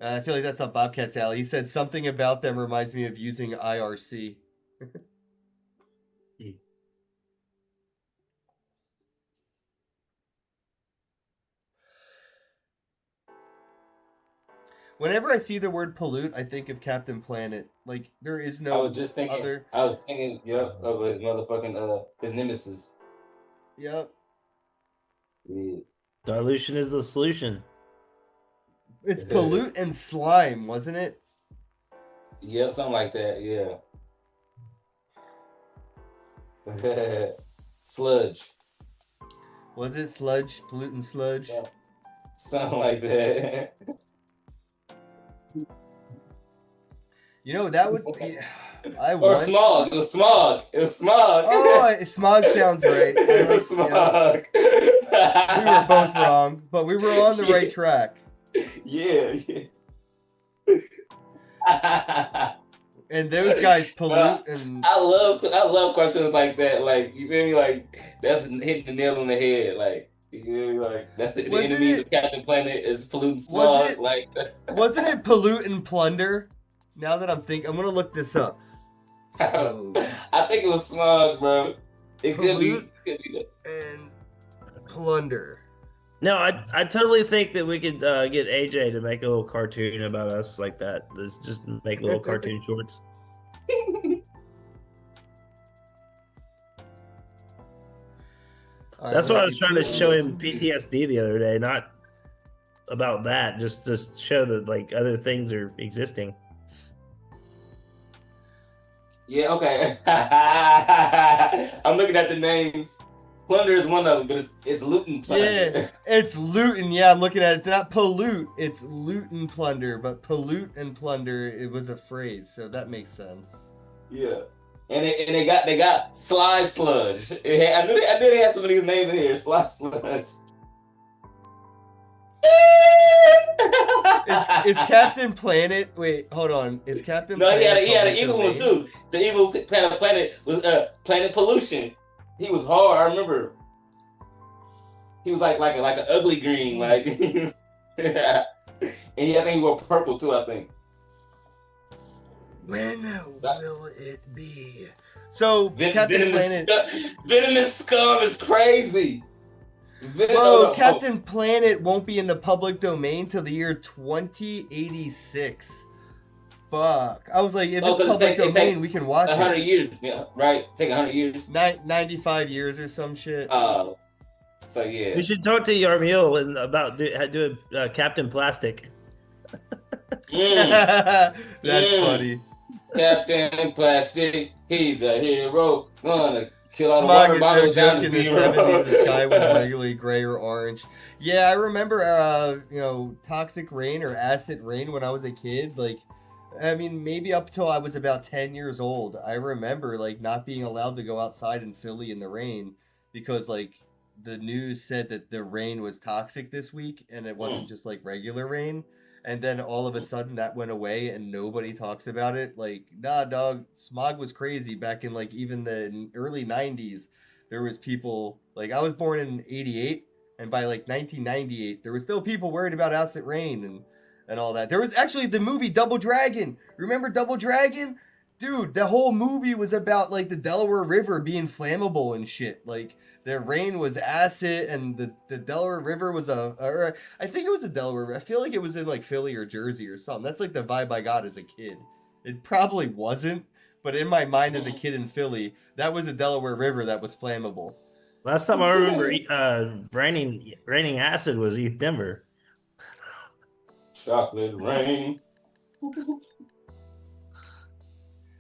I feel like that's on Bobcat's alley. He said something about them reminds me of using IRC. Whenever I see the word pollute, I think of Captain Planet. Like there is no I was just thinking. other. I was thinking, yep, of his motherfucking his nemesis. Yep. Yeah. Dilution is the solution. It's pollute and slime, wasn't it? Yep, something like that. Yeah. Sludge. Was it sludge? Pollute and sludge? Yeah. Something like that. You know that would. I Or want... smog. It was smog. It was smog. Oh, smog sounds right. It was smog. We were both wrong, but we were on the right track. Yeah. And those guys pollute and I love cartoons like that. Like, you feel me? Like, that's hitting the nail on the head. Like, you feel me? Like, that's the enemies of Captain Planet is pollute and smog. Like, wasn't it pollute and plunder? Now that I'm thinking, I'm gonna look this up. I think it was smog, bro. It could be and plunder. No, I totally think that we could get AJ to make a little cartoon about us like that. Just make little cartoon shorts. That's what I was trying to show him PTSD the other day, not about that, just to show that like other things are existing. Yeah, okay. I'm looking at the names. Plunder is one of them, but it's loot and plunder. Yeah, it's loot and I'm looking at it. It's not pollute, it's loot and plunder. But pollute and plunder, it was a phrase, so that makes sense. Yeah, and they got Sly Sludge. I knew they had some of these names in here. Sly Sludge. Is Captain Planet? Wait, hold on. Is Captain? No, Planet he had an evil one too. The evil planet was Planet Pollution. He was hard. I remember. He was like an ugly green, like. And I think he wore purple too. I think. When will it be? So Captain Planet. Venomous scum is crazy. Whoa, Captain Planet won't be in the public domain till the year 2086. Fuck. I was like, if it's public domain, we can watch 100 it. years, yeah, right? Take 100 years. 95 years or some shit. So yeah. We should talk to Yarmiel and about doing Captain Plastic. That's funny. Captain Plastic, he's a hero. Gonna kill all the Smog water is bottles no down joke to in the zero. 70s. The sky was regularly gray or orange. Yeah, I remember, toxic rain or acid rain when I was a kid. Like, I mean, maybe up till I was about 10 years old. I remember, like, not being allowed to go outside in Philly in the rain because, like, the news said that the rain was toxic this week and it wasn't just, like, regular rain. And then all of a sudden that went away and nobody talks about it. Like, nah, dog, smog was crazy back in like even the early 90s. There was people, like I was born in 88 and by like 1998, there was still people worried about acid rain and all that. There was actually the movie Double Dragon. Remember Double Dragon? Dude, the whole movie was about like the Delaware River being flammable and shit. Like the rain was acid and the Delaware River was I think it was a Delaware. I feel like it was in like Philly or Jersey or something. That's like the vibe I got as a kid. It probably wasn't, but in my mind as a kid in Philly, that was the Delaware River that was flammable. Last time I remember raining acid was East Denver. Chocolate rain.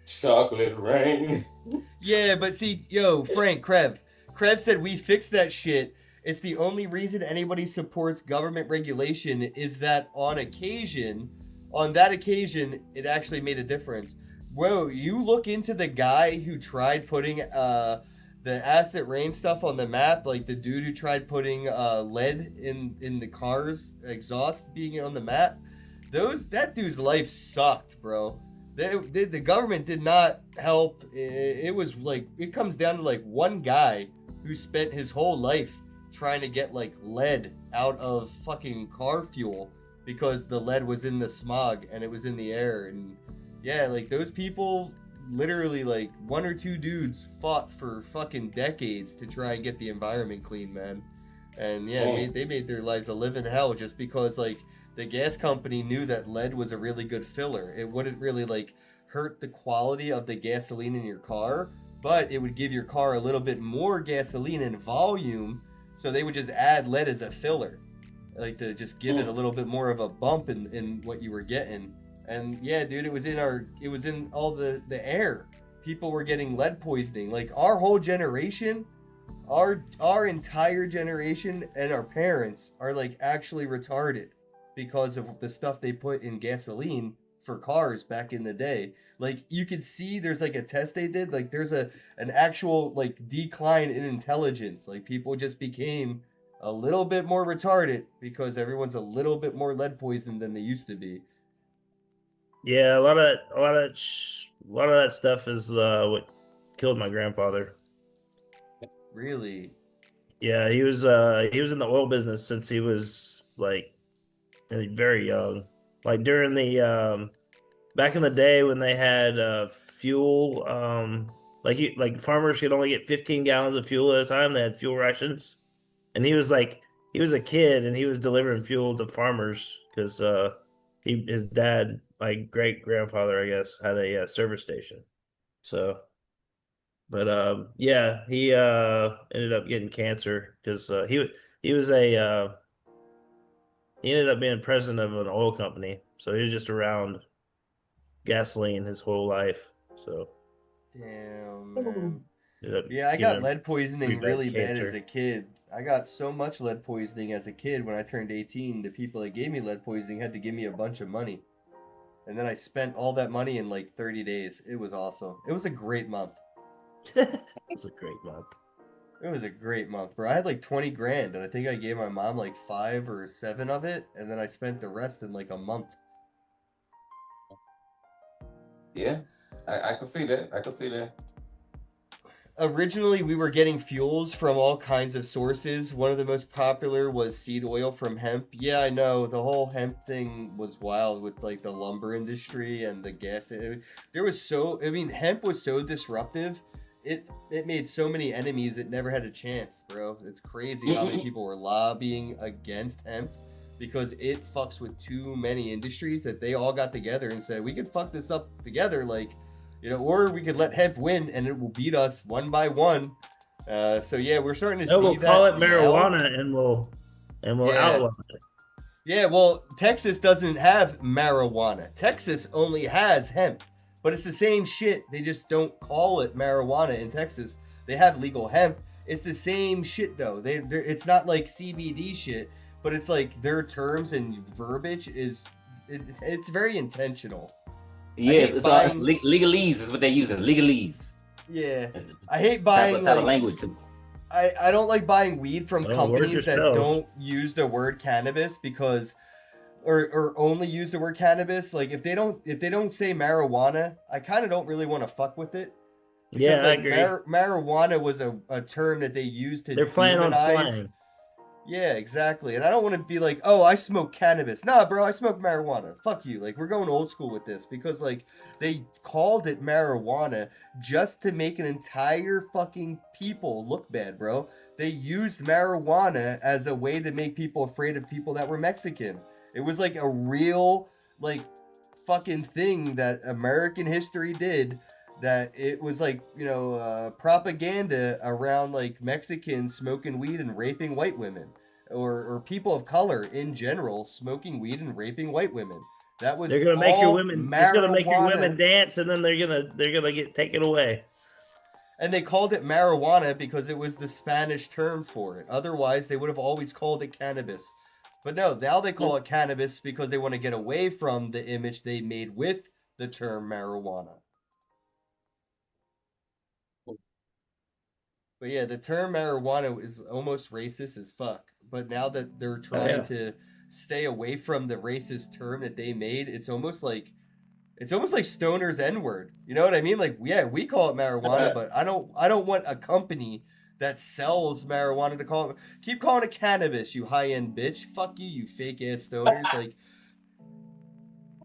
Chocolate rain. Yeah, but see, Frank, Krev said we fixed that shit. It's the only reason anybody supports government regulation is that on that occasion, it actually made a difference. Whoa, you look into the guy who tried putting the acid rain stuff on the map, like the dude who tried putting lead in the car's exhaust being on the map. That dude's life sucked, bro. The government did not help. It was like, it comes down to like one guy who spent his whole life trying to get like lead out of fucking car fuel because the lead was in the smog and it was in the air. And yeah, like those people literally, like one or two dudes fought for fucking decades to try and get the environment clean, man. And yeah, they made their lives a living hell just because like the gas company knew that lead was a really good filler. It wouldn't really like hurt the quality of the gasoline in your car, but it would give your car a little bit more gasoline in volume. So they would just add lead as a filler, like to just give it a little bit more of a bump in what you were getting. And yeah, dude, it was in all the air. People were getting lead poisoning. Like our whole generation, our entire generation and our parents are like actually retarded because of the stuff they put in gasoline for cars back in the day. Like you could see there's like a test they did, like there's an actual like decline in intelligence. Like people just became a little bit more retarded because everyone's a little bit more lead poisoned than they used to be. Yeah, a lot of that stuff is what killed my grandfather. Really? Yeah, he was in the oil business since he was like very young. Like during the back in the day when they had fuel, like farmers could only get 15 gallons of fuel at a time. They had fuel rations, and he was a kid and he was delivering fuel to farmers because his dad, my great grandfather, I guess, had a service station. So, but yeah, he ended up getting cancer because he was a he ended up being president of an oil company. So he was just around gasoline his whole life. So Damn, man. ended up Yeah, I getting got a lead pretty poisoning bad really bad as cancer. a kid. I got so much lead poisoning as a kid when I turned 18. The people that gave me lead poisoning had to give me a bunch of money. And then I spent all that money in like 30 days. It was awesome. It was a great month. It's a great month. It was a great month, bro. I had like 20 grand, and I think I gave my mom like 5 or 7 of it, and then I spent the rest in like a month. Yeah, I can see that. I can see that. Originally, we were getting fuels from all kinds of sources. One of the most popular was seed oil from hemp. Yeah, I know. The whole hemp thing was wild with like the lumber industry and the gas. Hemp was so disruptive. It made so many enemies it never had a chance, bro. It's crazy how many people were lobbying against hemp because it fucks with too many industries that they all got together and said, we could fuck this up together, like, or we could let hemp win and it will beat us one by one. So yeah, we're starting to see We'll that call it now. marijuana and we'll outlaw it. Yeah, well, Texas doesn't have marijuana. Texas only has hemp, but it's the same shit. They just don't call it marijuana in Texas. They have legal hemp. It's the same shit though. It's not like CBD shit, but it's like their terms and verbiage it's very intentional. Yes, it's legalese is what they're using. Legalese. Yeah, I hate buying type of language. I don't like buying weed from companies that yourself. don't use the word cannabis because or only use the word cannabis. Like if they don't say marijuana, I kind of don't really want to fuck with it. Because, Yeah, I like, agree. Marijuana was a term that they used to They're playing on demonize. slang. Yeah, exactly. And I don't want to be like, oh, I smoke cannabis. Nah, bro, I smoke marijuana. Fuck you. Like, we're going old school with this because, like, they called it marijuana just to make an entire fucking people look bad, bro. They used marijuana as a way to make people afraid of people that were Mexican. It was like a real, like, fucking thing that American history did. That it was like, propaganda around like Mexicans smoking weed and raping white women, or people of color in general smoking weed and raping white women. That was They're gonna make your all women. It's gonna make your marijuana. women dance, and then they're gonna get taken away. And they called it marijuana because it was the Spanish term for it. Otherwise, they would have always called it cannabis. But no, now they call it cannabis because they want to get away from the image they made with the term marijuana. But yeah, the term marijuana is almost racist as fuck. But now that they're trying to stay away from the racist term that they made, it's almost like stoner's N-word. You know what I mean? Like, yeah, we call it marijuana, but I don't want a company that sells marijuana to call it. Keep calling it cannabis, you high-end bitch. Fuck you, you fake ass stoners. Like,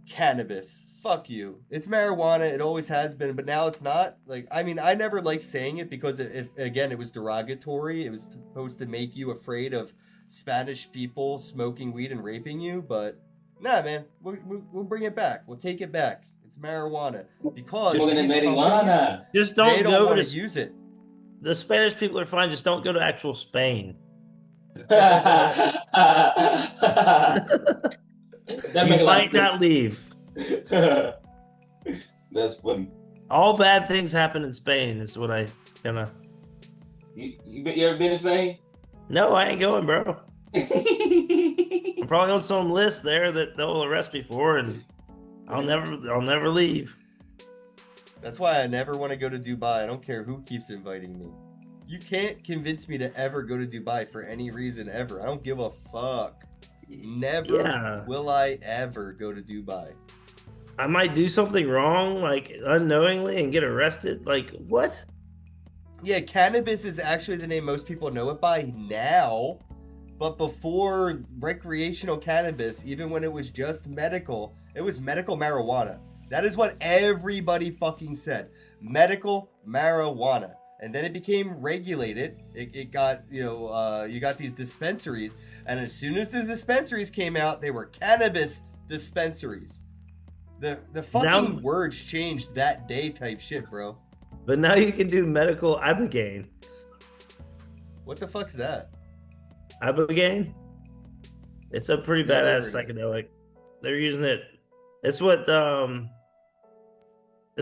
cannabis. Fuck you. It's marijuana. It always has been, but now it's not. Like, I mean, I never liked saying it because it was derogatory. It was supposed to make you afraid of Spanish people smoking weed and raping you, but Nah, man, we'll bring it back. We'll take it back. It's marijuana because Smoking these the companies, marijuana. Just they don't don't go want to to use it. the Spanish people are fine. Just don't go to actual Spain. That You make a lot of might not leave. That's funny. All bad things happen in Spain. Is what I kind of. You ever been to Spain? No, I ain't going, bro. I'm probably on some list there that they'll arrest me for, and I'll never leave. That's why I never want to go to Dubai. I don't care who keeps inviting me. You can't convince me to ever go to Dubai for any reason ever. I don't give a fuck. Never will I ever go to Dubai. I might do something wrong, like unknowingly, and get arrested. Like what? Yeah, cannabis is actually the name most people know it by now. But before recreational cannabis, even when it was just medical, it was medical marijuana. That is what everybody fucking said. Medical marijuana. And then it became regulated. It got, you got these dispensaries. And as soon as the dispensaries came out, they were cannabis dispensaries. The fucking words changed that day type shit, bro. But now you can do medical ibogaine. What the fuck's that? Ibogaine? It's a pretty Yeah, badass psychedelic. They're using it. It's what Joe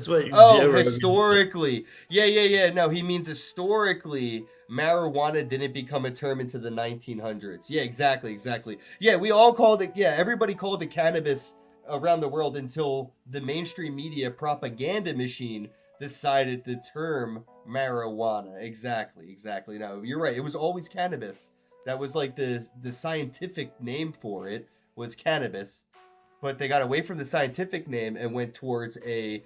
Rogan- historically. Yeah. No, he means historically, marijuana didn't become a term into the 1900s. Yeah, exactly. Yeah, we all called it, everybody called it cannabis around the world until the mainstream media propaganda machine decided the term marijuana. Exactly. No, you're right. It was always cannabis. That was like the scientific name for it was cannabis. But they got away from the scientific name and went towards a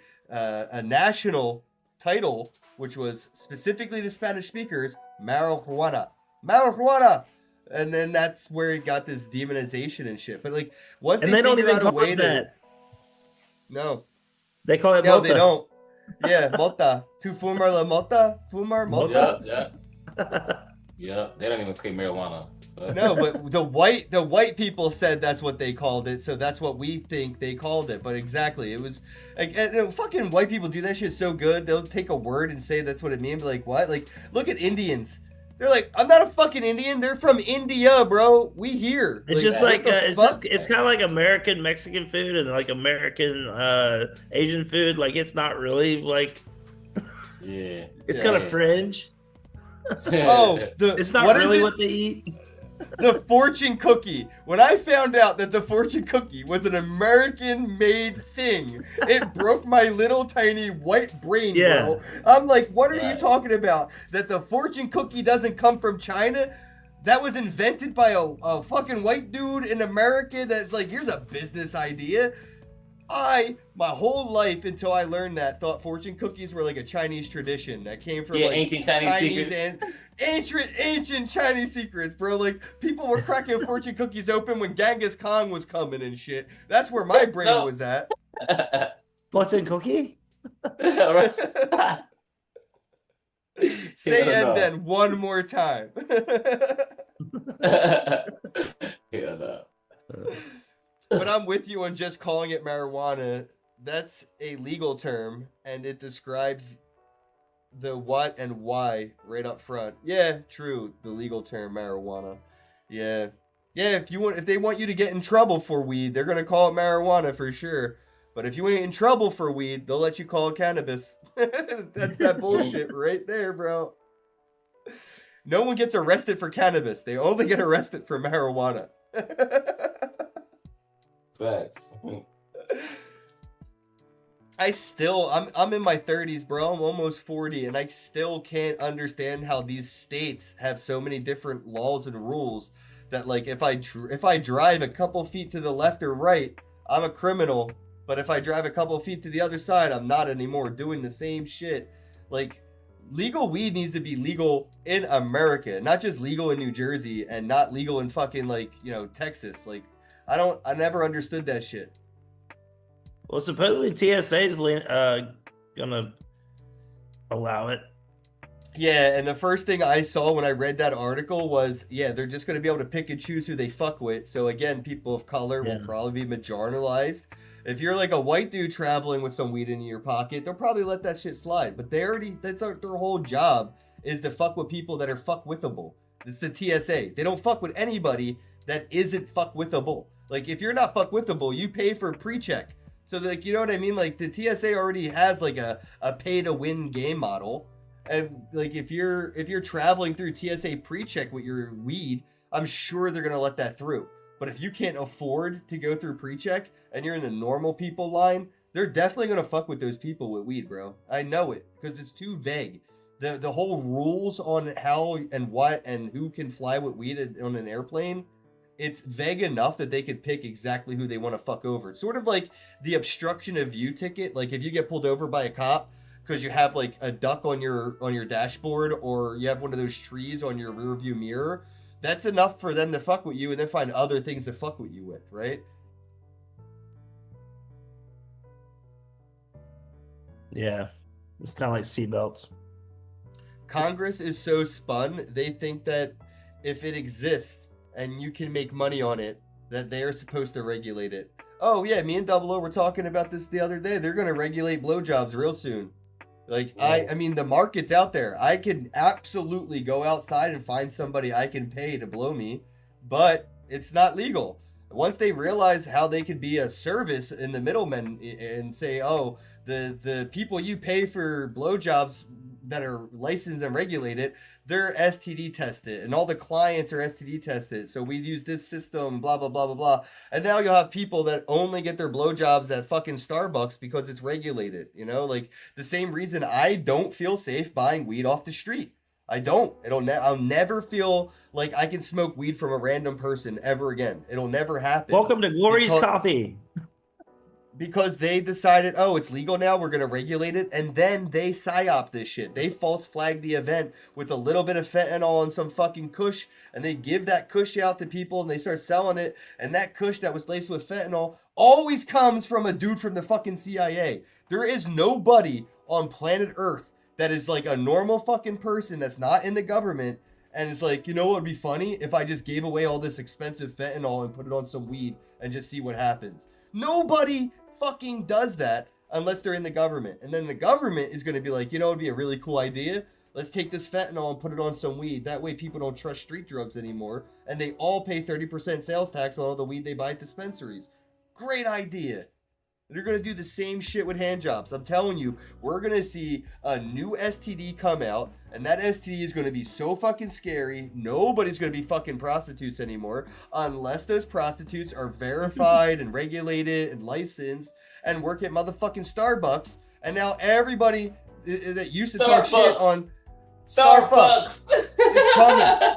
national title, which was specifically to Spanish speakers, marijuana. And then that's where it got this demonization and shit. But like, once And they they don't figure even out a call way it that. No. They call it No, mota. they don't. Yeah, mota. Tu fumar la mota? Fumar mota? Yeah. They don't even claim marijuana. No, but the white people said that's what they called it, so that's what we think they called it. But exactly, it was like, fucking white people do that shit so good. They'll take a word and say that's what it means. Like what? Like look at Indians. They're like, I'm not a fucking Indian. They're from India, bro. We here. It's just like it's kind of like American Mexican food and like American Asian food. Like it's not really like it's kind of fringe. It's not really what they eat. The fortune cookie. When I found out that the fortune cookie was an American-made thing, it broke my little tiny white brain, bro. I'm like, what are you talking about? That the fortune cookie doesn't come from China? That was invented by a fucking white dude in America that's like, here's a business idea. My whole life until I learned that, thought fortune cookies were like a Chinese tradition that came from like ancient Chinese secrets. and ancient Chinese secrets, bro. Like people were cracking fortune cookies open when Genghis Khan was coming and shit. That's where my brain was at. Fortune cookie? Say and then one more time. But I'm with you on just calling it marijuana. That's a legal term, and it describes the what and why right up front. Yeah, true. The legal term marijuana. Yeah. If they want you to get in trouble for weed, they're gonna call it marijuana for sure. But if you ain't in trouble for weed, they'll let you call it cannabis. That's that bullshit right there, bro. No one gets arrested for cannabis. They only get arrested for marijuana. Facts. I'm in my 30s, bro. I'm almost 40, and I still can't understand how these states have so many different laws and rules that, like, if I drive a couple feet to the left or right, I'm a criminal. But if I drive a couple feet to the other side, I'm not anymore, doing the same shit. Like, legal weed needs to be legal in America, not just legal in New Jersey and not legal in fucking, like, Texas. Like, I never understood that shit. Well, supposedly TSA is gonna allow it. Yeah, and the first thing I saw when I read that article was, yeah, they're just going to be able to pick and choose who they fuck with. So again, people of color will Yeah. probably be marginalized. If you're like a white dude traveling with some weed in your pocket, they'll probably let that shit slide. But they already, their whole job is to fuck with people that are fuck withable. It's the TSA. They don't fuck with anybody that isn't fuck withable. Like if you're not fuck withable, you pay for pre-check. So like, you know what I mean? Like the TSA already has like a pay to win game model. And like if you're traveling through TSA pre-check with your weed, I'm sure they're gonna let that through. But if you can't afford to go through pre-check and you're in the normal people line, they're definitely gonna fuck with those people with weed, bro. I know it because it's too vague. The whole rules on how and what and who can fly with weed on an airplane, it's vague enough that they could pick exactly who they want to fuck over. It's sort of like the obstruction of view ticket. Like if you get pulled over by a cop because you have like a duck on your dashboard or you have one of those trees on your rear view mirror, that's enough for them to fuck with you and then find other things to fuck with you with, right? Yeah, it's kind of like seatbelts. Congress is so spun, they think that if it exists and you can make money on it, that they are supposed to regulate it. Oh yeah, me and Double O were talking about this the other day. They're gonna regulate blowjobs real soon. Like I mean the market's out there. I can absolutely go outside and find somebody I can pay to blow me, but it's not legal. Once they realize how they could be a service in the middlemen and say, oh, the people you pay for blowjobs that are licensed and regulated, they're STD tested, and all the clients are STD tested. So we use this system, blah blah blah blah blah. And now you'll have people that only get their blowjobs at fucking Starbucks because it's regulated. You know, like the same reason I don't feel safe buying weed off the street. I don't. I'll never feel like I can smoke weed from a random person ever again. It'll never happen. Welcome to Glory's Coffee. Because they decided, oh, it's legal now, we're going to regulate it. And then they psyop this shit. They false flag the event with a little bit of fentanyl and some fucking kush. And they give that kush out to people and they start selling it. And that kush that was laced with fentanyl always comes from a dude from the fucking CIA. There is nobody on planet Earth that is like a normal fucking person that's not in the government. And it's like, you know what would be funny? If I just gave away all this expensive fentanyl and put it on some weed and just see what happens. Nobody fucking does that unless they're in the government. And then the government is going to be like, you know, it'd be a really cool idea. Let's take this fentanyl and put it on some weed. That way people don't trust street drugs anymore. And they all pay 30% sales tax on all the weed they buy at dispensaries. Great idea. They're going to do the same shit with hand jobs. I'm telling you, we're going to see a new STD come out, and that STD is going to be so fucking scary. Nobody's going to be fucking prostitutes anymore unless those prostitutes are verified and regulated and licensed and work at motherfucking Starbucks. And now everybody that used to talk shit on Starbucks is coming.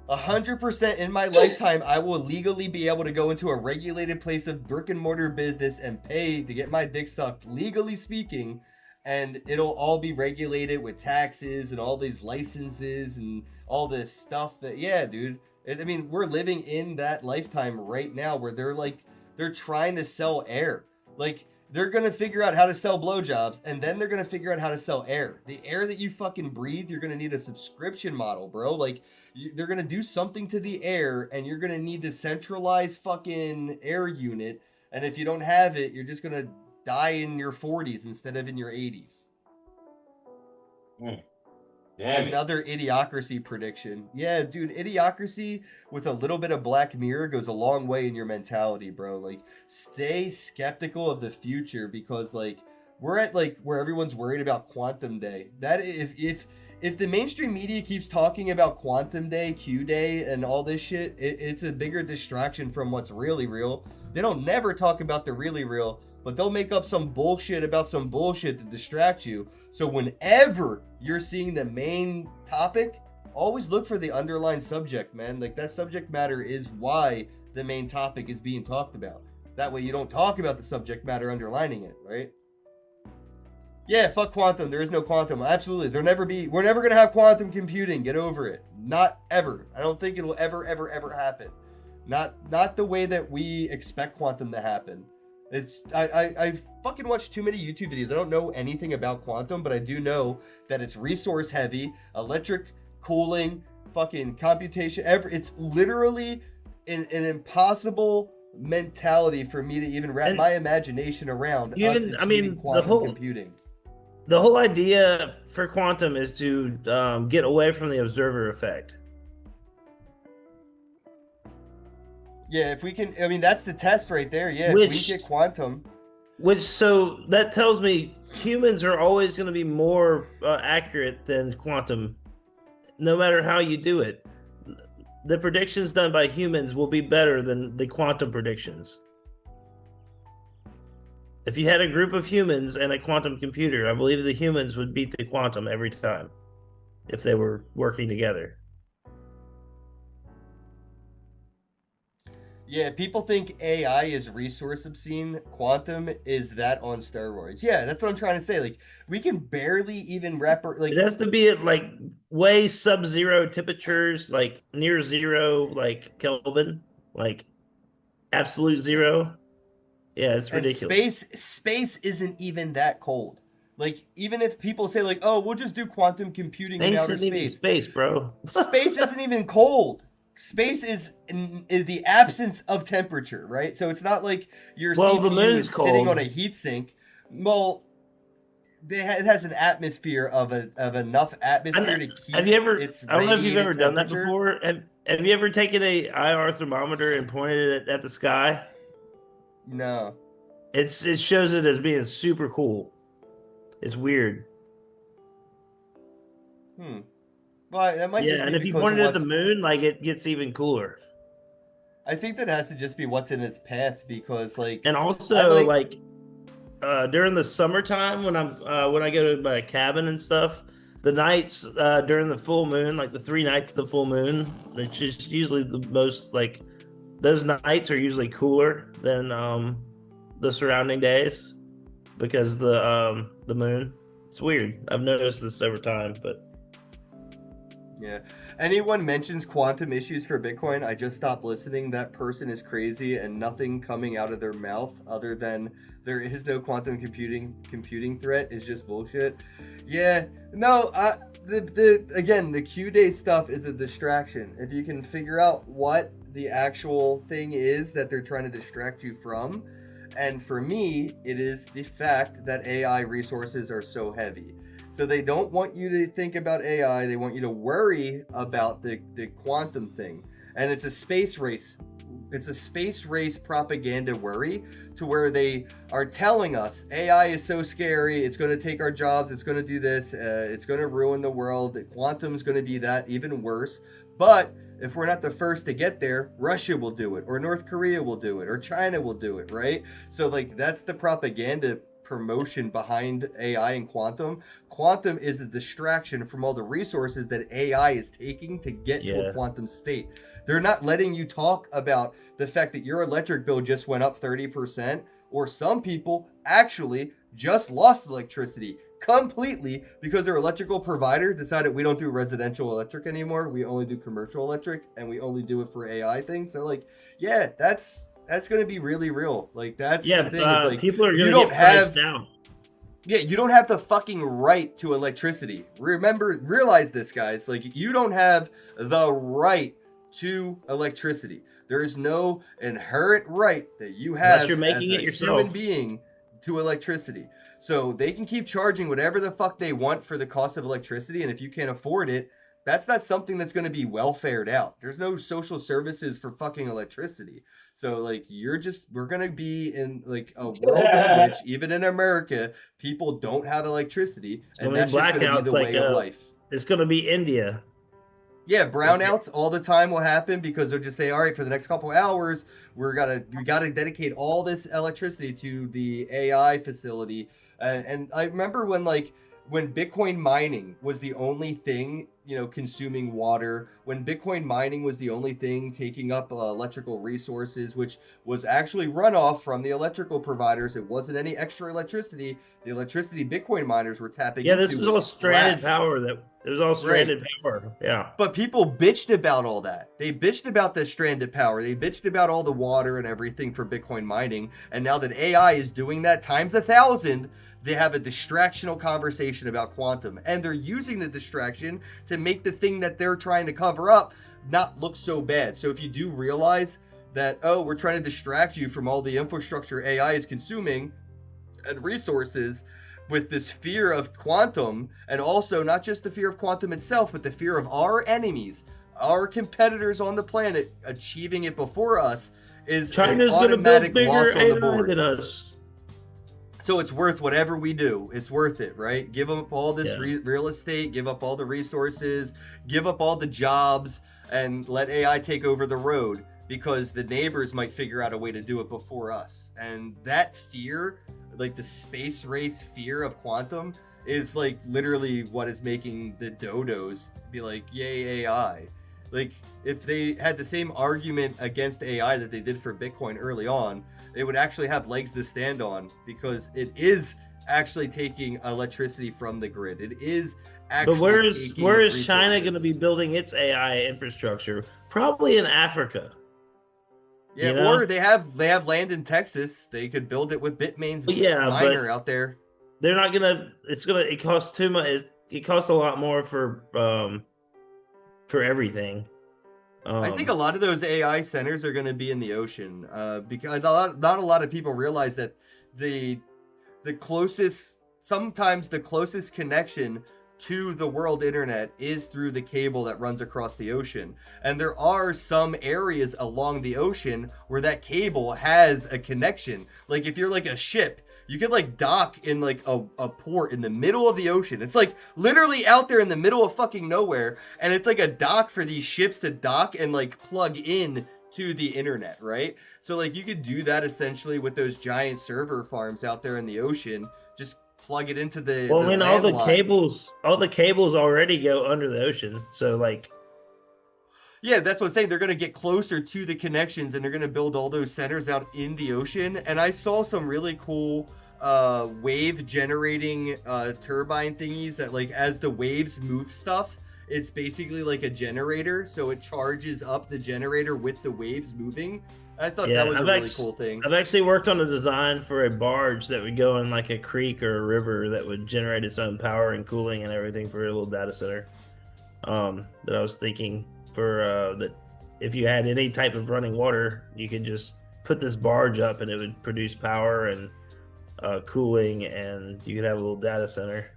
100% in my lifetime, I will legally be able to go into a regulated place of brick and mortar business and pay to get my dick sucked, legally speaking, and it'll all be regulated with taxes and all these licenses and all this stuff that, yeah, dude. I mean, we're living in that lifetime right now where they're trying to sell air. Like, they're going to figure out how to sell blowjobs, and then they're going to figure out how to sell air. The air that you fucking breathe, you're going to need a subscription model, bro. Like, they're going to do something to the air, and you're going to need the centralized fucking air unit. And if you don't have it, you're just going to die in your 40s instead of in your 80s. Another Idiocracy prediction. Yeah, dude, Idiocracy with a little bit of Black Mirror goes a long way in your mentality, bro. Like, stay skeptical of the future because, like, we're at, like, where everyone's worried about Quantum Day. That if the mainstream media keeps talking about Quantum Day, Q Day, and all this shit, it's a bigger distraction from what's really real. They don't never talk about the really real, but they'll make up some bullshit about some bullshit to distract you. So whenever you're seeing the main topic, always look for the underlying subject, man. Like, that subject matter is why the main topic is being talked about. That way you don't talk about the subject matter underlining it, right? Yeah, fuck quantum. There is no quantum. Absolutely. We're never going to have quantum computing. Get over it. Not ever. I don't think it'll ever happen. Not the way that we expect quantum to happen. I fucking watched too many YouTube videos. I don't know anything about quantum, but I do know that it's resource heavy, electric cooling, fucking computation. It's literally an impossible mentality for me to even wrap my imagination around us achieving quantum computing. The whole idea for quantum is to get away from the observer effect. Yeah, if we can, I mean, that's the test right there. Yeah, if we get quantum. So that tells me humans are always going to be more accurate than quantum, no matter how you do it. The predictions done by humans will be better than the quantum predictions. If you had a group of humans and a quantum computer, I believe the humans would beat the quantum every time if they were working together. Yeah, people think AI is resource obscene. Quantum is that on steroids. Yeah, that's what I'm trying to say. Like, we can barely even wrap like. It has to be at like way sub-zero temperatures, like near zero, like Kelvin, like absolute zero. Yeah, it's ridiculous. And space isn't even that cold. Like, even if people say like, "Oh, we'll just do quantum computing in outer space," space, bro. Space isn't even cold. Space is the absence of temperature, right? So it's not like your CPU is sitting on a heat sink. Well, it has an atmosphere of enough atmosphere to keep. Have you ever? I don't know if you've ever done that before. Have you ever taken a IR thermometer and pointed it at the sky? No. It shows it as being super cool. It's weird. Well, that might just be and if you point it at the moon, like, it gets even cooler. I think that has to just be what's in its path, because like, and also during the summertime when I go to my cabin and stuff, the nights during the full moon, like the 3 nights of the full moon, it's just usually the most, like, those nights are usually cooler than the surrounding days because the moon. It's weird. I've noticed this over time, but. Yeah. Anyone mentions quantum issues for Bitcoin, I just stop listening. That person is crazy, and nothing coming out of their mouth other than there is no quantum computing threat is just bullshit. Yeah. No, the Q-Day stuff is a distraction. If you can figure out what the actual thing is that they're trying to distract you from, and for me, it is the fact that AI resources are so heavy. So they don't want you to think about AI. They want you to worry about the quantum thing. And it's a space race. It's a space race propaganda worry, to where they are telling us AI is so scary. It's going to take our jobs. It's going to do this. It's going to ruin the world. Quantum is going to be that, even worse. But if we're not the first to get there, Russia will do it, or North Korea will do it, or China will do it, right? So like, that's the propaganda promotion behind AI and quantum. Quantum is a distraction from all the resources that AI is taking to get to a quantum state. They're not letting you talk about the fact that your electric bill just went up 30%, or some people actually just lost electricity completely because their electrical provider decided we don't do residential electric anymore. We only do commercial electric, and we only do it for AI things. So like, yeah, that's going to be really real. Like, that's the thing. Is like, people are going to get priced down. Yeah, you don't have the fucking right to electricity. Realize this, guys. Like, you don't have the right to electricity. There is no inherent right that you have unless you're making as it a yourself. human being to electricity. So they can keep charging whatever the fuck they want for the cost of electricity, and if you can't afford it, that's not something that's going to be welfared out. There's no social services for fucking electricity. So like, we're going to be in like a world in which, even in America, people don't have electricity, and that's just going to be the way of life. It's going to be India. Yeah, brownouts all the time will happen because they'll just say, all right, for the next couple hours, we gotta dedicate all this electricity to the AI facility. And I remember when Bitcoin mining was the only thing, consuming water, when Bitcoin mining was the only thing taking up electrical resources, which was actually runoff from the electrical providers. It wasn't any extra electricity. The electricity Bitcoin miners were tapping into. Yeah, this was all stranded power that It was all stranded power. Yeah. But people bitched about all that. They bitched about the stranded power. They bitched about all the water and everything for Bitcoin mining. And now that AI is doing that times 1,000, they have a distractional conversation about quantum. And they're using the distraction to make the thing that they're trying to cover up not look so bad. So if you do realize that, oh, we're trying to distract you from all the infrastructure AI is consuming and resources, with this fear of quantum, and also not just the fear of quantum itself, but the fear of our enemies, our competitors on the planet achieving it before us, is China's an going to build automatic bigger loss on the AI board. than us. So it's worth whatever we do. It's worth it, right? Give up all this real estate, give up all the resources, give up all the jobs, and let AI take over the road, because the neighbors might figure out a way to do it before us. And that fear, like the space race fear of quantum, is like literally what is making the dodos be like, yay AI. Like if they had the same argument against AI that they did for Bitcoin early on, it would actually have legs to stand on, because it is actually taking electricity from the grid. It is actually But where is taking China resources. going to be building its AI infrastructure? Probably in Africa. Yeah, You know? or they have land in Texas. They could build it with Bitmain's miner out there. They're not gonna. It costs too much. It costs a lot more for everything. I think a lot of those AI centers are going to be in the ocean, because not a lot of people realize that sometimes the closest connection to the world internet is through the cable that runs across the ocean. And there are some areas along the ocean where that cable has a connection. Like if you're like a ship, you could like dock in like a port in the middle of the ocean. It's like literally out there in the middle of fucking nowhere. And it's like a dock for these ships to dock and like plug in to the internet, right? So like you could do that essentially with those giant server farms out there in the ocean. Just plug it into the Well, I mean, all the landline. cables already go under the ocean. So like, yeah, that's what I'm saying. They're going to get closer to the connections, and they're going to build all those centers out in the ocean. And I saw some really cool wave generating turbine thingies that, like, as the waves move stuff, it's basically like a generator. So it charges up the generator with the waves moving. I thought that was a really cool thing. I've actually worked on a design for a barge that would go in like a creek or a river that would generate its own power and cooling and everything for a little data center. That I was thinking for that if you had any type of running water, you could just put this barge up and it would produce power and cooling, and you could have a little data center.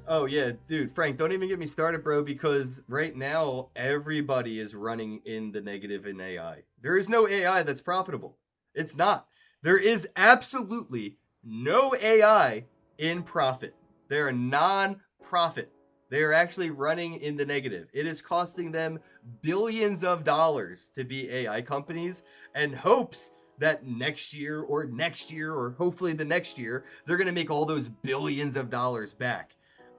Oh yeah, dude, Frank, don't even get me started, bro, because right now everybody is running in the negative in AI. There is no AI that's profitable. It's not. There is absolutely no AI in profit. They are non-profit. They are actually running in the negative. It is costing them billions of dollars to be AI companies, and hopes that next year or hopefully the next year, they're going to make all those billions of dollars back.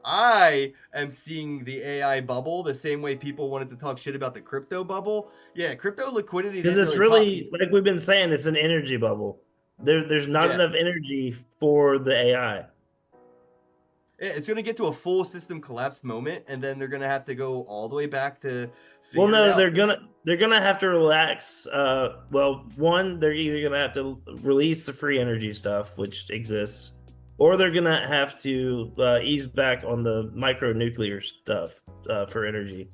I am seeing the AI bubble the same way people wanted to talk shit about the crypto bubble. Yeah, crypto liquidity. Because it's really, like we've been saying, it's an energy bubble. There's not enough energy for the AI. Yeah, it's going to get to a full system collapse moment, and then they're going to have to go all the way back to. Well, no, they're gonna have to relax. Well, one, they're either gonna have to release the free energy stuff, which exists, or they're gonna have to ease back on the micronuclear stuff for energy.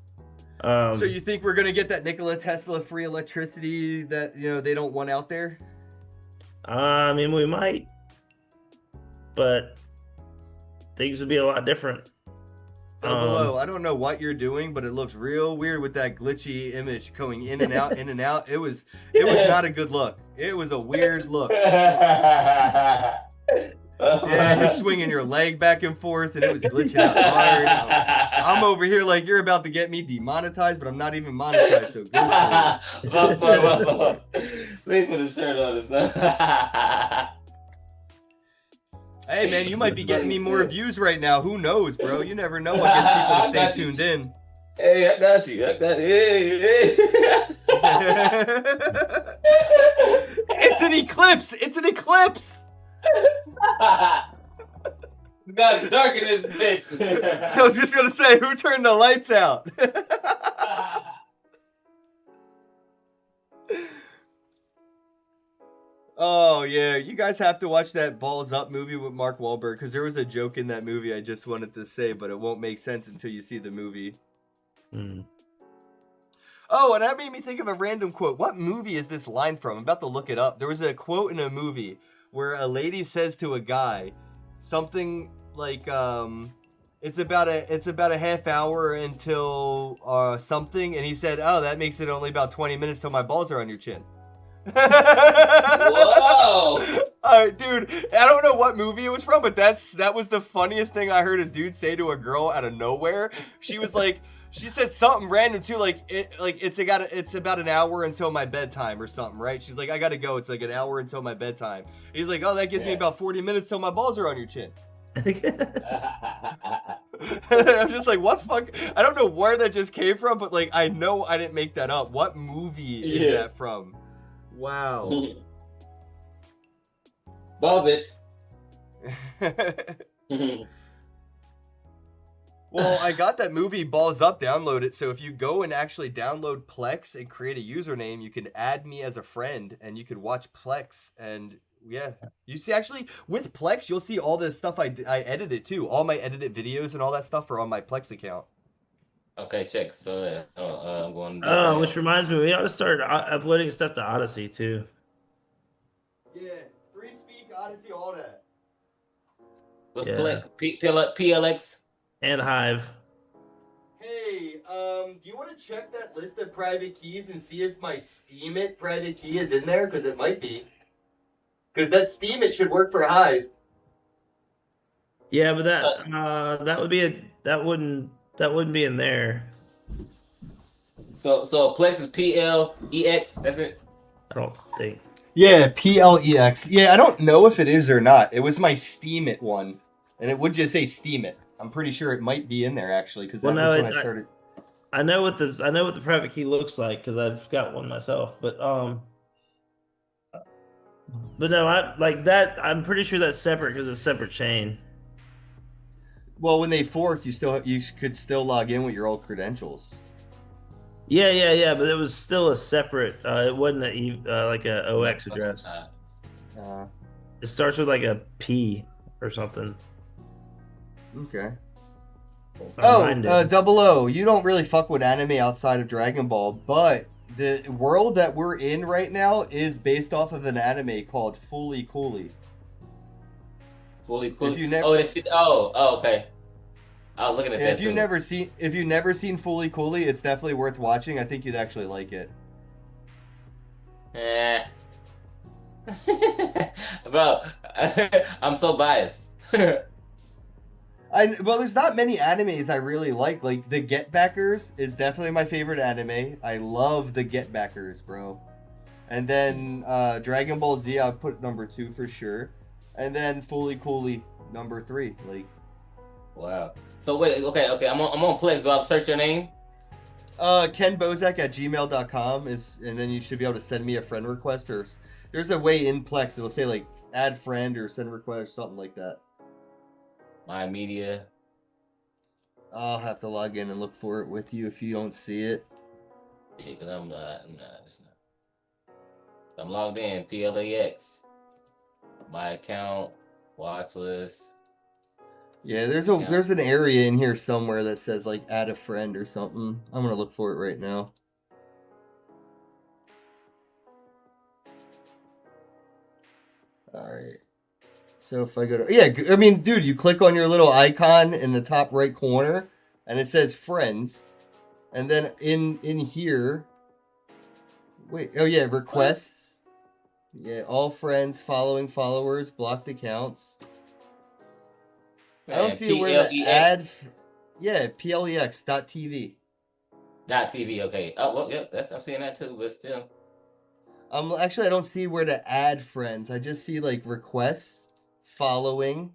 So you think we're gonna get that Nikola Tesla free electricity that they don't want out there? I mean, we might, but things would be a lot different. Below, I don't know what you're doing, but it looks real weird with that glitchy image going in and out, in and out. It was not a good look. It was a weird look. Yeah, you're swinging your leg back and forth, and it was glitching out hard. I'm over here like you're about to get me demonetized, but I'm not even monetized. So go. Leave for the shirt on this. Hey man, you might be getting me more views right now. Who knows, bro? You never know what gets people to stay tuned in. Hey, I got you. Hey. It's an eclipse. It's an eclipse. got dark in this bitch. I was just gonna say, who turned the lights out? Oh yeah, you guys have to watch that Balls Up movie with Mark Wahlberg because there was a joke in that movie I just wanted to say, but it won't make sense until you see the movie. Oh, and that made me think of a random quote. What movie is this line from? I'm about to look it up. There was a quote in a movie where a lady says to a guy something like, it's about a half hour until something, and he said, oh, that makes it only about 20 minutes till my balls are on your chin. Whoa! Dude, I don't know what movie it was from, but that was the funniest thing I heard a dude say to a girl out of nowhere. She was like, she said something random too, it's about an hour until my bedtime or something, right? She's like, I gotta go. It's like an hour until my bedtime. He's like, oh, that gives me about 40 minutes till my balls are on your chin. I'm just like, what fuck? I don't know where that just came from, but like, I know I didn't make that up. What movie is that from? Wow. Ball bitch. Well, I got that movie Balls Up downloaded, so if you go and actually download Plex and create a username, you can add me as a friend, and you could watch Plex, and yeah. You see, actually, with Plex, you'll see all the stuff I edited, too. All my edited videos and all that stuff are on my Plex account. Okay, check. So I'm going to Oh, which reminds me, we ought to start uploading stuff to Odyssey, too. Yeah, Free Speak, Odyssey, all that. What's PLX? And Hive. Hey, do you want to check that list of private keys and see if my Steemit private key is in there? Because it might be. Because that Steemit should work for Hive. Yeah, but that wouldn't be in there. So Plex is PLEX. That's it. I don't think. Yeah, PLEX. Yeah, I don't know if it is or not. It was my Steemit one, and it would just say Steemit. I'm pretty sure it might be in there actually, because that was when I started. I know what the private key looks like because I've got one myself, but no, I like that. I'm pretty sure that's separate because it's a separate chain. Well, when they forked, you could still log in with your old credentials. Yeah, but it was still a separate. It wasn't like a OX address. It starts with like a P or something. Okay. Oh, Double O, you don't really fuck with anime outside of Dragon Ball, but the world that we're in right now is based off of an anime called Fooly Cooly. Fooly Cooly? Oh, okay. I was looking at that too. If you've never seen Fooly Cooly, it's definitely worth watching. I think you'd actually like it. Bro, I'm so biased. Well, there's not many animes I really like. Like, The Get Backers is definitely my favorite anime. I love The Get Backers, bro. And then Dragon Ball Z, I'll put number 2 for sure. And then Fooly Cooly, number 3. Like, wow. So wait, okay. I'm on Plex. Do I search your name? KenBozak@gmail.com and then you should be able to send me a friend request, or there's a way in Plex it'll say like add friend or send request, something like that. My media. I'll have to log in and look for it with you if you don't see it. Yeah, because it's not. I'm logged in. PLAX. My account. Watch list. Yeah, there's an area in here somewhere that says like add a friend or something. I'm gonna look for it right now. All right. So if I go to I mean, dude, you click on your little icon in the top right corner, and it says friends, and then in here, requests. Yeah, all friends, following followers, blocked accounts. I don't see where to add. Yeah, PLEX.tv. .tv, okay. Oh, well, yeah, I'm seeing that too, but still. Actually, I don't see where to add friends. I just see like requests, following,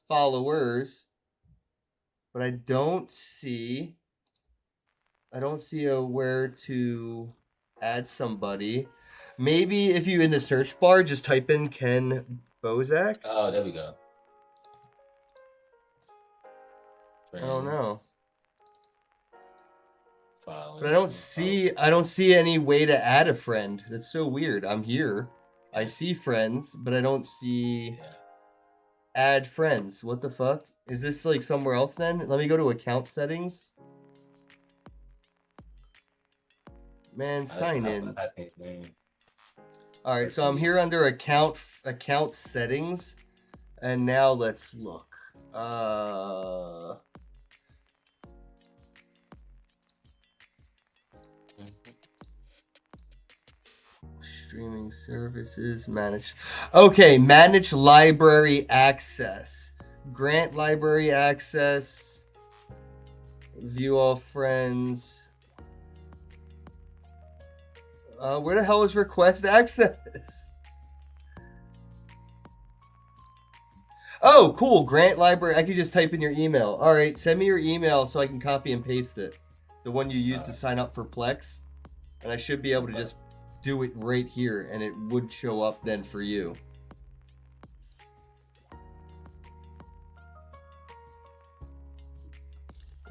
followers, but I don't see where to add somebody. Maybe if you in the search bar just type in Ken Bozak. Oh, there we go. I don't know. Following. But I don't see any way to add a friend. That's so weird. I'm here. I see friends, but I don't see add friends. What the fuck? Is this like somewhere else then? Let me go to account settings. Man, sign in. All right, so I'm here under account settings, and now let's look. Streaming services, manage. Okay, manage library access. Grant library access. View all friends. Where the hell is request access? Oh, cool. Grant library. I can just type in your email. All right, send me your email so I can copy and paste it. The one you used to sign up for Plex. And I should be able to just do it right here, and it would show up then for you.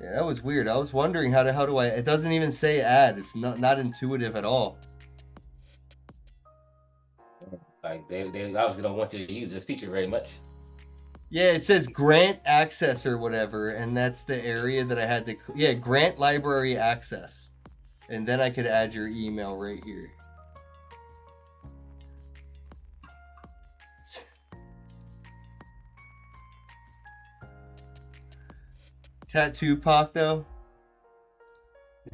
Yeah, that was weird. I was wondering how do I... It doesn't even say add. It's not intuitive at all. Like, they obviously don't want you to use this feature very much. Yeah, it says grant access or whatever, and that's the area that I had to... Yeah, grant library access. And then I could add your email right here. Tattoo Pac, though?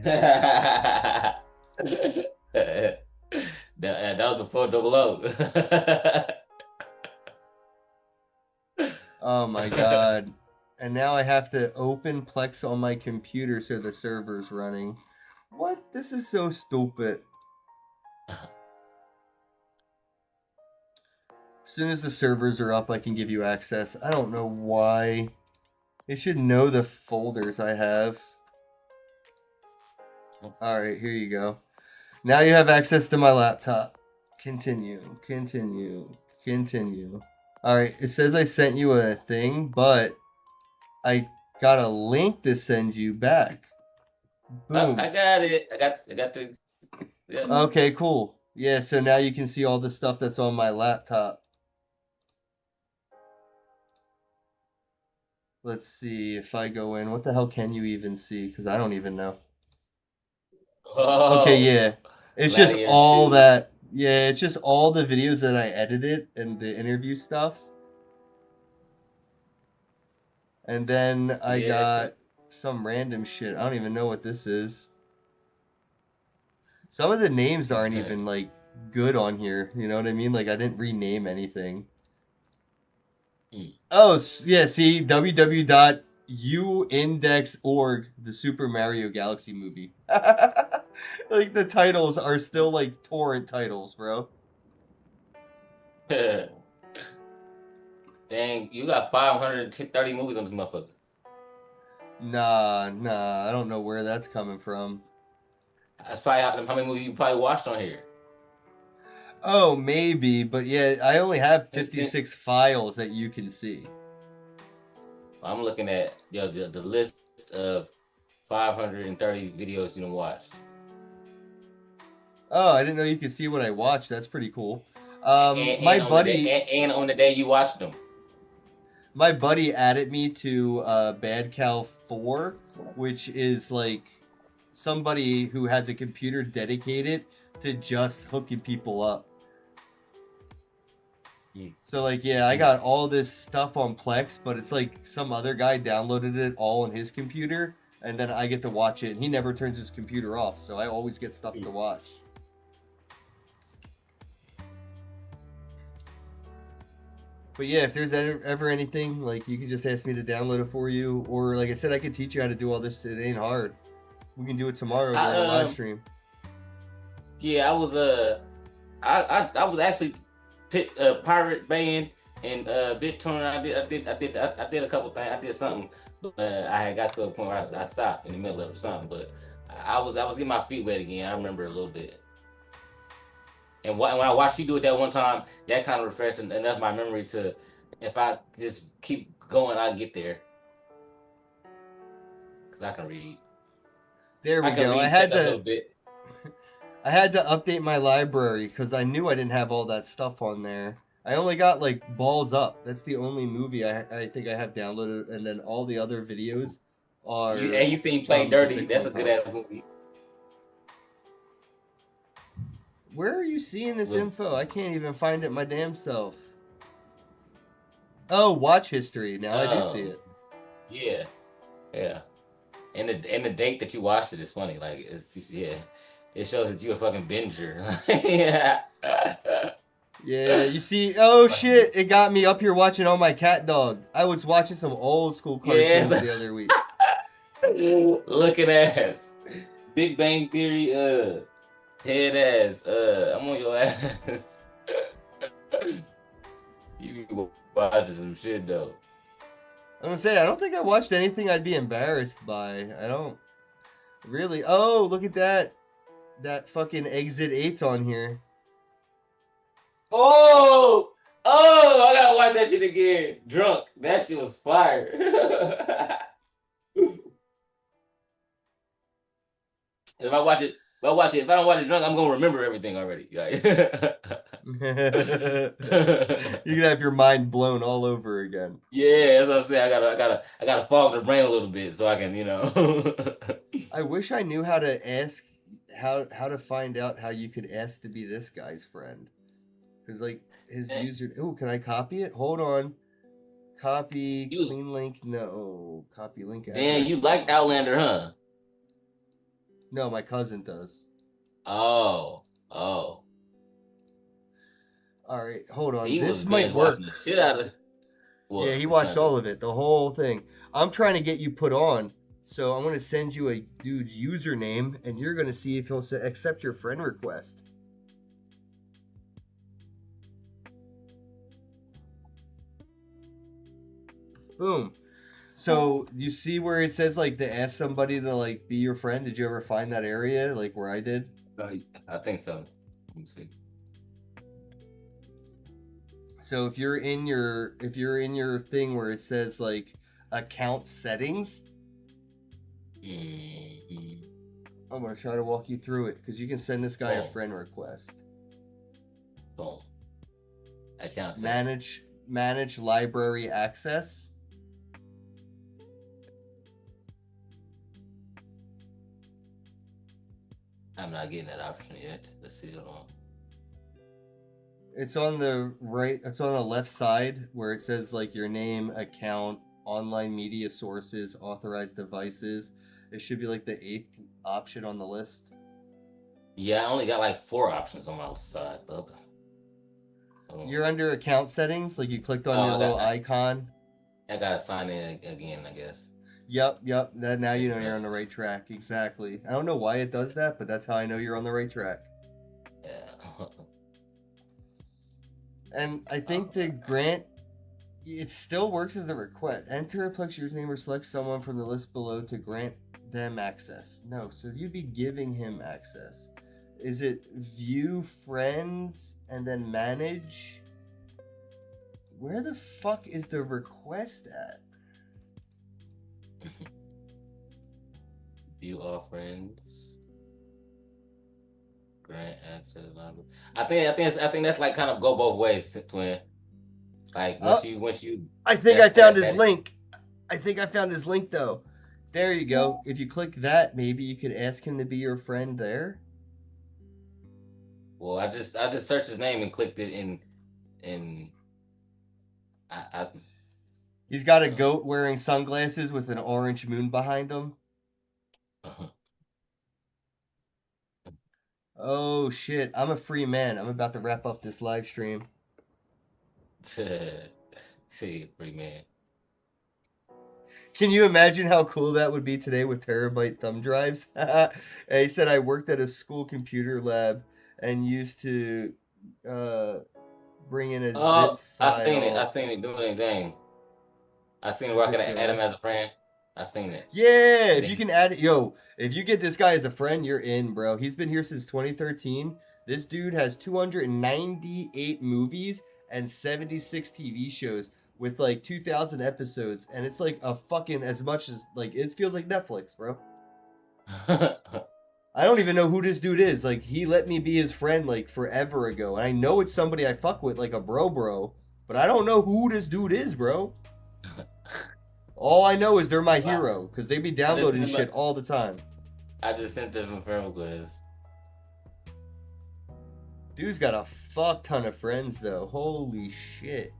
that was before Double O. Oh my god. And now I have to open Plex on my computer so the server's running. What? This is so stupid. As soon as the servers are up, I can give you access. I don't know why. It should know the folders I have. Alright, here you go. Now you have access to my laptop. Continue, continue, continue. Alright, it says I sent you a thing, but I got a link to send you back. Boom. I got it. I got the... Yeah. Okay, cool. Yeah, so now you can see all the stuff that's on my laptop. Let's see if I go in. What the hell can you even see? Because I don't even know. Oh, okay, yeah. It's just all that. Yeah, it's just all the videos that I edited and the interview stuff. And then I got some random shit. I don't even know what this is. Some of the names aren't even like good on here. You know what I mean? Like I didn't rename anything. Oh, yeah, see, www.uindex.org, the Super Mario Galaxy movie. Like, the titles are still, like, torrent titles, bro. Dang, you got 530 movies on this motherfucker. Nah, I don't know where that's coming from. That's probably how many movies you probably watched on here. Oh, maybe, but yeah, I only have 56 files that you can see. I'm looking at the list of 530 videos you watched. Oh, I didn't know you could see what I watched. That's pretty cool. My buddy... And on the day you watched them. My buddy added me to Bad Cal 4, which is like somebody who has a computer dedicated to just hooking people up. So like, yeah, I got all this stuff on Plex, but it's like some other guy downloaded it all on his computer, and then I get to watch it, and he never turns his computer off, so I always get stuff to watch. But yeah, if there's ever anything, like, you can just ask me to download it for you, or like I said, I could teach you how to do all this. It ain't hard. We can do it tomorrow during a live stream. Yeah, I was actually Pirate Band and BitTorrent. I did a couple things. I did something, but I had got to a point where I stopped in the middle of it or something. But I was getting my feet wet again. I remember a little bit. And when I watched you do it that one time, that kind of refreshed enough my memory to, if I just keep going, I'll get there. because I can read. There we I can go. read I had a little to bit. I had to update my library because I knew I didn't have all that stuff on there. I only got like Balls Up. That's the only movie I think I have downloaded, and then all the other videos are. And you seen Play from the Dirty? That's a Bitcoin good Talk. ass movie. Where are you seeing this info? I can't even find it my damn self. Oh, watch history. Now I do see it. Yeah, yeah. And the date that you watched it is funny. Like it's it shows that you a fucking binger. Yeah. Yeah, you see, oh shit, it got me up here watching All My Cat Dog. I was watching some old school cartoons Yes. the other week. Looking ass. Big Bang Theory, head ass, I'm on your ass. You be watching some shit though. I'm gonna say, I don't think I watched anything I'd be embarrassed by. I don't really. Oh, look at that. That fucking Exit 8's on here. Oh, I gotta watch that shit again. Drunk. That shit was fire. If I don't watch it drunk, I'm gonna remember everything already. Like, You can have your mind blown all over again. yeah, that's what I'm saying. I gotta fog the brain a little bit so I can, I wish I knew how to ask how to find out how you could ask to be this guy's friend. Because like his user. Oh, can I copy it? Hold on. Copy clean link. No, copy link. Damn, address. you like Outlander, huh? No, my cousin does. Oh. All right, hold on. He This was might binge work. watching the shit out of. Yeah, he watched all of it, the whole thing. I'm trying to get you put on, so I'm gonna send you a dude's username, and you're gonna see if he'll accept your friend request. Boom. So you see where it says like to ask somebody to like be your friend? Did you ever find that area like where I did? I think so. Let me see. So if you're in your thing where it says like account settings, I'm gonna try to walk you through it because you can send this guy a friend request. Boom. Account settings. Manage library access. I'm not getting that option yet. Let's see. Hold on. It's on the right. It's on the left side where it says like your name, account, online media sources, authorized devices. It should be like the 8th option on the list. Yeah, I only got like 4 options on my side, bub. You're under account settings. Like you clicked on your little icon. I gotta sign in again, I guess. Yep. That now you know you're on the right track. Exactly. I don't know why it does that, but that's how I know you're on the right track. Yeah. And I think the grant, it still works as a request. Enter a Plex username or select someone from the list below to grant them access. No, so you'd be giving him access. Is it view friends and then manage? Where the fuck is the request at? View all friends. Grant access. I think that's like kind of go both ways, twin. Like once you. I think I found his link. I think I found his link though. There you go. If you click that, maybe you could ask him to be your friend there. Well, I just searched his name and clicked it in. He's got a goat wearing sunglasses with an orange moon behind him. Oh shit! I'm a free man. I'm about to wrap up this live stream. See, free man. Can you imagine how cool that would be today with terabyte thumb drives? He said I worked at a school computer lab and used to bring in a zip file. I seen it doing anything. I seen it where I could add him as a friend. I seen it. Yeah, if you can add it, if you get this guy as a friend, you're in, bro. He's been here since 2013. This dude has 298 movies and 76 TV shows. with like 2,000 episodes, and it's like a fucking as much as like it feels like Netflix, bro. I don't even know who this dude is. Like, he let me be his friend like forever ago. And I know it's somebody I fuck with, like a bro, but I don't know who this dude is, bro. All I know is they're my hero because they be downloading shit all the time. I just sent them a friend request. Dude's got a fuck ton of friends though. Holy shit.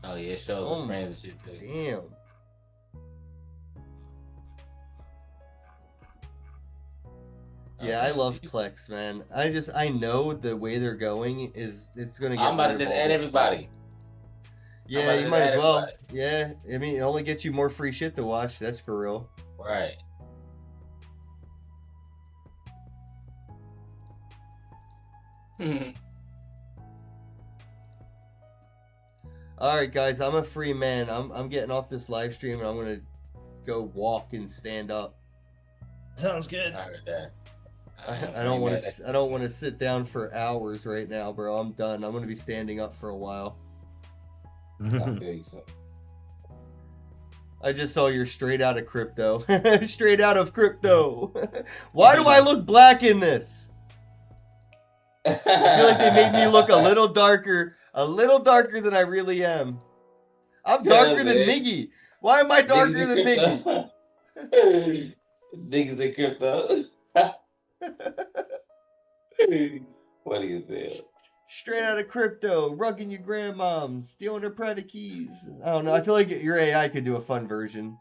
Oh yeah, it shows his friends and shit too. Damn. Yeah, I love Plex, man. I know the way they're going is it's gonna get. I'm about to just add everybody. Yeah, you might as well. Yeah, I mean, it only gets you more free shit to watch. That's for real. Right. All right, guys, I'm a free man. I'm getting off this live stream and I'm gonna go walk and stand up. Sounds good. I heard that. I don't want to. I don't want to sit down for hours right now, bro. I'm done. I'm gonna be standing up for a while. I just saw your straight out of crypto. Straight out of crypto. Why do I look black in this? I feel like they made me look a little darker than I really am. I'm darker than Miggy. Why am I darker than Miggy? Niggas in crypto. What is it? Straight out of crypto, rugging your grandmom, stealing her private keys. I don't know. I feel like your AI could do a fun version.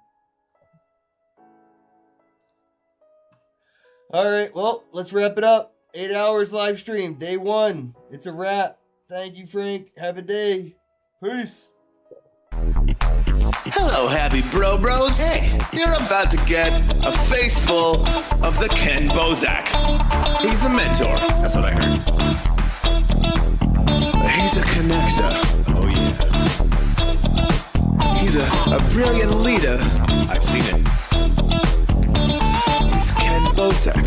All right, well, let's wrap it up. 8 hours live stream, day 1. It's a wrap. Thank you, Frank. Have a day. Peace. Hello, happy bros. Hey, you're about to get a face full of the Ken Bozak. He's a mentor. That's what I heard. He's a connector. Oh, yeah. He's a brilliant leader. I've seen it. He's Ken Bozak.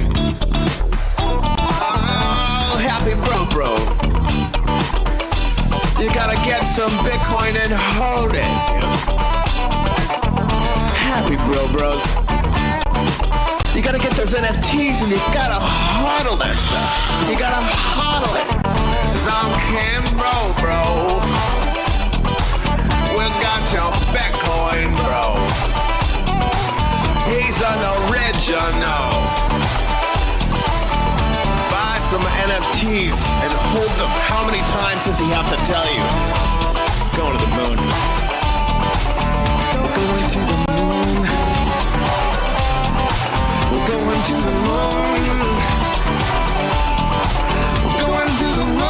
Oh, happy bro. You gotta get some Bitcoin and hold it. Happy bros. You gotta get those NFTs and you gotta hodl that stuff. You gotta hodl it. 'Cause I'm Ken bro. We got your Bitcoin, bro. He's an original. Buy some NFTs and hold them. How many times does he have to tell you? Going to the moon.